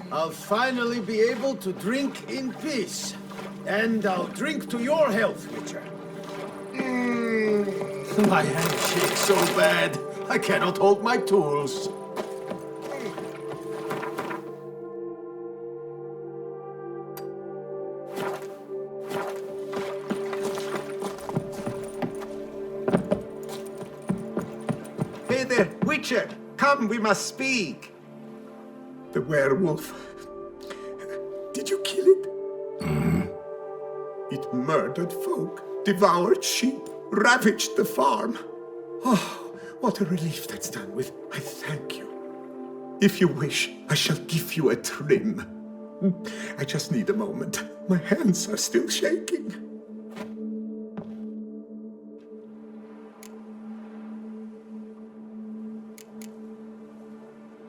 I'll finally be able to drink in peace. And I'll drink to your health, Witcher. My hand shakes so bad, I cannot hold my tools. Hey there, Witcher! Come, we must speak! The werewolf. Did you kill it? It murdered folk, devoured sheep, ravaged the farm. Oh, what a relief that's done with. I thank you. If you wish, I shall give you a trim. I just need a moment. My hands are still shaking.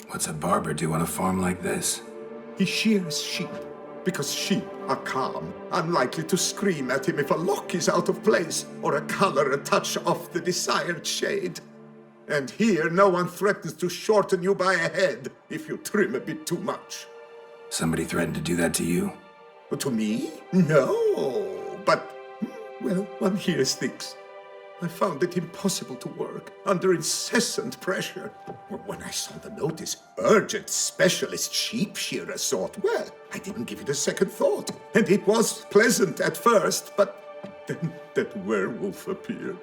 What's a barber do on a farm like this? He shears sheep, because sheep are calm, unlikely to scream at him if a lock is out of place or a color a touch off the desired shade. And here, no one threatens to shorten you by a head if you trim a bit too much. Somebody threatened to do that to you? To me? No, but, well, one hears things. I found it impossible to work under incessant pressure. When I saw the notice, urgent specialist sheep shearer sort, well, I didn't give it a second thought. And it was pleasant at first, but then that werewolf appeared.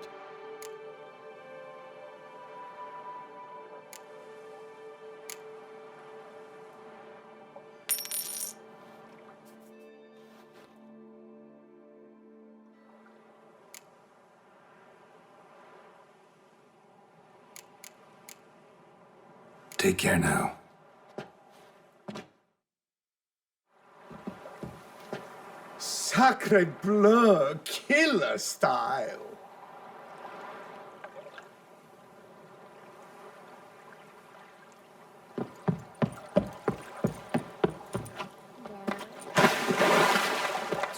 Take care now. Sacre bleu, killer style.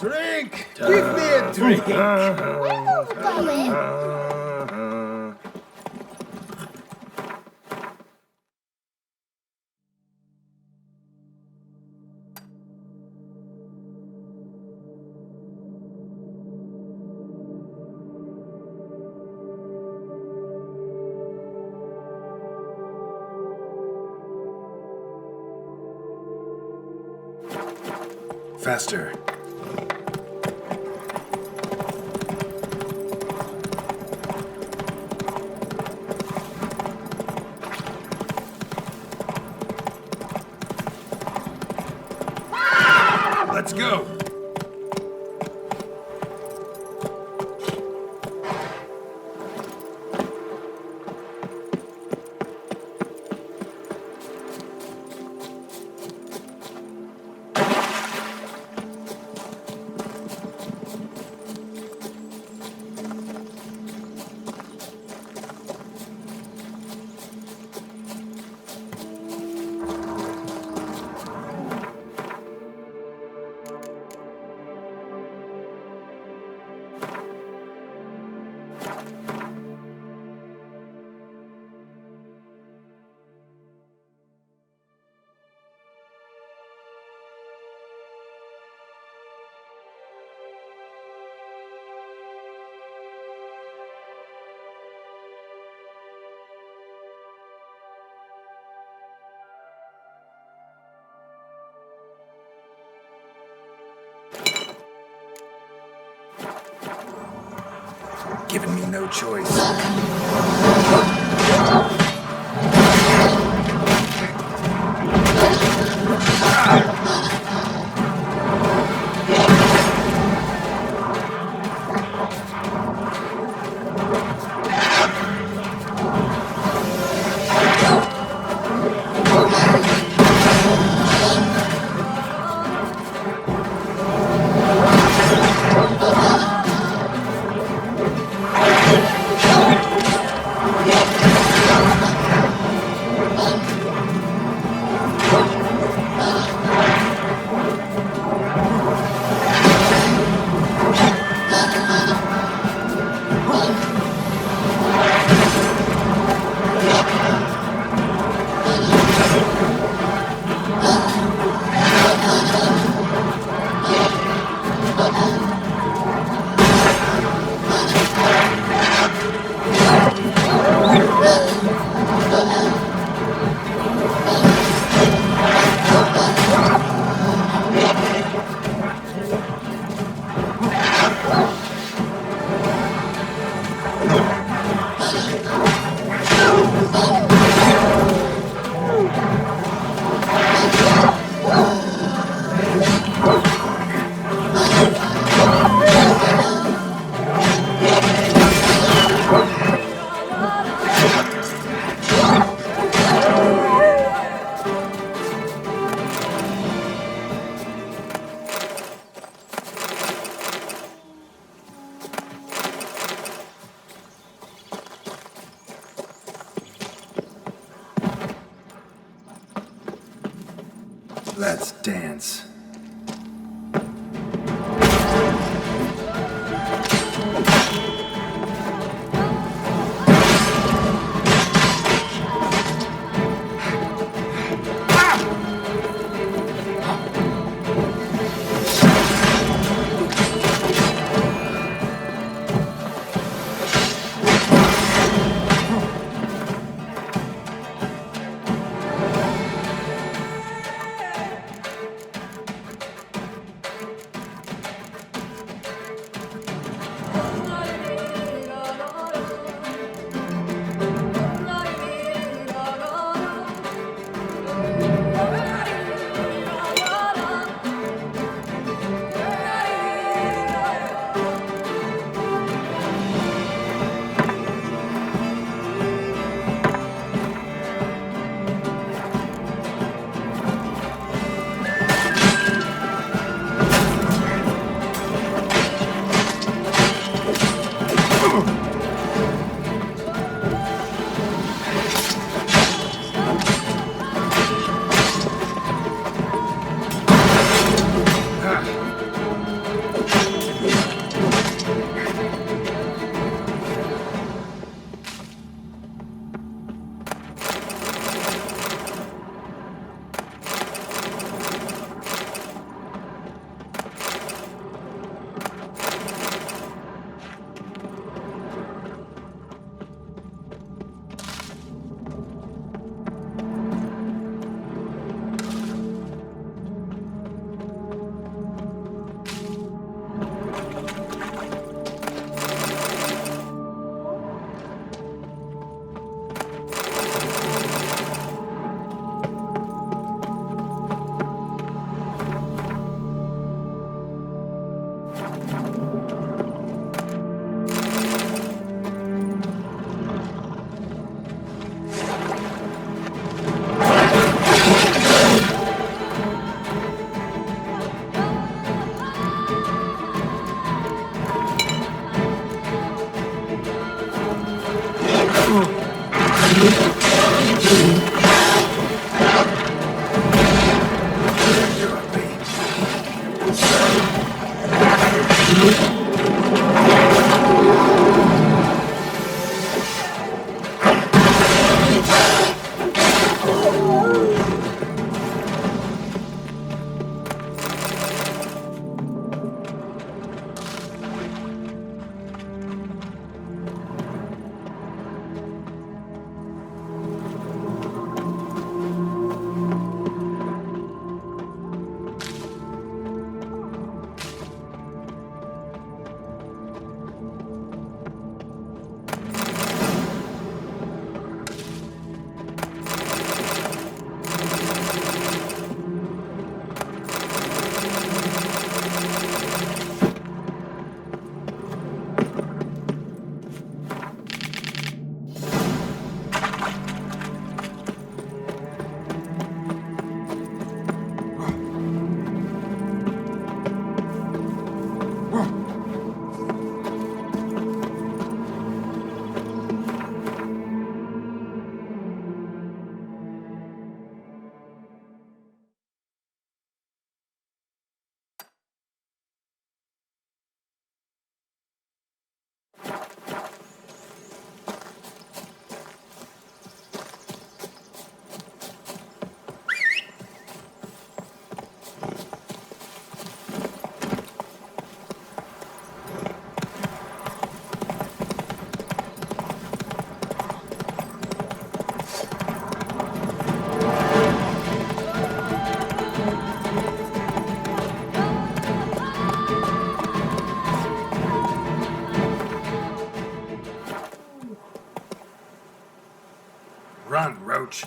Drink! Give me a drink! Faster. Let's go. giving me no choice. Let's dance. Run, Roach.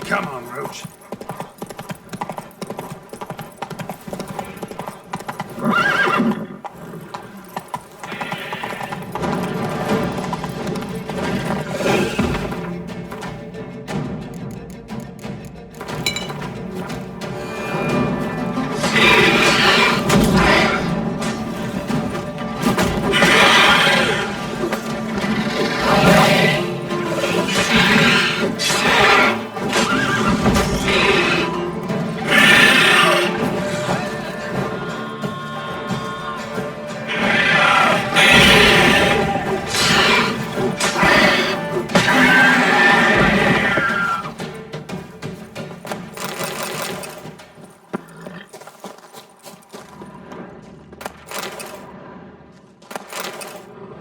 Come on, Roach.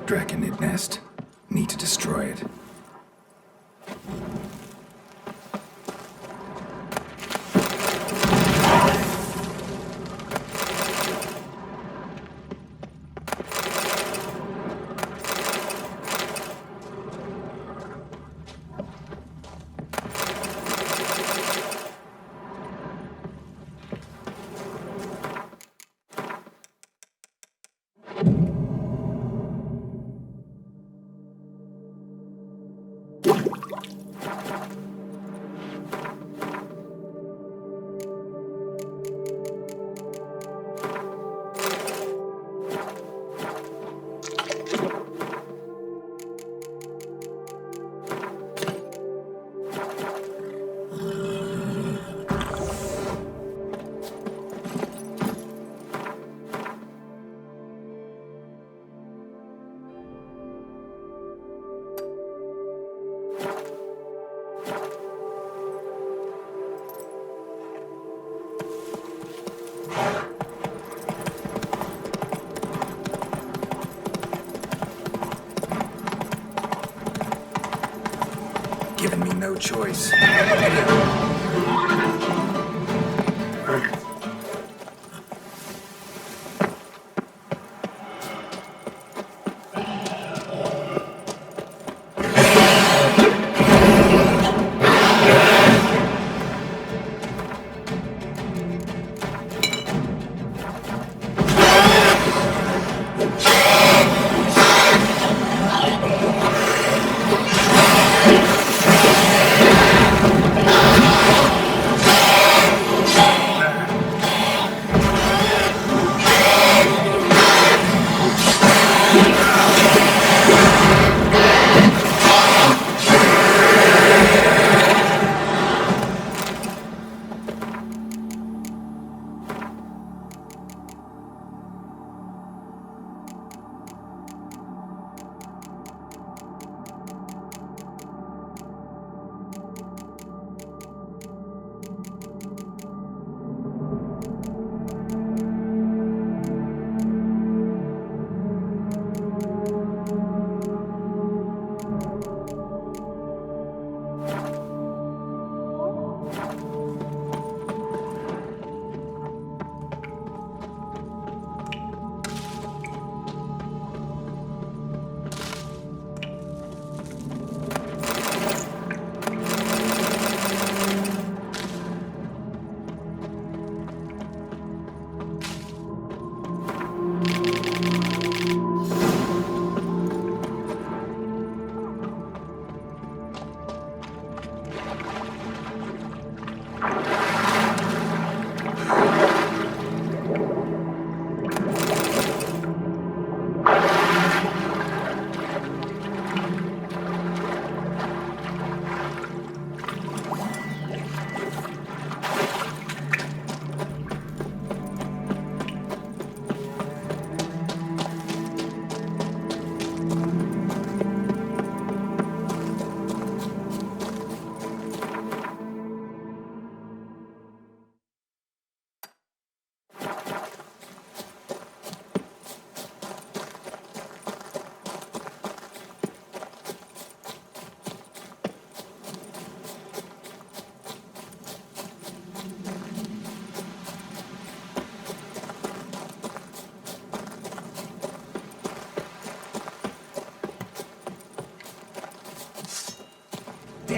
Draconid nest. Need to destroy it. Giving me no choice.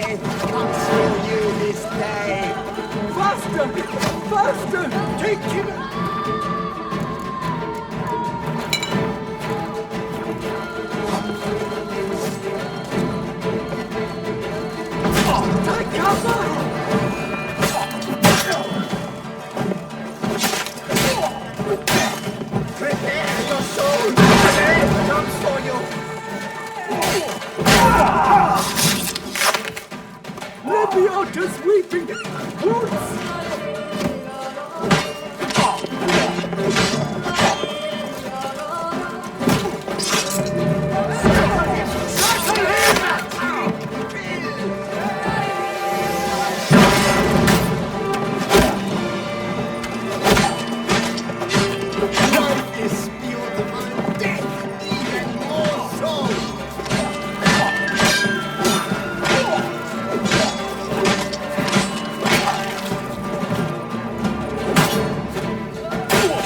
Death comes for you this day. Faster! Faster! Take him! Take cover! Prepare your soul! Death comes for you! Leviota's weeping! Roots!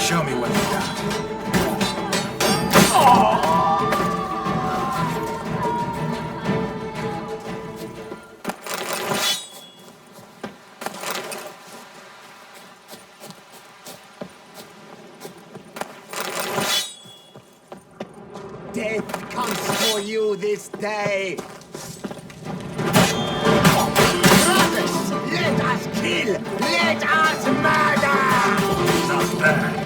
Show me what you got. Death comes for you this day. Brothers, let us kill! Let us murder! Not bad.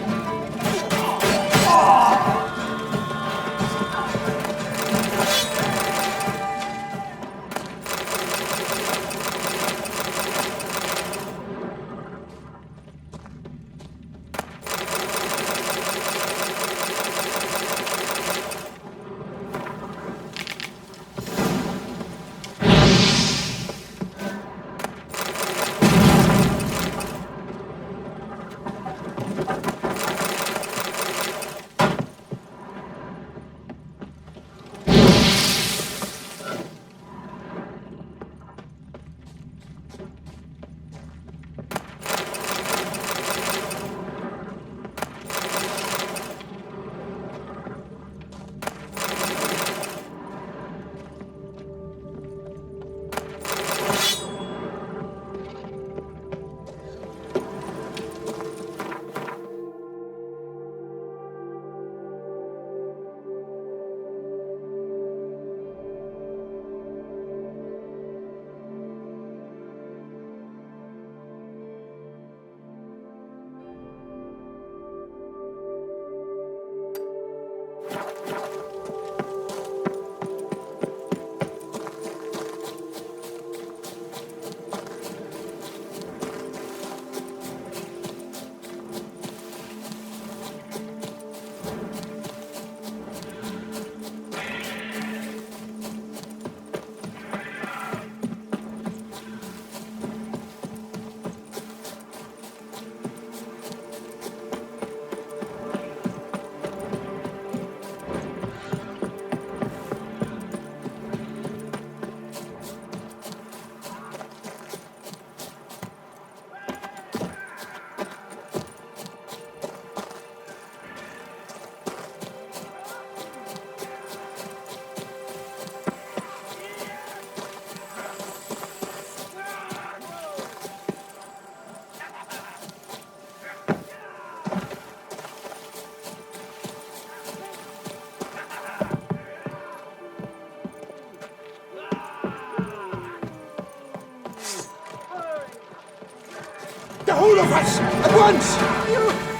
The whole of us! At once!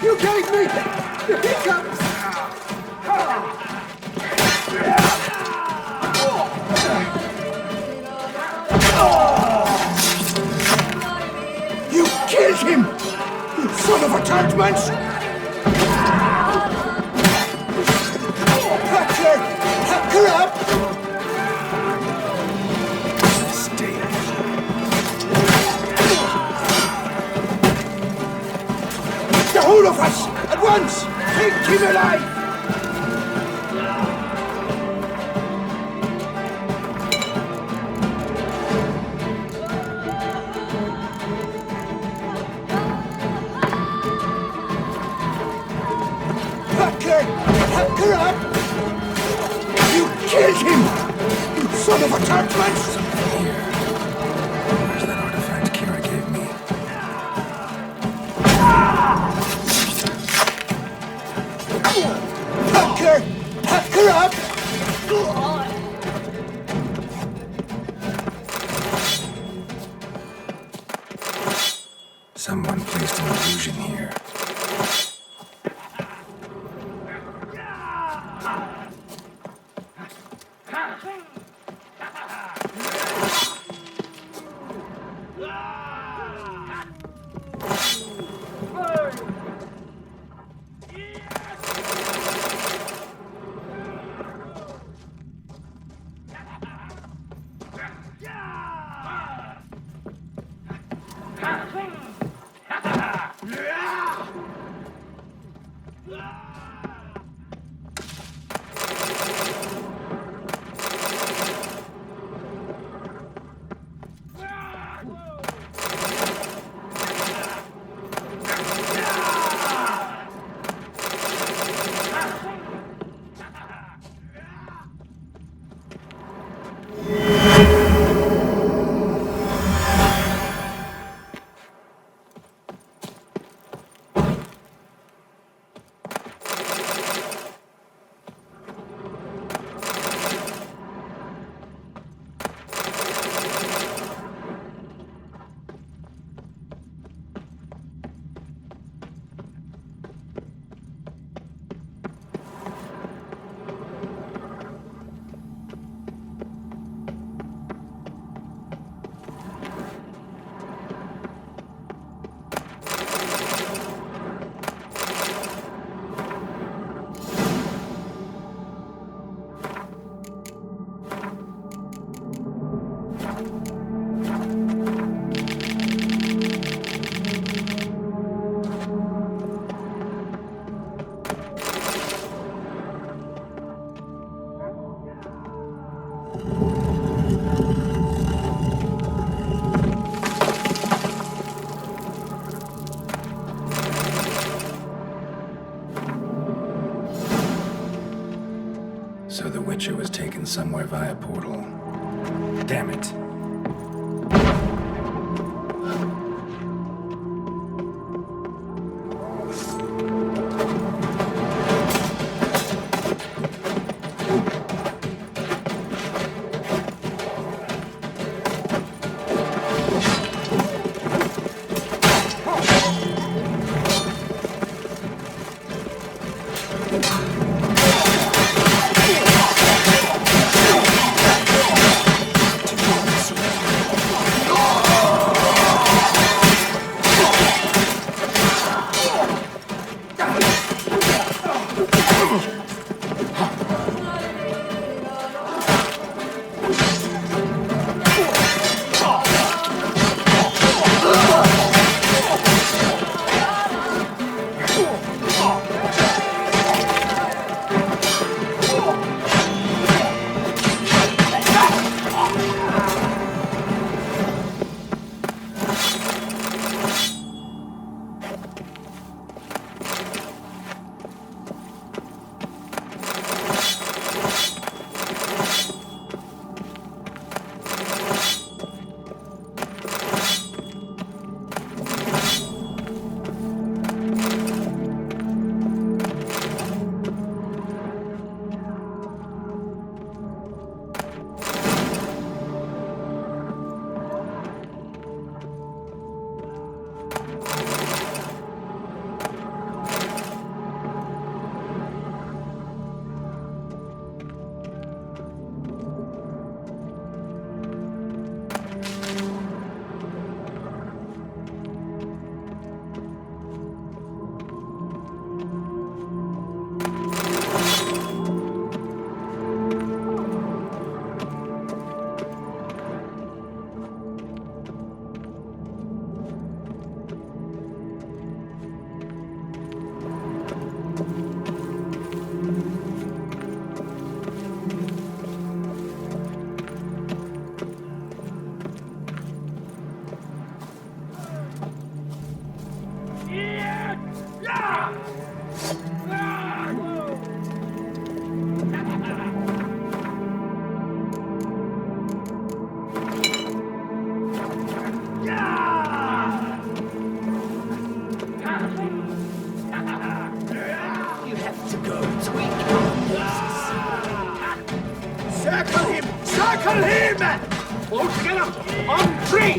You gave me the hiccups! You killed him! You son of a tart-munch! Butler! Hack her up! The whole of us! At once! Take him alive! Butler! Hack her up! You killed him! You son of a tart-munch! Corrupt! Someone placed an illusion here. So the Witcher was taken somewhere via portal. Damn it. Circle him! All together, on 3!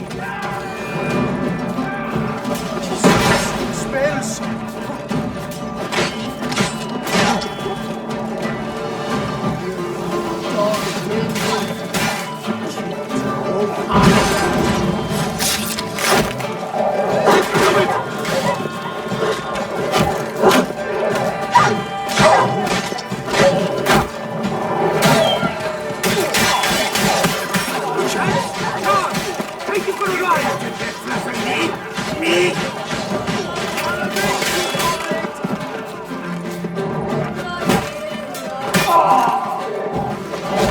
Spells! Take you for a ride! Me!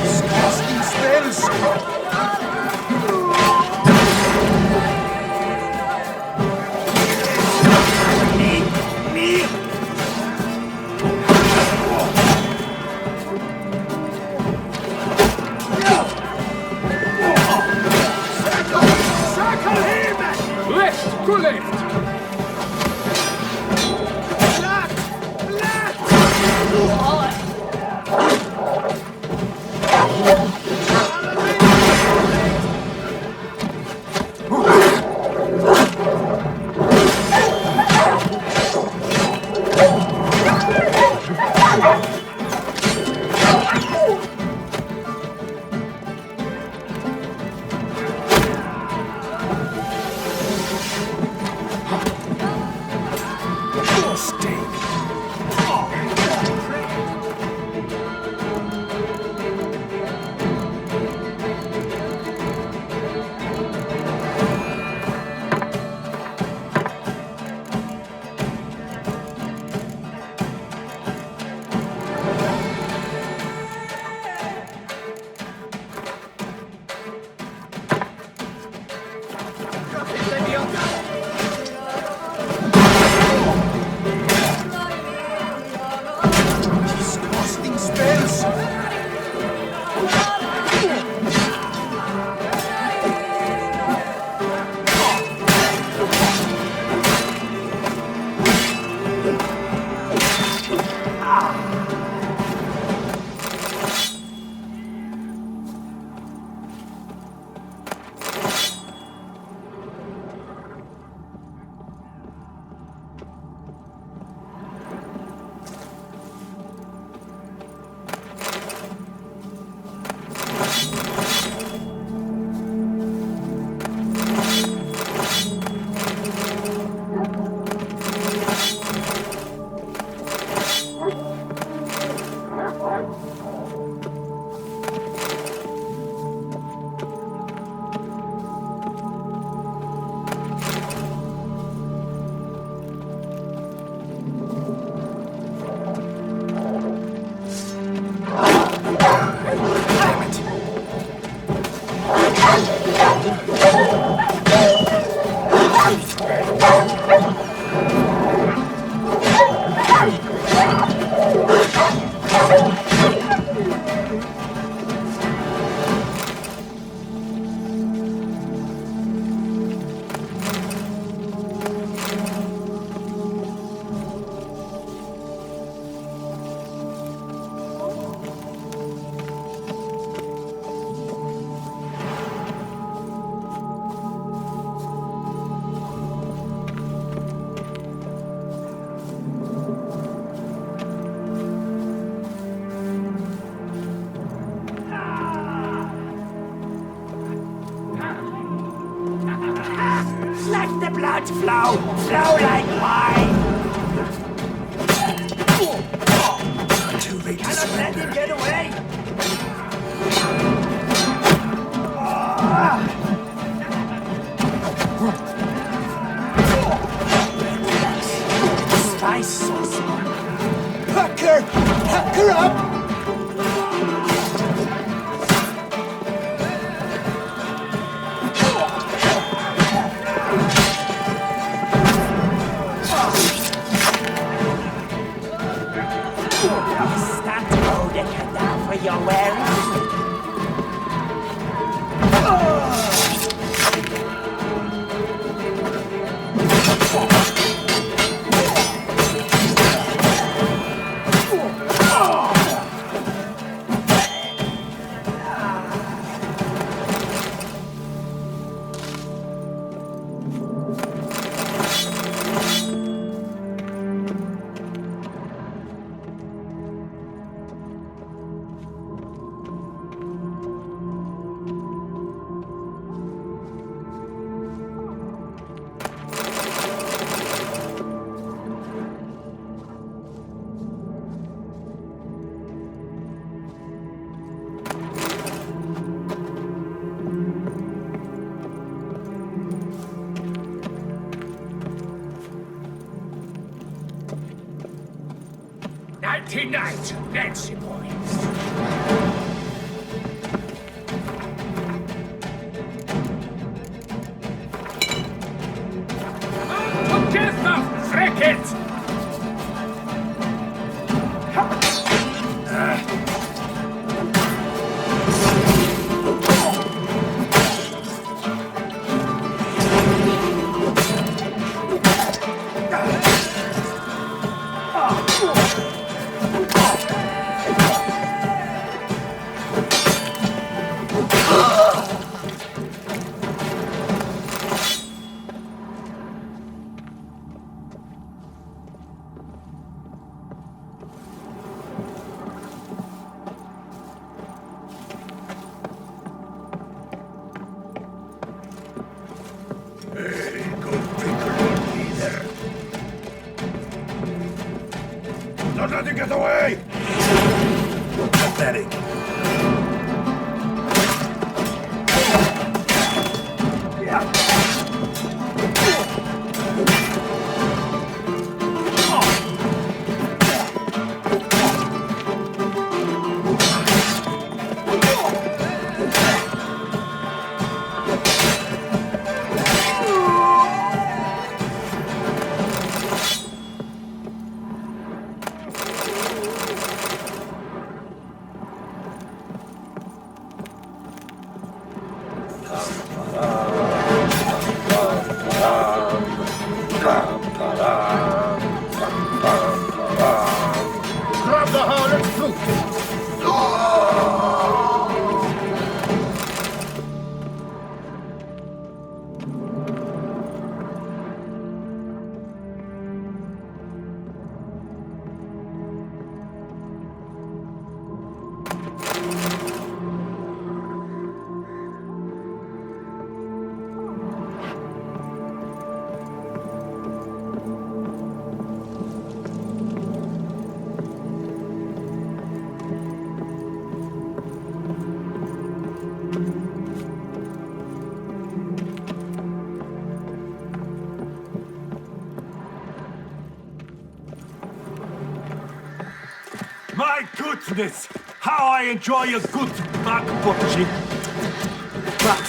Disgusting spells! Me! Circle him! Left to left. Disgusting spells! Let the blood flow! Flow like wine! Too late to Cannot let him surrender. get away! Spice sauce! Pucker up! Stand to hold the cadaver you're wearing! Nighty night, Nancy boys. Together, frick it! Don't let him get away! Pathetic. Grab the harlot flute! My goodness! How I enjoy a good back watching. Back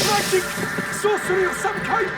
magic! Sorcery of some kind!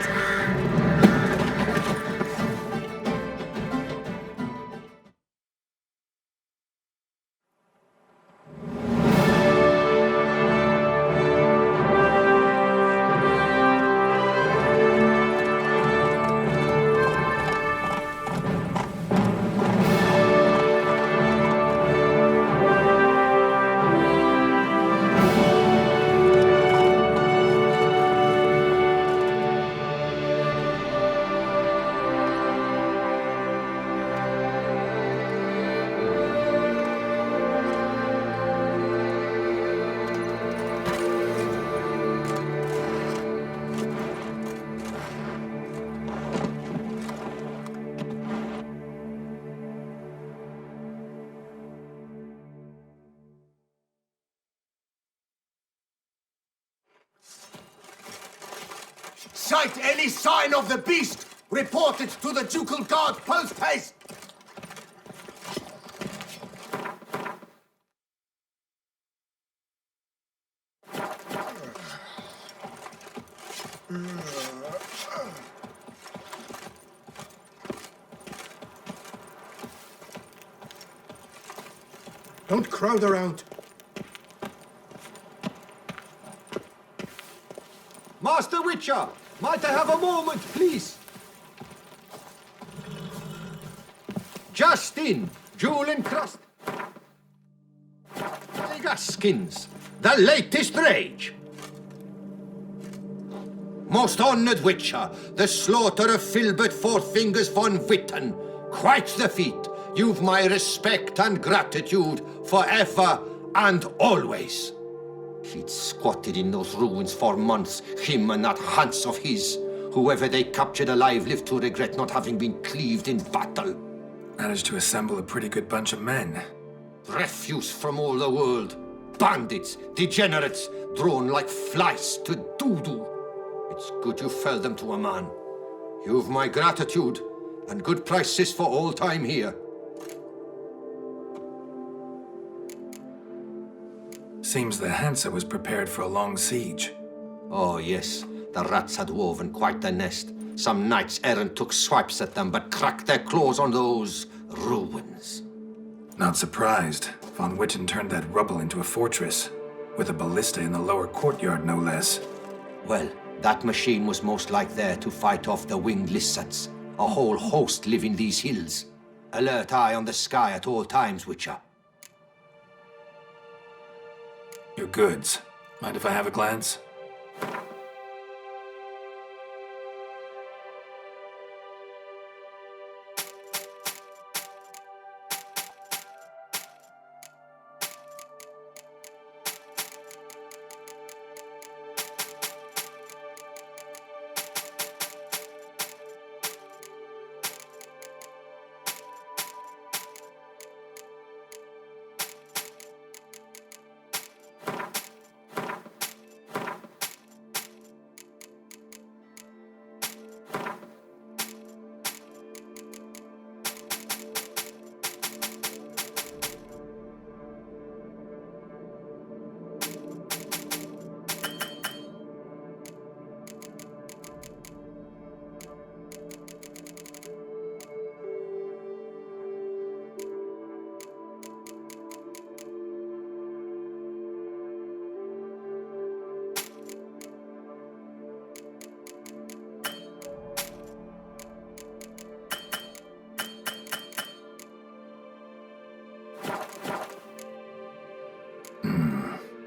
Sight any sign of the beast! Report it to the Ducal Guard post haste! Don't crowd around. Master Witcher! Might I have a moment, please? Just in, jewel encrusted. They got skins. The latest rage. Most honored Witcher, the slaughter of Filbert Fourfingers von Witten. Quite the feat. You've my respect and gratitude forever and always. He'd squatted in those ruins for months, him and that Hans of his. Whoever they captured alive lived to regret not having been cleaved in battle. Managed to assemble a pretty good bunch of men. Refuse from all the world. Bandits, degenerates, drawn like flies to doo-doo. It's good you fell them to a man. You've my gratitude, and good prices for all time here. Seems the Hansa was prepared for a long siege. Oh, yes. The rats had woven quite the nest. Some knights errant took swipes at them, but cracked their claws on those ruins. Not surprised. Von Witten turned that rubble into a fortress, with a ballista in the lower courtyard, no less. Well, that machine was most like there to fight off the winged lizards. A whole host live in these hills. Alert eye on the sky at all times, Witcher. Your goods. Mind if I have a glance?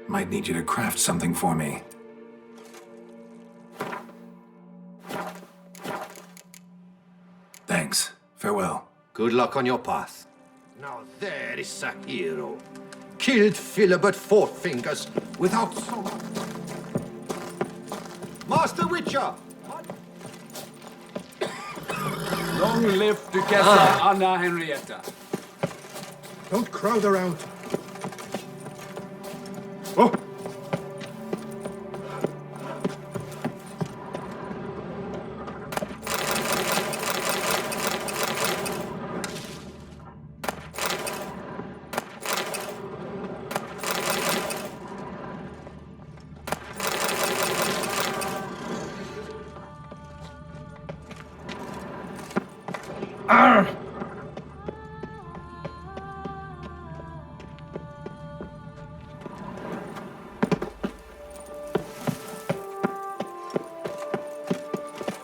Might need you to craft something for me. Thanks. Farewell. Good luck on your path. Now there is a hero. Killed Philibert Four Fingers without so much. Master Witcher! Long live Duchessa Anna Henrietta. Don't crowd around. Oh!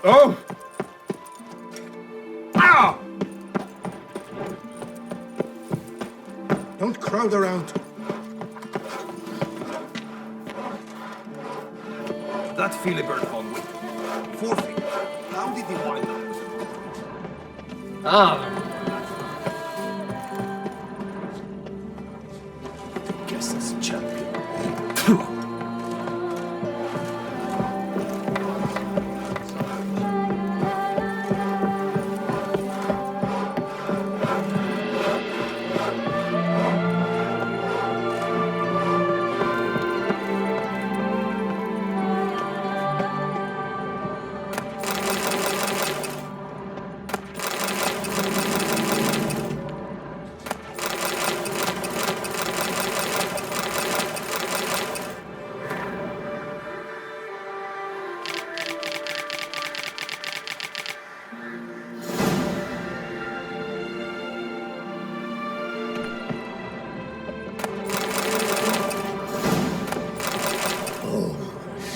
Oh! Ow! Don't crowd around. That Philibert von Witten. Four Fingers. How did he wind up with him? Guess that's a champion.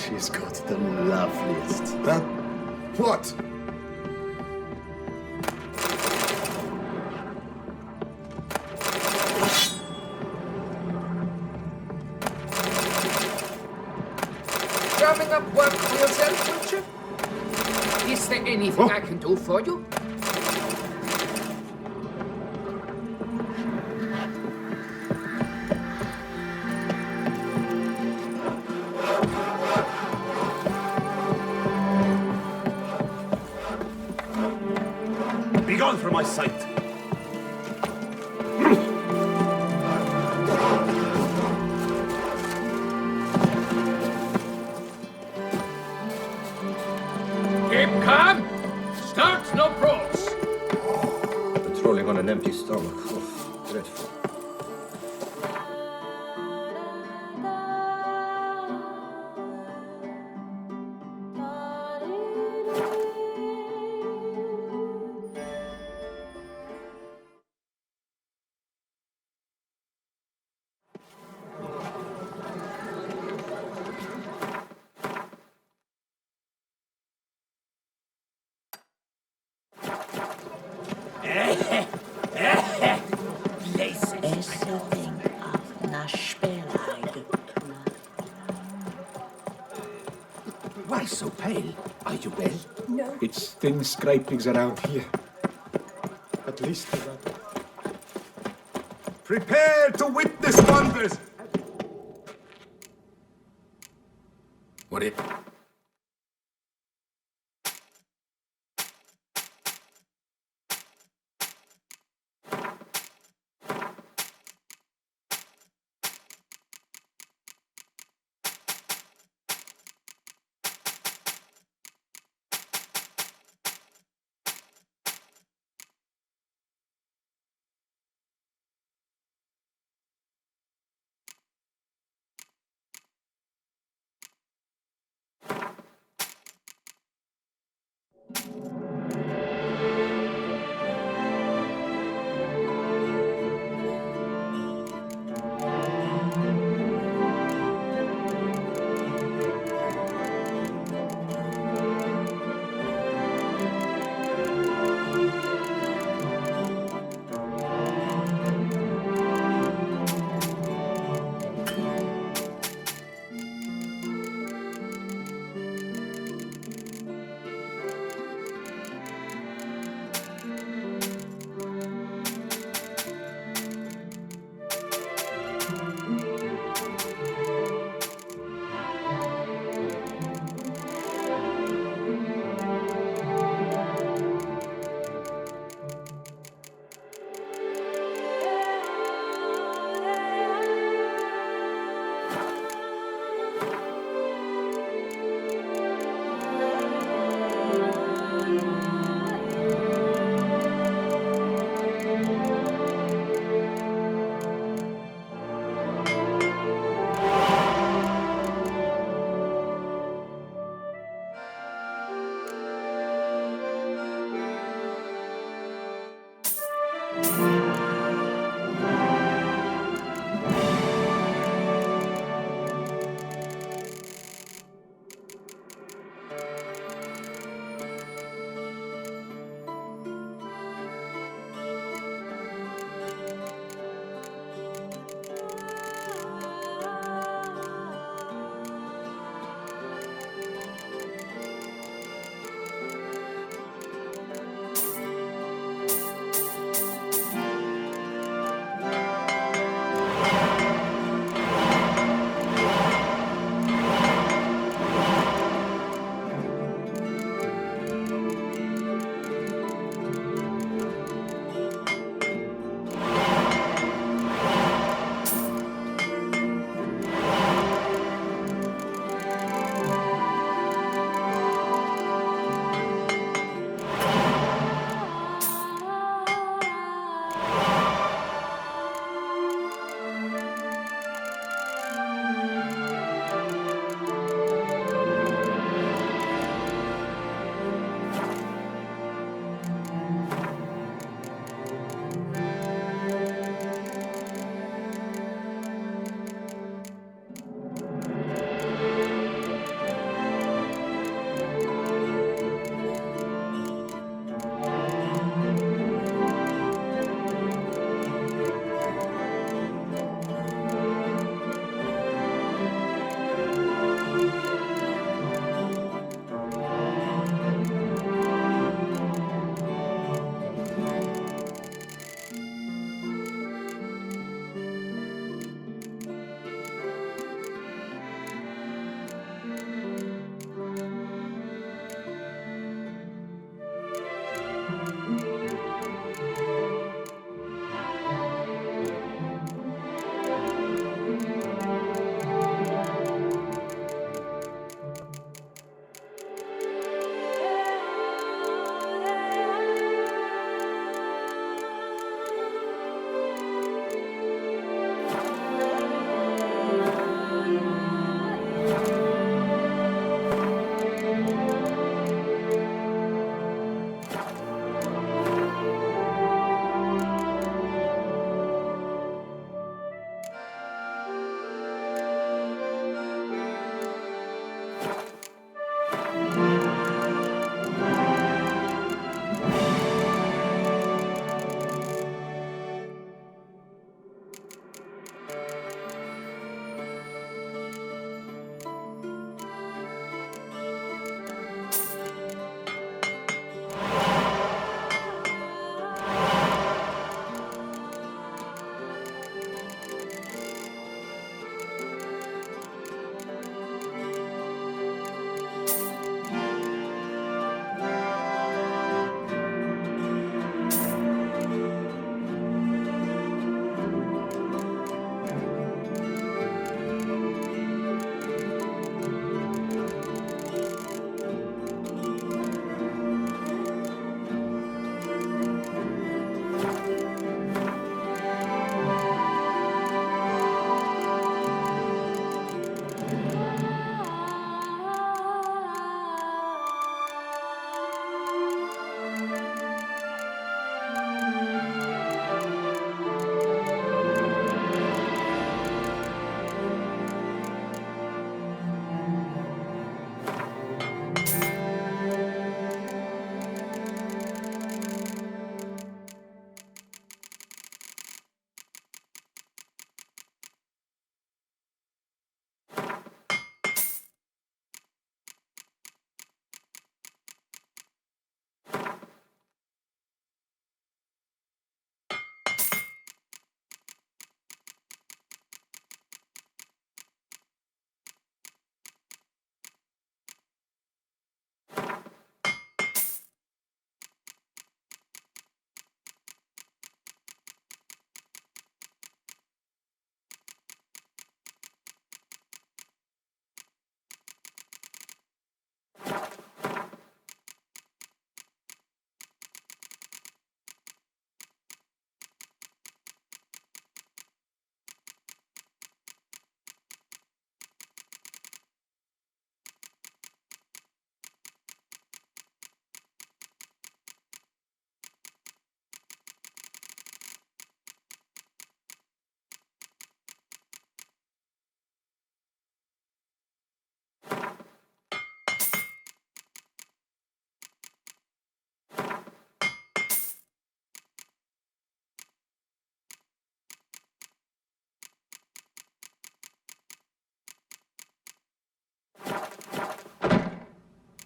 She's got the loveliest. That... what? Drumming up work for yourself, Witcher? Is there anything I can do for you? Begone from my sight. Keep calm. Start no probes. Patrolling on an empty stomach. Oh, dreadful. Why so pale? Are you well? No. It's thin scrapings around here. At least that. Prepare to witness wonders! What it?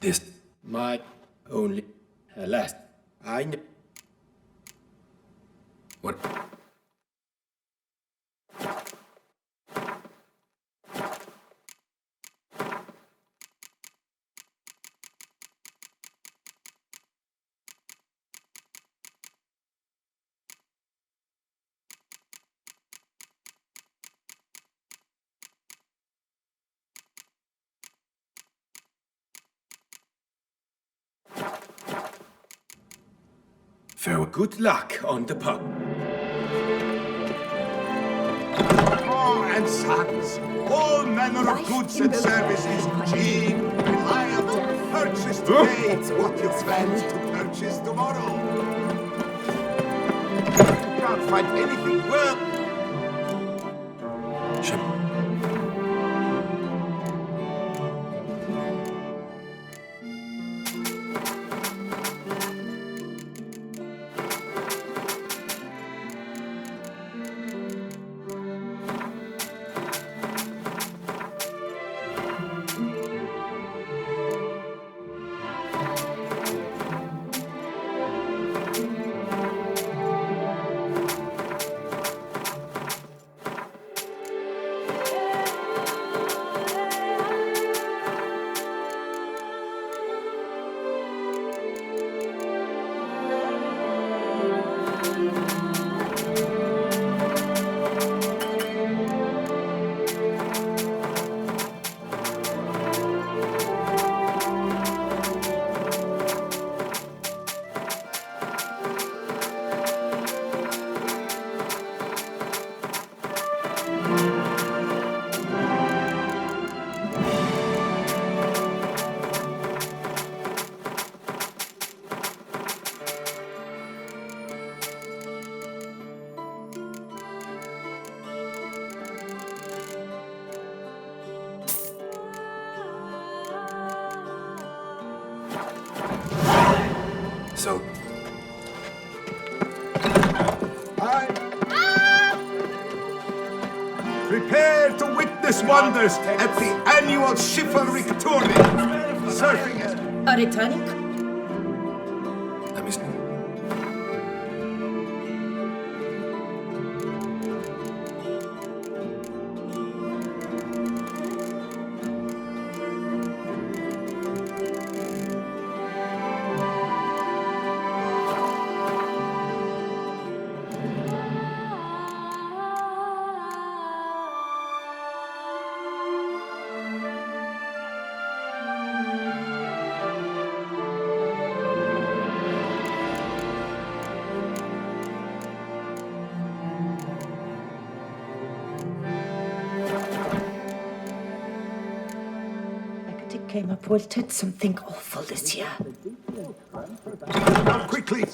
This... My only... Alas, I know... What? Farewell. Good luck on the pub. And sons, all manner of goods and services, cheap, reliable, purchase today what you plan to purchase tomorrow. You can't find anything worth... So... Prepare to witness wonders at the annual chivalric tourney. Surfing it. A returning? Let me... Came up did something awful this year. Now quickly,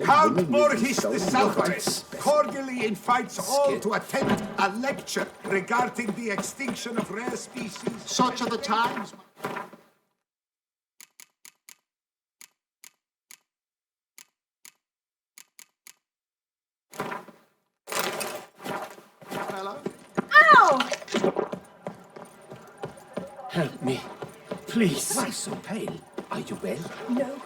Count Borges the Salvaris cordially invites all to attend a lecture regarding the extinction of rare species. Such are the times. Hello? Ow! Help me, please. Why so pale? Are you well? No.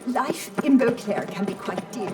Life in Beauclair can be quite dear.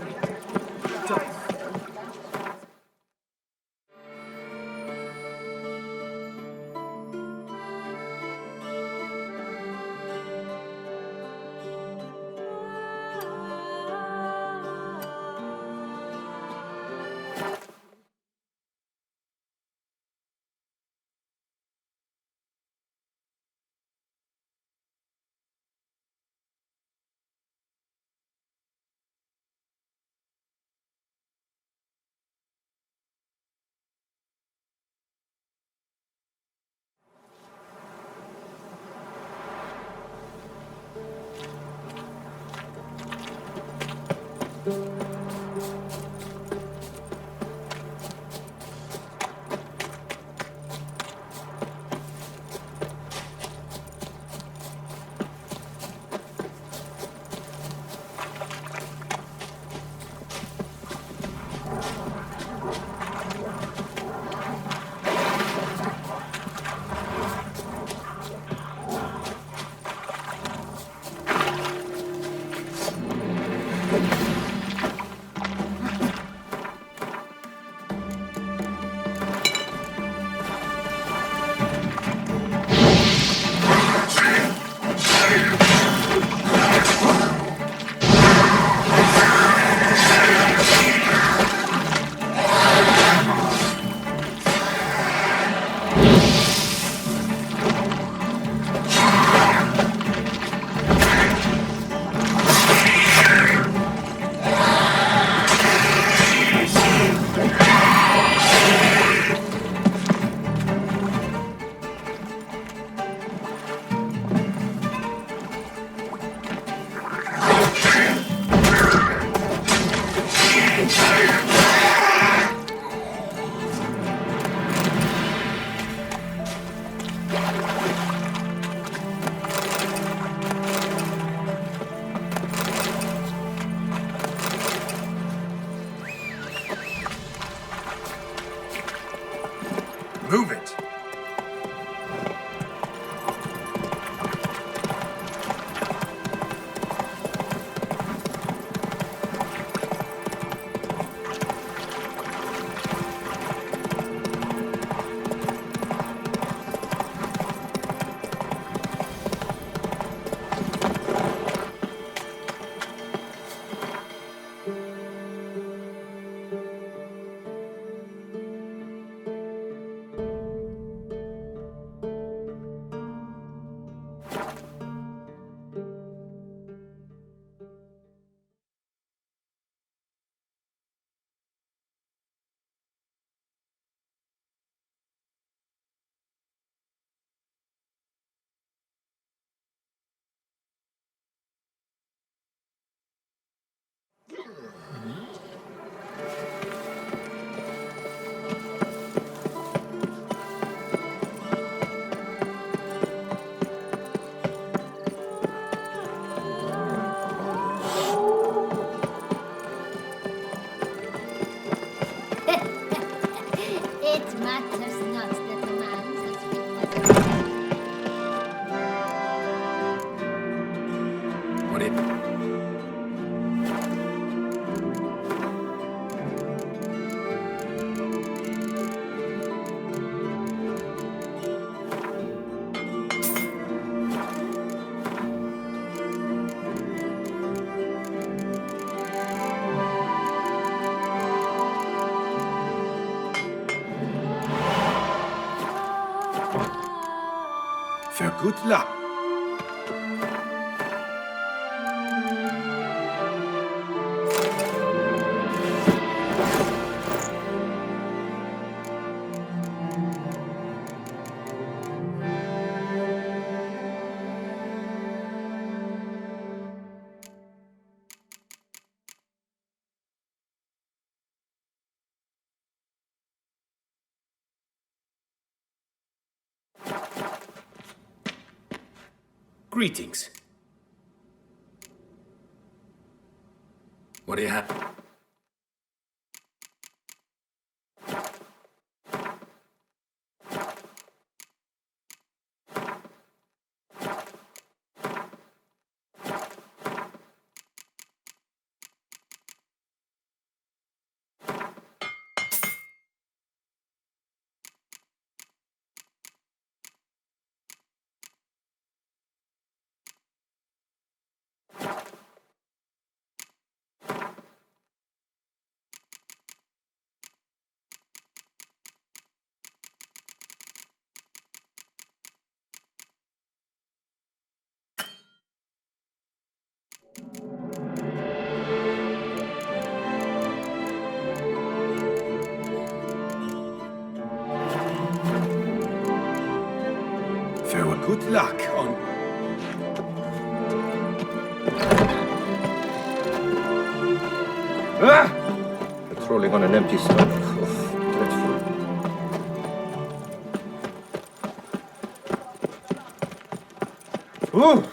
Move it! It matters not the demands What did... For good luck. Greetings. What do you have? Farewell. Good luck on... Ah! Patrolling on an empty stomach. Dreadful. Ooh!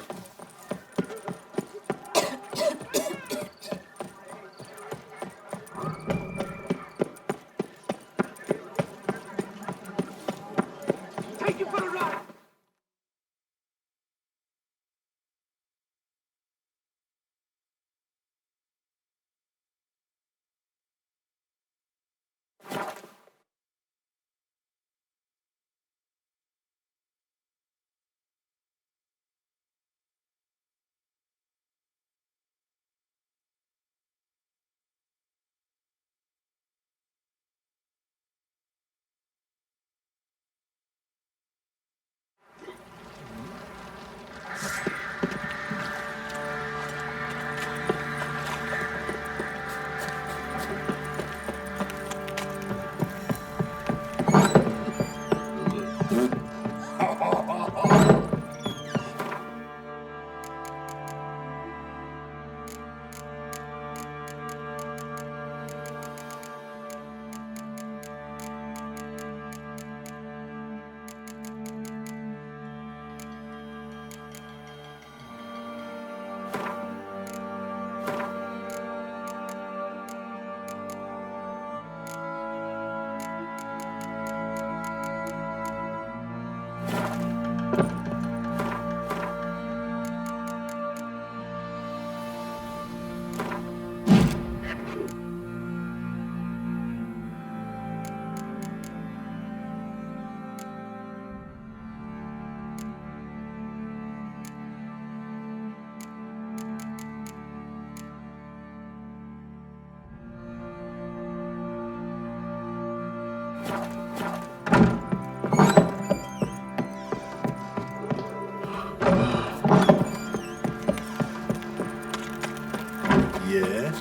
Yeah?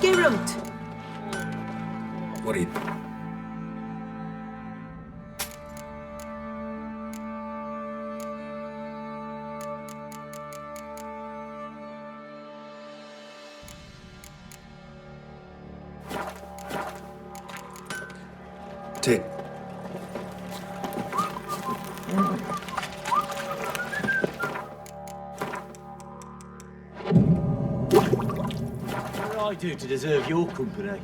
Geralt! What do you... Take... What did I do to deserve your company?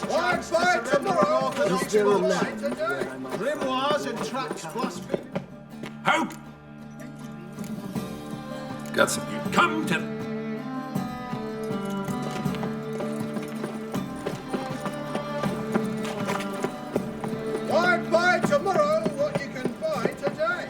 Wi-Fi tomorrow! Is there a land Grimoires and tracks philosophy. Out! Got some... Come to... Wi-Fi tomorrow, what you can buy today.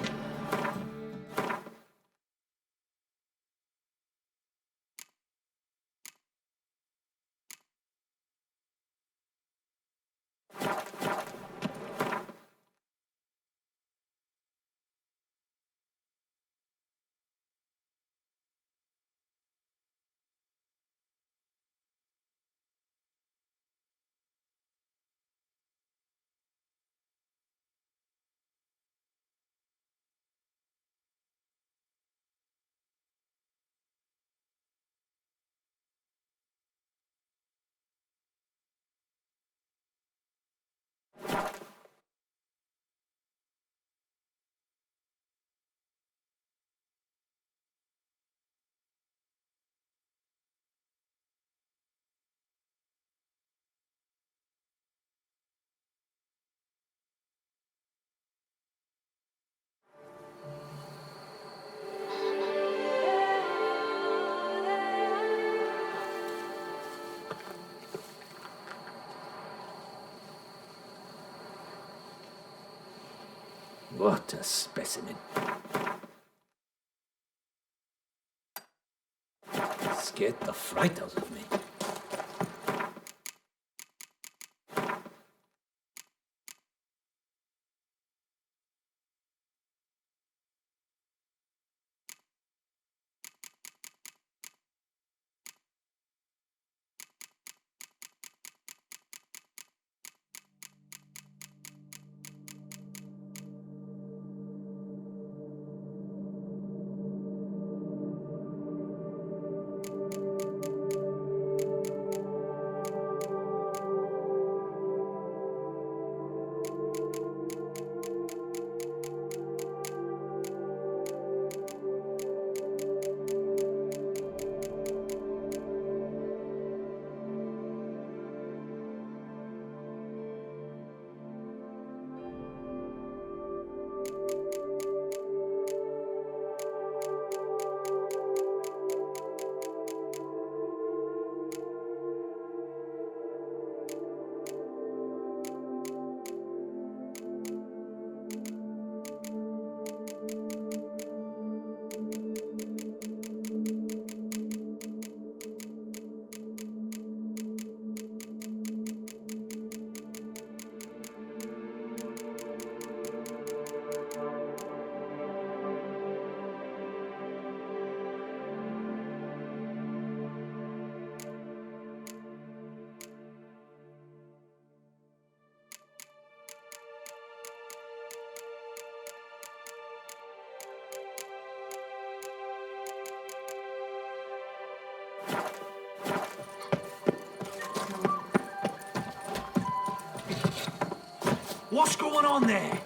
What a specimen. Scared the fright out of me. What's going on there?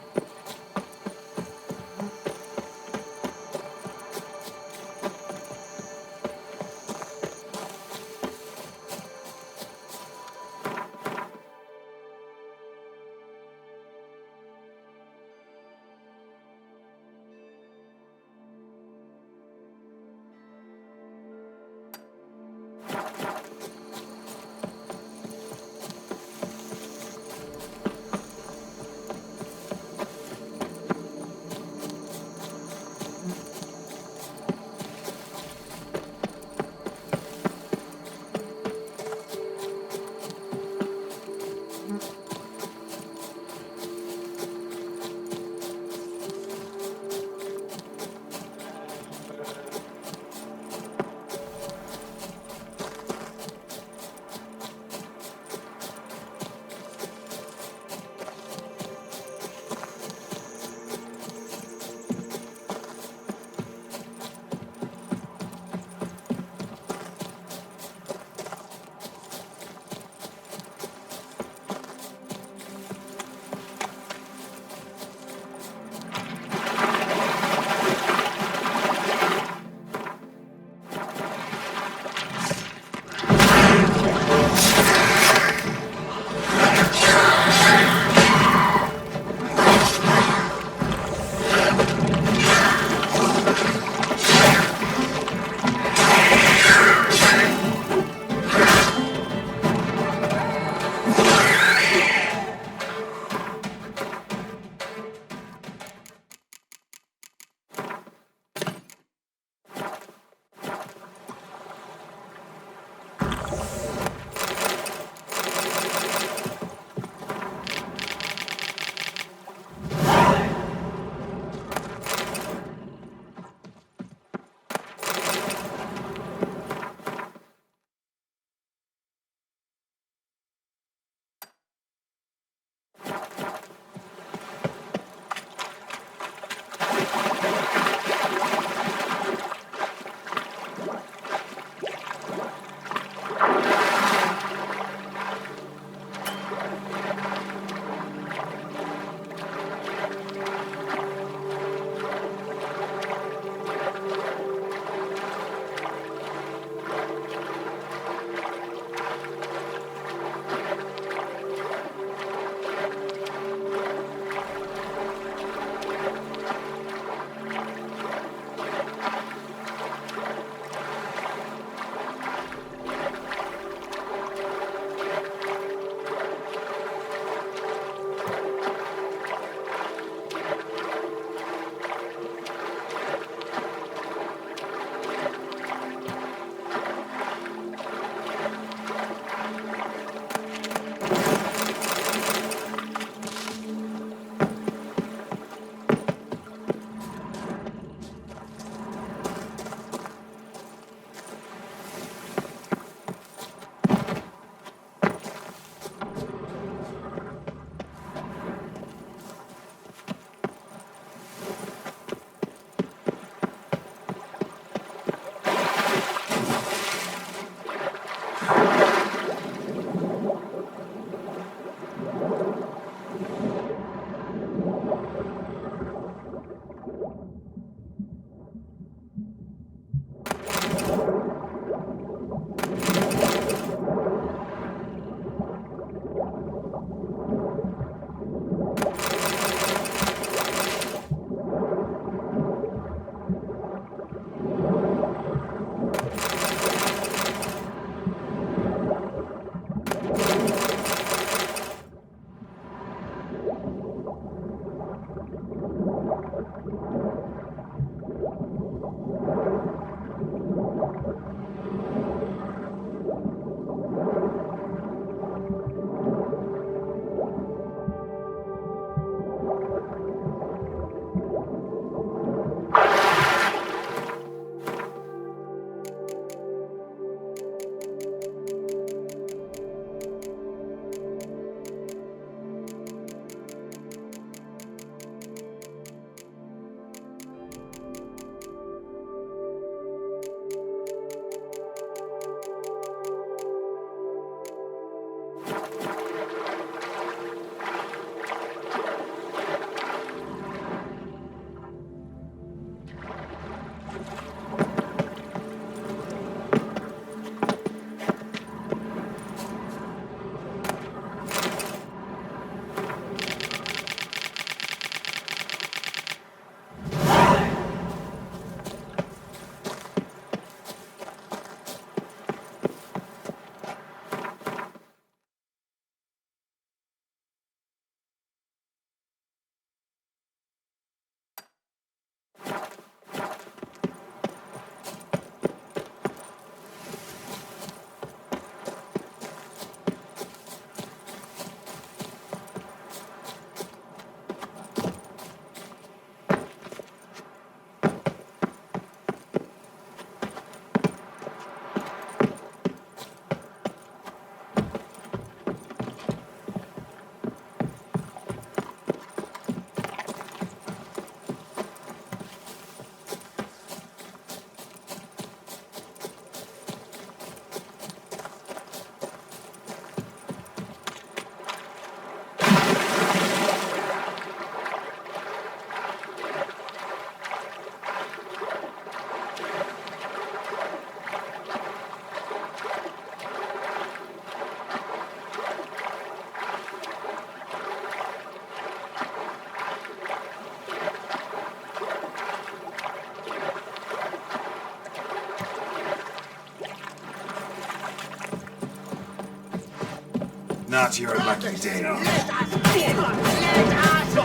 Not your lucky day. Let us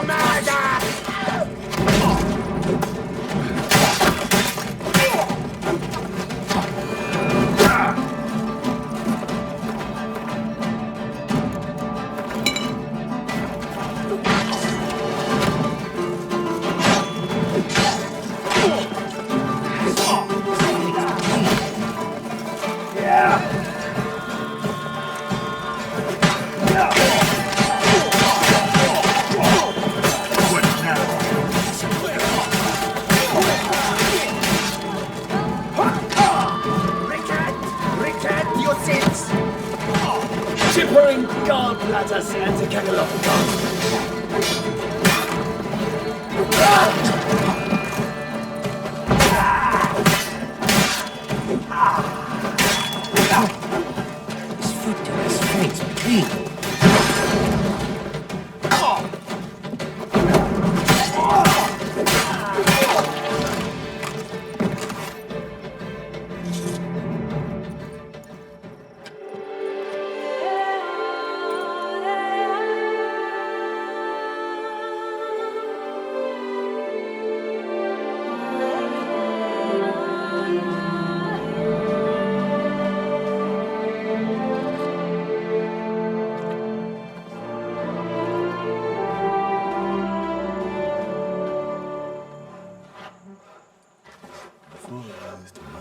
murder! Recant your sins! Chippering gallbladders and a kegel of His foot to his face, clean.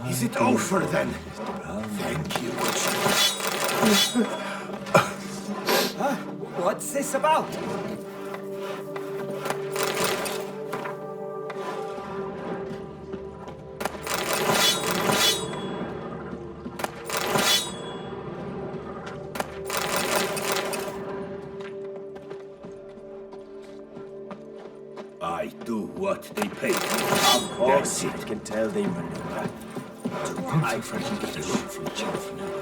Is it over then? Thank you. What's this about? I do what they pay me. Of course, I can tell they maneuver. I freaking get a look from Jeff now.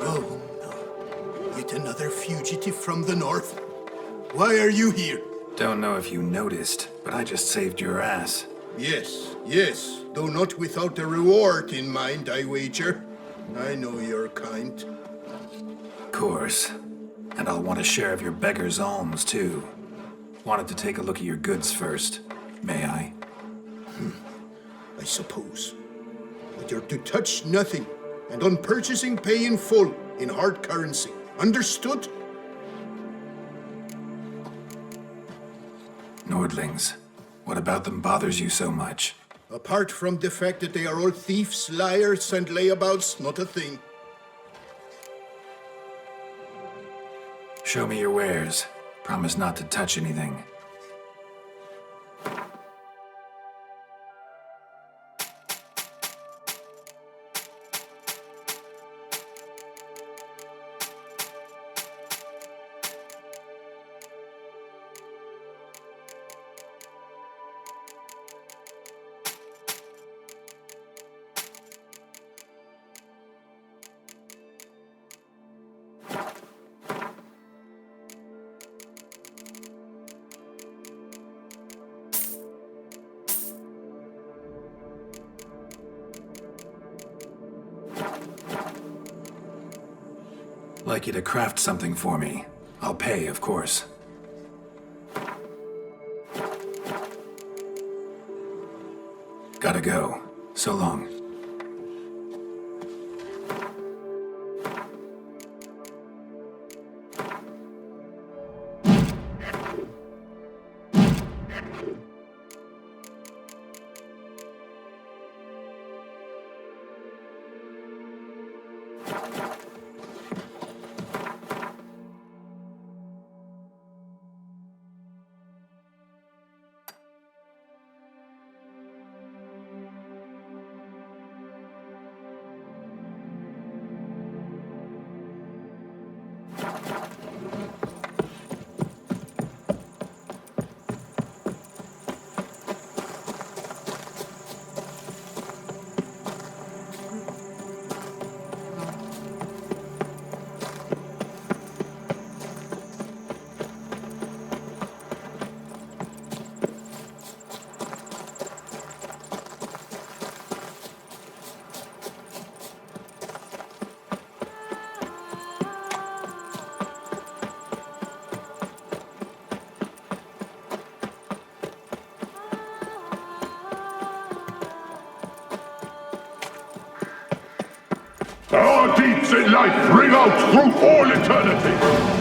Oh, no. Yet another fugitive from the north? Why are you here? Don't know if you noticed, but I just saved your ass. Yes, yes. Though not without a reward in mind, I wager. I know your kind. Course. And I'll want a share of your beggar's alms, too. Wanted to take a look at your goods first. May I? I suppose. But you're to touch nothing, and on purchasing pay in full, in hard currency. Understood? Nordlings. What about them bothers you so much? Apart from the fact that they are all thieves, liars, and layabouts, not a thing. Show me your wares. Promise not to touch anything. Like you to craft something for me. I'll pay, of course. Gotta go. So long. beats in life ring out through all eternity!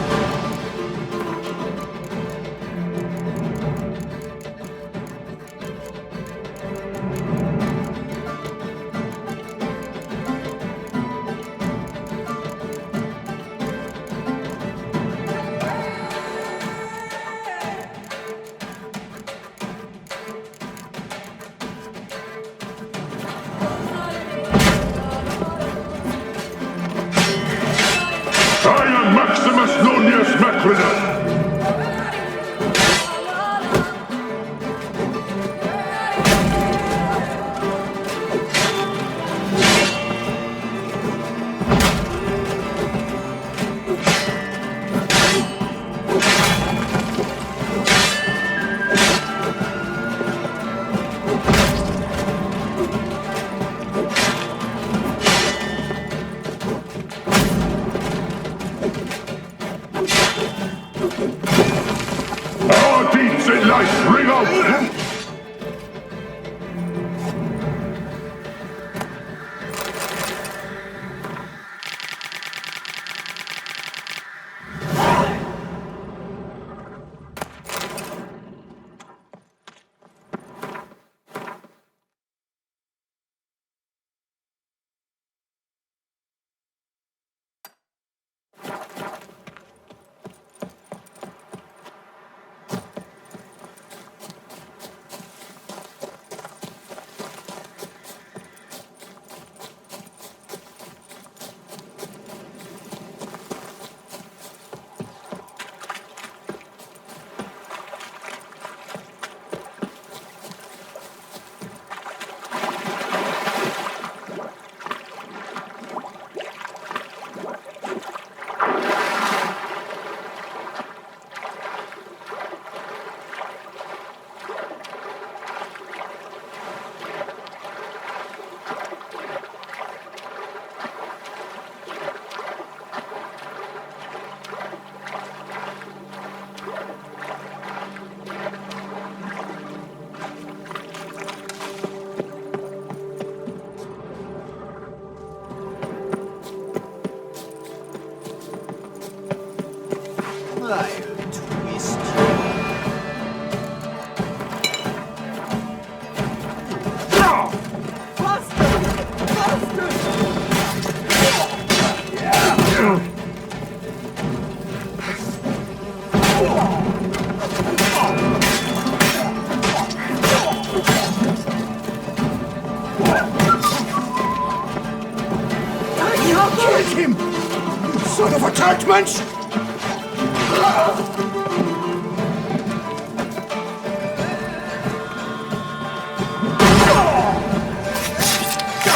Mensch! Get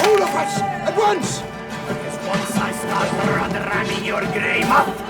hold of us! At once! Because once I start ramming your grave up...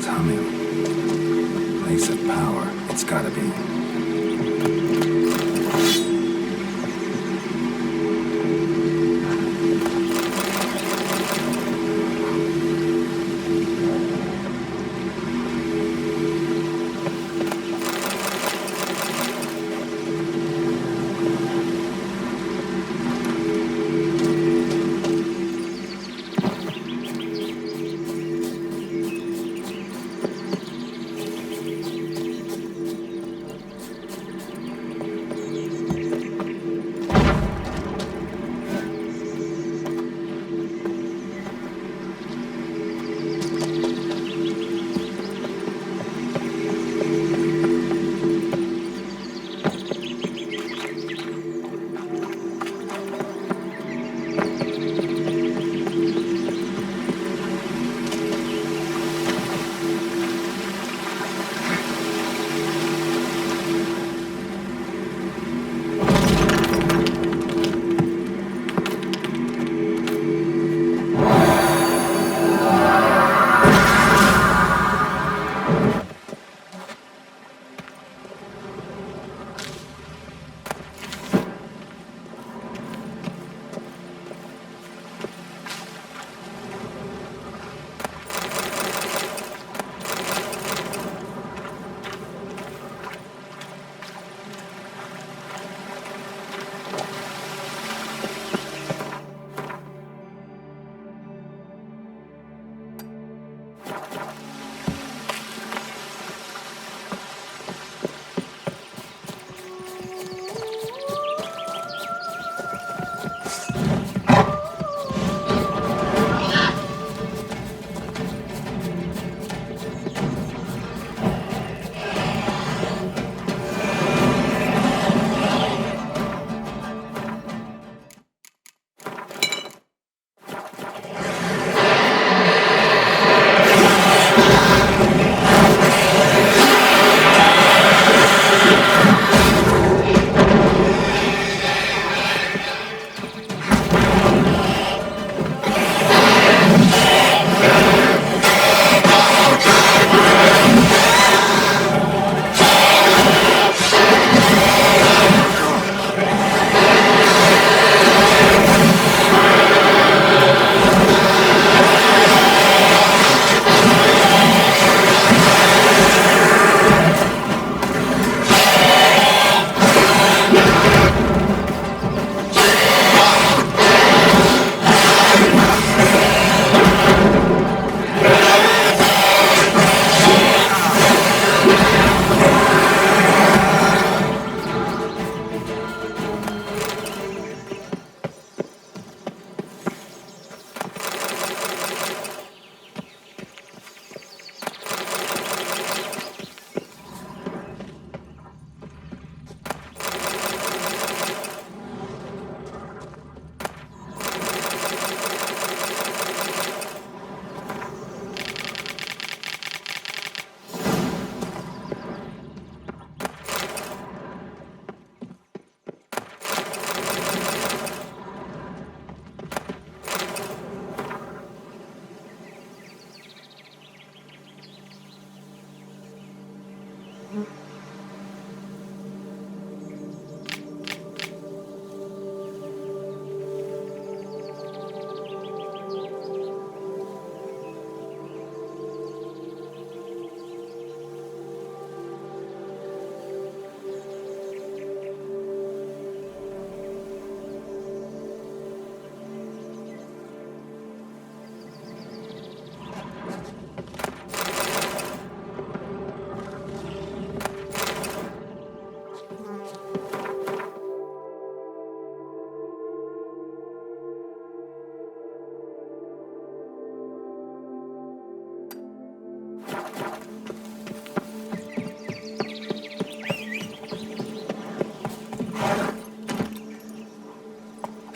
phone's humming. Place of power. It's gotta be.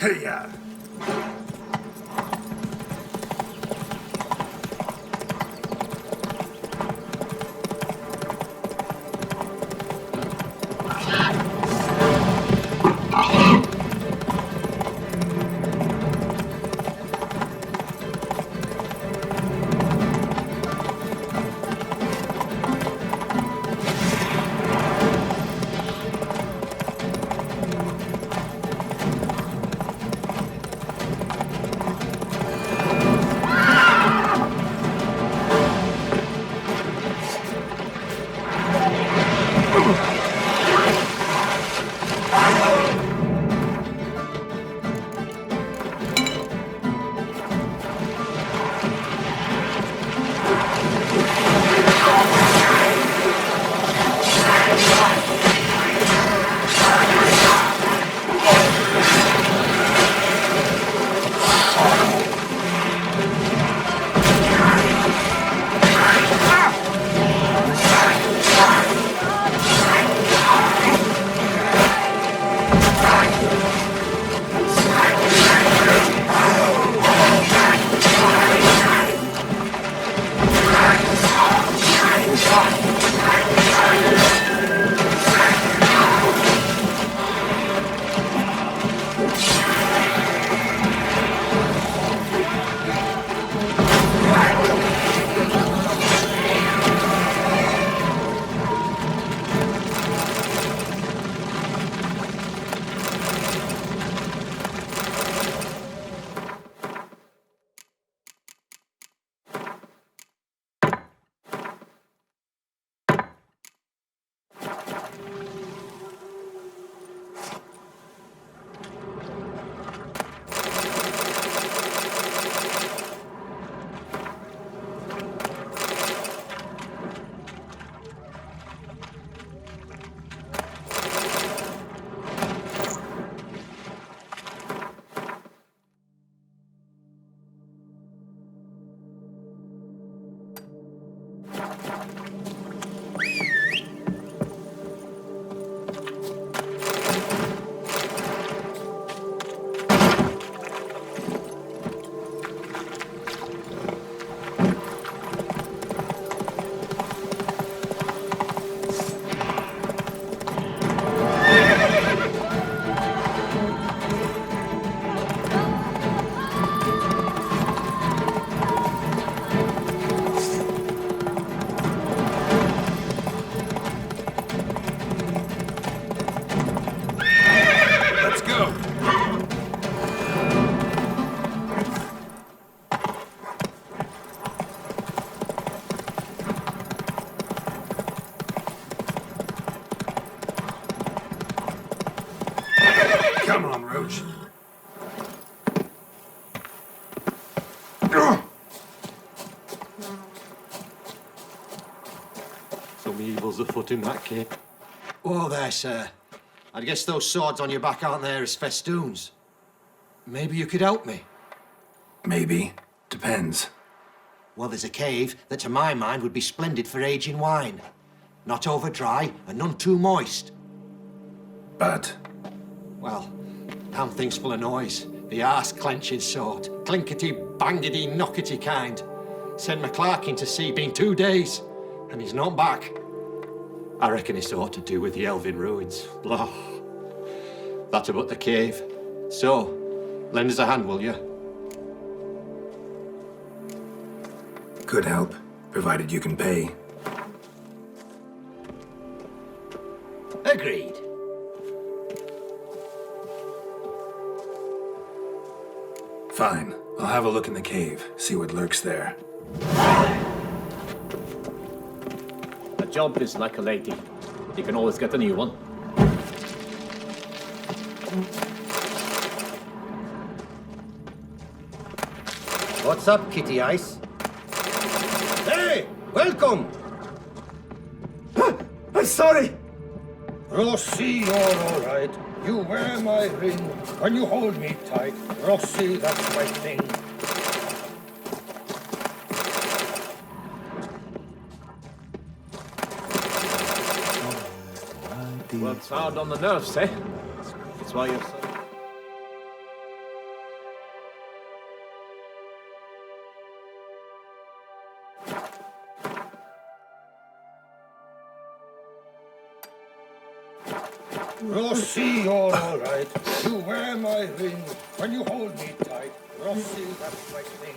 Hey-ya! Come on, Roach. Some evil's afoot in that cave. Oh, there, sir. I guess those swords on your back aren't there as festoons. Maybe you could help me. Maybe. Depends. Well, there's a cave that, to my mind, would be splendid for aging wine. Not over dry and none too moist. But? Well, damn thing's full of noise. The arse-clenching sort. Clinkety, bangety, knockety kind. Sent McClark in to sea, been 2 days, and he's not back. I reckon it's ought to do with the elven ruins. Blah. That about the cave. So, lend us a hand, will you? Could help, provided you can pay. Agreed. Fine. I'll have a look in the cave, see what lurks there. A job is like a lady. You can always get a new one. What's up, Kitty Ice? Hey! Welcome! I'm sorry! Rossi, you're all right. You wear my ring when you hold me tight. Rossi, that's my thing. Works hard on the nerves, eh? That's why you're so... Rossi, you're all right. You wear my ring when you hold me tight. Rossi, that's my thing.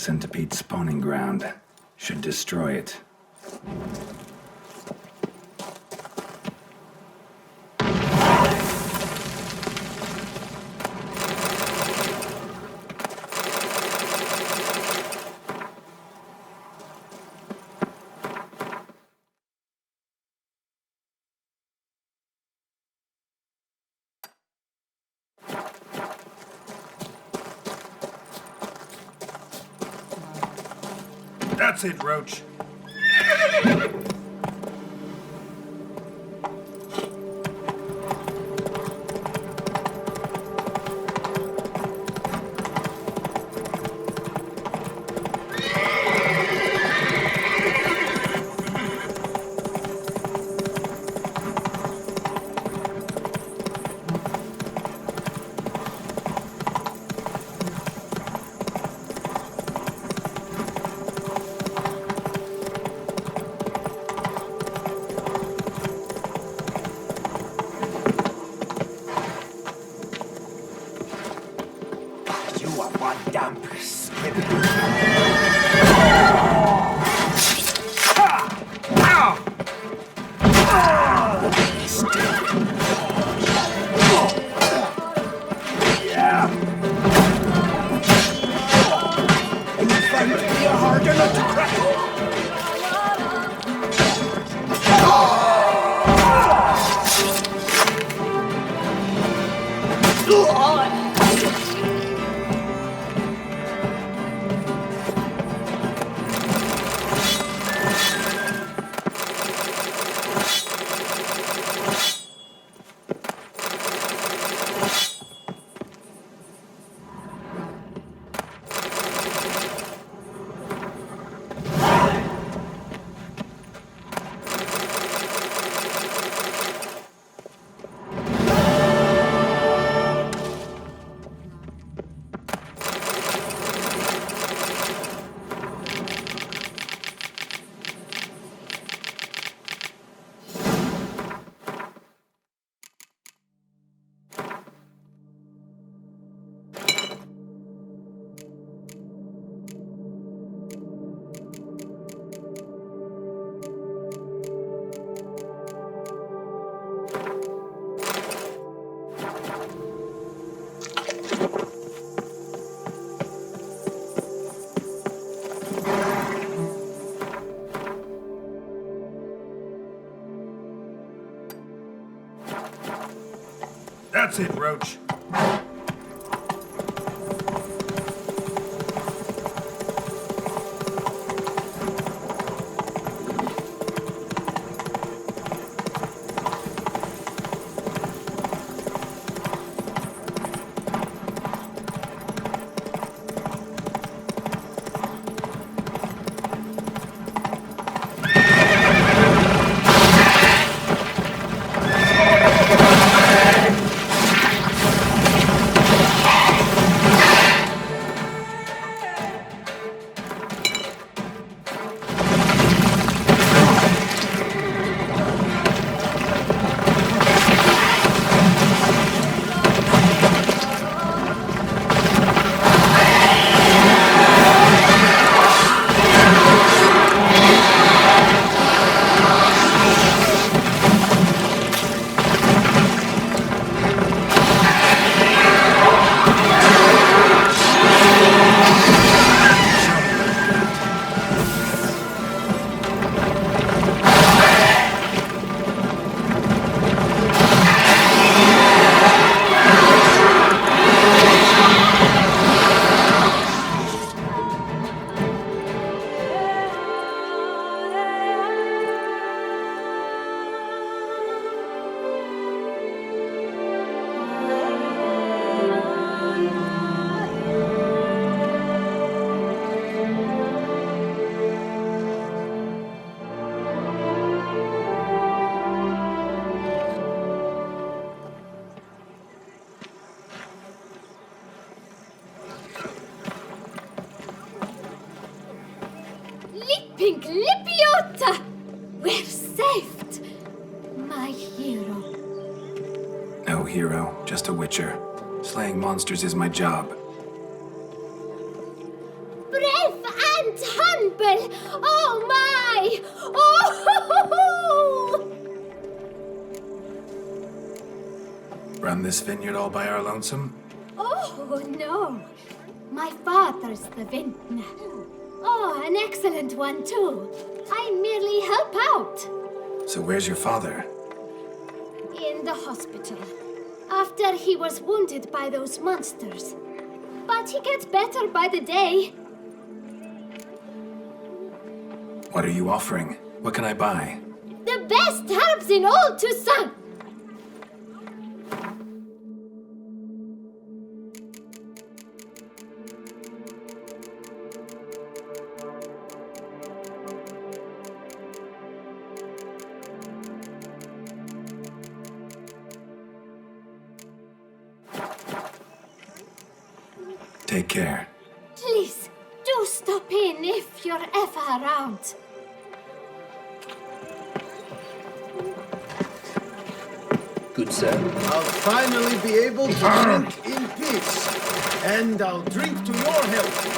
centipede spawning ground. Should destroy it. That's it, Roach. That's it, Roach. Pink Lipiota! We're saved! My hero. No hero, just a witcher. Slaying monsters is my job. Brave! Run this vineyard all by our lonesome? Oh, no. My father's the vintner. Oh, an excellent one, too. I merely help out. So where's your father? In the hospital. After he was wounded by those monsters. But he gets better by the day. What are you offering? What can I buy? The best herbs in all Toussaint! Take care. Please, do stop in if you're ever around. Good sir. I'll finally be able to drink in peace. And I'll drink to your health.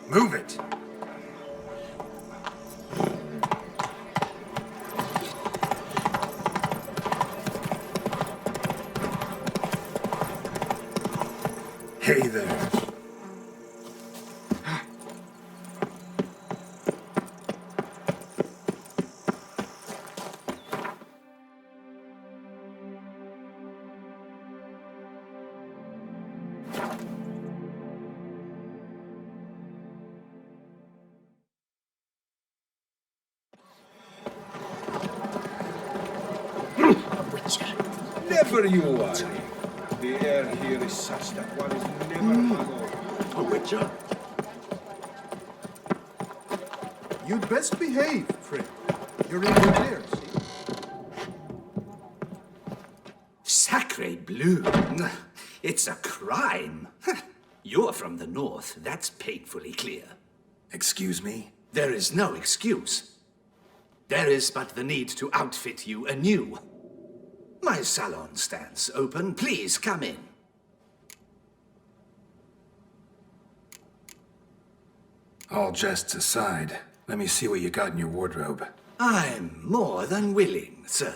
Move it! Hey there. Never you worry. The air here is such that one is never hungover. A witcher? You'd best behave, friend. You're in good ears. Sacre bleu! It's a crime. You're from the north, that's painfully clear. Excuse me? There is no excuse. There is but the need to outfit you anew. My salon stands open. Please come in. All jests aside, let me see what you got in your wardrobe. I'm more than willing, sir.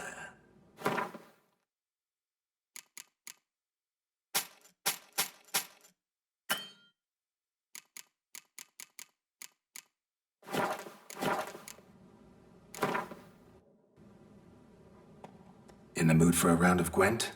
In the mood for a round of Gwent?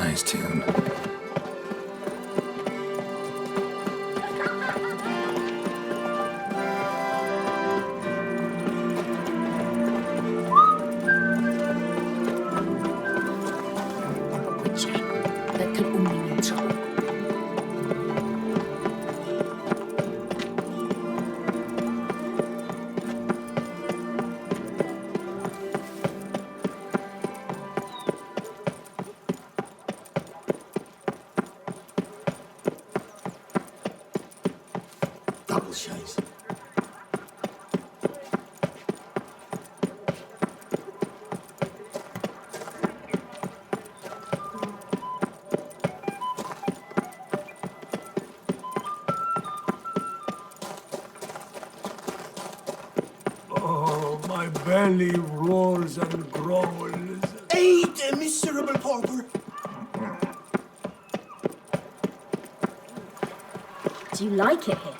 Nice tune. That can only mean trouble. Double shies. Oh, my belly roars and growls. Eat, miserable pauper! Do you like it here?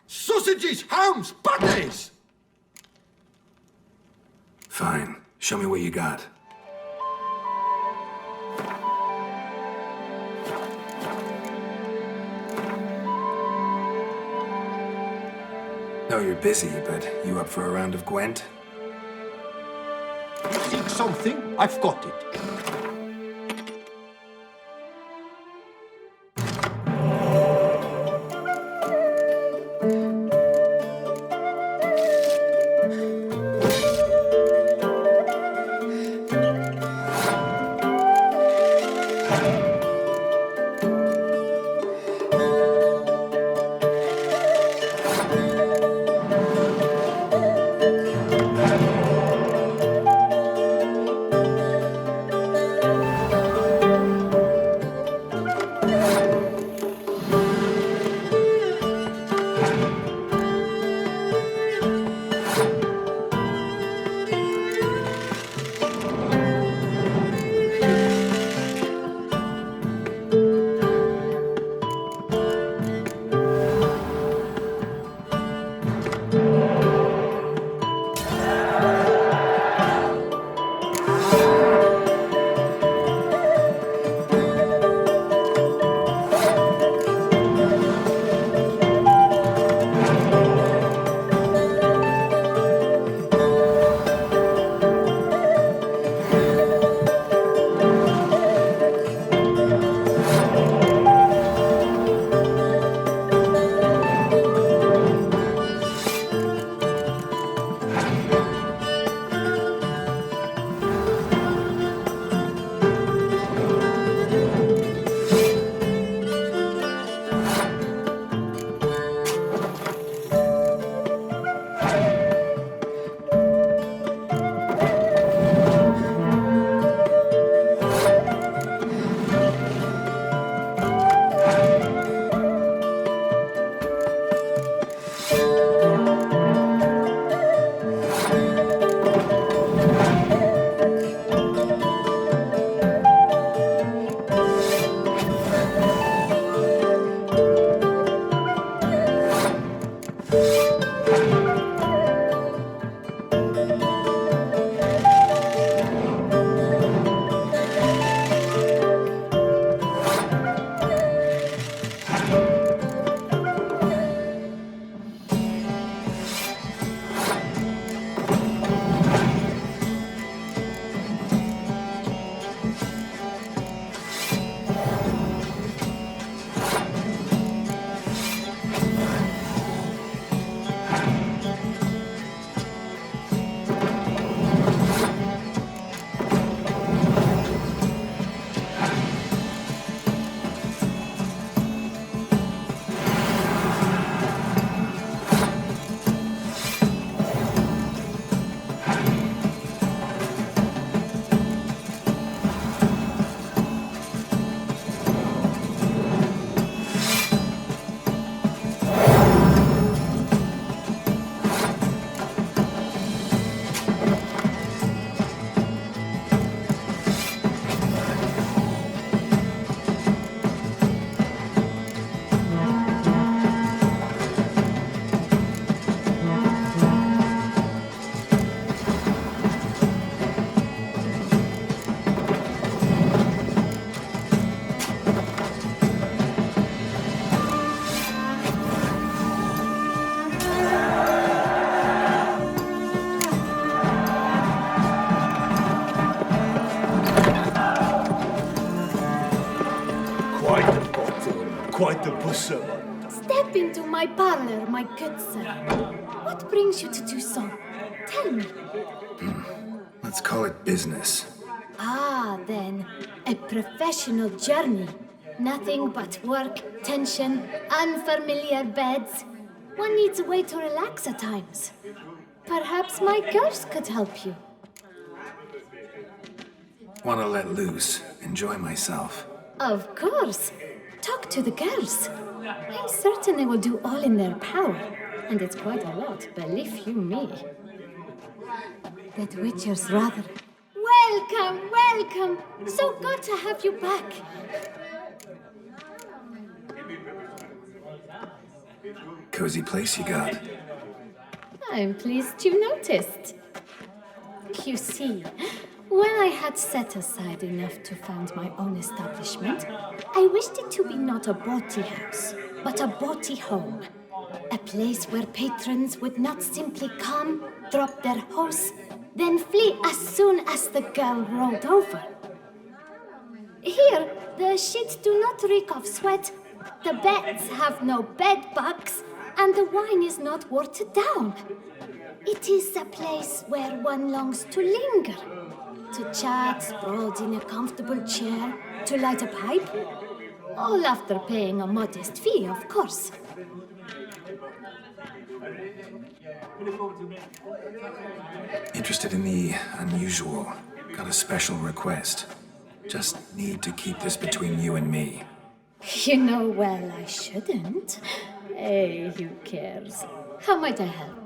Sausages, hams, patties! Fine. Show me what you got. Know you're busy, but you up for a round of Gwent? You seek something? I've got it. octopus. Step into my parlor, my good sir. What brings you to do so? Tell me. Let's call it business. Ah, then, a professional journey. Nothing but work, tension, unfamiliar beds. One needs a way to relax at times. Perhaps my girls could help you. Want to let loose, enjoy myself. Of course. Talk to the girls. I'm certain they will do all in their power. And it's quite a lot, believe you me. That Witcher's rather... Welcome, welcome! So good to have you back. Cozy place you got. I'm pleased you noticed. You see, when I had set aside enough to found my own establishment, I wished it to be not a bawdy house, but a bawdy home. A place where patrons would not simply come, drop their hose, then flee as soon as the girl rolled over. Here, the sheets do not reek of sweat, the beds have no bed bugs, and the wine is not watered down. It is a place where one longs to linger, to chat sprawled in a comfortable chair, to light a pipe, all after paying a modest fee, of course. Interested in the unusual. Got a special request. Just need to keep this between you and me. You know well I shouldn't. Hey, who cares? How might I help?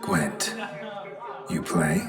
Gwent, you play?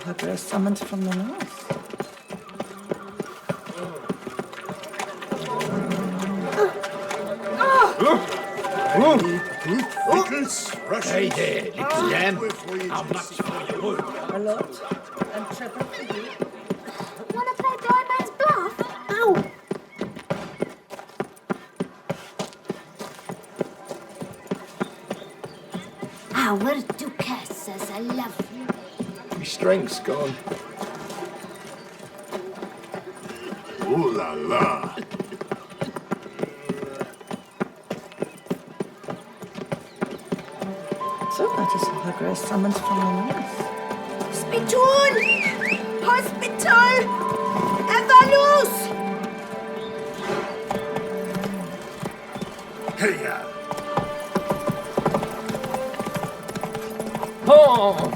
her grace summoned from the north. Pickles, Hey there, little lamb. How much for your wood? A lot. And triple for you. Wanna play blind man's bluff? Ow! Our Duchess says I love you. My strength's gone. Ooh la la. So that is how her grace summoned from the north. Spittoon! Hospital! Evalus! Hey, Oh!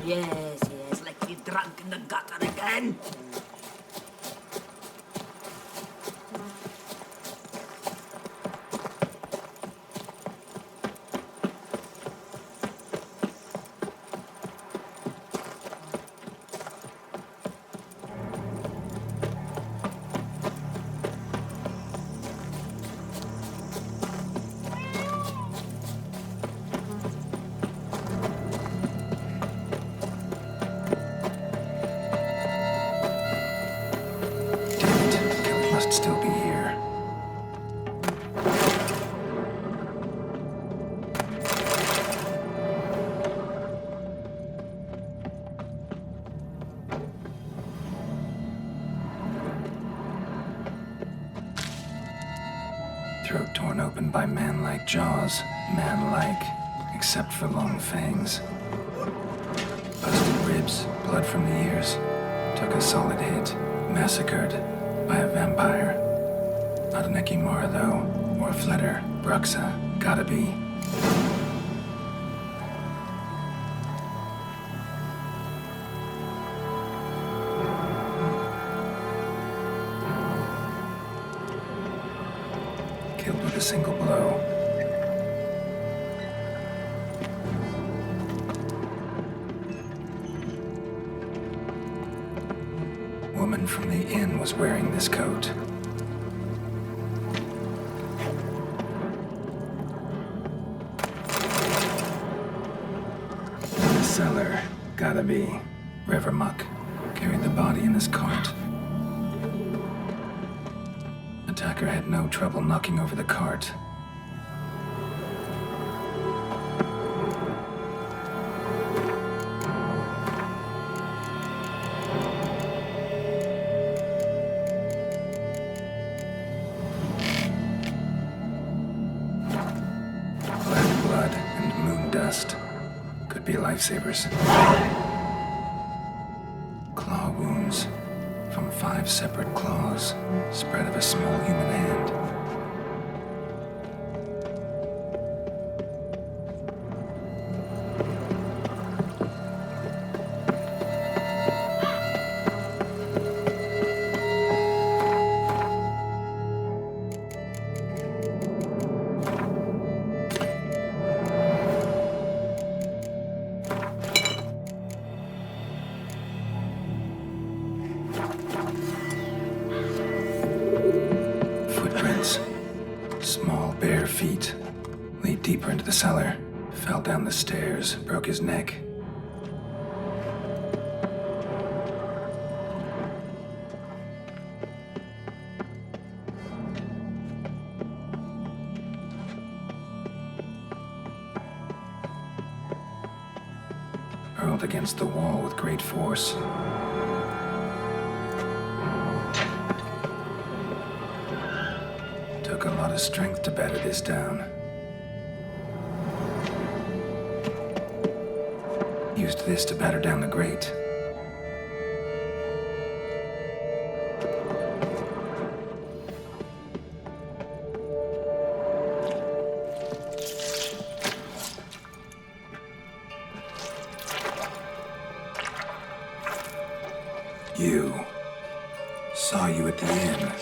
Yes, like you drunk in the gutter again. Must still be here. Throat torn open by man-like jaws. Man-like, except for long fangs. Busted ribs, blood from the ears. Took a solid hit. Massacred by a vampire. Not an Ekimura, though, or a Fletter. Bruxa, gotta be. Killed with a single blow. Woman from the inn was wearing this coat. In the cellar, gotta be. River Muck carried the body in his cart. Attacker had no trouble knocking over the cart. Could be lifesavers. Claw wounds from 5 separate claws, spread of a small human hand. Small, bare feet. Lead deeper into the cellar. Fell down the stairs, broke his neck. Hurled against the wall with great force. Took a lot of strength to batter this down. Used this to batter down the grate. You. Saw you at the inn.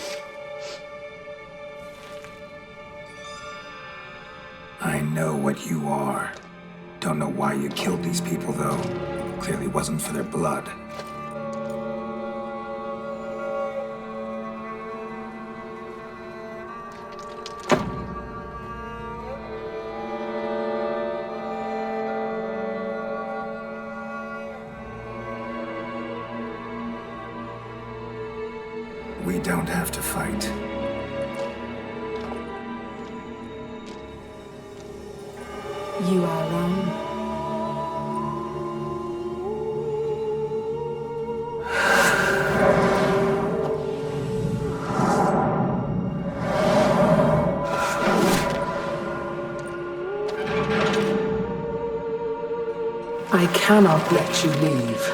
I know what you are. Don't know why you killed these people, though. Clearly wasn't for their blood. We don't have to fight. You are wrong. I cannot let you leave.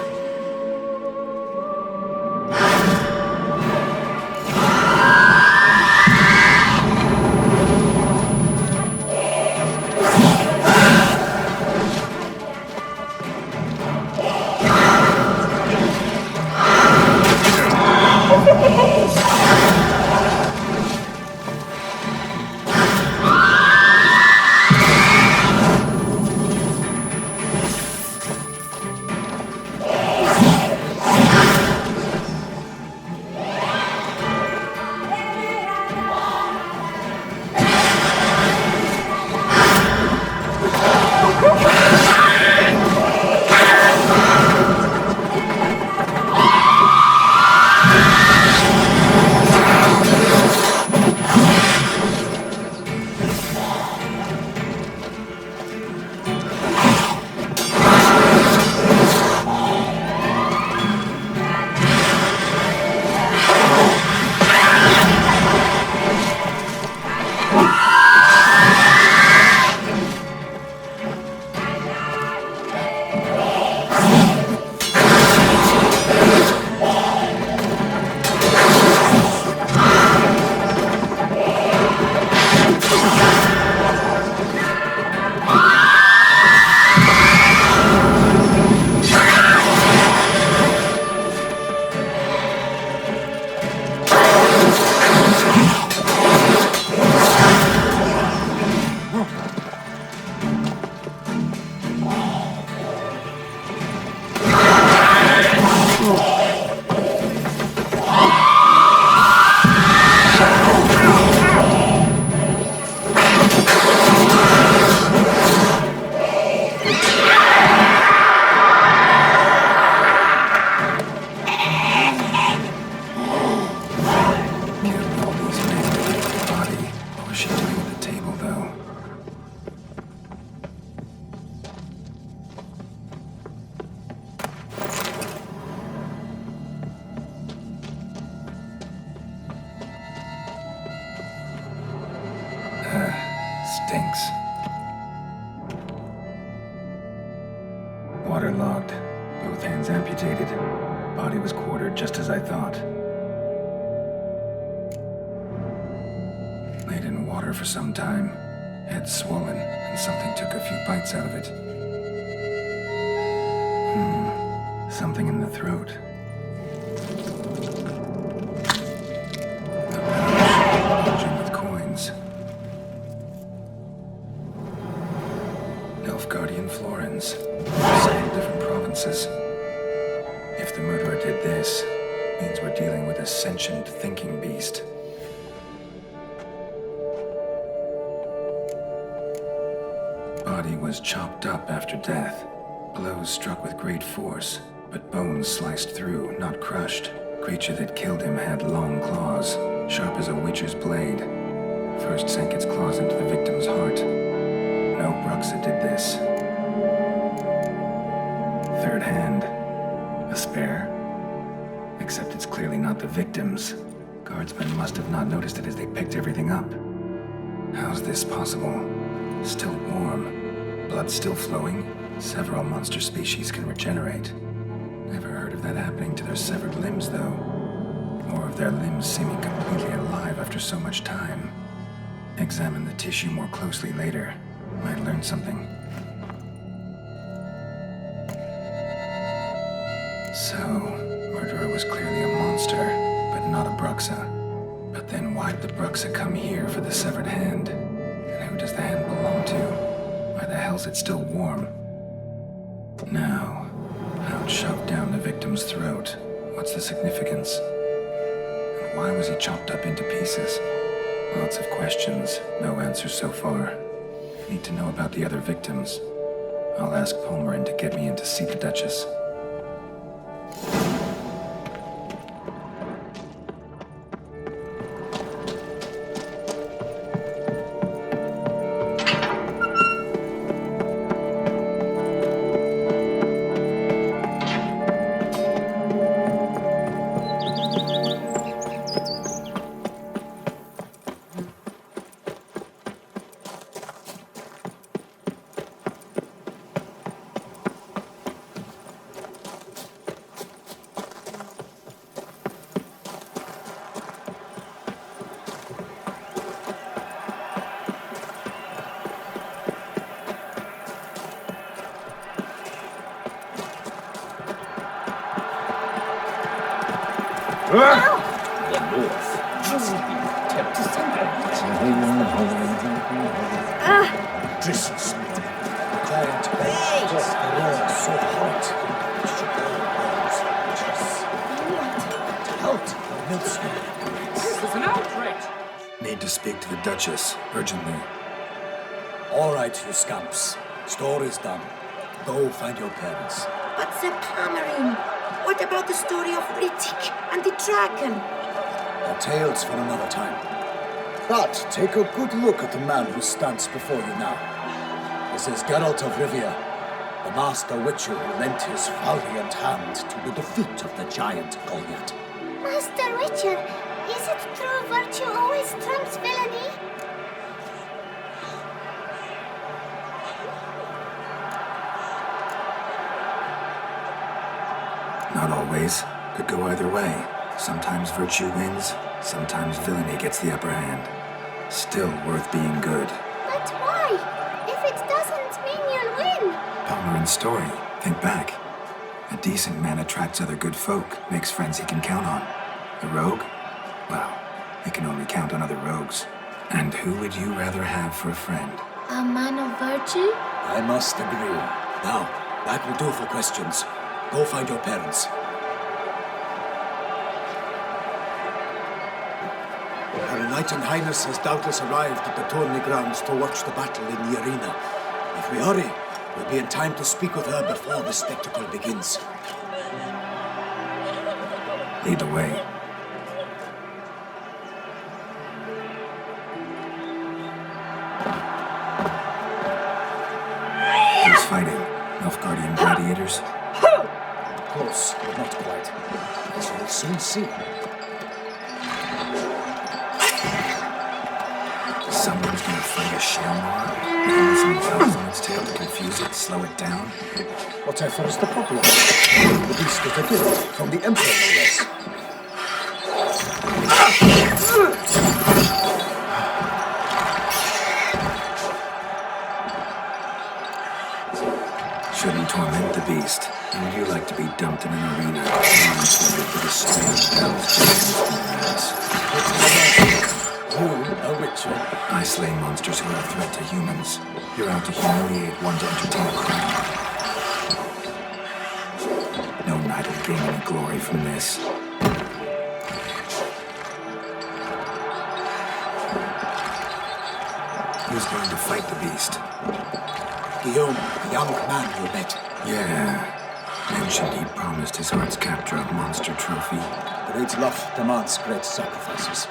Stinks. Waterlogged. Both hands amputated. Body was quartered just as I thought. Laid in water for some time. Head swollen, and something took a few bites out of it. Something in the throat. Bulging with coins. Guardian Florins. Several different provinces. If the murderer did this, means we're dealing with a sentient thinking beast. Body was chopped up after death. Blows struck with great force, but bones sliced through, not crushed. Creature that killed him had long claws, sharp as a witcher's blade. First sank its claws into the victim's heart. No Bruxa did this. Third hand. A spare. Except it's clearly not the victim's. Guardsmen must have not noticed it as they picked everything up. How's this possible? Still warm. Blood still flowing. Several monster species can regenerate. Never heard of that happening to their severed limbs, though. Or of their limbs seeming completely alive after so much time. Examine the tissue more closely later. Might learn something. So, murderer was clearly a monster, but not a Bruxa. But then why'd the Bruxa come here for the severed hand? And who does the hand belong to? Why the hell's it still warm? Now, how it shoved down the victim's throat. What's the significance? And why was he chopped up into pieces? Lots of questions, no answers so far. Need to know about the other victims. I'll ask Palmerin to get me in to see the Duchess. The North must be tempted. Drisses me. Giant eggs. So hot. Out. Melts me. This is an outrage. Need to speak to the Duchess, urgently. All right, you scamps. Story's done. Go find your parents. But Sir Palmerin, what about the story of Riddick and the dragon? Our tales for another time. But take a good look at the man who stands before you now. This is Geralt of Rivia, the master witcher who lent his valiant hand to the defeat of the giant Goliath. Master Witcher, is it true virtue always trumps villainy? Not always. Could go either way. Sometimes virtue wins, sometimes villainy gets the upper hand. Still worth being good. But why? If it doesn't mean you'll win. Palmerin's story. Think back. A decent man attracts other good folk, makes friends he can count on. A rogue? Well, he can only count on other rogues. And who would you rather have for a friend? A man of virtue? I must agree. Now, that will do for questions. Go find your parents. Her Knight and Highness has doubtless arrived at the tourney grounds to watch the battle in the arena. If we hurry, we'll be in time to speak with her before the spectacle begins. Lead the way. Who's fighting? Nilfgaardian gladiators? Close, but not quite. As you will soon see. Someone's gonna fight a Shelmar? Hang some bells on its tail to confuse it, slow it down? Whatever is the problem? The beast is a gift from the Emperor, no less. Shouldn't torment the beast. And would you like to be dumped in an arena, blindfolded with a string of bells? You, a witcher? I slay monsters who are a threat to humans. You're out to humiliate one to entertain a crowd. No knight will gain any glory from this. Who's going to fight the beast? Guillaume, the young man you met. Yeah. Mentioned he promised his heart's capture a monster trophy. Great love demands great sacrifices.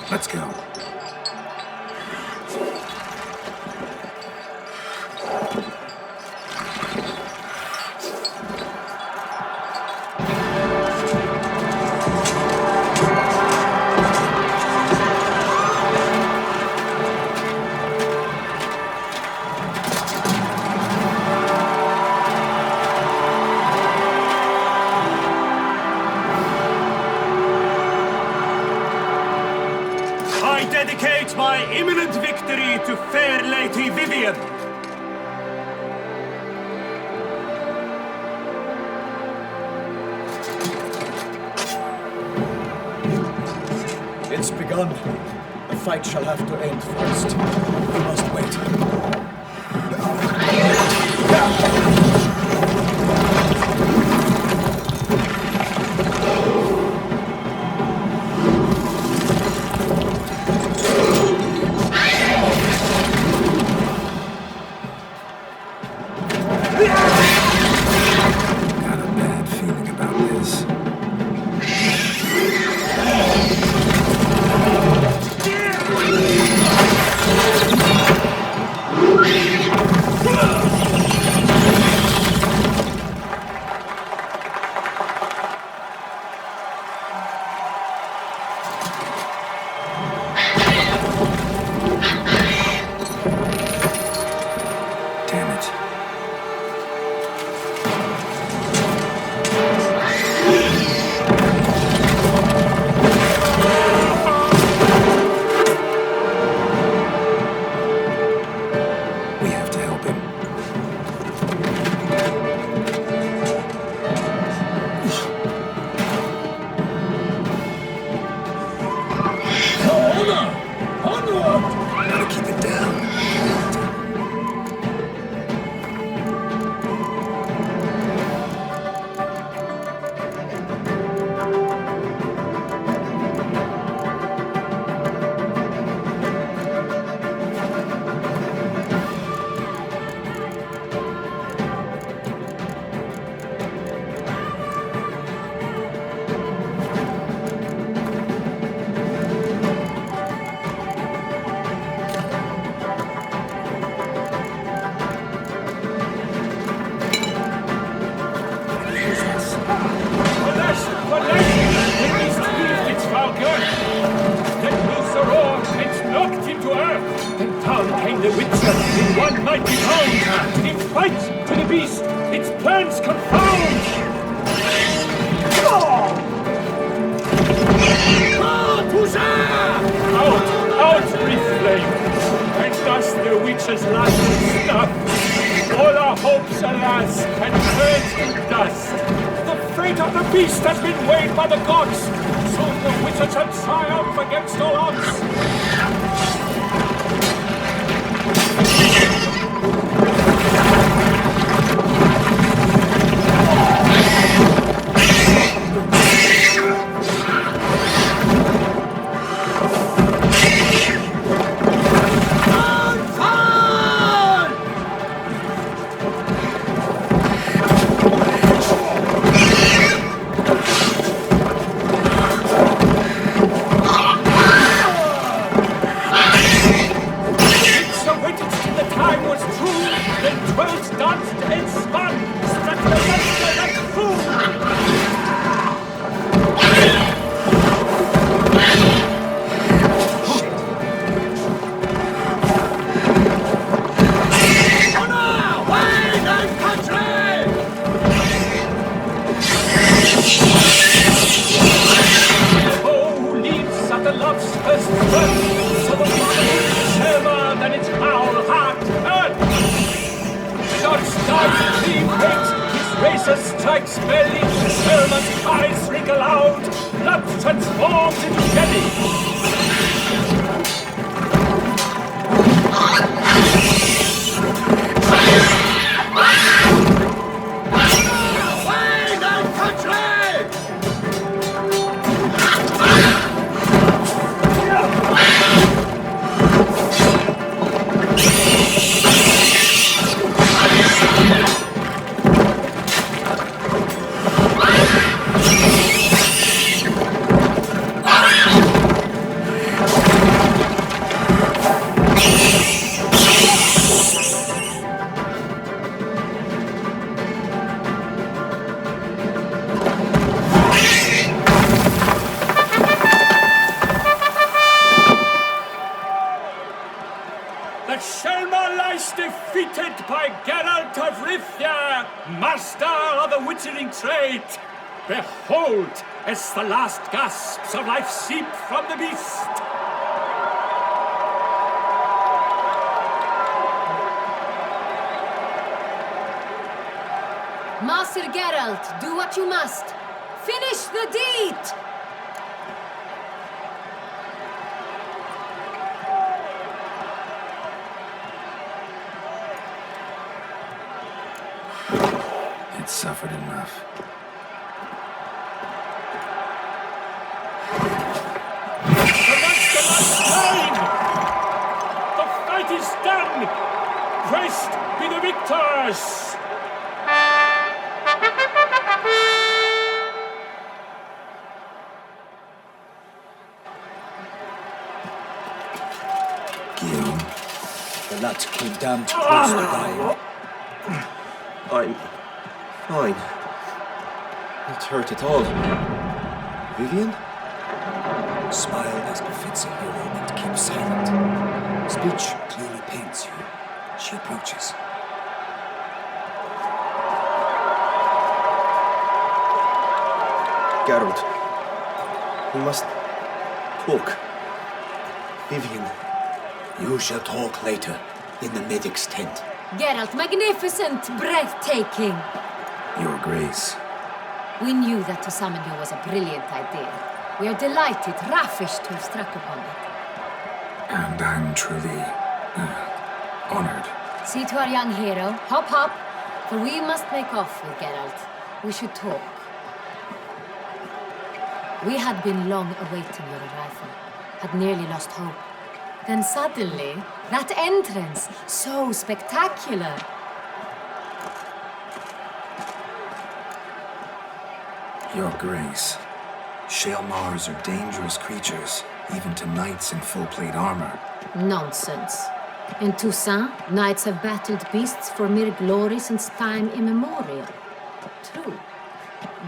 Let's go. My imminent victory to fair Lady Vivian. begun. The fight shall have to end first. We must wait. Behold, as the last gasps of life seep from the beast. Master Geralt, do what you must. Finish the deed! It suffered enough. The last time! The fight is done! Christ be the victors! The lad came damned close to dying. I'm fine. Not hurt at all. Vivian? Smile as befits a hero and keep silent. Speech clearly pains you. She approaches. Geralt, we must talk. Vivian. You shall talk later, in the medic's tent. Geralt, magnificent, breathtaking. Your Grace. We knew that to summon you was a brilliant idea. We are delighted, ravished to have struck upon it. And I'm truly honored. See to our young hero. Hop, hop. For we must make off with Geralt. We should talk. We had been long awaiting your arrival. Had nearly lost hope. Then suddenly, that entrance, so spectacular. Your Grace. Shaelmars are dangerous creatures, even to knights in full-plate armor. Nonsense. In Toussaint, knights have battled beasts for mere glory since time immemorial. True.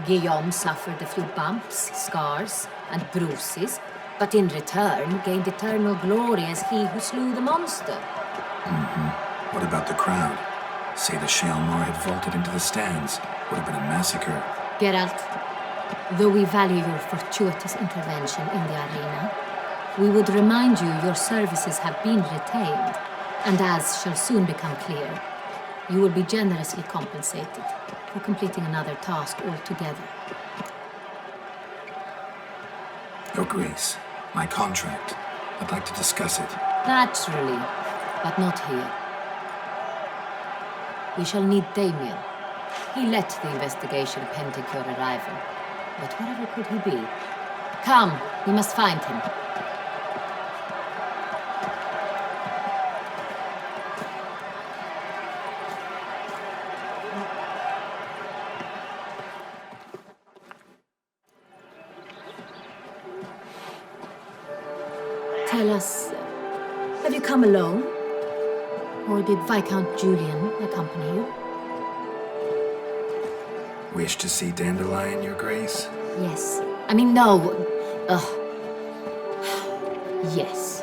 Guillaume suffered a few bumps, scars, and bruises, but in return gained eternal glory as he who slew the monster. What about the crowd? Say the Shaelmar had vaulted into the stands. Would have been a massacre. Geralt, though we value your fortuitous intervention in the arena, we would remind you your services have been retained, and as shall soon become clear, you will be generously compensated for completing another task altogether. Your Grace, my contract. I'd like to discuss it. Naturally, but not here. We shall need Damien. He led the investigation pending your arrival. But wherever could he be? Come, we must find him. Tell us, have you come alone? Or did Viscount Julian accompany you? Wish to see Dandelion, Your Grace? Yes. I mean, no. Yes.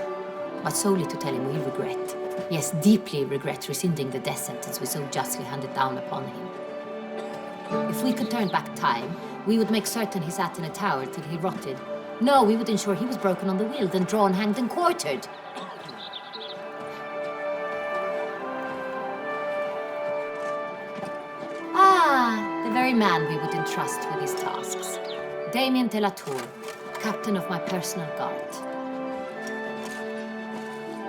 But solely to tell him we regret. Yes, deeply regret rescinding the death sentence we so justly handed down upon him. If we could turn back time, we would make certain he sat in a tower till he rotted. No, we would ensure he was broken on the wheel, then drawn, hanged, and quartered. Ah, the very man we would entrust with his tasks. Damien de la Tour, captain of my personal guard.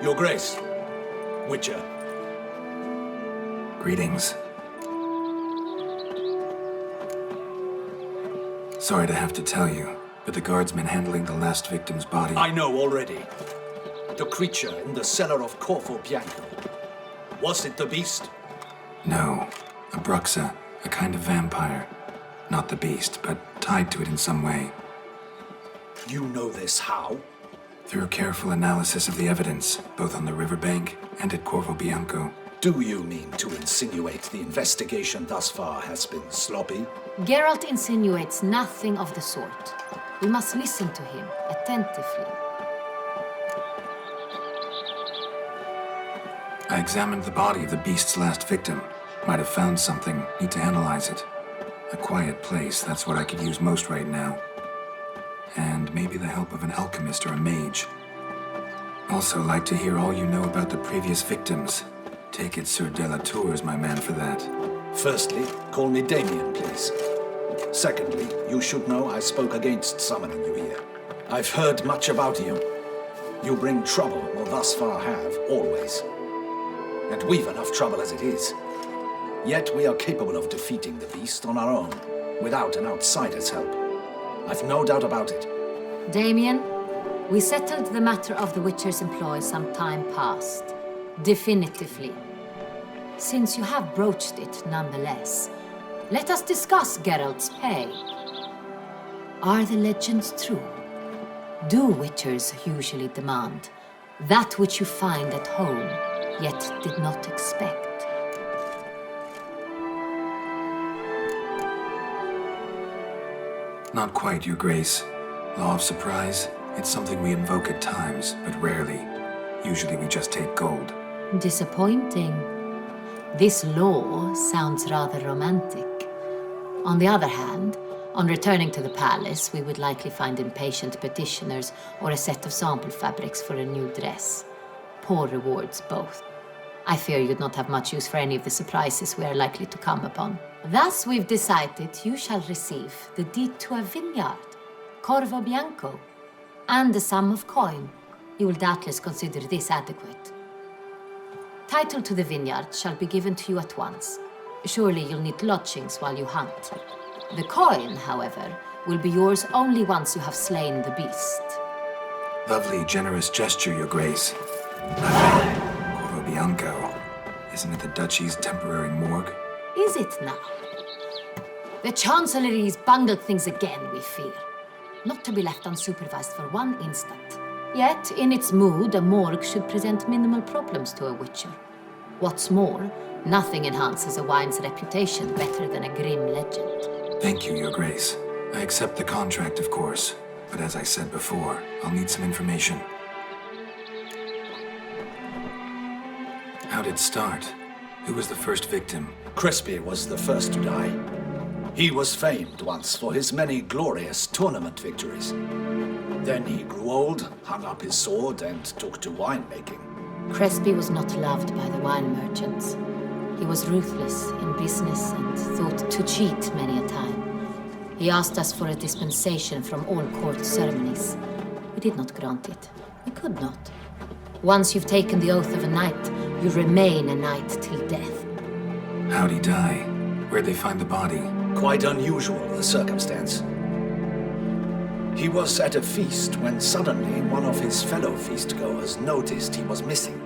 Your Grace, Witcher. Greetings. Sorry to have to tell you, but the guardsman handling the last victim's body... I know already. The creature in the cellar of Corvo Bianco. Was it the beast? No. A Bruxa, a kind of vampire. Not the beast, but tied to it in some way. You know this how? Through careful analysis of the evidence, both on the riverbank and at Corvo Bianco. Do you mean to insinuate the investigation thus far has been sloppy? Geralt insinuates nothing of the sort. We must listen to him attentively. I examined the body of the beast's last victim. Might have found something. Need to analyze it. A quiet place, that's what I could use most right now. And maybe the help of an alchemist or a mage. Also like to hear all you know about the previous victims. Take it Sir de la Tour is my man for that. Firstly, call me Damien, please. Secondly, you should know I spoke against summoning you here. I've heard much about you. You bring trouble, or thus far have, always. And we've enough trouble as it is. Yet we are capable of defeating the beast on our own, without an outsider's help. I've no doubt about it. Damien, we settled the matter of the Witcher's employ some time past. Definitively. Since you have broached it nonetheless, let us discuss Geralt's pay. Are the legends true? Do Witchers usually demand that which you find at home, yet did not expect? Not quite, Your Grace. Law of surprise, it's something we invoke at times, but rarely. Usually we just take gold. Disappointing. This law sounds rather romantic. On the other hand, on returning to the palace, we would likely find impatient petitioners or a set of sample fabrics for a new dress. Poor rewards, both. I fear you'd not have much use for any of the surprises we are likely to come upon. Thus, we've decided you shall receive the deed to a vineyard, Corvo Bianco, and the sum of coin. You will doubtless consider this adequate. Title to the vineyard shall be given to you at once. Surely you'll need lodgings while you hunt. The coin, however, will be yours only once you have slain the beast. Lovely, generous gesture, Your Grace. Corvo Bianco. Isn't it the Duchy's temporary morgue? Is it now? The Chancellery's bungled things again, we fear. Not to be left unsupervised for one instant. Yet, in its mood, a morgue should present minimal problems to a Witcher. What's more, nothing enhances a wine's reputation better than a grim legend. Thank you, Your Grace. I accept the contract, of course. But as I said before, I'll need some information. How'd it start? Who was the first victim? Crespi was the first to die. He was famed once for his many glorious tournament victories. Then he grew old, hung up his sword, and took to winemaking. Crespi was not loved by the wine merchants. He was ruthless in business and thought to cheat many a time. He asked us for a dispensation from all court ceremonies. We did not grant it. We could not. Once you've taken the oath of a knight, you remain a knight till death. How'd he die? Where'd they find the body? Quite unusual, the circumstance. He was at a feast when suddenly one of his fellow feastgoers noticed he was missing.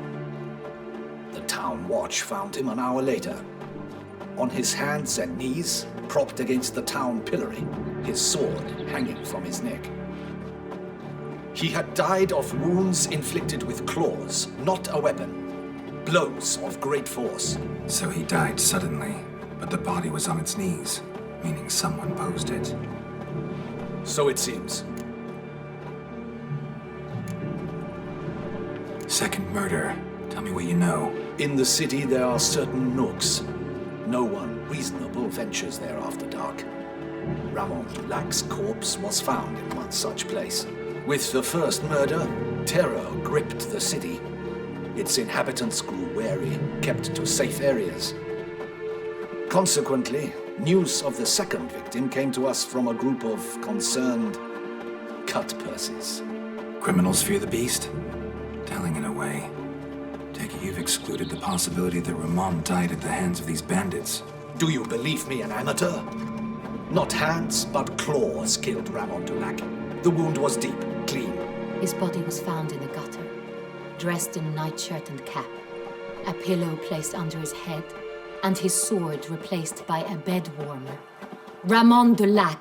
The town watch found him an hour later. On his hands and knees, propped against the town pillory, his sword hanging from his neck. He had died of wounds inflicted with claws, not a weapon. Blows of great force. So he died suddenly, but the body was on its knees, meaning someone posed it. So it seems. Second murder. Tell me what you know. In the city, there are certain nooks. No one reasonable ventures there after dark. Ramon Dulac's corpse was found in one such place. With the first murder, terror gripped the city. Its inhabitants grew wary, kept to safe areas. Consequently, news of the second victim came to us from a group of concerned cut-purses. Criminals fear the beast? Telling in a way. Take it you've excluded the possibility that Ramon died at the hands of these bandits. Do you believe me an amateur? Not hands, but claws killed Ramon Dulac. The wound was deep, clean. His body was found in the gutter, dressed in a nightshirt and cap, a pillow placed under his head, and his sword replaced by a bed warmer. Ramon Dulac,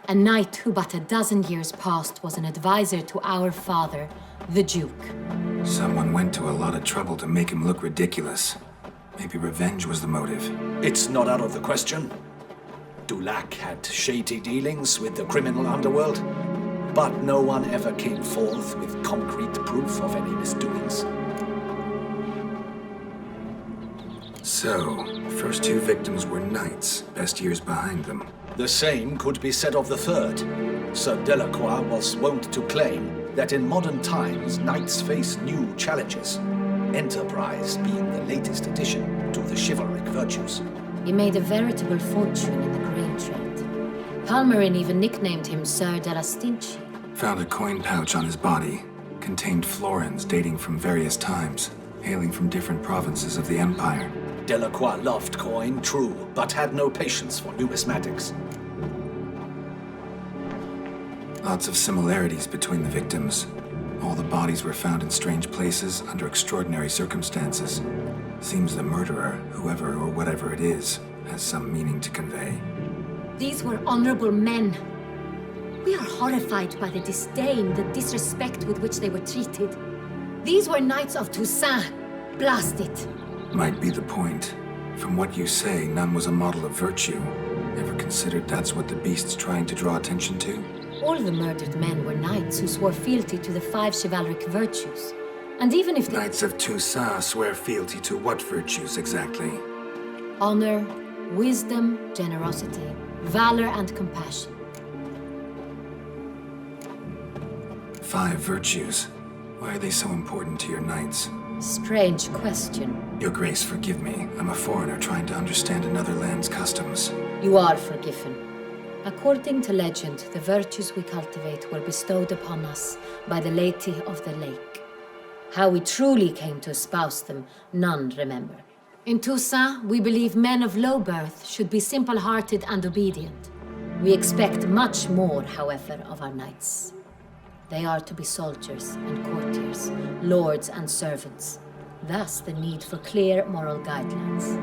a knight who but a dozen years past was an advisor to our father, the Duke. Someone went to a lot of trouble to make him look ridiculous. Maybe revenge was the motive. It's not out of the question. Dulac had shady dealings with the criminal underworld, but no one ever came forth with concrete proof of any misdoings. So, first two victims were knights, best years behind them. The same could be said of the third. Sir Delacroix was wont to claim that in modern times, knights face new challenges, enterprise being the latest addition to the chivalric virtues. He made a veritable fortune in the grain trade. Palmerin even nicknamed him Sir della Stinci. Found a coin pouch on his body. Contained florins dating from various times. hailing from different provinces of the Empire. Delacroix loved coin, true, but had no patience for numismatics. Lots of similarities between the victims. All the bodies were found in strange places under extraordinary circumstances. Seems the murderer, whoever or whatever it is, has some meaning to convey. These were honorable men. We are horrified by the disdain, the disrespect with which they were treated. These were knights of Toussaint. Blast it. Might be the point. From what you say, none was a model of virtue. Ever considered that's what the beast's trying to draw attention to? All the murdered men were knights who swore fealty to the 5 chivalric virtues. And even if the Knights of Toussaint swear fealty to what virtues exactly? honor, wisdom, generosity, valor, and compassion. 5 virtues. Why are they so important to your knights? Strange question. Your Grace, forgive me. I'm a foreigner trying to understand another land's customs. You are forgiven. According to legend, the virtues we cultivate were bestowed upon us by the Lady of the Lake. How we truly came to espouse them, none remember. In Toussaint, we believe men of low birth should be simple-hearted and obedient. We expect much more, however, of our knights. They are to be soldiers and courtiers, lords and servants. Thus, the need for clear moral guidelines.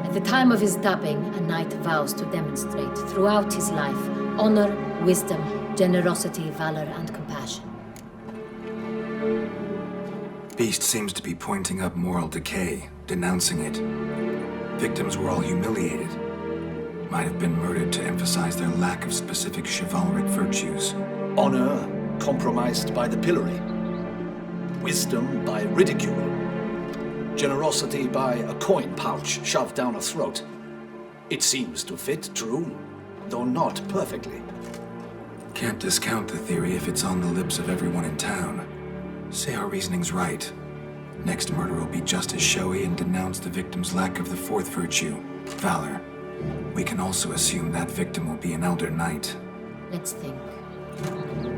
At the time of his dubbing, a knight vows to demonstrate throughout his life honor, wisdom, generosity, valor, and compassion. Beast seems to be pointing up moral decay, denouncing it. Victims were all humiliated. Might have been murdered to emphasize their lack of specific chivalric virtues. Honor compromised by the pillory. Wisdom by ridicule. Generosity by a coin pouch shoved down a throat. It seems to fit, true, though not perfectly. Can't discount the theory if it's on the lips of everyone in town. Say our reasoning's right. Next murder will be just as showy and denounce the victim's lack of the 4th virtue, valor. We can also assume that victim will be an elder knight. Let's think.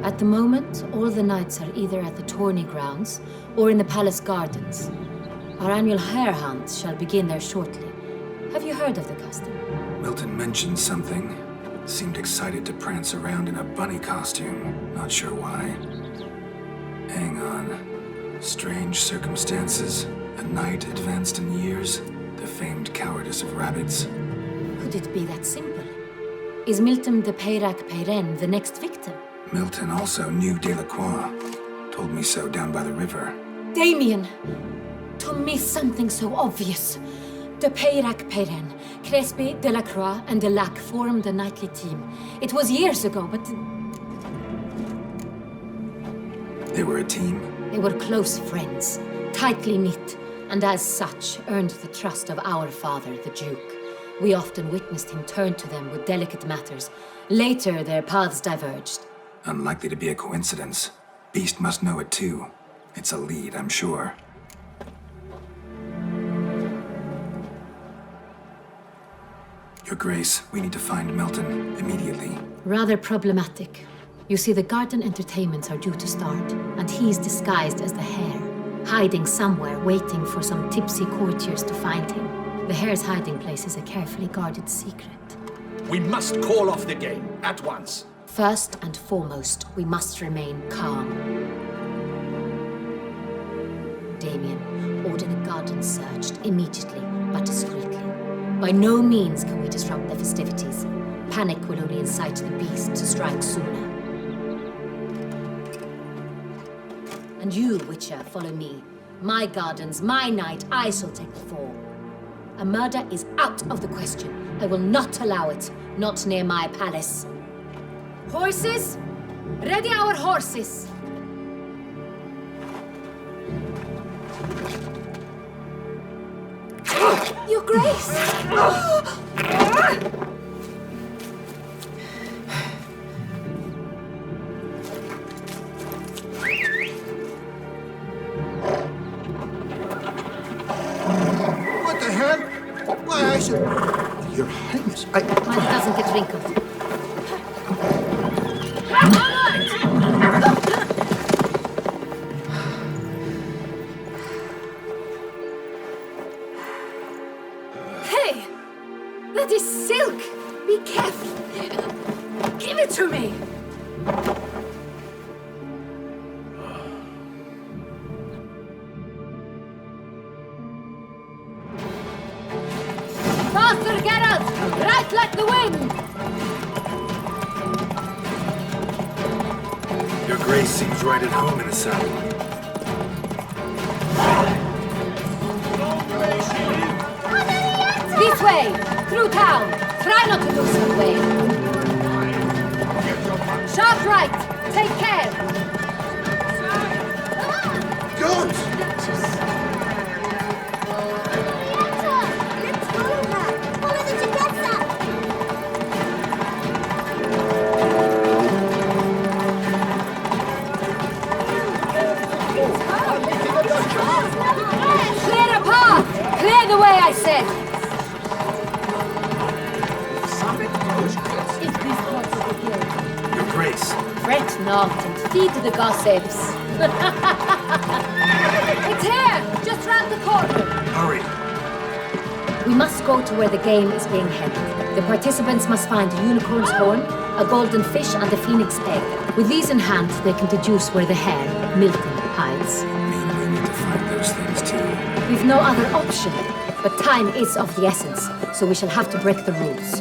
At the moment, all the knights are either at the tourney grounds or in the palace gardens. Our annual hare hunt shall begin there shortly. Have you heard of the custom? Milton mentioned something. Seemed excited to prance around in a bunny costume. Not sure why. Hang on. Strange circumstances. A knight advanced in years. The famed cowardice of rabbits. Could it be that simple? Is Milton de Peyrac-Peyren the next victim? Milton also knew Delacroix. Told me so down by the river. Damien! To miss something so obvious. De Peyrac-Peyren, Crespi, Delacroix, and Delac formed a knightly team. It was years ago, but... They were a team? They were close friends, tightly knit, and as such earned the trust of our father, the Duke. We often witnessed him turn to them with delicate matters. Later, their paths diverged. Unlikely to be a coincidence. Beast must know it too. It's a lead, I'm sure. Your Grace, we need to find Milton immediately. Rather problematic. You see, the garden entertainments are due to start, and he's disguised as the hare, hiding somewhere, waiting for some tipsy courtiers to find him. The hare's hiding place is a carefully guarded secret. We must call off the game, at once. First and foremost, we must remain calm. Damien, order the garden searched immediately, but discreetly. By no means can we disrupt the festivities. Panic will only incite the beast to strike sooner. And you, Witcher, follow me. My gardens, my night, I shall take the fall. A murder is out of the question. I will not allow it. Not near my palace. Horses! Ready our horses! Your Grace! What the hell? Why, I should... Your Highness, Mine doesn't get wrinkled. That is silk! Be careful! Give it to me! Faster, Geralt! Right like the wind! Your grace seems right at home in a saddle. This way! Through town! Try not to lose your way! Sharp right! Take care! Good! Clear a path! Clear the way, I said! Your grace. Fret not and feed the gossips. It's here! Just round the corner! Hurry. We must go to where the game is being held. The participants must find a unicorn's horn, a golden fish, and a phoenix egg. With these in hand, they can deduce where the hare, Milton, hides. We need to find those things too. We've no other option, but time is of the essence, so we shall have to break the rules.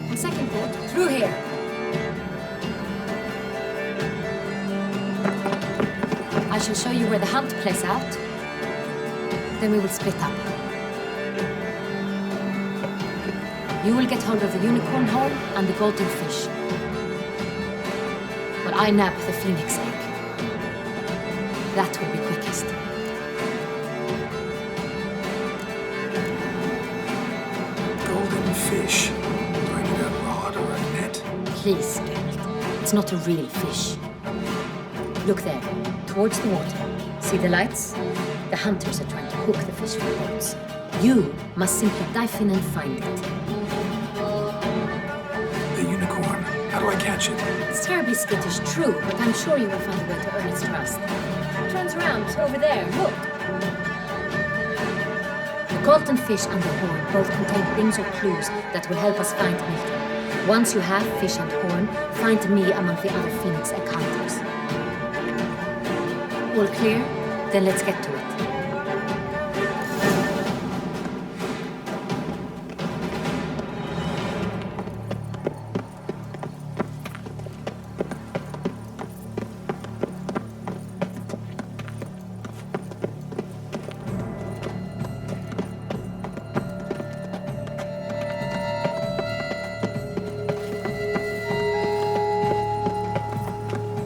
On second thought, through here. I shall show you where the hunt plays out. Then we will split up. You will get hold of the unicorn horn and the golden fish. But I nab the phoenix egg. That will be quickest. Golden fish. Do I need a rod or a net? Please, Geralt. It's not a real fish. Look there, towards the water. See the lights? The hunters are trying to hook the fish for boats. You must simply dive in and find it. The unicorn. How do I catch it? It's terribly skittish, true, but I'm sure you will find a way to earn its trust. It turns around, over there, look. The golden fish and the horn both contain things or clues that will help us find Milton. Once you have fish and horn, find me among the other phoenix egg hunters. All clear? Then let's get to it.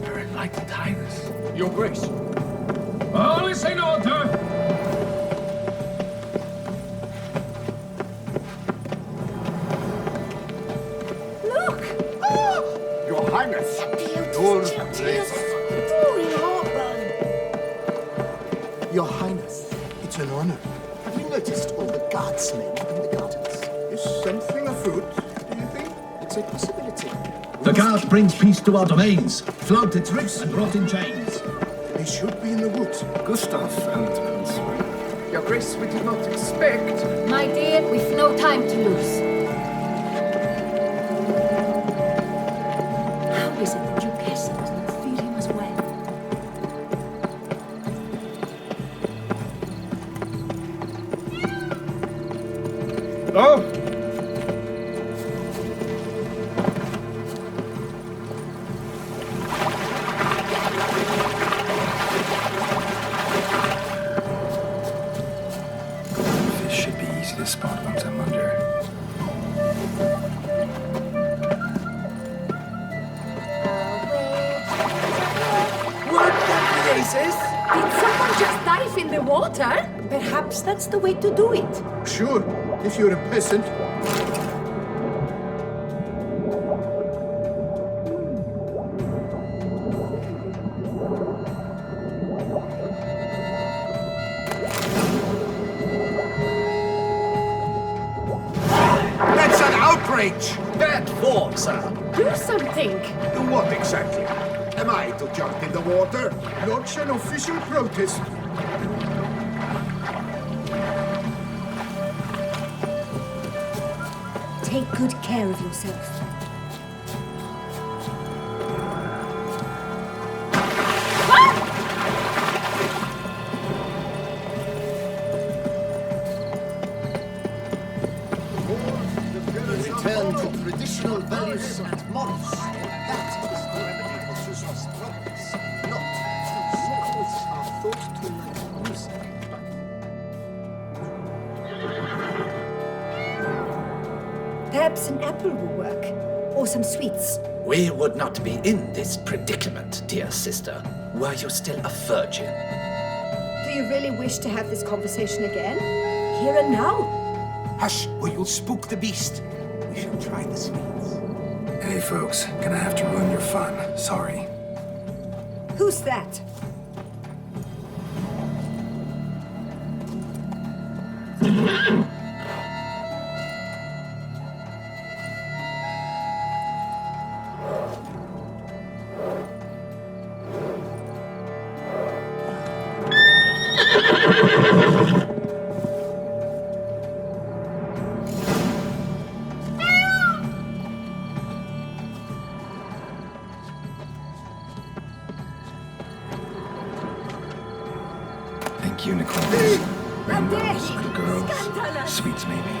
Your Enlightened Highness. Your Grace. All is in order. Look! Your Highness. Your Grace. Your Highness, it's an honor. Have you noticed all the guardsmen in the gardens? Is something afoot, do you think? It's a possibility. The guard brings peace to our domains, flogged its wrists and brought in chains. They should be in the woods. Gustav and Sven. Your Grace, we did not expect. My dear, we've no time to lose. How is it that your guest does not feel him as well? Oh! This should be easy to spot once I'm under. What the places? Did someone just dive in the water? Perhaps that's the way to do it. Sure, if you're a peasant. That's an outrage! Bad form, sir. do something! What exactly? Am I to jump in the water? Launch an official protest. Take good care of yourself. Return to traditional values and morals. That is the remedy for Susma's problems. Not secrets are thought to like music. Perhaps an apple will work. Or some sweets. We would not be in this predicament, dear sister, were you still a virgin. Do you really wish to have this conversation again? Here and now? Hush, or you'll spook the beast. We shall try the sweets. Hey, folks. Gonna have to ruin your fun. Sorry. Who's that? Think unicorns, rainbows, little girls, sweets maybe.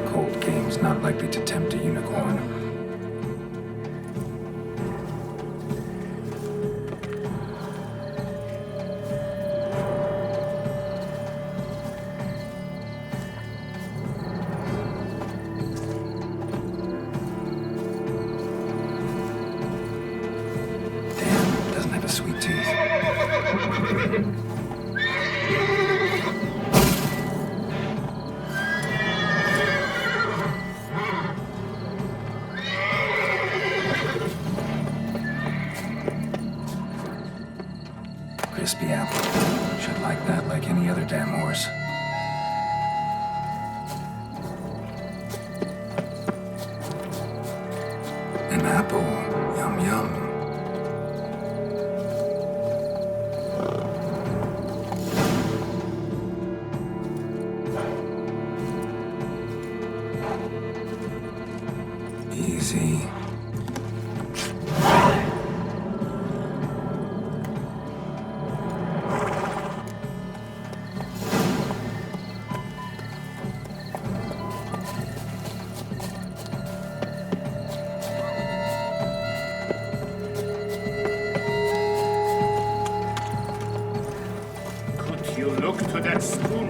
Cold game's not likely to tempt a unicorn. Sweet tooth. Crispy apple. Should like that like any other damn horse. An apple. Yum yum. Easy. Could you look to that spoon?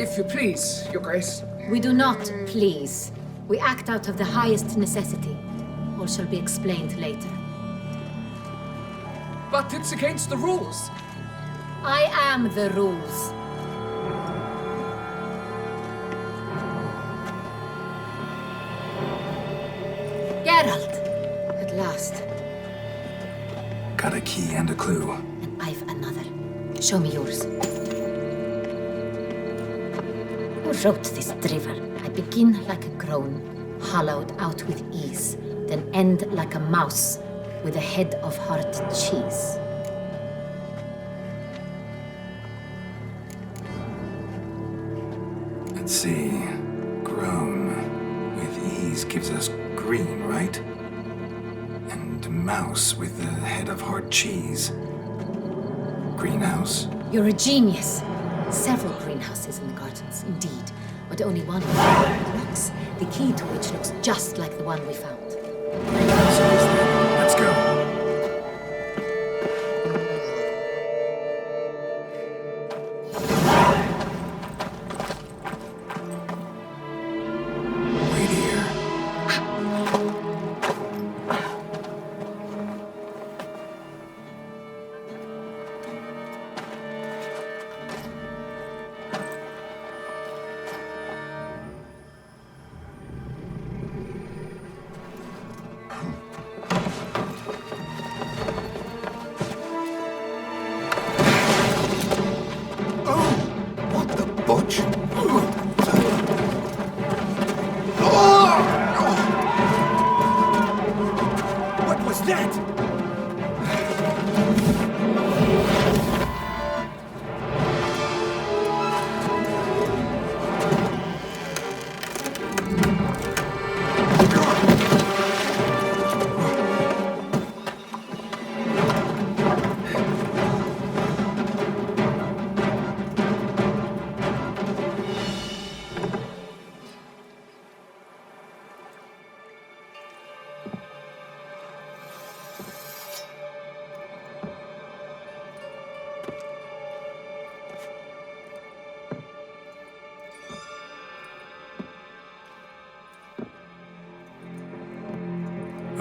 If you please, Your Grace. We do not please. We act out of the highest necessity. All shall be explained later. But it's against the rules. I am the rules. Geralt! At last. Got a key and a clue. And I've another. Show me yours. Who wrote this drivel? I begin like a groan, hollowed out with ease, then end like a mouse with a head of hard cheese. Let's see. Groan with ease gives us green, right? And mouse with the head of hard cheese. Greenhouse? You're a genius. Several greenhouses in the gardens, indeed, but only one looks, the key to which looks just like the one we found. Let's go. Wait here.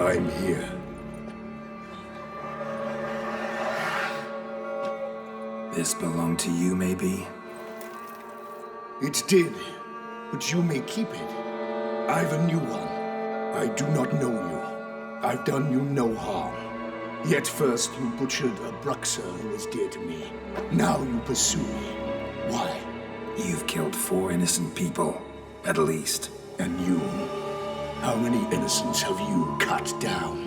I'm here. This belonged to you, maybe? It did, but you may keep it. I've a new one. I do not know you. I've done you no harm. Yet first you butchered a Bruxer who was dear to me. Now you pursue me. Why? You've killed 4 innocent people, at least. And you? How many innocents have you cut down?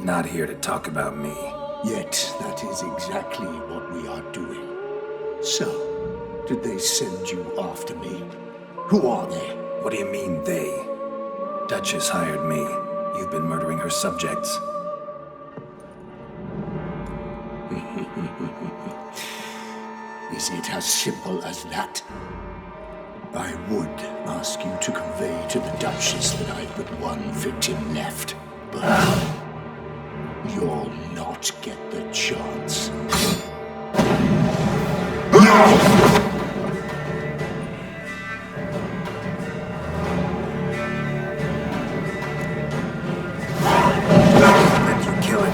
Not here to talk about me. Yet that is exactly what we are doing. So, did they send you after me? Who are they? What do you mean, they? Duchess hired me. You've been murdering her subjects. Is it as simple as that? I would ask you to convey to the Duchess that I've but one victim left, but you'll not get the chance. Let you kill it.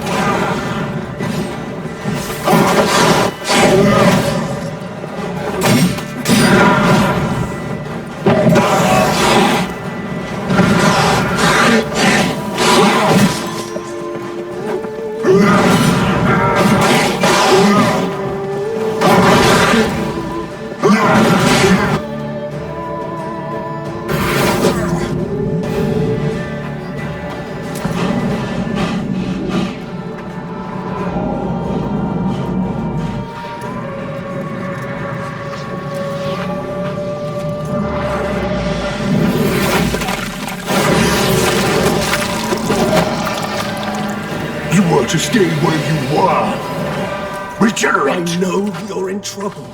To stay where you were. Regenerate. I know you're in trouble.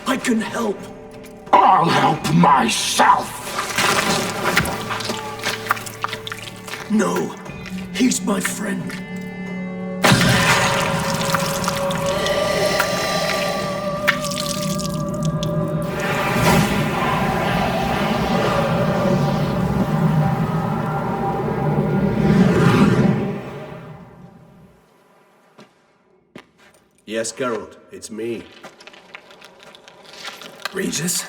I can help. I'll help myself. No, he's my friend. Yes, Geralt, it's me. Regis?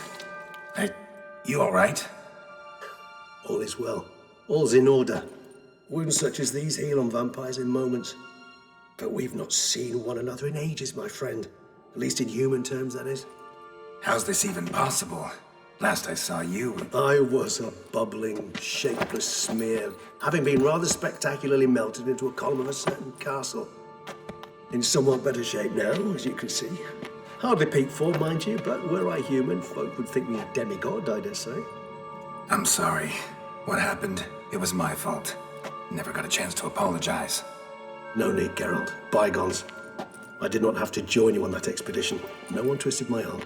You all right? All is well. All's in order. Wounds such as these heal on vampires in moments. But we've not seen one another in ages, my friend. At least in human terms, that is. How's this even possible? Last I saw you... I was a bubbling, shapeless smear, having been rather spectacularly melted into a column of a certain castle. In somewhat better shape now, as you can see. Hardly peak form, mind you, but were I human, folk would think me a demigod, I dare say. I'm sorry. What happened? It was my fault. Never got a chance to apologize. No need, Geralt. Bygones. I did not have to join you on that expedition. No one twisted my arm.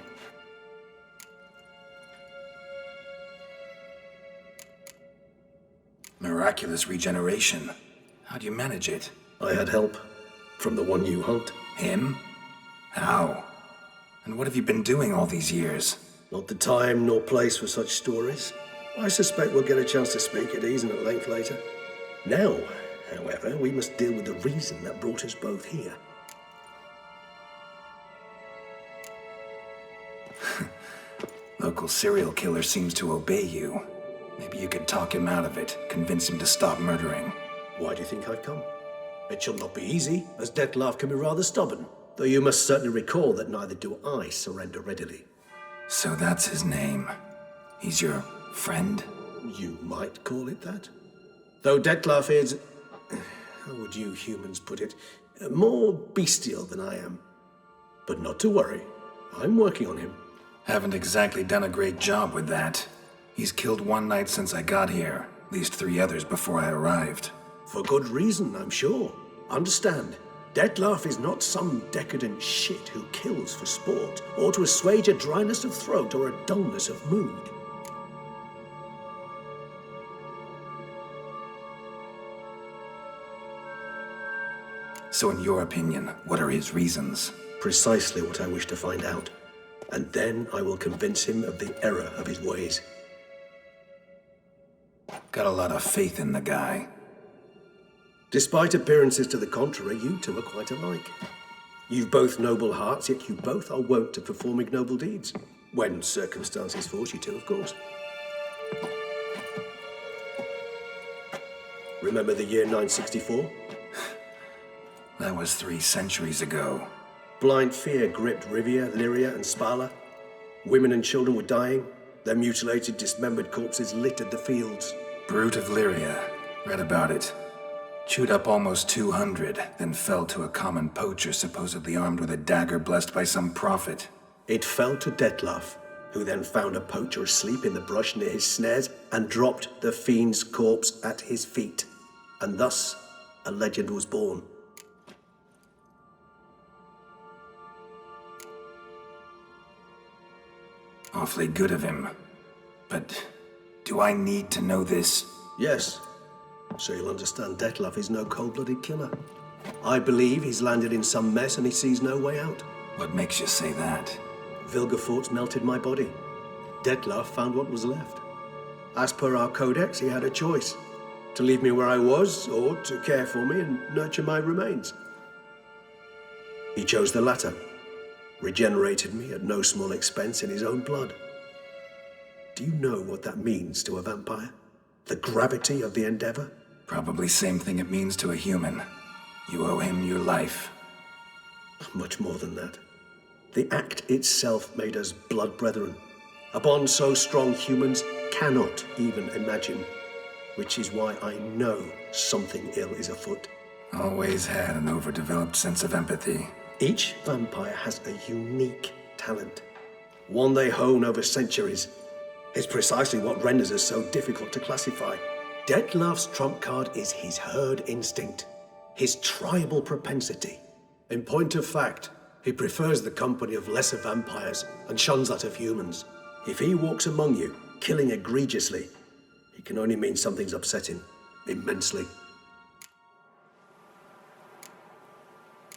Miraculous regeneration. How'd you manage it? I had help. From the one you hunt. Him? How? And what have you been doing all these years? Not the time nor place for such stories. I suspect we'll get a chance to speak at ease and at length later. Now, however, we must deal with the reason that brought us both here. Local serial killer seems to obey you. Maybe you could talk him out of it, convince him to stop murdering. Why do you think I've come? It shall not be easy, as Dettlaff can be rather stubborn. Though you must certainly recall that neither do I surrender readily. So that's his name. He's your friend? You might call it that. Though Dettlaff is... how would you humans put it? More bestial than I am. But not to worry. I'm working on him. Haven't exactly done a great job with that. He's killed one knight since I got here. At least 3 others before I arrived. For good reason, I'm sure. Understand, Dettlaff is not some decadent shit who kills for sport, or to assuage a dryness of throat or a dullness of mood. So in your opinion, what are his reasons? Precisely what I wish to find out. And then I will convince him of the error of his ways. Got a lot of faith in the guy. Despite appearances to the contrary, you two are quite alike. You've both noble hearts, yet you both are wont to perform ignoble deeds. When circumstances force you to, of course. Remember the year 964? That was 3 centuries ago. Blind fear gripped Rivia, Lyria, and Spala. Women and children were dying. Their mutilated, dismembered corpses littered the fields. Brute of Lyria. Read about it. Chewed up almost 200, then fell to a common poacher supposedly armed with a dagger blessed by some prophet. It fell to Detlaf, who then found a poacher asleep in the brush near his snares and dropped the fiend's corpse at his feet. And thus, a legend was born. Awfully good of him. But do I need to know this? Yes. So you'll understand Detlaf is no cold-blooded killer. I believe he's landed in some mess and he sees no way out. What makes you say that? Vilgefortz melted my body. Detlaf found what was left. As per our codex, he had a choice. To leave me where I was, or to care for me and nurture my remains. He chose the latter. Regenerated me at no small expense in his own blood. Do you know what that means to a vampire? The gravity of the endeavor? Probably same thing it means to a human. You owe him your life. Much more than that. The act itself made us blood brethren. A bond so strong humans cannot even imagine. Which is why I know something ill is afoot. Always had an overdeveloped sense of empathy. Each vampire has a unique talent. One they hone over centuries. It's precisely what renders us so difficult to classify. Detlaf's trump card is his herd instinct, his tribal propensity. In point of fact, he prefers the company of lesser vampires and shuns that of humans. If he walks among you, killing egregiously, it can only mean something's upsetting, immensely.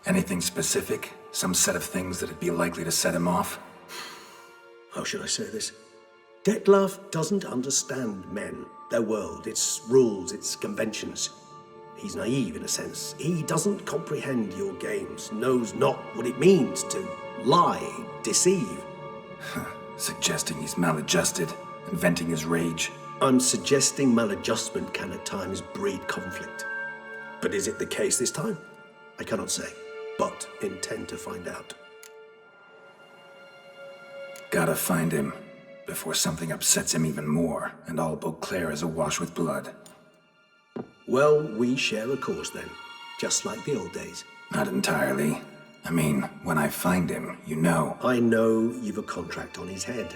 Anything specific? Some set of things that'd be likely to set him off? How should I say this? Detlaf doesn't understand men, their world, its rules, its conventions. He's naive in a sense. He doesn't comprehend your games, knows not what it means to lie, deceive. Suggesting he's maladjusted and venting his rage. I'm suggesting maladjustment can at times breed conflict. But is it the case this time? I cannot say, but intend to find out. Gotta find him before something upsets him even more and all Beauclair is awash with blood. Well, we share a cause then, just like the old days. Not entirely. I mean, when I find him, you know. I know you've a contract on his head.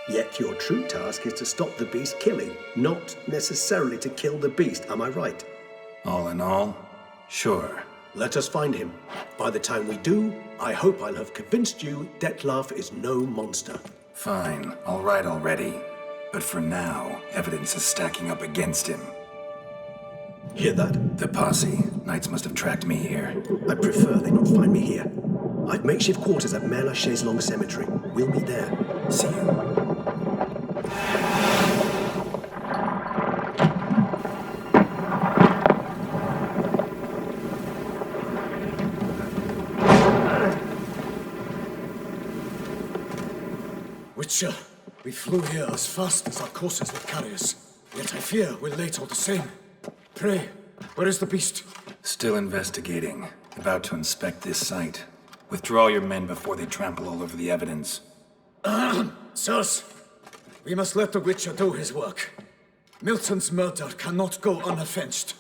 Yet your true task is to stop the beast killing, not necessarily to kill the beast, am I right? All in all, sure. Let us find him. By the time we do, I hope I'll have convinced you Detlaf is no monster. Fine, all right already. But for now, evidence is stacking up against him. Hear that? The posse. Knights must have tracked me here. I prefer they not find me here. I've makeshift quarters at Mère Lachaise Long Cemetery. We'll meet there. See you. Witcher, we flew here as fast as our courses would carry us. Yet I fear we're late all the same. Pray, where is the beast? Still investigating. About to inspect this site. Withdraw your men before they trample all over the evidence. Sirs, we must let the Witcher do his work. Milton's murder cannot go unavenged.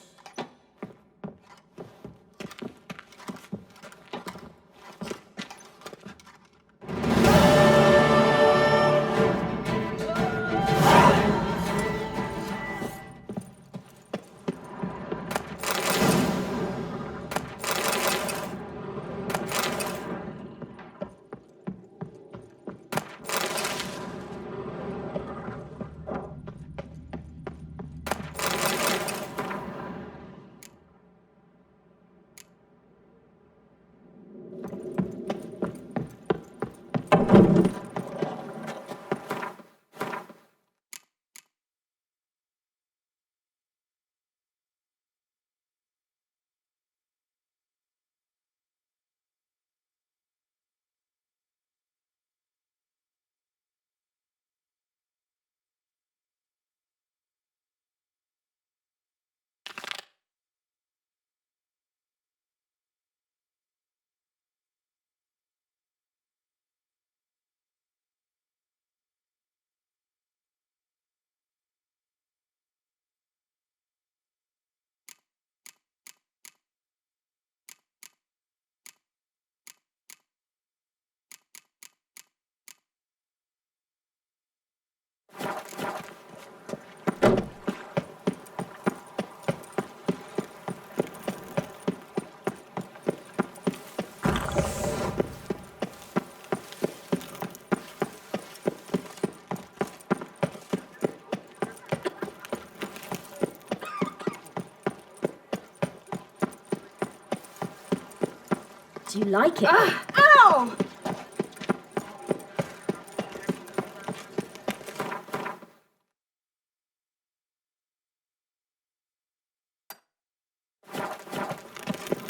Do you like it? Ow!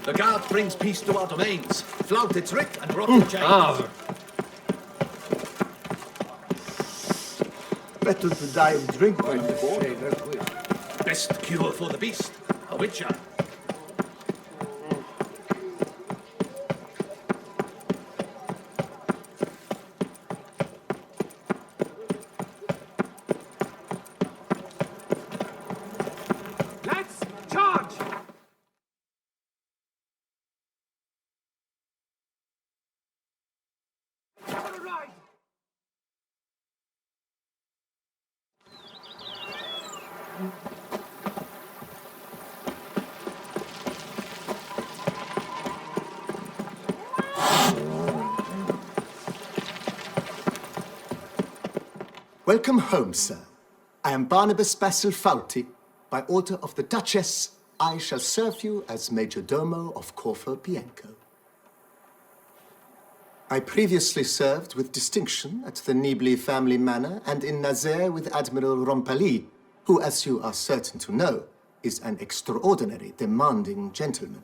The guard brings peace to our domains. Flout its writ and rock the chains. Better to die of drink than the board. Best cure for the beast, a witcher. Let's charge! Welcome home, sir. I am Barnabas Basil Fawlty. By order of the Duchess, I shall serve you as Major Domo of Corfu Bianco. I previously served with distinction at the Nibli family manor and in Nazaire with Admiral Rompali, who, as you are certain to know, is an extraordinary, demanding gentleman.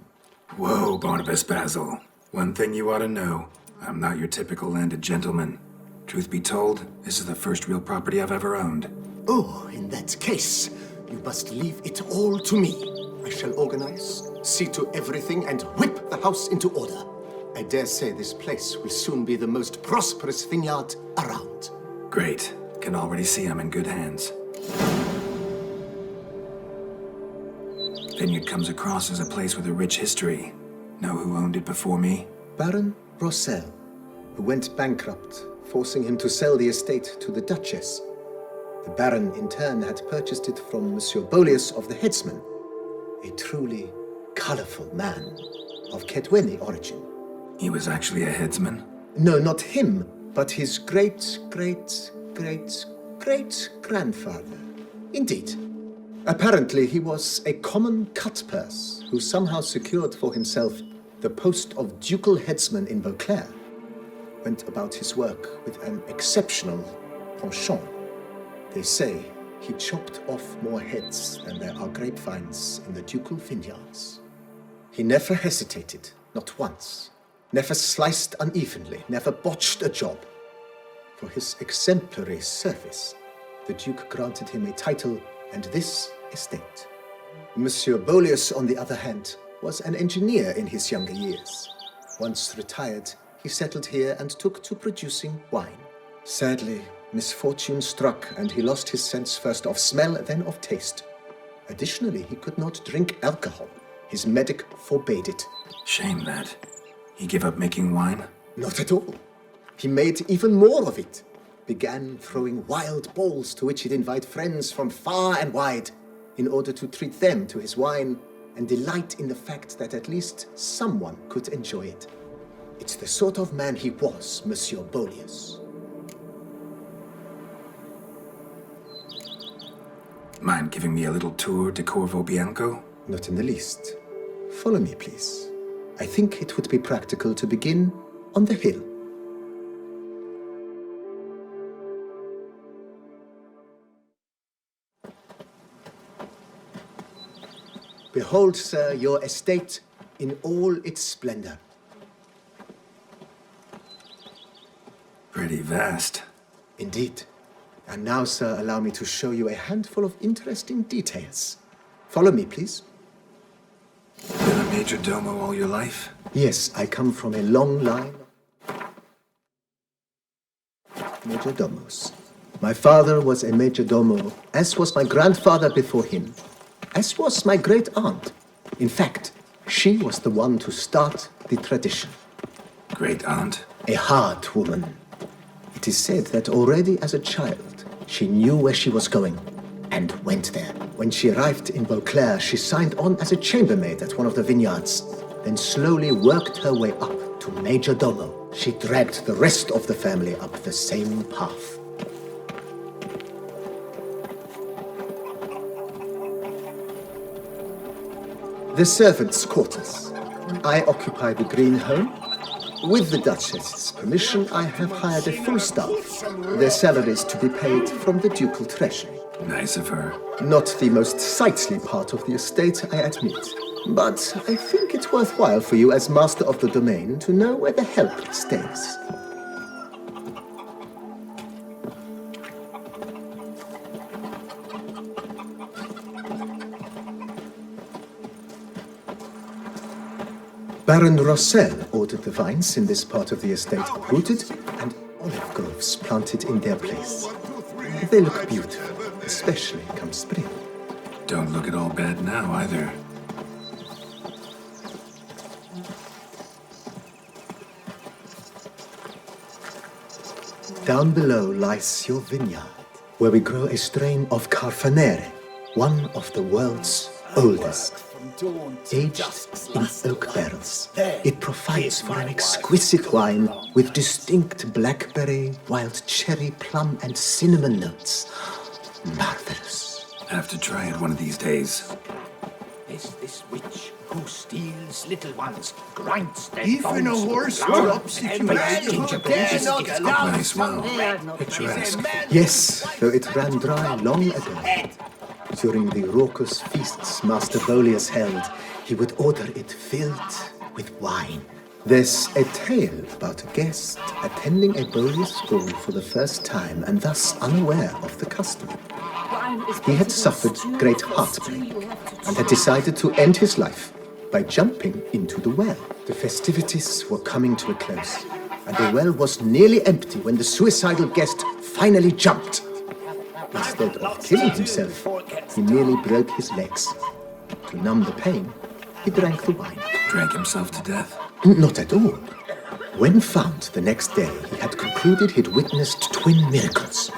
Whoa, Barnabas Basil. One thing you ought to know. I'm not your typical landed gentleman. Truth be told, this is the first real property I've ever owned. Oh, in that case, you must leave it all to me. I shall organize, see to everything, and whip the house into order. I dare say this place will soon be the most prosperous vineyard around. Great. Can already see I'm in good hands. Vineyard comes across as a place with a rich history. Know who owned it before me? Baron Rossel, who went bankrupt, forcing him to sell the estate to the Duchess. The Baron, in turn, had purchased it from Monsieur Bolius of the Headsman, a truly colorful man of Kedweni origin. He was actually a headsman? No, not him, but his great-great-great-great-grandfather. Indeed. Apparently, he was a common cut-purse who somehow secured for himself the post of ducal headsman in Beauclair. Went about his work with an exceptional penchant. They say he chopped off more heads than there are grapevines in the ducal vineyards. He never hesitated, not once. Never sliced unevenly, never botched a job. For his exemplary service, the Duke granted him a title and this estate. Monsieur Bolius, on the other hand, was an engineer in his younger years. Once retired, he settled here and took to producing wine. Sadly, misfortune struck and he lost his sense first of smell, then of taste. Additionally, he could not drink alcohol. His medic forbade it. Shame that. He gave up making wine? Not at all. He made even more of it. Began throwing wild balls to which he'd invite friends from far and wide in order to treat them to his wine and delight in the fact that at least someone could enjoy it. It's the sort of man he was, Monsieur Bolius. Mind giving me a little tour de Corvo Bianco? Not in the least. Follow me, please. I think it would be practical to begin on the hill. Behold, sir, your estate in all its splendor. Pretty vast. Indeed. And now, sir, allow me to show you a handful of interesting details. Follow me, please. Been a major domo all your life? Yes, I come from a long line of major domos. My father was a major domo, as was my grandfather before him, as was my great-aunt. In fact, she was the one to start the tradition. Great-aunt? A hard woman. It is said that already as a child, she knew where she was going and went there. When she arrived in Beauclair, she signed on as a chambermaid at one of the vineyards, then slowly worked her way up to major domo. She dragged the rest of the family up the same path. The servants' quarters. I occupy the green home, With the Duchess's permission, I have hired a full staff. Their salaries to be paid from the ducal treasury. Nice of her. Not the most sightly part of the estate, I admit. But I think it's worthwhile for you as master of the domain to know where the help stays. Baron Rossel ordered the vines in this part of the estate uprooted and olive groves planted in their place. They look beautiful, especially come spring. Don't look at all bad now, either. Down below lies your vineyard, where we grow a strain of Carfanere, one of the world's oldest. Aged in oak barrels, it provides for an exquisite wine with distinct blackberry, wild cherry, plum, and cinnamon notes. Marvelous. Have to try it one of these days. Is this witch who steals little ones, grinds their Even a horse drops if you Nice, well, picturesque. Yes, though it ran dry long ago. During the raucous feasts Master Bolius held, he would order it filled with wine. There's a tale about a guest attending a Bolius ball for the first time and thus unaware of the custom. He had suffered great heartbreak and had decided to end his life by jumping into the well. The festivities were coming to a close, and the well was nearly empty when the suicidal guest finally jumped. Instead of killing himself, he merely broke his legs. To numb the pain, he drank the wine. Drank himself to death? Not at all. When found the next day, he had concluded he'd witnessed twin miracles.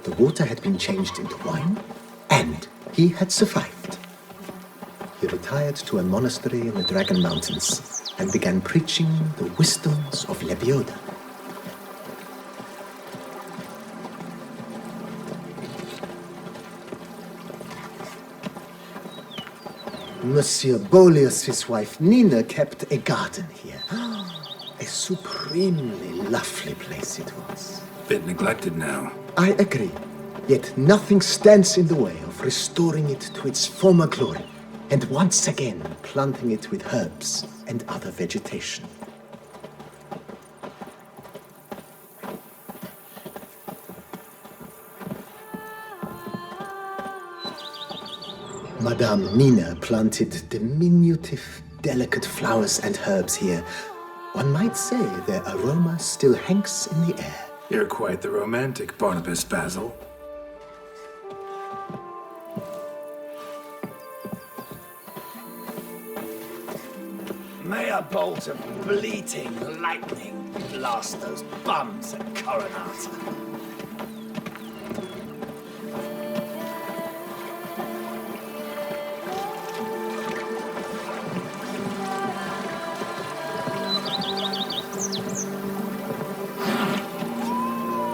The water had been changed into wine, and he had survived. He retired to a monastery in the Dragon Mountains and began preaching the wisdoms of Lebioda. Monsieur Bolius, his wife Nina, kept a garden here. A supremely lovely place it was. Bit neglected now. I agree. Yet nothing stands in the way of restoring it to its former glory, and once again planting it with herbs and other vegetation. Madame Nina planted diminutive, delicate flowers and herbs here. One might say their aroma still hangs in the air. You're quite the romantic, Barnabas Basil. May a bolt of bleating lightning blast those bums at Coronata.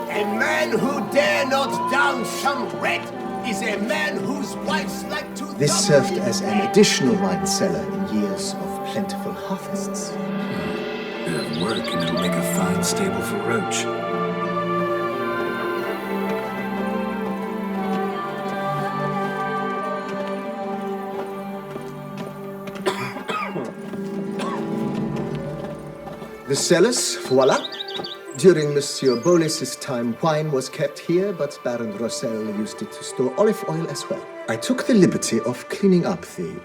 A man who dare not down some red is a man whose wives like to... This served as an additional wine cellar in years of plentiful harvests. Bit of work and it'll make a fine stable for Roach. The cellars, voila. During Monsieur Bolis's time, wine was kept here, but Baron Rossel used it to store olive oil as well. I took the liberty of cleaning up the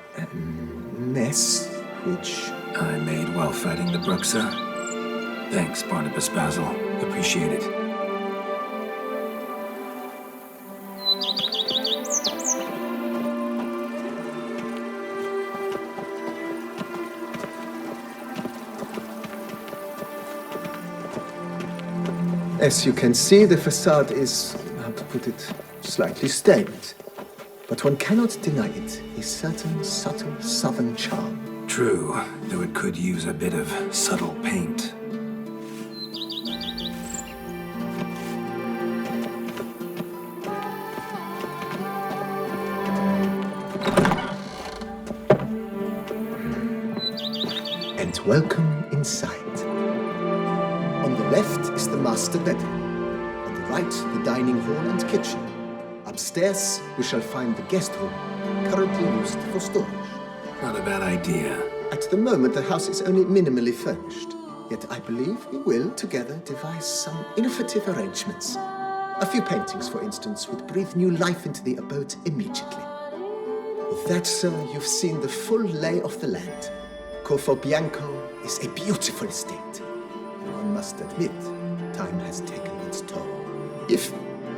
mess, which I made while fighting the Bruxa. Thanks, Barnabas Basil. Appreciate it. As you can see, the facade is, how to put it, slightly stained. But one cannot deny it, a certain subtle southern charm. True, though it could use a bit of subtle paint. And welcome inside. the left is the master bedroom. On the right, the dining hall and kitchen. Upstairs, we shall find the guest room, currently used for storage. Not a bad idea. At the moment, the house is only minimally furnished. Yet I believe we will, together, devise some innovative arrangements. A few paintings, for instance, would breathe new life into the abode immediately. With that, sir, you've seen the full lay of the land. Corfobianco is a beautiful estate. One must admit, time has taken its toll.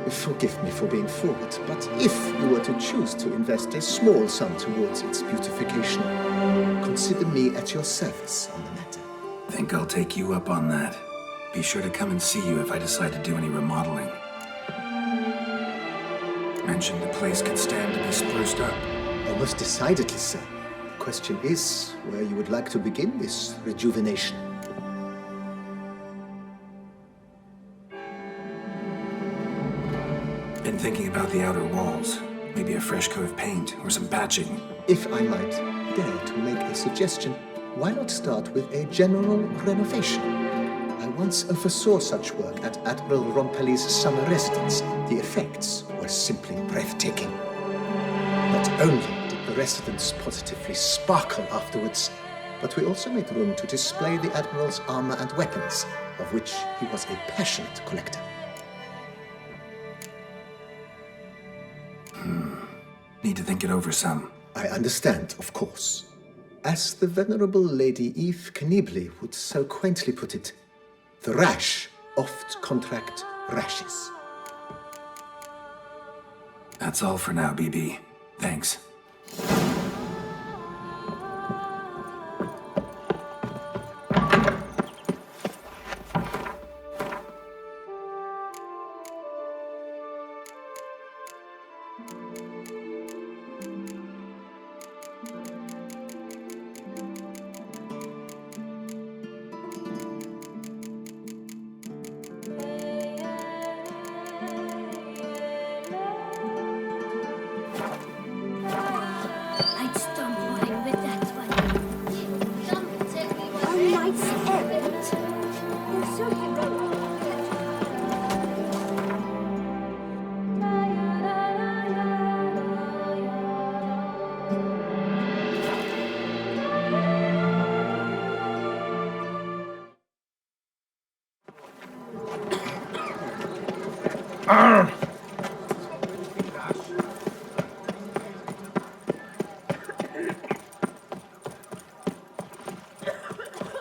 Forgive me for being forward, but if you were to choose to invest a small sum towards its beautification, consider me at your service on the matter. Think I'll take you up on that. Be sure to come and see you if I decide to do any remodeling. Mentioned the place could stand to be spruced up. Oh, most decidedly, sir. The question is where you would like to begin this rejuvenation. Been thinking about the outer walls. Maybe a fresh coat of paint or some patching. If I might dare to make a suggestion, why not start with a general renovation? I once oversaw such work at Admiral Rompelli's summer residence. The effects were simply breathtaking. Not only did the residence positively sparkle afterwards, but we also made room to display the Admiral's armor and weapons, of which he was a passionate collector. Need to think it over some. I understand, of course. As the venerable Lady Eve Knibley would so quaintly put it, the rash oft contract rashes. That's all for now, BB. Thanks.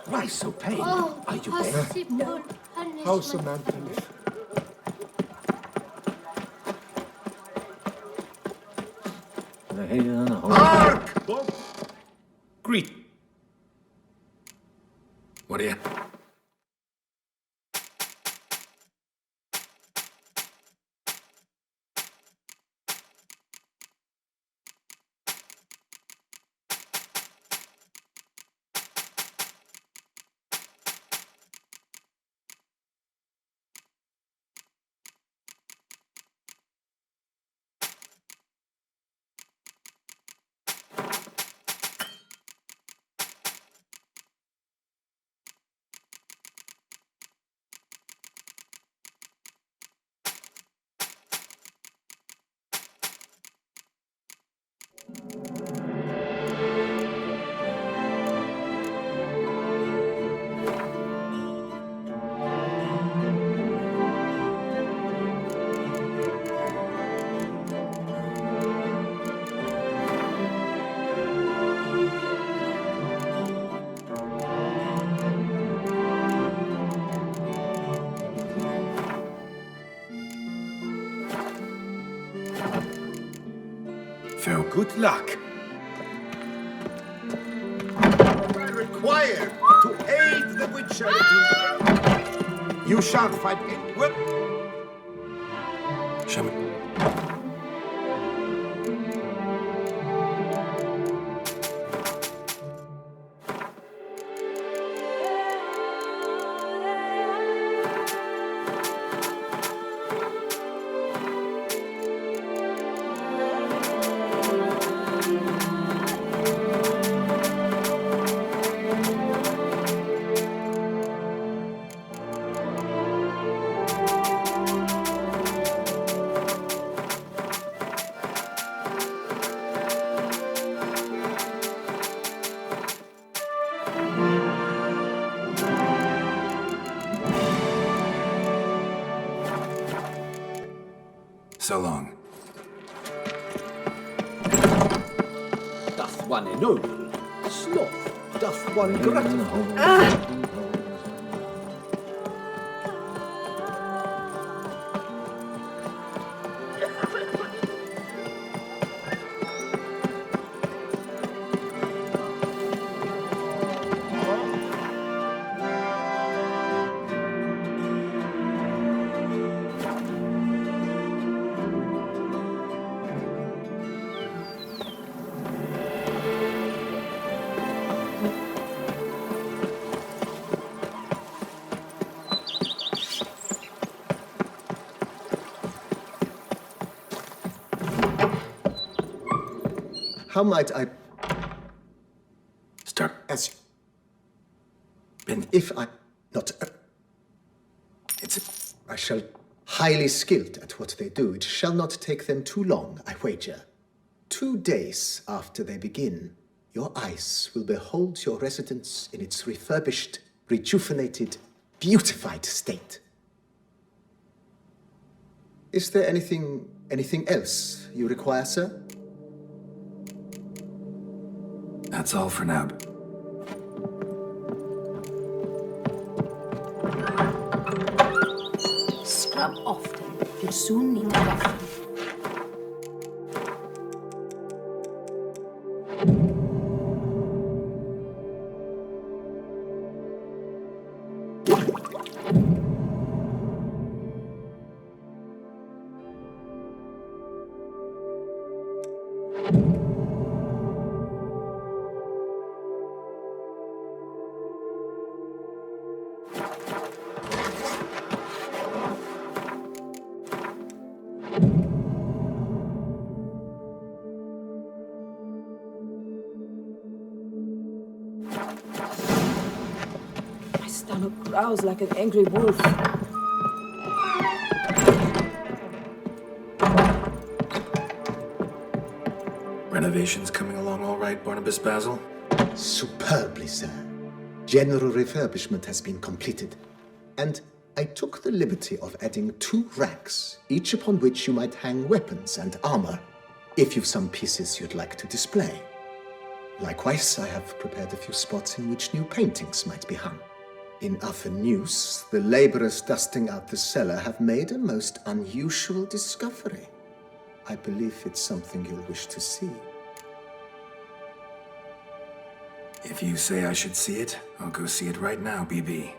Why so pale? Oh, Are you possible How semantics? Hark! Greet. What are you? Phil, good luck. Required to aid the Witcher. You shan't fight me. Well, Show me. So long. Doth one ennoble, sloth doth one gratify. How might I... Start. As... If I... Not... It's... I shall... Highly skilled at what they do. It shall not take them too long, I wager. 2 days after they begin, your eyes will behold your residence in its refurbished, rejuvenated, beautified state. Is there anything else you require, sir? That's all for now. Scrub often. You'll soon need a reference. My stomach growls like an angry wolf. Renovations coming along all right, Barnabas Basil? Superbly, sir. General refurbishment has been completed. And I took the liberty of adding 2 racks, each upon which you might hang weapons and armor, if you've some pieces you'd like to display. Likewise, I have prepared a few spots in which new paintings might be hung. In other news, the laborers dusting out the cellar have made a most unusual discovery. I believe it's something you'll wish to see. If you say I should see it, I'll go see it right now, BB.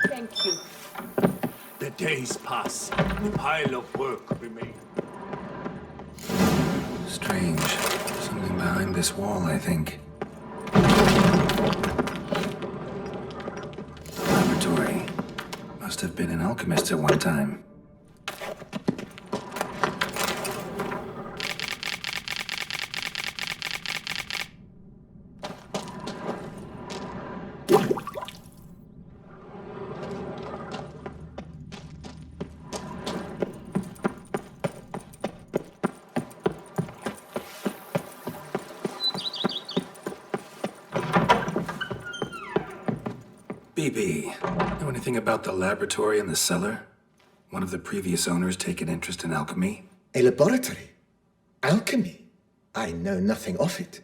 Thank you. The days pass. The pile of work remains. Strange. Something behind this wall, I think. Laboratory. Must have been an alchemist at one time. BB, know anything about the laboratory in the cellar? One of the previous owners take an interest in alchemy? A laboratory? Alchemy? I know nothing of it.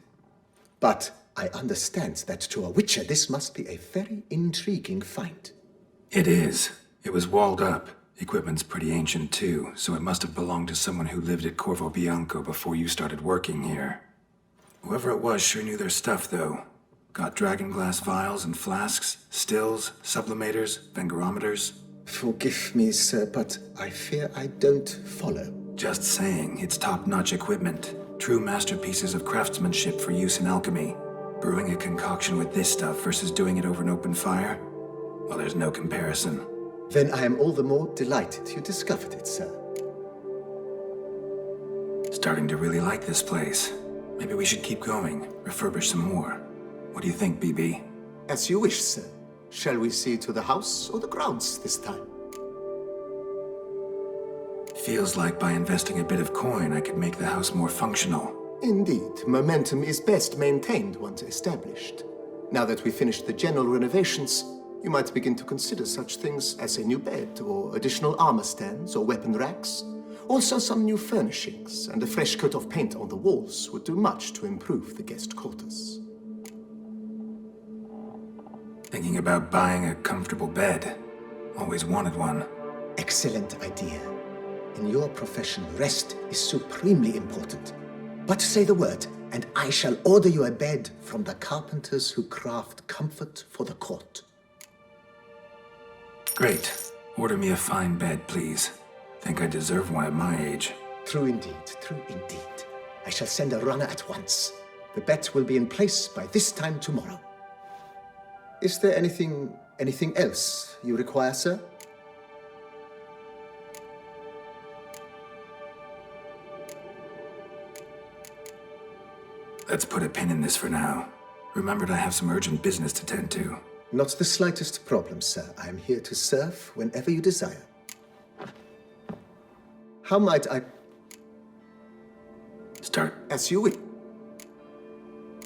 But I understand that to a witcher this must be a very intriguing find. It is. It was walled up. Equipment's pretty ancient too, so it must have belonged to someone who lived at Corvo Bianco before you started working here. Whoever it was sure knew their stuff, though. Got dragon glass vials and flasks, stills, sublimators, vengerometers. Forgive me, sir, but I fear I don't follow. Just saying, it's top-notch equipment. True masterpieces of craftsmanship for use in alchemy. Brewing a concoction with this stuff versus doing it over an open fire? Well, there's no comparison. Then I am all the more delighted you discovered it, sir. Starting to really like this place. Maybe we should keep going, refurbish some more. What do you think, BB? As you wish, sir. Shall we see to the house or the grounds this time? Feels like by investing a bit of coin, I could make the house more functional. Indeed. Momentum is best maintained once established. Now that we've finished the general renovations, you might begin to consider such things as a new bed, or additional armor stands, or weapon racks. Also, some new furnishings and a fresh coat of paint on the walls would do much to improve the guest quarters. Thinking about buying a comfortable bed. Always wanted one. Excellent idea. In your profession, rest is supremely important. But say the word, and I shall order you a bed from the carpenters who craft comfort for the court. Great. Order me a fine bed, please. Think I deserve one at my age. True indeed, true indeed. I shall send a runner at once. The bet will be in place by this time tomorrow. Is there anything else you require, sir? Let's put a pin in this for now. Remembered I have some urgent business to tend to. Not the slightest problem, sir. I am here to serve whenever you desire. How might I... Start. As you wish.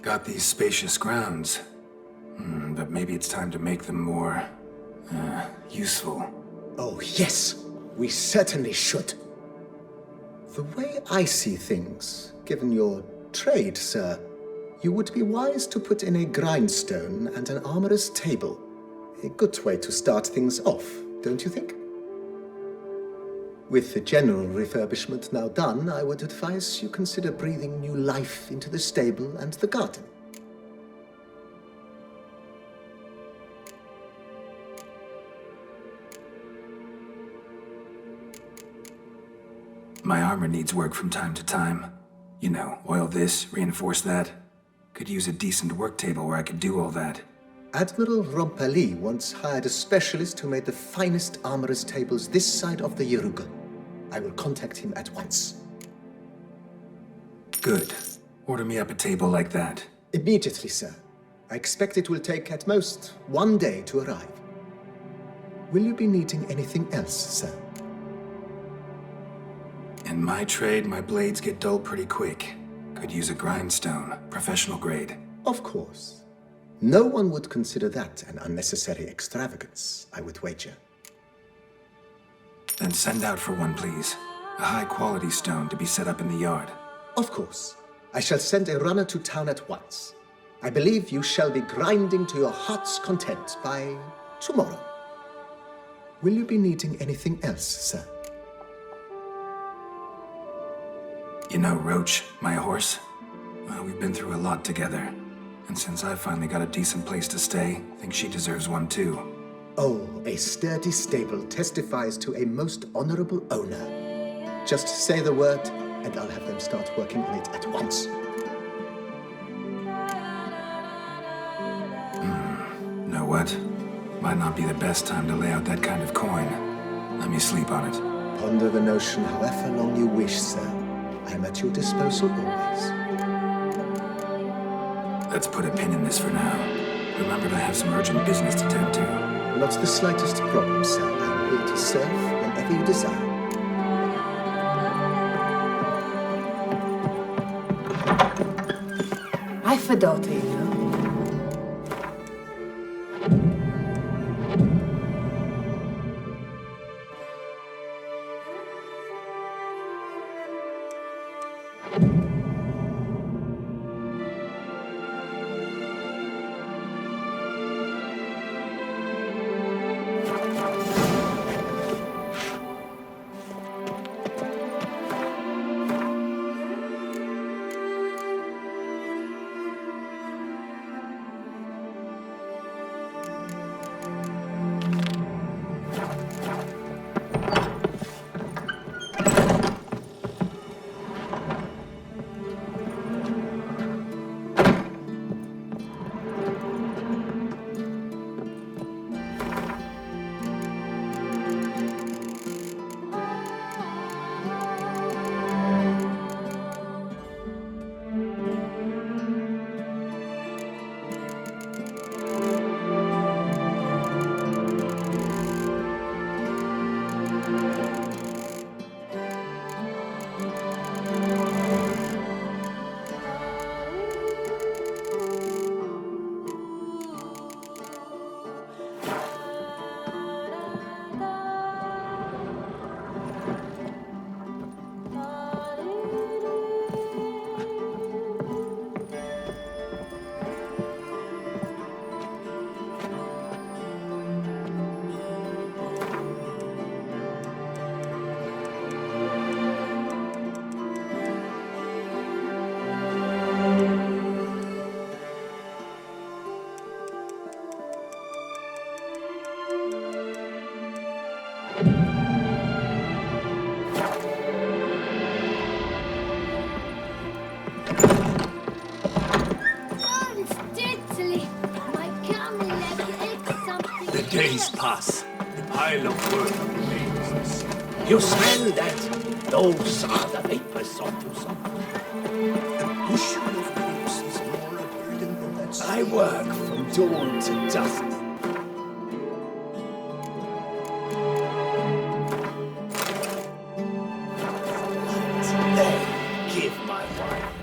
Got these spacious grounds. But maybe it's time to make them more... useful. Oh, yes. We certainly should. The way I see things, given your trade, sir, you would be wise to put in a grindstone and an armorer's table. A good way to start things off, don't you think? With the general refurbishment now done, I would advise you consider breathing new life into the stable and the garden. My armor needs work from time to time. You know, oil this, reinforce that. Could use a decent work table where I could do all that. Admiral Rompali once hired a specialist who made the finest armorer's tables this side of the Yeruga. I will contact him at once. Good. Order me up a table like that. Immediately, sir. I expect it will take at most 1 day to arrive. Will you be needing anything else, sir? In my trade, my blades get dull pretty quick. Could use a grindstone, professional grade. Of course. No one would consider that an unnecessary extravagance, I would wager. Then send out for one, please. A high-quality stone to be set up in the yard. Of course. I shall send a runner to town at once. I believe you shall be grinding to your heart's content by tomorrow. Will you be needing anything else, sir? You know Roach, my horse? Well, we've been through a lot together. And since I finally got a decent place to stay, I think she deserves one too. Oh, a sturdy stable testifies to a most honorable owner. Just say the word, and I'll have them start working on it at once. Know what? Might not be the best time to lay out that kind of coin. Let me sleep on it. Ponder the notion however long you wish, sir. I'm at your disposal always. Let's put a pin in this for now. Remembered I have some urgent business to tend to. Not the slightest problem, sir. I'm here to serve whenever you desire. I've a daughter, you know. days pass, the pile of work remains the same. You smell that? Those are the vapors of Tucson. The bushel of grapes is more a burden than that. I work from dawn to dusk. They give my wife